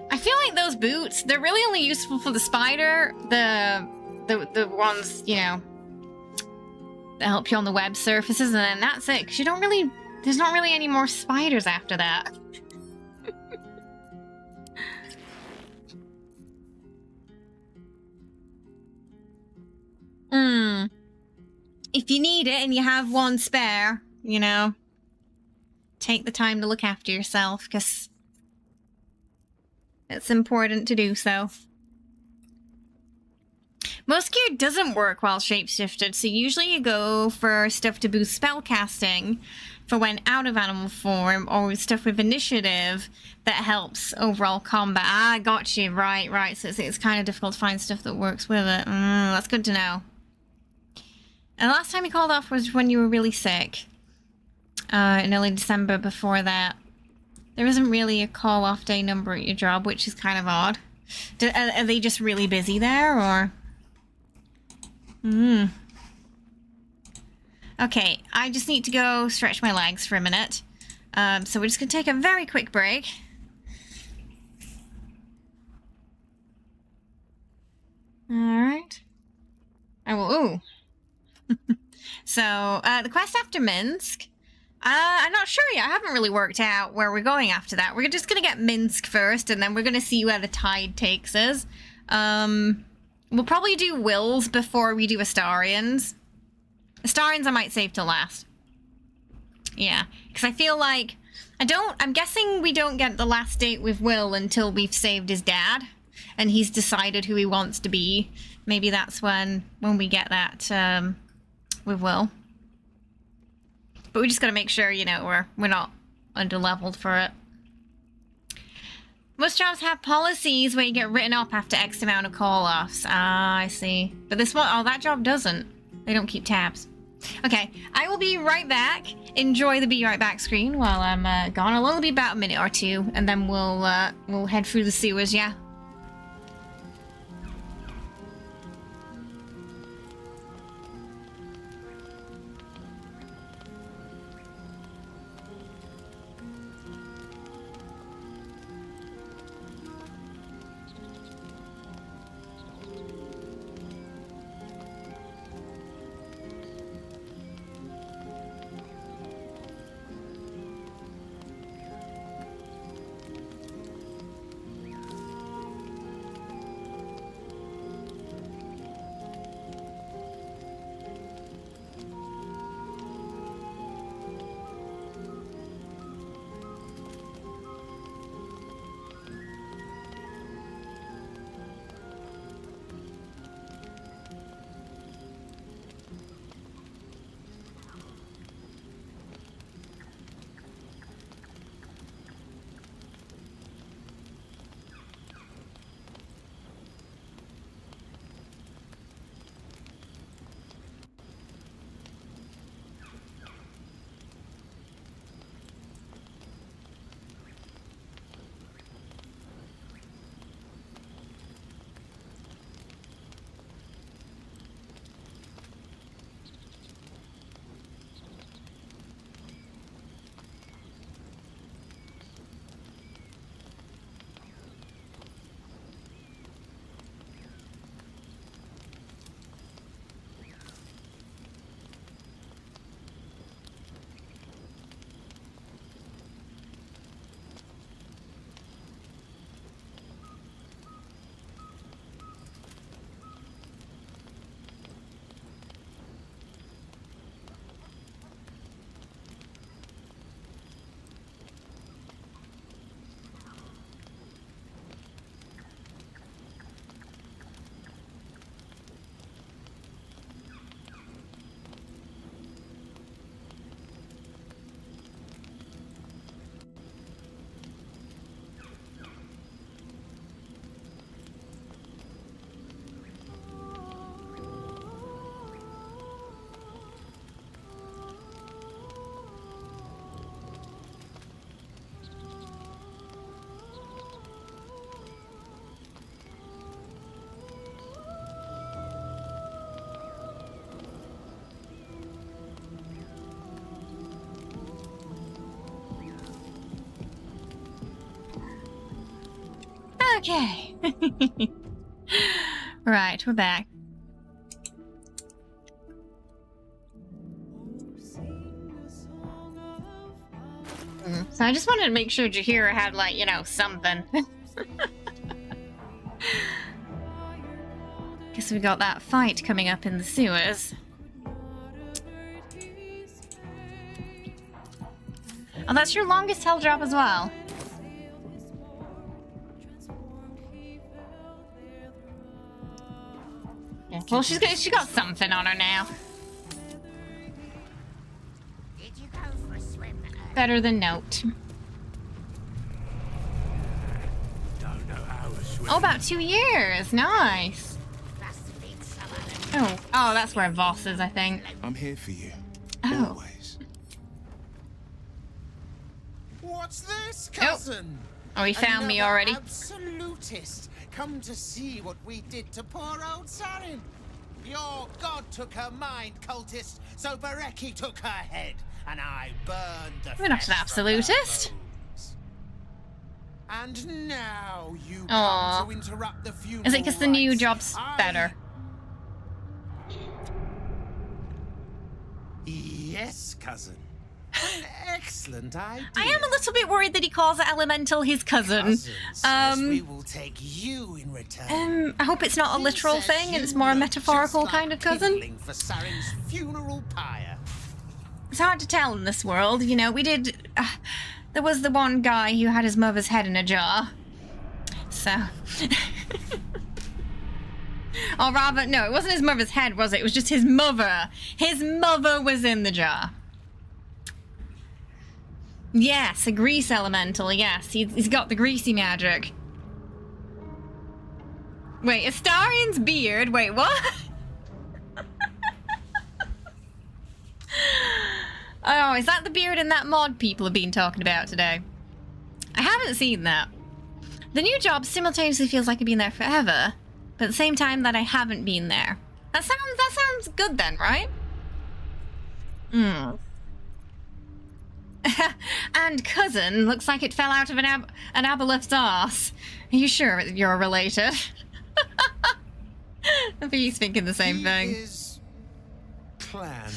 I feel like those boots, they're really only useful for the spider, the ones, you know, that help you on the web surfaces, and then that's it, because you don't really, there's not really any more spiders after that. If you need it and you have one spare, you know, take the time to look after yourself, because it's important to do so. Most gear doesn't work while shapeshifted, so usually you go for stuff to boost spellcasting for when out of animal form, or stuff with initiative that helps overall combat. Ah, got you. Right. So it's kind of difficult to find stuff that works with it. That's good to know. And the last time you called off was when you were really sick. In early December before that. There isn't really a call-off day number at your job, which is kind of odd. Are they just really busy there, or...? Okay, I just need to go stretch my legs for a minute. So we're just going to take a very quick break. Alright. I will... Ooh. So, the quest after Minsk... I'm not sure yet. I haven't really worked out where we're going after that. We're just going to get Minsk first, and then we're going to see where the tide takes us. We'll probably do Wills before we do Astarions. Astarions I might save till last. Yeah, because I feel like... I'm guessing we don't get the last date with Will until we've saved his dad, and he's decided who he wants to be. Maybe that's when we get that, with Will. But we just gotta make sure, you know, we're not under-leveled for it. Most jobs have policies where you get written up after X amount of call-offs. Ah, I see. But this one, oh, that job doesn't. They don't keep tabs. Okay, I will be right back. Enjoy the be right back screen while I'm gone. It'll only be about a minute or two, and then we'll head through the sewers, yeah? Okay. Right, we're back. So I just wanted to make sure Jaheira had, like, you know, something. Guess we got that fight coming up in the sewers. Oh, that's your longest hell drop as well. Yeah, well, she got something on her now. Better than note. Oh, about 2 years. Nice. Oh, that's where Voss is, I think. I'm here for you. Oh. Always. What's this, cousin? Oh, he found me already. Absolutist, come to see what we did to poor old Sarin. Your god took her mind, cultist, so Bereki took her head, and I burned the We're not an absolutist. And now you Aww. come to interrupt the funeral. Is it because the new job's better? Yes, cousin. An excellent idea. I am a little bit worried that he calls the elemental his cousin. We will take you in return. I hope it's not a literal thing and it's more a metaphorical kind of cousin. For Sarin's funeral pyre. It's hard to tell in this world, you know. We did. There was the one guy who had his mother's head in a jar. So. Or rather, no, it wasn't his mother's head, was it? It was just his mother. His mother was in the jar. Yes, a grease elemental, yes. He's got the greasy magic. Wait, Astarion's beard? Wait, what? Oh, is that the beard in that mod people have been talking about today? I haven't seen that. The new job simultaneously feels like I've been there forever, but at the same time that I haven't been there. That sounds good then, right? And cousin looks like it fell out of an aboleth's arse. Are you sure you're related? I think he's thinking the same thing. His clan,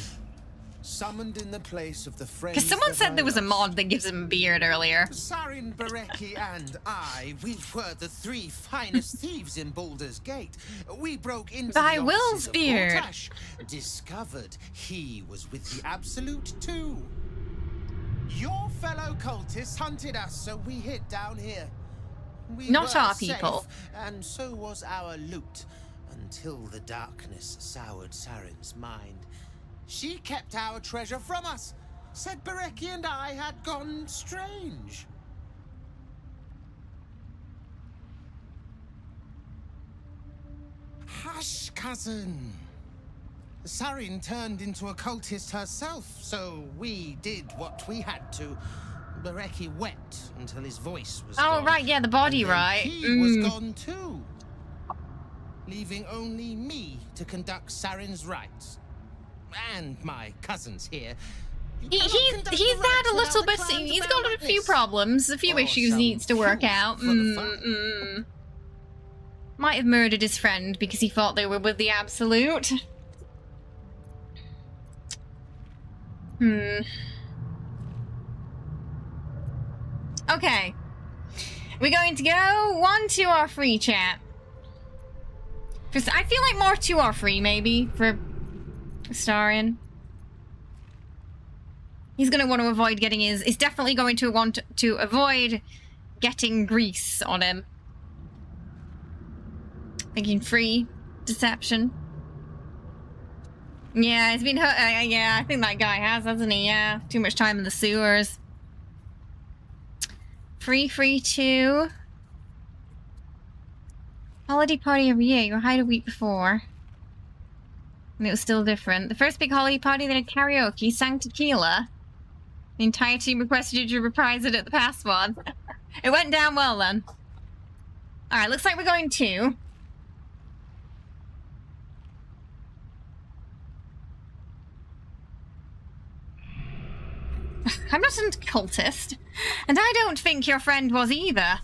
summoned in the place of the friends. Because someone said there was a mod that gives him a beard earlier. Sarin, Bereki, and I, we were the 3 finest thieves in Baldur's Gate. We broke into By the Will's offices of beard. Portash, discovered he was with the Absolute too. Your fellow cultists hunted us, so we hid down here. We Not were our safe, people. and so was our loot, until the darkness soured Sarin's mind. She kept our treasure from us, said Bereki and I had gone strange. Hush, cousin. Sarin turned into a cultist herself, so we did what we had to. Bereki wept until his voice was gone. Oh, right, yeah, the body, And then right. He was gone too, leaving only me to conduct Sarin's rites. And my cousins here. He's had a little bit. He's got a few problems, a few issues he needs to work out. Might have murdered his friend because he thought they were with the Absolute. Okay. We're going to go 1 to our free chat. I feel like more 2 or 3 maybe for Astarion. He's going to want to avoid getting his... He's definitely going to want to avoid getting grease on him. Thinking free deception. Yeah, it's been hurt. Yeah, I think that guy has, hasn't he? Yeah, too much time in the sewers. Free 2. Holiday party every year. You were hired a week before. And it was still different. The first big holiday party, they did karaoke, sang tequila. The entire team requested you to reprise it at the past one. It went down well then. Alright, looks like we're going 2. I'm not a cultist, and I don't think your friend was either.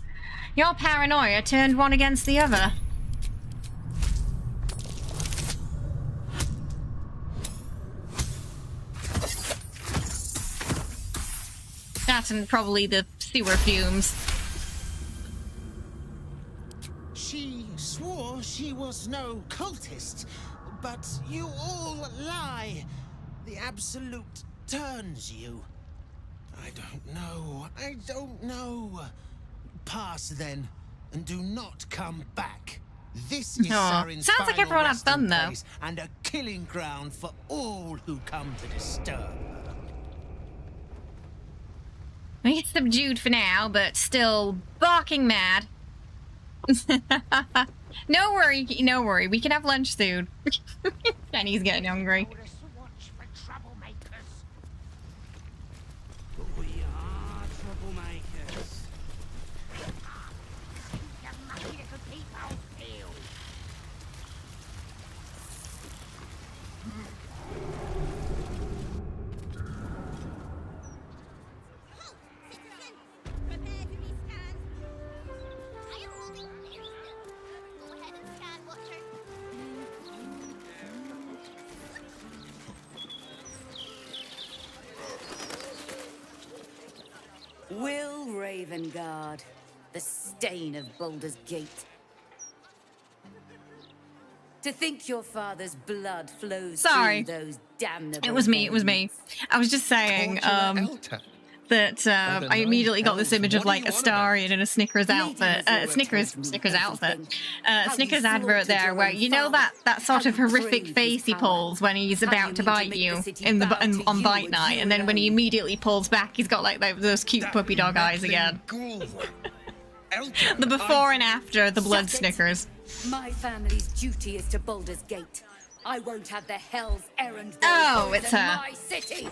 Your paranoia turned one against the other. That and probably the sewer fumes. She swore she was no cultist, but you all lie. The Absolute turns you. I don't know. Pass then, and do not come back. This is Saren's sounds like everyone had fun though. And a killing ground for all who come to disturb her. He's subdued for now, but still barking mad. No worry, we can have lunch soon. Jenny's getting hungry. Will Ravengard, the stain of Baldur's Gate. To think your father's blood flows through those damnable It was me. I was just saying that I immediately got this image of like Astarion in a Snickers outfit, Snickers advert there, where you know that sort of horrific face he pulls when he's about to bite you on bite night, and then when he immediately pulls back, he's got like those cute puppy dog eyes again. The before and after the blood Snickers. My family's duty is to Baldur's Gate. I won't have the Hell's Errand. Oh, it's her. My city.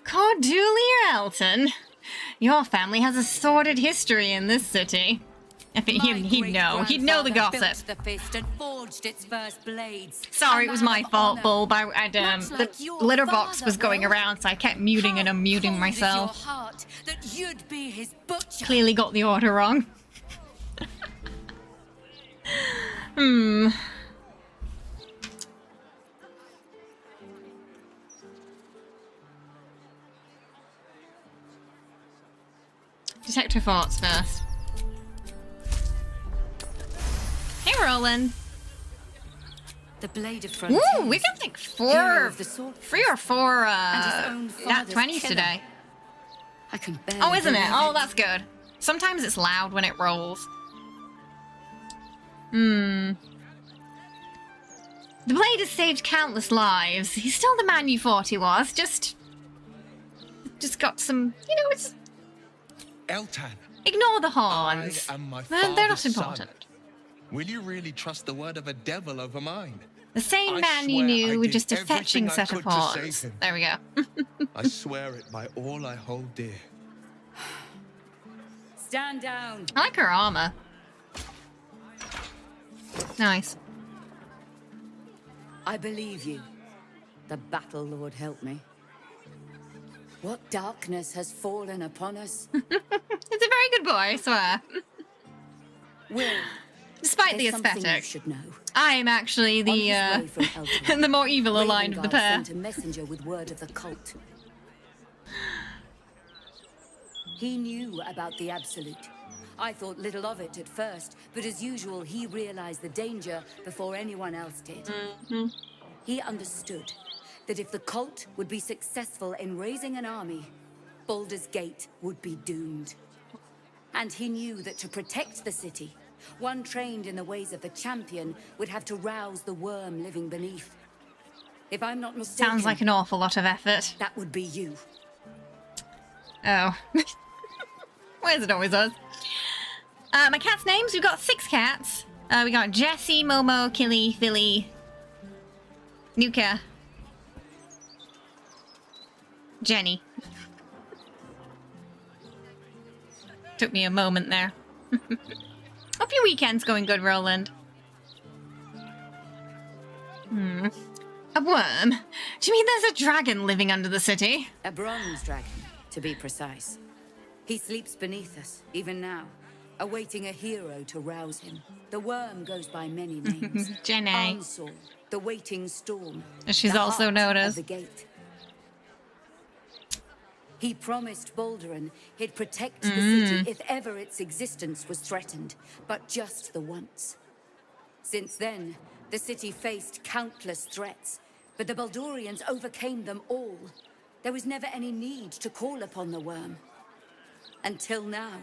Cordelia Elton, your family has a sordid history in this city. I think he'd know the gossip. The fist and forged its first blades. Sorry, it was my fault, Bulb. The litter box was going around, so I kept muting and unmuting myself. That you'd be his butcher. Clearly got the order wrong. Detect her thoughts first. Hey, Roland. The blade of Frontiers. Ooh, we can think 3 or 4 nat 20s today. I can oh, isn't it? Oh, that's good. Sometimes it's loud when it rolls. The blade has saved countless lives. He's still the man you thought he was. Just got some, it's... Eltan. Ignore the horns. They're not important. Son. Will you really trust the word of a devil over mine? The same man you knew with just a fetching set of horns. There we go. I swear it by all I hold dear. Stand down. I like her armor. Nice. I believe you. The Battle Lord help me. What darkness has fallen upon us? It's a very good boy, I swear. Will, despite the aesthetic, should know. I am actually the the more evil aligned of the pair. Sent a messenger with word of the cult. He knew about the Absolute. I thought little of it at first, but as usual, he realized the danger before anyone else did. He understood that if the cult would be successful in raising an army, Baldur's Gate would be doomed. And he knew that to protect the city, one trained in the ways of the champion would have to rouse the worm living beneath. If I'm not mistaken... Sounds like an awful lot of effort. That would be you. Oh. Why is it always us? My cat's names, we've got 6 cats. We got Jessie, Momo, Killy, Philly, Nuka, Jenny. Took me a moment there. Hope your weekend's going good, Roland. A worm? Do you mean there's a dragon living under the city? A bronze dragon, to be precise. He sleeps beneath us, even now, awaiting a hero to rouse him. The worm goes by many names. Jenny. Ansor, the waiting storm. She's the also heart known of as the gate. He promised Balduran he'd protect the city if ever its existence was threatened, but just the once. Since then, the city faced countless threats, but the Baldurians overcame them all. There was never any need to call upon the worm. Until now.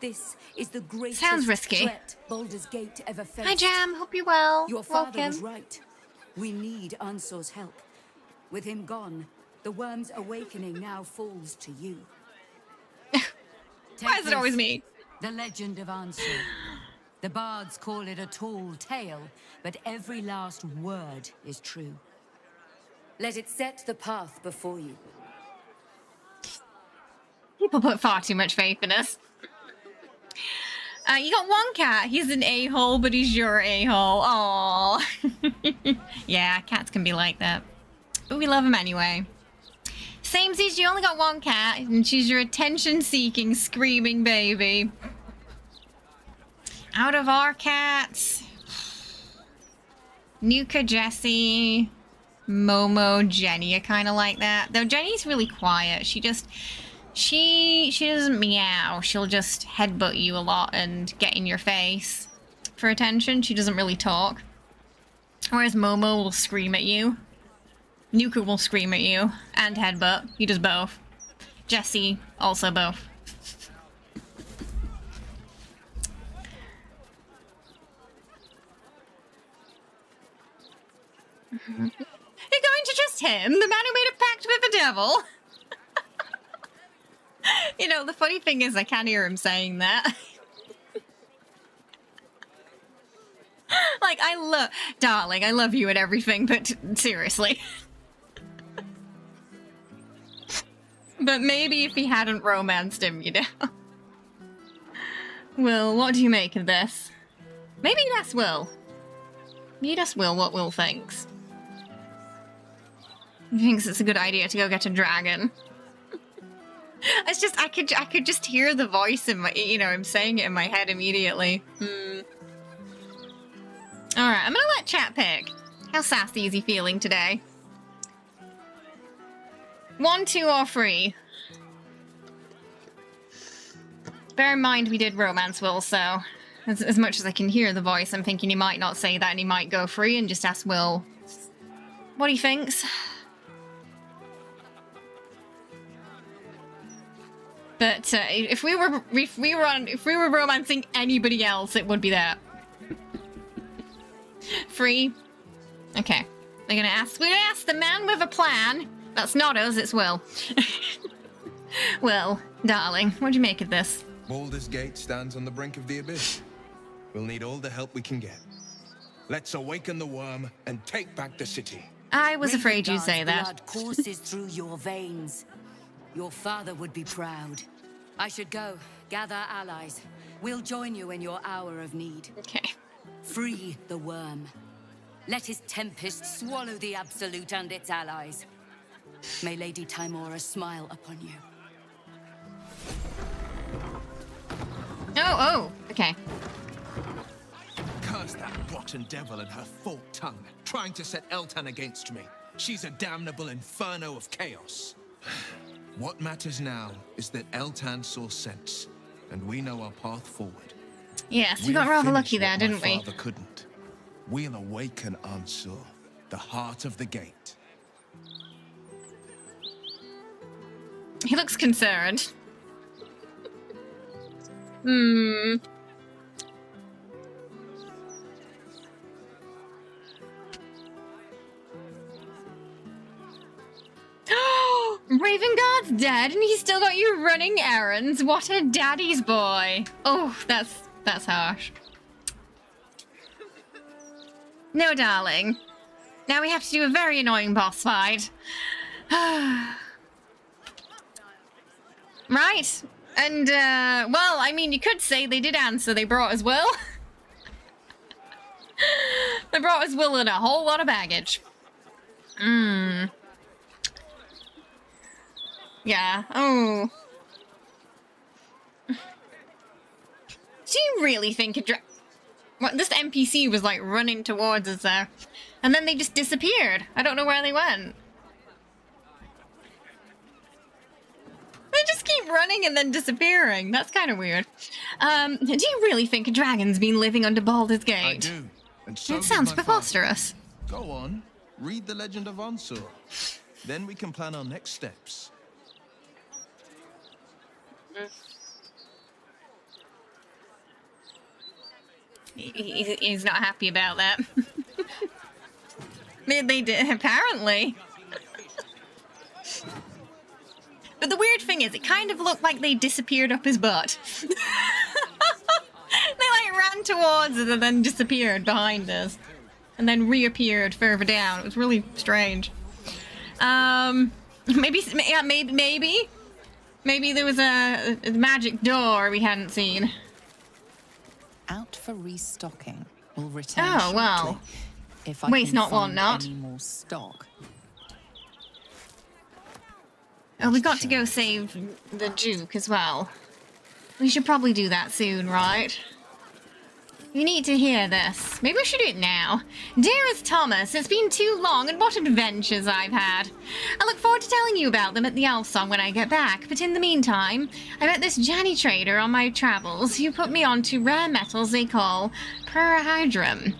This is the greatest threat Baldur's Gate ever faced. Hi, Jam. Hope you're well. Your father was right. We need Ansor's help. With him gone, the worm's awakening now falls to you. Why is it always me? The legend of Ansor. The bards call it a tall tale, but every last word is true. Let it set the path before you. People put far too much faith in us. You got one cat. He's an a-hole, but he's your a-hole. Aww. Yeah, cats can be like that. But we love them anyway. Samesies, you only got one cat, and she's your attention-seeking, screaming baby. Out of our cats. Nuka, Jessie, Momo, Jenny are kind of like that. Though Jenny's really quiet. She doesn't meow. She'll just headbutt you a lot and get in your face for attention. She doesn't really talk. Whereas Momo will scream at you. Nuka will scream at you and headbutt. He does both. Jessie, also both. You're going to trust him? The man who made a pact with the devil? You know, the funny thing is I can't hear him saying that. Like, darling, I love you and everything, but seriously. But maybe if he hadn't romanced him, you know. Will, what do you make of this? Maybe you'd ask Will. You'd ask Will what Will thinks. He thinks it's a good idea to go get a dragon. It's just, I could just hear the voice in my, you know, I'm saying it in my head immediately. Alright, I'm gonna let chat pick. How sassy is he feeling today? 1, 2, or 3? Bear in mind we did romance Will, so as much as I can hear the voice, I'm thinking he might not say that and he might go free and just ask Will what he thinks. But if we were romancing anybody else, it would be that. Free. Okay. We're gonna ask the man with a plan. That's not us, it's Will. Will, darling, what do you make of this? Baldur's Gate stands on the brink of the abyss. We'll need all the help we can get. Let's awaken the worm and take back the city. I was afraid you'd say that. Blood courses through your veins. Your father would be proud. I should go, gather allies. We'll join you in your hour of need. Okay. Free the worm. Let his tempest swallow the Absolute and its allies. May Lady Tymora smile upon you. Oh, okay. Curse that rotten devil and her forked tongue, trying to set Eltan against me. She's a damnable inferno of chaos. What matters now is that Eltan saw sense, and we know our path forward. Yes, we got rather lucky there, didn't we? My father couldn't. We'll awaken Ansur, the heart of the gate. He looks concerned. Ravenguard's dead and he's still got you running errands. What a daddy's boy. Oh, that's harsh. No, darling. Now we have to do a very annoying boss fight. Right. And, well, I mean, you could say they did answer. They brought us Will. I brought his will and a whole lot of baggage. Yeah. Oh. Do you really think what, this NPC was like running towards us there, and then they just disappeared? I don't know where they went. They just keep running and then disappearing. That's kind of weird. Do you really think a dragon's been living under Baldur's Gate? I do. And so It did sounds my preposterous. father. Go on. Read the legend of Ansur. Then we can plan our next steps. He's not happy about that. They did, apparently. But the weird thing is, it kind of looked like they disappeared up his butt. They like ran towards us and then disappeared behind us. And then reappeared further down. It was really strange. Maybe there was a magic door we hadn't seen. Out for restocking. We'll return Oh, well. shortly. If I Waste can not, want find not. any more stock. Oh, we got to go save the Duke as well. We should probably do that soon, right? You need to hear this. Maybe we should do it now. Dearest Thomas, it's been too long, and what adventures I've had. I look forward to telling you about them at the Elf Song when I get back, but in the meantime, I met this Janny trader on my travels who put me on to rare metals they call perhydrum.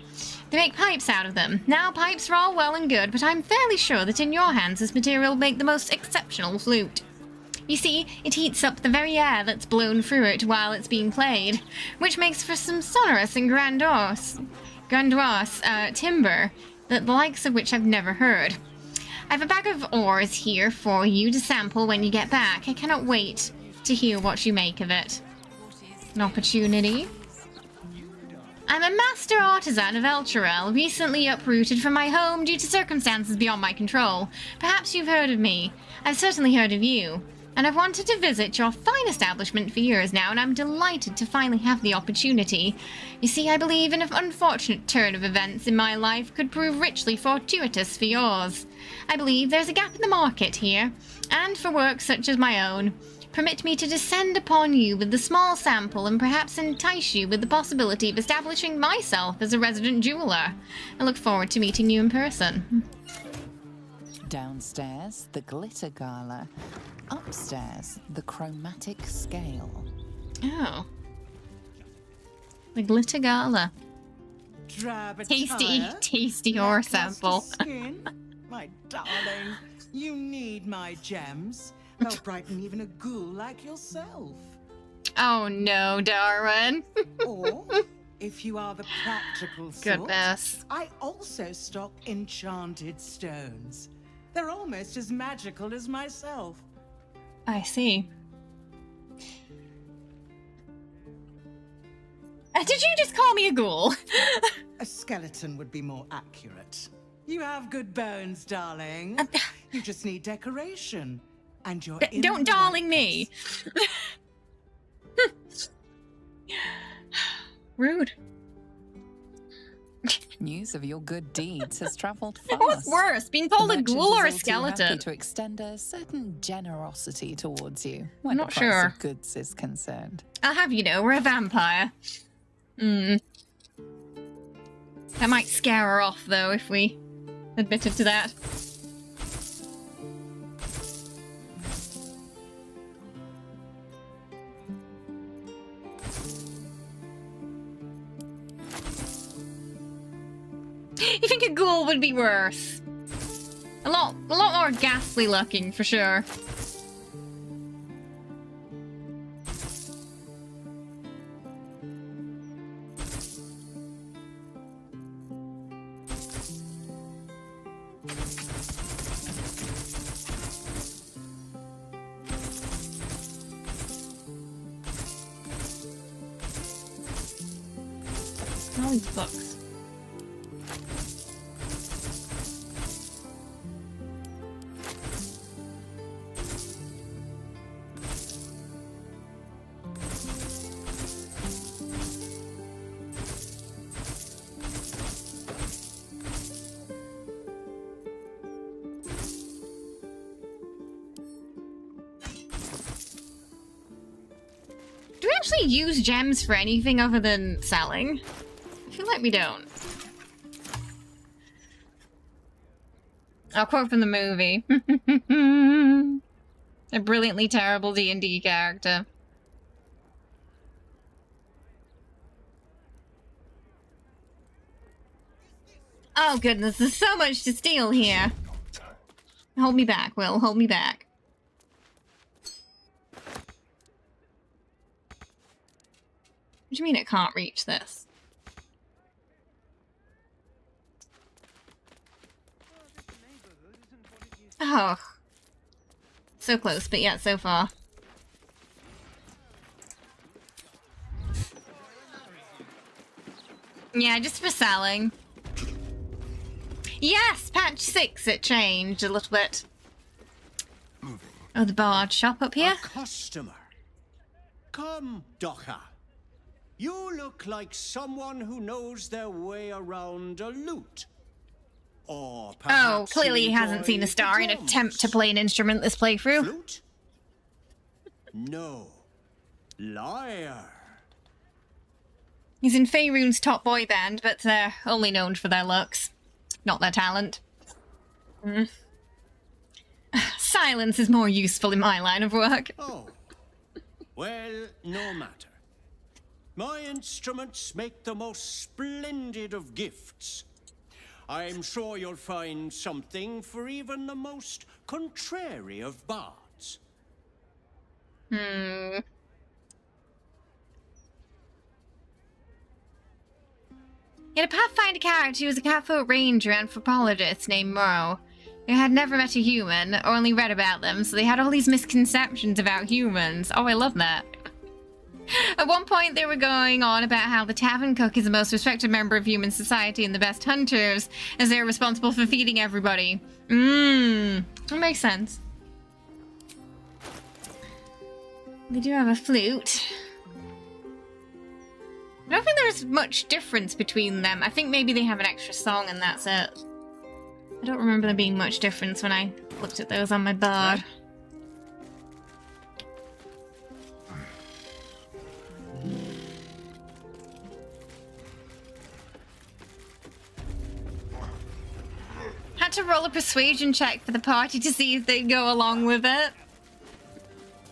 They make pipes out of them. Now, pipes are all well and good, but I'm fairly sure that in your hands this material will make the most exceptional flute. You see, it heats up the very air that's blown through it while it's being played, which makes for some sonorous and grandiose timbre, the likes of which I've never heard. I have a bag of ores here for you to sample when you get back. I cannot wait to hear what you make of it. An opportunity. I'm a master artisan of Elturel, recently uprooted from my home due to circumstances beyond my control. Perhaps you've heard of me. I've certainly heard of you. And I've wanted to visit your fine establishment for years now, and I'm delighted to finally have the opportunity. You see, I believe an unfortunate turn of events in my life could prove richly fortuitous for yours. I believe there's a gap in the market here, and for work such as my own. Permit me to descend upon you with the small sample and perhaps entice you with the possibility of establishing myself as a resident jeweler. I look forward to meeting you in person. Downstairs, the glitter gala. Upstairs, the chromatic scale. Oh. The glitter gala. Tasty, tasty ore sample. Skin. My darling, you need my gems. They'll brighten even a ghoul like yourself. Oh no, Darwin. Or, if you are the practical sort, Goodness. I also stock enchanted stones. They're almost as magical as myself. I see. Did you just call me a ghoul? A skeleton would be more accurate. You have good bones, darling. You just need decoration. And you're in Don't the darling right me. Rude. News of your good deeds has travelled fast. What's worse, being called a ghoul or a skeleton? Happy to extend a certain generosity towards you when Not the price sure. of goods is concerned. I'll have you know, we're a vampire. That might scare her off, though, if we admitted to that. You think a ghoul would be worse? A lot more ghastly looking, for sure. All these books. actually use gems for anything other than selling? I feel like we don't. I'll quote from the movie. A brilliantly terrible D&D character. Oh goodness, there's so much to steal here. Hold me back, Will. Hold me back. What do you mean it can't reach this? Oh. So close, but yet so far. Yeah, just for selling. Yes, patch 6 it changed a little bit. Oh, the bard shop up here? A customer. Come, Docker. You look like someone who knows their way around a lute. Or oh, clearly he hasn't seen Astarion attempt to play an instrument this playthrough. Flute? No. Liar. He's in Faerun's top boy band, but they're only known for their looks, not their talent. Silence is more useful in my line of work. Oh. Well, no matter. My instruments make the most splendid of gifts. I'm sure you'll find something for even the most contrary of bards. He had a Pathfinder character who was a Catfolk ranger anthropologist named Morrow, who had never met a human, or only read about them, so they had all these misconceptions about humans. Oh, I love that. At one point, they were going on about how the tavern cook is the most respected member of human society and the best hunters, as they're responsible for feeding everybody. That makes sense. They do have a flute. I don't think there's much difference between them. I think maybe they have an extra song and that's it. I don't remember there being much difference when I looked at those on my board. Had to roll a persuasion check for the party to see if they'd go along with it.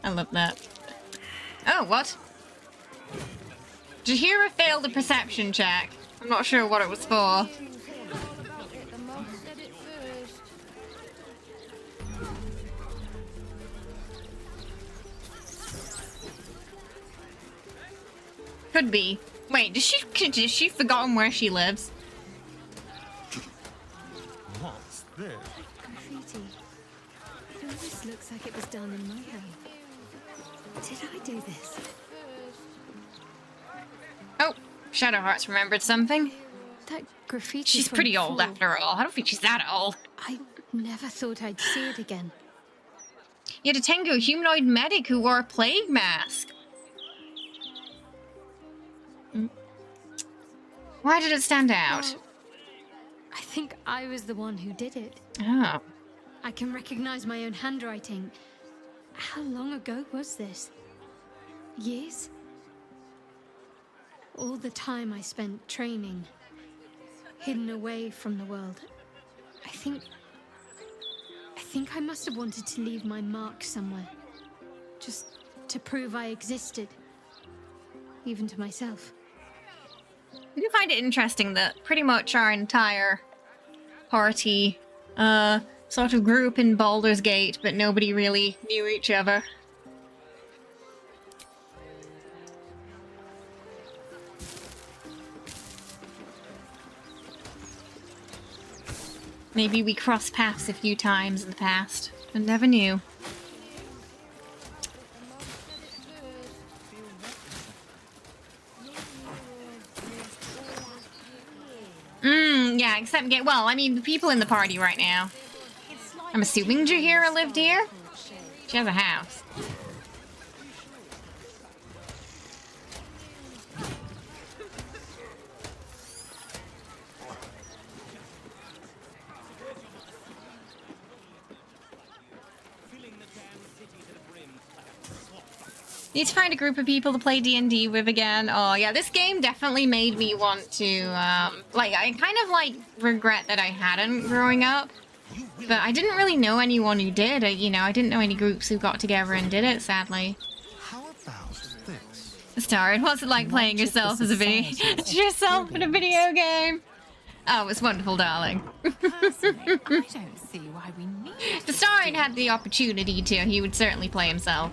I love that. Oh, what? Jahira failed a perception check. I'm not sure what it was for. Could be. Wait, has she forgotten where she lives? What's this? Graffiti. It almost looks like it was done in my home. Did I do this? Oh, Shadowheart's remembered something. That graffiti. She's pretty old after all. I don't think she's that old. I never thought I'd see it again. You had a Tengu, a humanoid medic who wore a plague mask. Why did it stand out? Well, I think I was the one who did it. Oh. I can recognize my own handwriting. How long ago was this? Years? All the time I spent training, hidden away from the world. I think I must have wanted to leave my mark somewhere. Just to prove I existed. Even to myself. I do find it interesting that pretty much our entire party sort of grew up in Baldur's Gate, but nobody really knew each other. Maybe we crossed paths a few times in the past, but never knew. Yeah, except well, I mean, the people in the party right now. I'm assuming Jahira lived here? She has a house. Need to find a group of people to play D&D with again. Oh yeah, this game definitely made me want to, like, I kind of, like, regret that I hadn't growing up. But I didn't really know anyone who did. You know, I didn't know any groups who got together and did it, sadly. How about this? Astarion, what's it like playing yourself as a video yourself in a video game? Oh, it's wonderful, darling. Personally, I don't see why we need. If Astarion had the opportunity to, he would certainly play himself.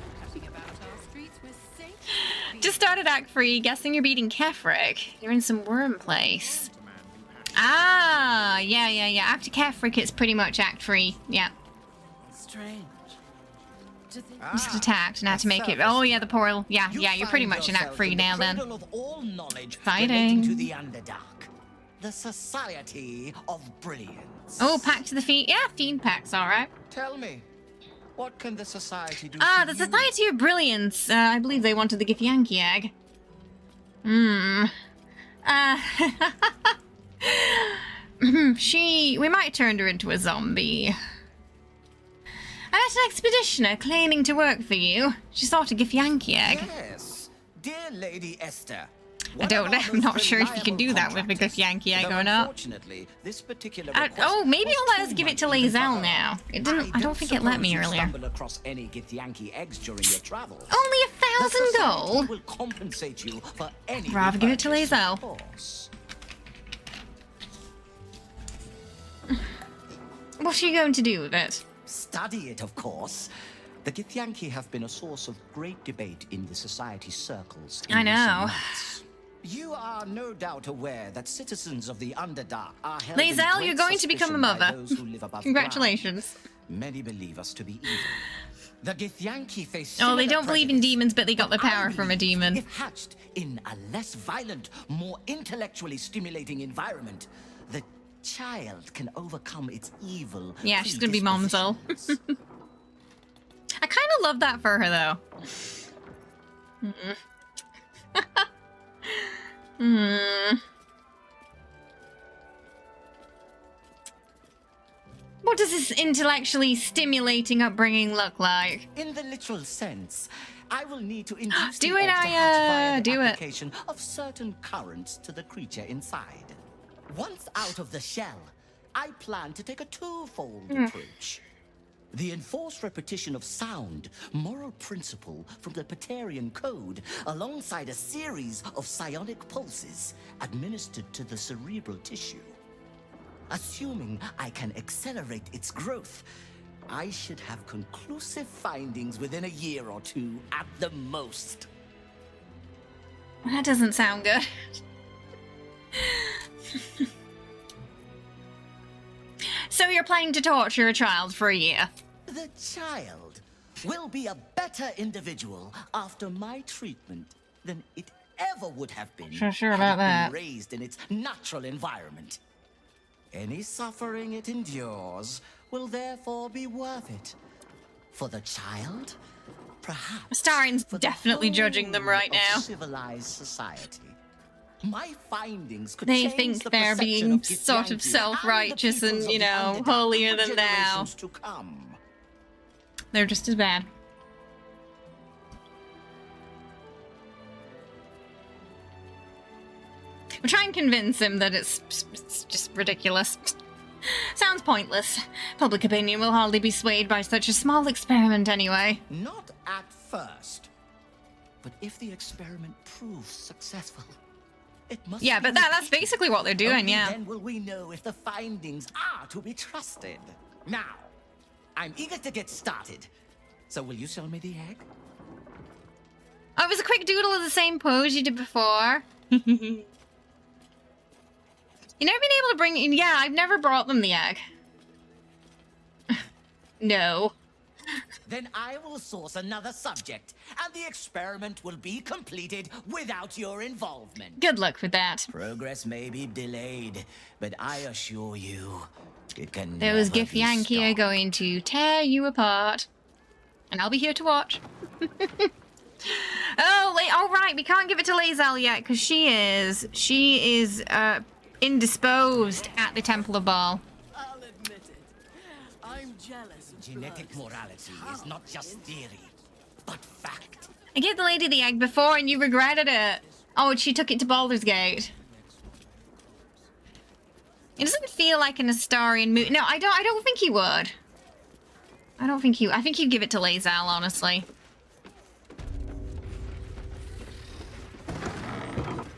Just started Act 3, guessing you're beating Kefric. You're in some worm place. Ah, yeah. After Kefric, it's pretty much Act 3. Yeah. Strange. Just attacked, and had to make it. Oh yeah, the portal. Yeah, you're pretty much in Act 3 now then. Exciting. To the Underdark, the Society of Brilliance. Oh, pack to the feet. Yeah, fiend pack's alright. Tell me, what can the Society do? Ah, the Society of Brilliance. I believe they wanted the Githyanki egg. We might have turned her into a zombie. I met an expeditioner claiming to work for you. She sought a Githyanki egg. Yes, dear Lady Esther. I don't know. I'm not sure if you can do that with a Githyanki egg or not. Unfortunately, this particular oh, maybe it'll let us give it to lae'zel now. It didn't. I don't think it let me earlier. Stumble across any Githyanki eggs during your travels. Only 1,000 gold. Will compensate you for any. Rather give it to lae'zel. What's she going to do with it? Study it, of course. The Githyanki have been a source of great debate in the society circles. I know. You are no doubt aware that citizens of the Underdark are held lae'zel, you're going to become a mother. Congratulations. Many believe us to be evil. The Githyanki face. Oh, they don't believe in demons, but they got their power from a demon. If hatched in a less violent, more intellectually stimulating environment, the child can overcome its evil. Yeah, she's gonna be momzel. I kind of love that for her, though. What does this intellectually stimulating upbringing look like? In the literal sense, I will need to induce do the it, egg to hatch via the do it. application of certain currents to the creature inside. Once out of the shell, I plan to take a twofold approach. The enforced repetition of sound, moral principle from the Patarian Code, alongside a series of psionic pulses administered to the cerebral tissue. Assuming I can accelerate its growth, I should have conclusive findings within a year or two at the most. That doesn't sound good. So you're planning to torture a child for a year? The child will be a better individual after my treatment than it ever would have been Sure had about it been that. raised in its natural environment. Any suffering it endures will therefore be worth it. For the child, perhaps. Astarion's definitely judging them right now. Civilized society. My findings could They change think the they're perception being of sort of Githyanki self-righteous and and, the you peoples know, of the Underdark holier for than thou. generations to come. They're just as bad. We'll try and convince him that it's just ridiculous. Sounds pointless. Public opinion will hardly be swayed by such a small experiment anyway. Not at first. But if the experiment proves successful, it must Yeah, be but that's repeated. basically what they're doing, Only yeah. Then will we know if the findings are to be trusted. Now, I'm eager to get started. So will you sell me the egg? Oh, it was a quick doodle of the same pose you did before. You never been able to bring in... Yeah, I've never brought them the egg. No. Then I will source another subject, and the experiment will be completed without your involvement. Good luck with that. Progress may be delayed, but I assure you, it can Those never be Githyanki are going to tear you apart. And I'll be here to watch. Oh, right, we can't give it to lae'zel yet, because she is indisposed at the Temple of Baal. I'll admit it. I'm jealous of Genetic morality is not just theory, but fact. I gave the lady the egg before and you regretted it. Oh, she took it to Baldur's Gate. It doesn't feel like an Astarion move. No, I don't think he would. I think he'd give it to lae'zel, honestly.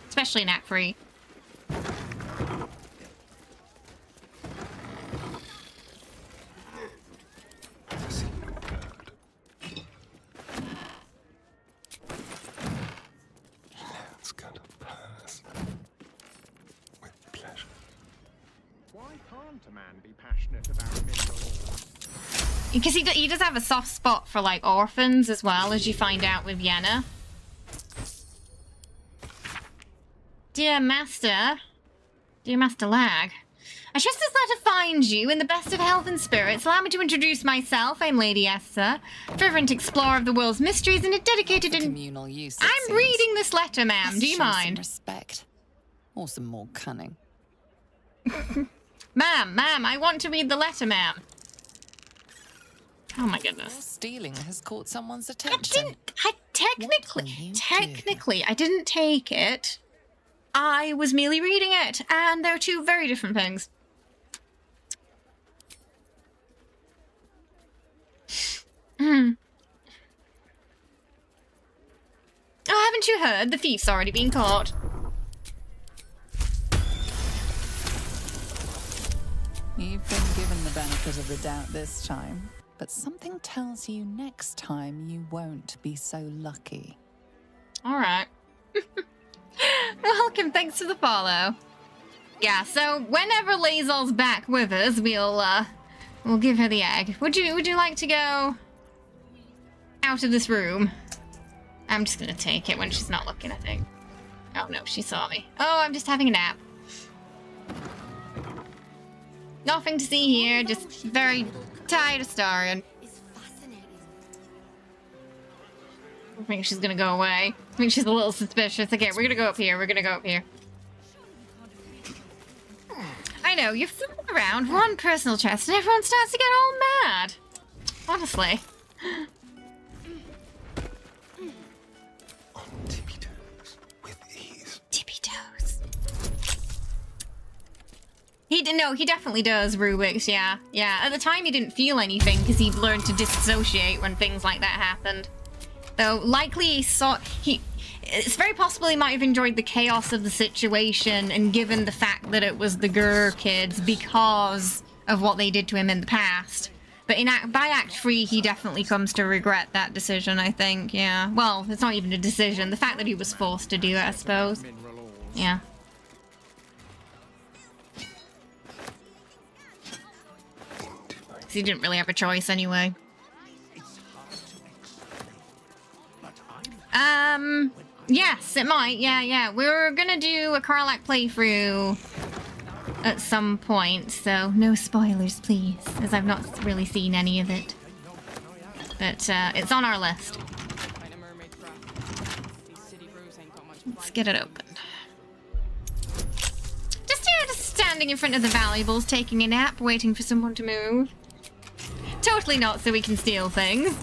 Especially in Act 3. It's gonna pass with pleasure. Why can't a man be passionate about mineral ore? Because he does have a soft spot for, like, orphans as well, as you find out with Yenna. Dear Master Lag, I trust this letter finds you in the best of health and spirits. Allow me to introduce myself. I'm Lady Esther, fervent explorer of the world's mysteries and a dedicated communal use. I'm reading this letter, ma'am. Do you mind? Some respect. Or some more cunning. Ma'am, I want to read the letter, ma'am. Oh my goodness. Your stealing has caught someone's attention. Technically, I didn't take it. I was merely reading it, and they're two very different things. Oh, haven't you heard? The thief's already been caught. You've been given the benefit of the doubt this time, but something tells you next time you won't be so lucky. All right. Welcome, thanks for the follow. Yeah, so whenever lae'zel's back with us, we'll give her the egg. Would you like to go out of this room? I'm just gonna take it when she's not looking, I think. Oh no, she saw me. Oh, I'm just having a nap. Nothing to see here, just very tired of Astarion. I think she's gonna go away. I think she's a little suspicious. Okay, we're gonna go up here. I know, you flip around one personal chest and everyone starts to get all mad. Honestly. On tippy toes, with ease. Tippy toes. He definitely does, Rubik's, yeah. Yeah, at the time he didn't feel anything because he'd learned to disassociate when things like that happened. Though, likely it's very possible he might have enjoyed the chaos of the situation and given the fact that it was the Gur kids because of what they did to him in the past. But by Act 3, he definitely comes to regret that decision, I think, yeah. Well, it's not even a decision. The fact that he was forced to do it, I suppose. Yeah. Because he didn't really have a choice anyway. Yes, it might. Yeah. We're gonna do a Karlach playthrough at some point, so no spoilers, please, as I've not really seen any of it. But, it's on our list. Let's get it open. Just standing in front of the valuables, taking a nap, waiting for someone to move. Totally not so we can steal things.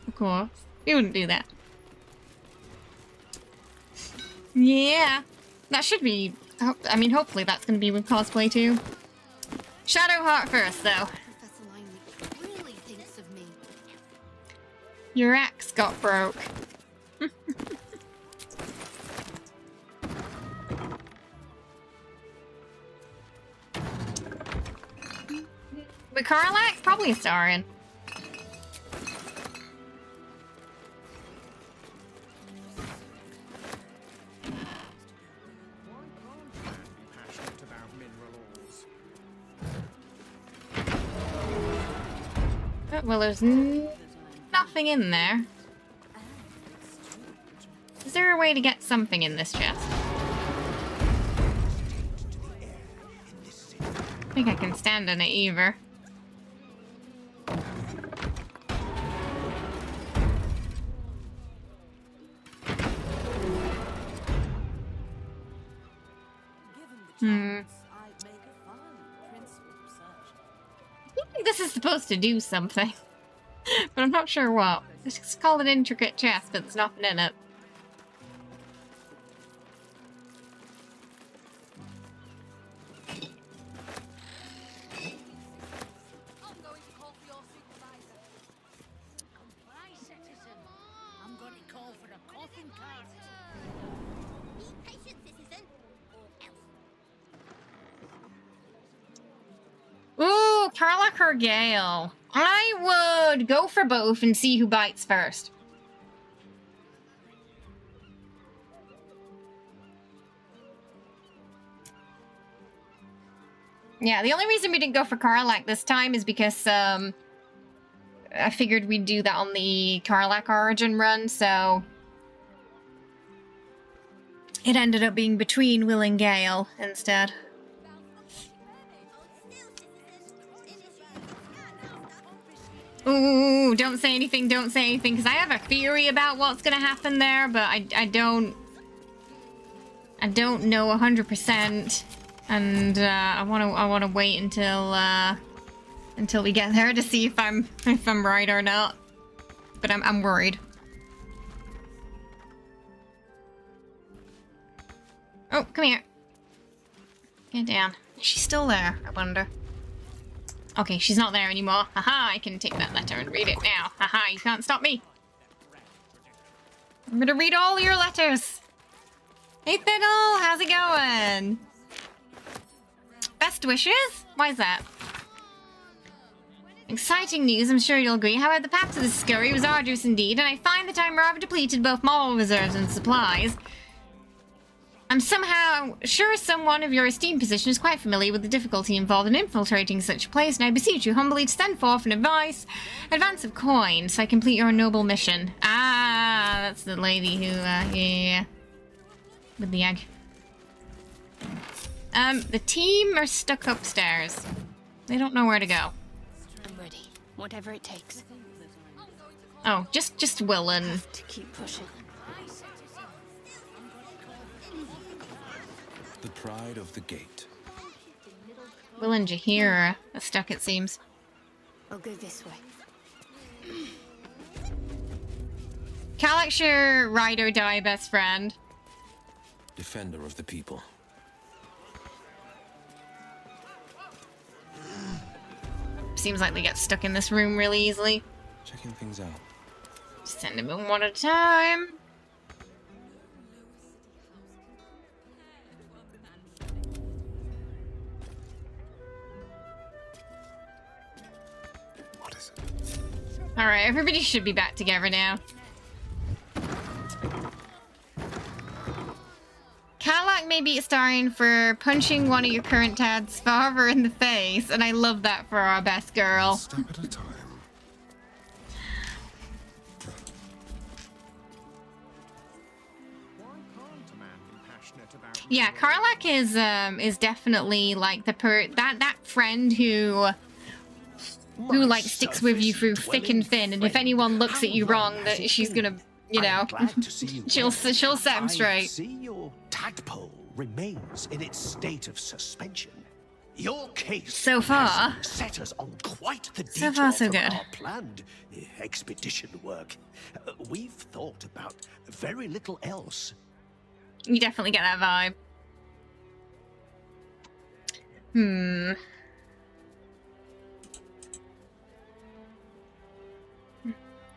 Of course. We wouldn't do that. Yeah, that should be, I mean, hopefully that's going to be with cosplay too. Shadowheart first, though. Really thinks of me. Your axe got broke. With Karlach? Probably Astarion. Well, there's nothing in there. Is there a way to get something in this chest? I think I can stand in it either. I think this is supposed to do something, but I'm not sure what. It's called an intricate chest, but there's nothing in it. Ooh, Karlach or Gale. I would go for both and see who bites first. Yeah, the only reason we didn't go for Karlach this time is because I figured we'd do that on the Karlach origin run, so it ended up being between Will and Gale instead. Ooh, don't say anything, because I have a theory about what's gonna happen there, but I don't know 100%, and I wanna wait until we get there to see if I'm right or not. But I'm worried. Oh, come here. Get down. Is she still there? I wonder. Okay, she's not there anymore. Haha, I can take that letter and read it now. Haha, you can't stop me. I'm gonna read all your letters. Hey Fiddle, how's it going? Best wishes? Why is that? Exciting news, I'm sure you'll agree. However, the path to the scurry was arduous indeed, and I find that I'm rather depleted both moral reserves and supplies. I'm somehow sure someone of your esteemed position is quite familiar with the difficulty involved in infiltrating such a place, and I beseech you humbly to send forth an advance of coin, so I complete your noble mission. Ah, that's the lady who, yeah. With the egg. The team are stuck upstairs. They don't know where to go. I'm ready. Whatever it takes. Oh, just Will and... Have to keep pushing. The pride of the gate. Will and Jahira are stuck, it seems. I'll go this way. Karlach's your ride or die best friend. Defender of the people. Seems like they get stuck in this room really easily. Checking things out. Send them in one at a time. What is it? Alright, everybody should be back together now. Karlach may beat Astarion for punching one of your current dad's father in the face, and I love that for our best girl. Step at a time. Yeah, Karlach is definitely like the that friend who like sticks with you through thick and thin, and if anyone looks at you wrong, that she's gonna, you know, she'll set him straight. See, your tadpole remains in its state of suspension. Your case so far has set us on quite the so far so detour good. from our planned expedition work. We've thought about very little else. You definitely get that vibe.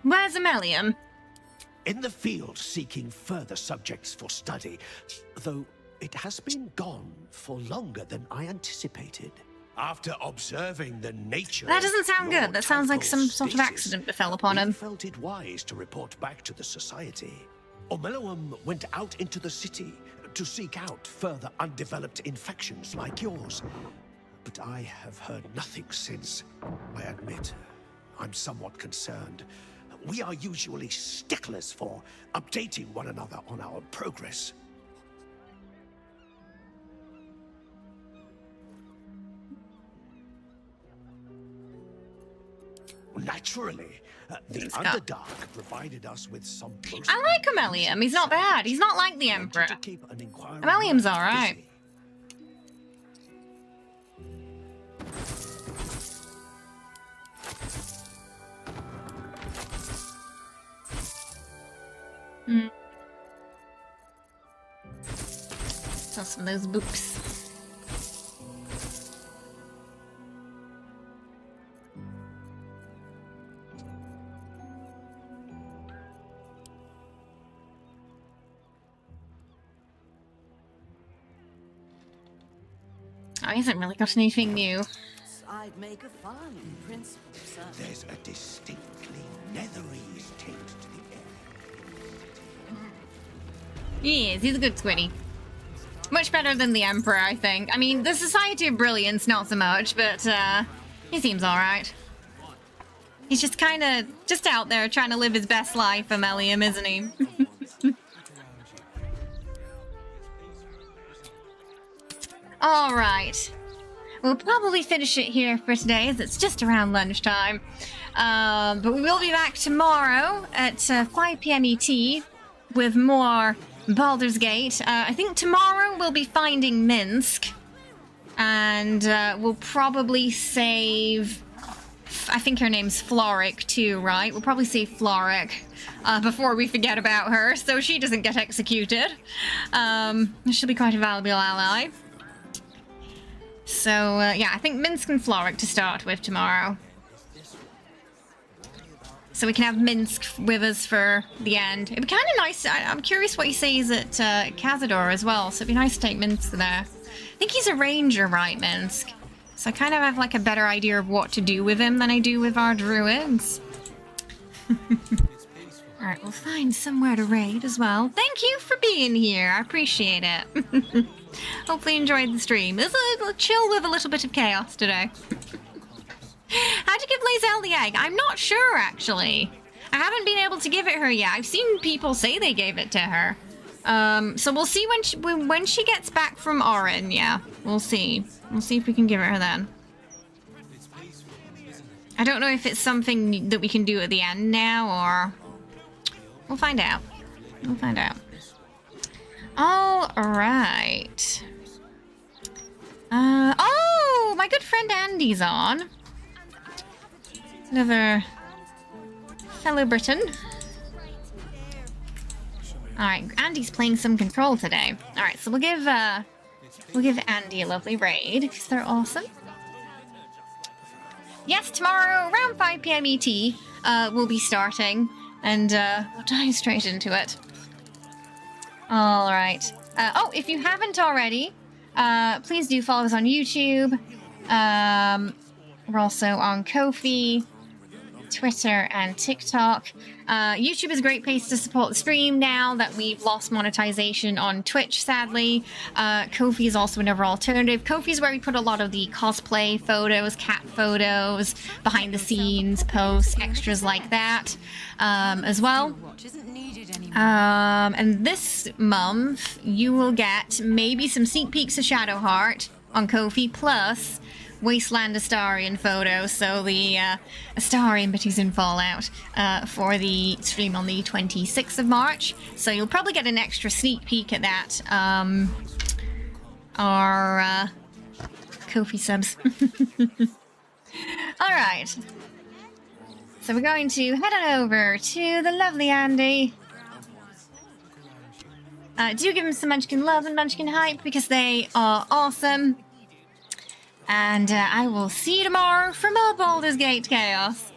Where's Aemelium? In the field seeking further subjects for study, though it has been gone for longer than I anticipated. After observing the nature That doesn't sound of your good. That sounds like some tadpole's sort of stasis, accident befell upon we him. felt it wise to report back to the Society. Omeluum went out into the city to seek out further undeveloped infections like yours. But I have heard nothing since. I admit, I'm somewhat concerned. We are usually sticklers for updating one another on our progress. Naturally, the Underdark provided us with some... I like Aemelium. He's not bad. He's not like the Emperor. Aemelium's alright. Sell some of those books. Oh, he hasn't really got anything new. I'd make a fine principal son. There's a distinctly netherese taint to the air. He is. He's a good squiddy. Much better than the Emperor, I think. I mean, the Society of Brilliance, not so much, but he seems alright. He's just kind of just out there trying to live his best life, Amelium, isn't he? Alright. We'll probably finish it here for today, as it's just around lunchtime. But we will be back tomorrow at 5 PM ET with more Baldur's Gate. I think tomorrow we'll be finding Minsk. And we'll probably save... I think her name's Floric too, right? We'll probably save Floric before we forget about her, so she doesn't get executed. She'll be quite a valuable ally. So, yeah, I think Minsk and Floric to start with tomorrow. So we can have Minsk with us for the end. It'd be kind of nice. I'm curious what he says at Cazador as well, so it'd be nice to take Minsk there. I think he's a ranger, right, Minsk? So I kind of have, like, a better idea of what to do with him than I do with our druids. Alright, we'll find somewhere to raid as well. Thank you for being here. I appreciate it. Hopefully you enjoyed the stream. It was a chill with a little bit of chaos today. How'd you give lae'zel the egg? I'm not sure, actually. I haven't been able to give it her yet. I've seen people say they gave it to her. So we'll see when she gets back from Orin, yeah. We'll see. We'll see if we can give it her then. I don't know if it's something that we can do at the end now, or... We'll find out. We'll find out. Alright. Oh! My good friend Andy's on. Another fellow Briton. Alright, Andy's playing some Control today. Alright, so we'll give Andy a lovely raid, because they're awesome. Yes, tomorrow, around 5 PM ET, we'll be starting, and we'll dive straight into it. Alright. Oh, if you haven't already, please do follow us on YouTube. We're also on Ko-fi, Twitter, and TikTok. YouTube is a great place to support the stream now that we've lost monetization on Twitch, sadly. Ko-fi is also another alternative. Ko-fi is where we put a lot of the cosplay photos, cat photos, behind the scenes posts, extras like that as well. And this month you will get maybe some sneak peeks of Shadowheart on Ko-fi, plus Wasteland Astarion photos, so the Astarion, but he's in Fallout, for the stream on the 26th of March. So you'll probably get an extra sneak peek at that. Our Ko-fi subs. Alright. So we're going to head on over to the lovely Andy. Do give him some Munchkin love and Munchkin hype, because they are awesome. And I will see you tomorrow for more Baldur's Gate Chaos.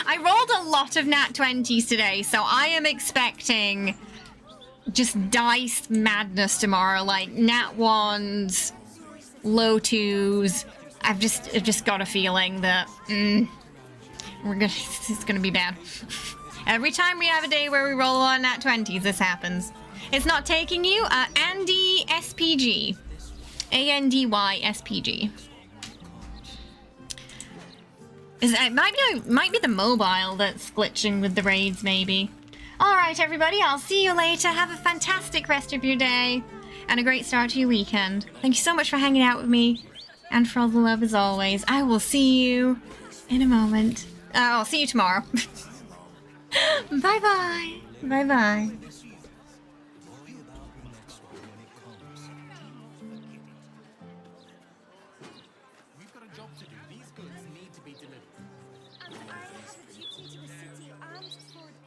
I rolled a lot of nat 20s today, so I am expecting just dice madness tomorrow, like nat 1s, low 2s. I've just got a feeling that it's gonna be bad. Every time we have a day where we roll on nat 20s, this happens. It's not taking you, Andy SPG. Andy SPG. It might be the mobile that's glitching with the raids, maybe. Alright, everybody, I'll see you later. Have a fantastic rest of your day, and a great start to your weekend. Thank you so much for hanging out with me, and for all the love as always. I will see you in a moment. I'll see you tomorrow. Bye-bye. Bye-bye.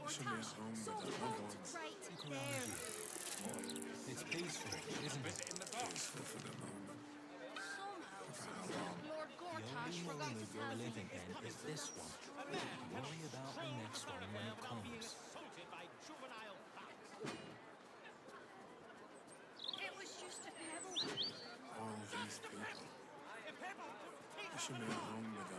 should be at home without my voice. Right there. It's peaceful, isn't it? Peaceful for the moment. For how long? Lord Gortash The only forgot moment to you're tell me. living in is this one. Worry about the next one when it comes. It was just a pebble. All these people. I should be at home without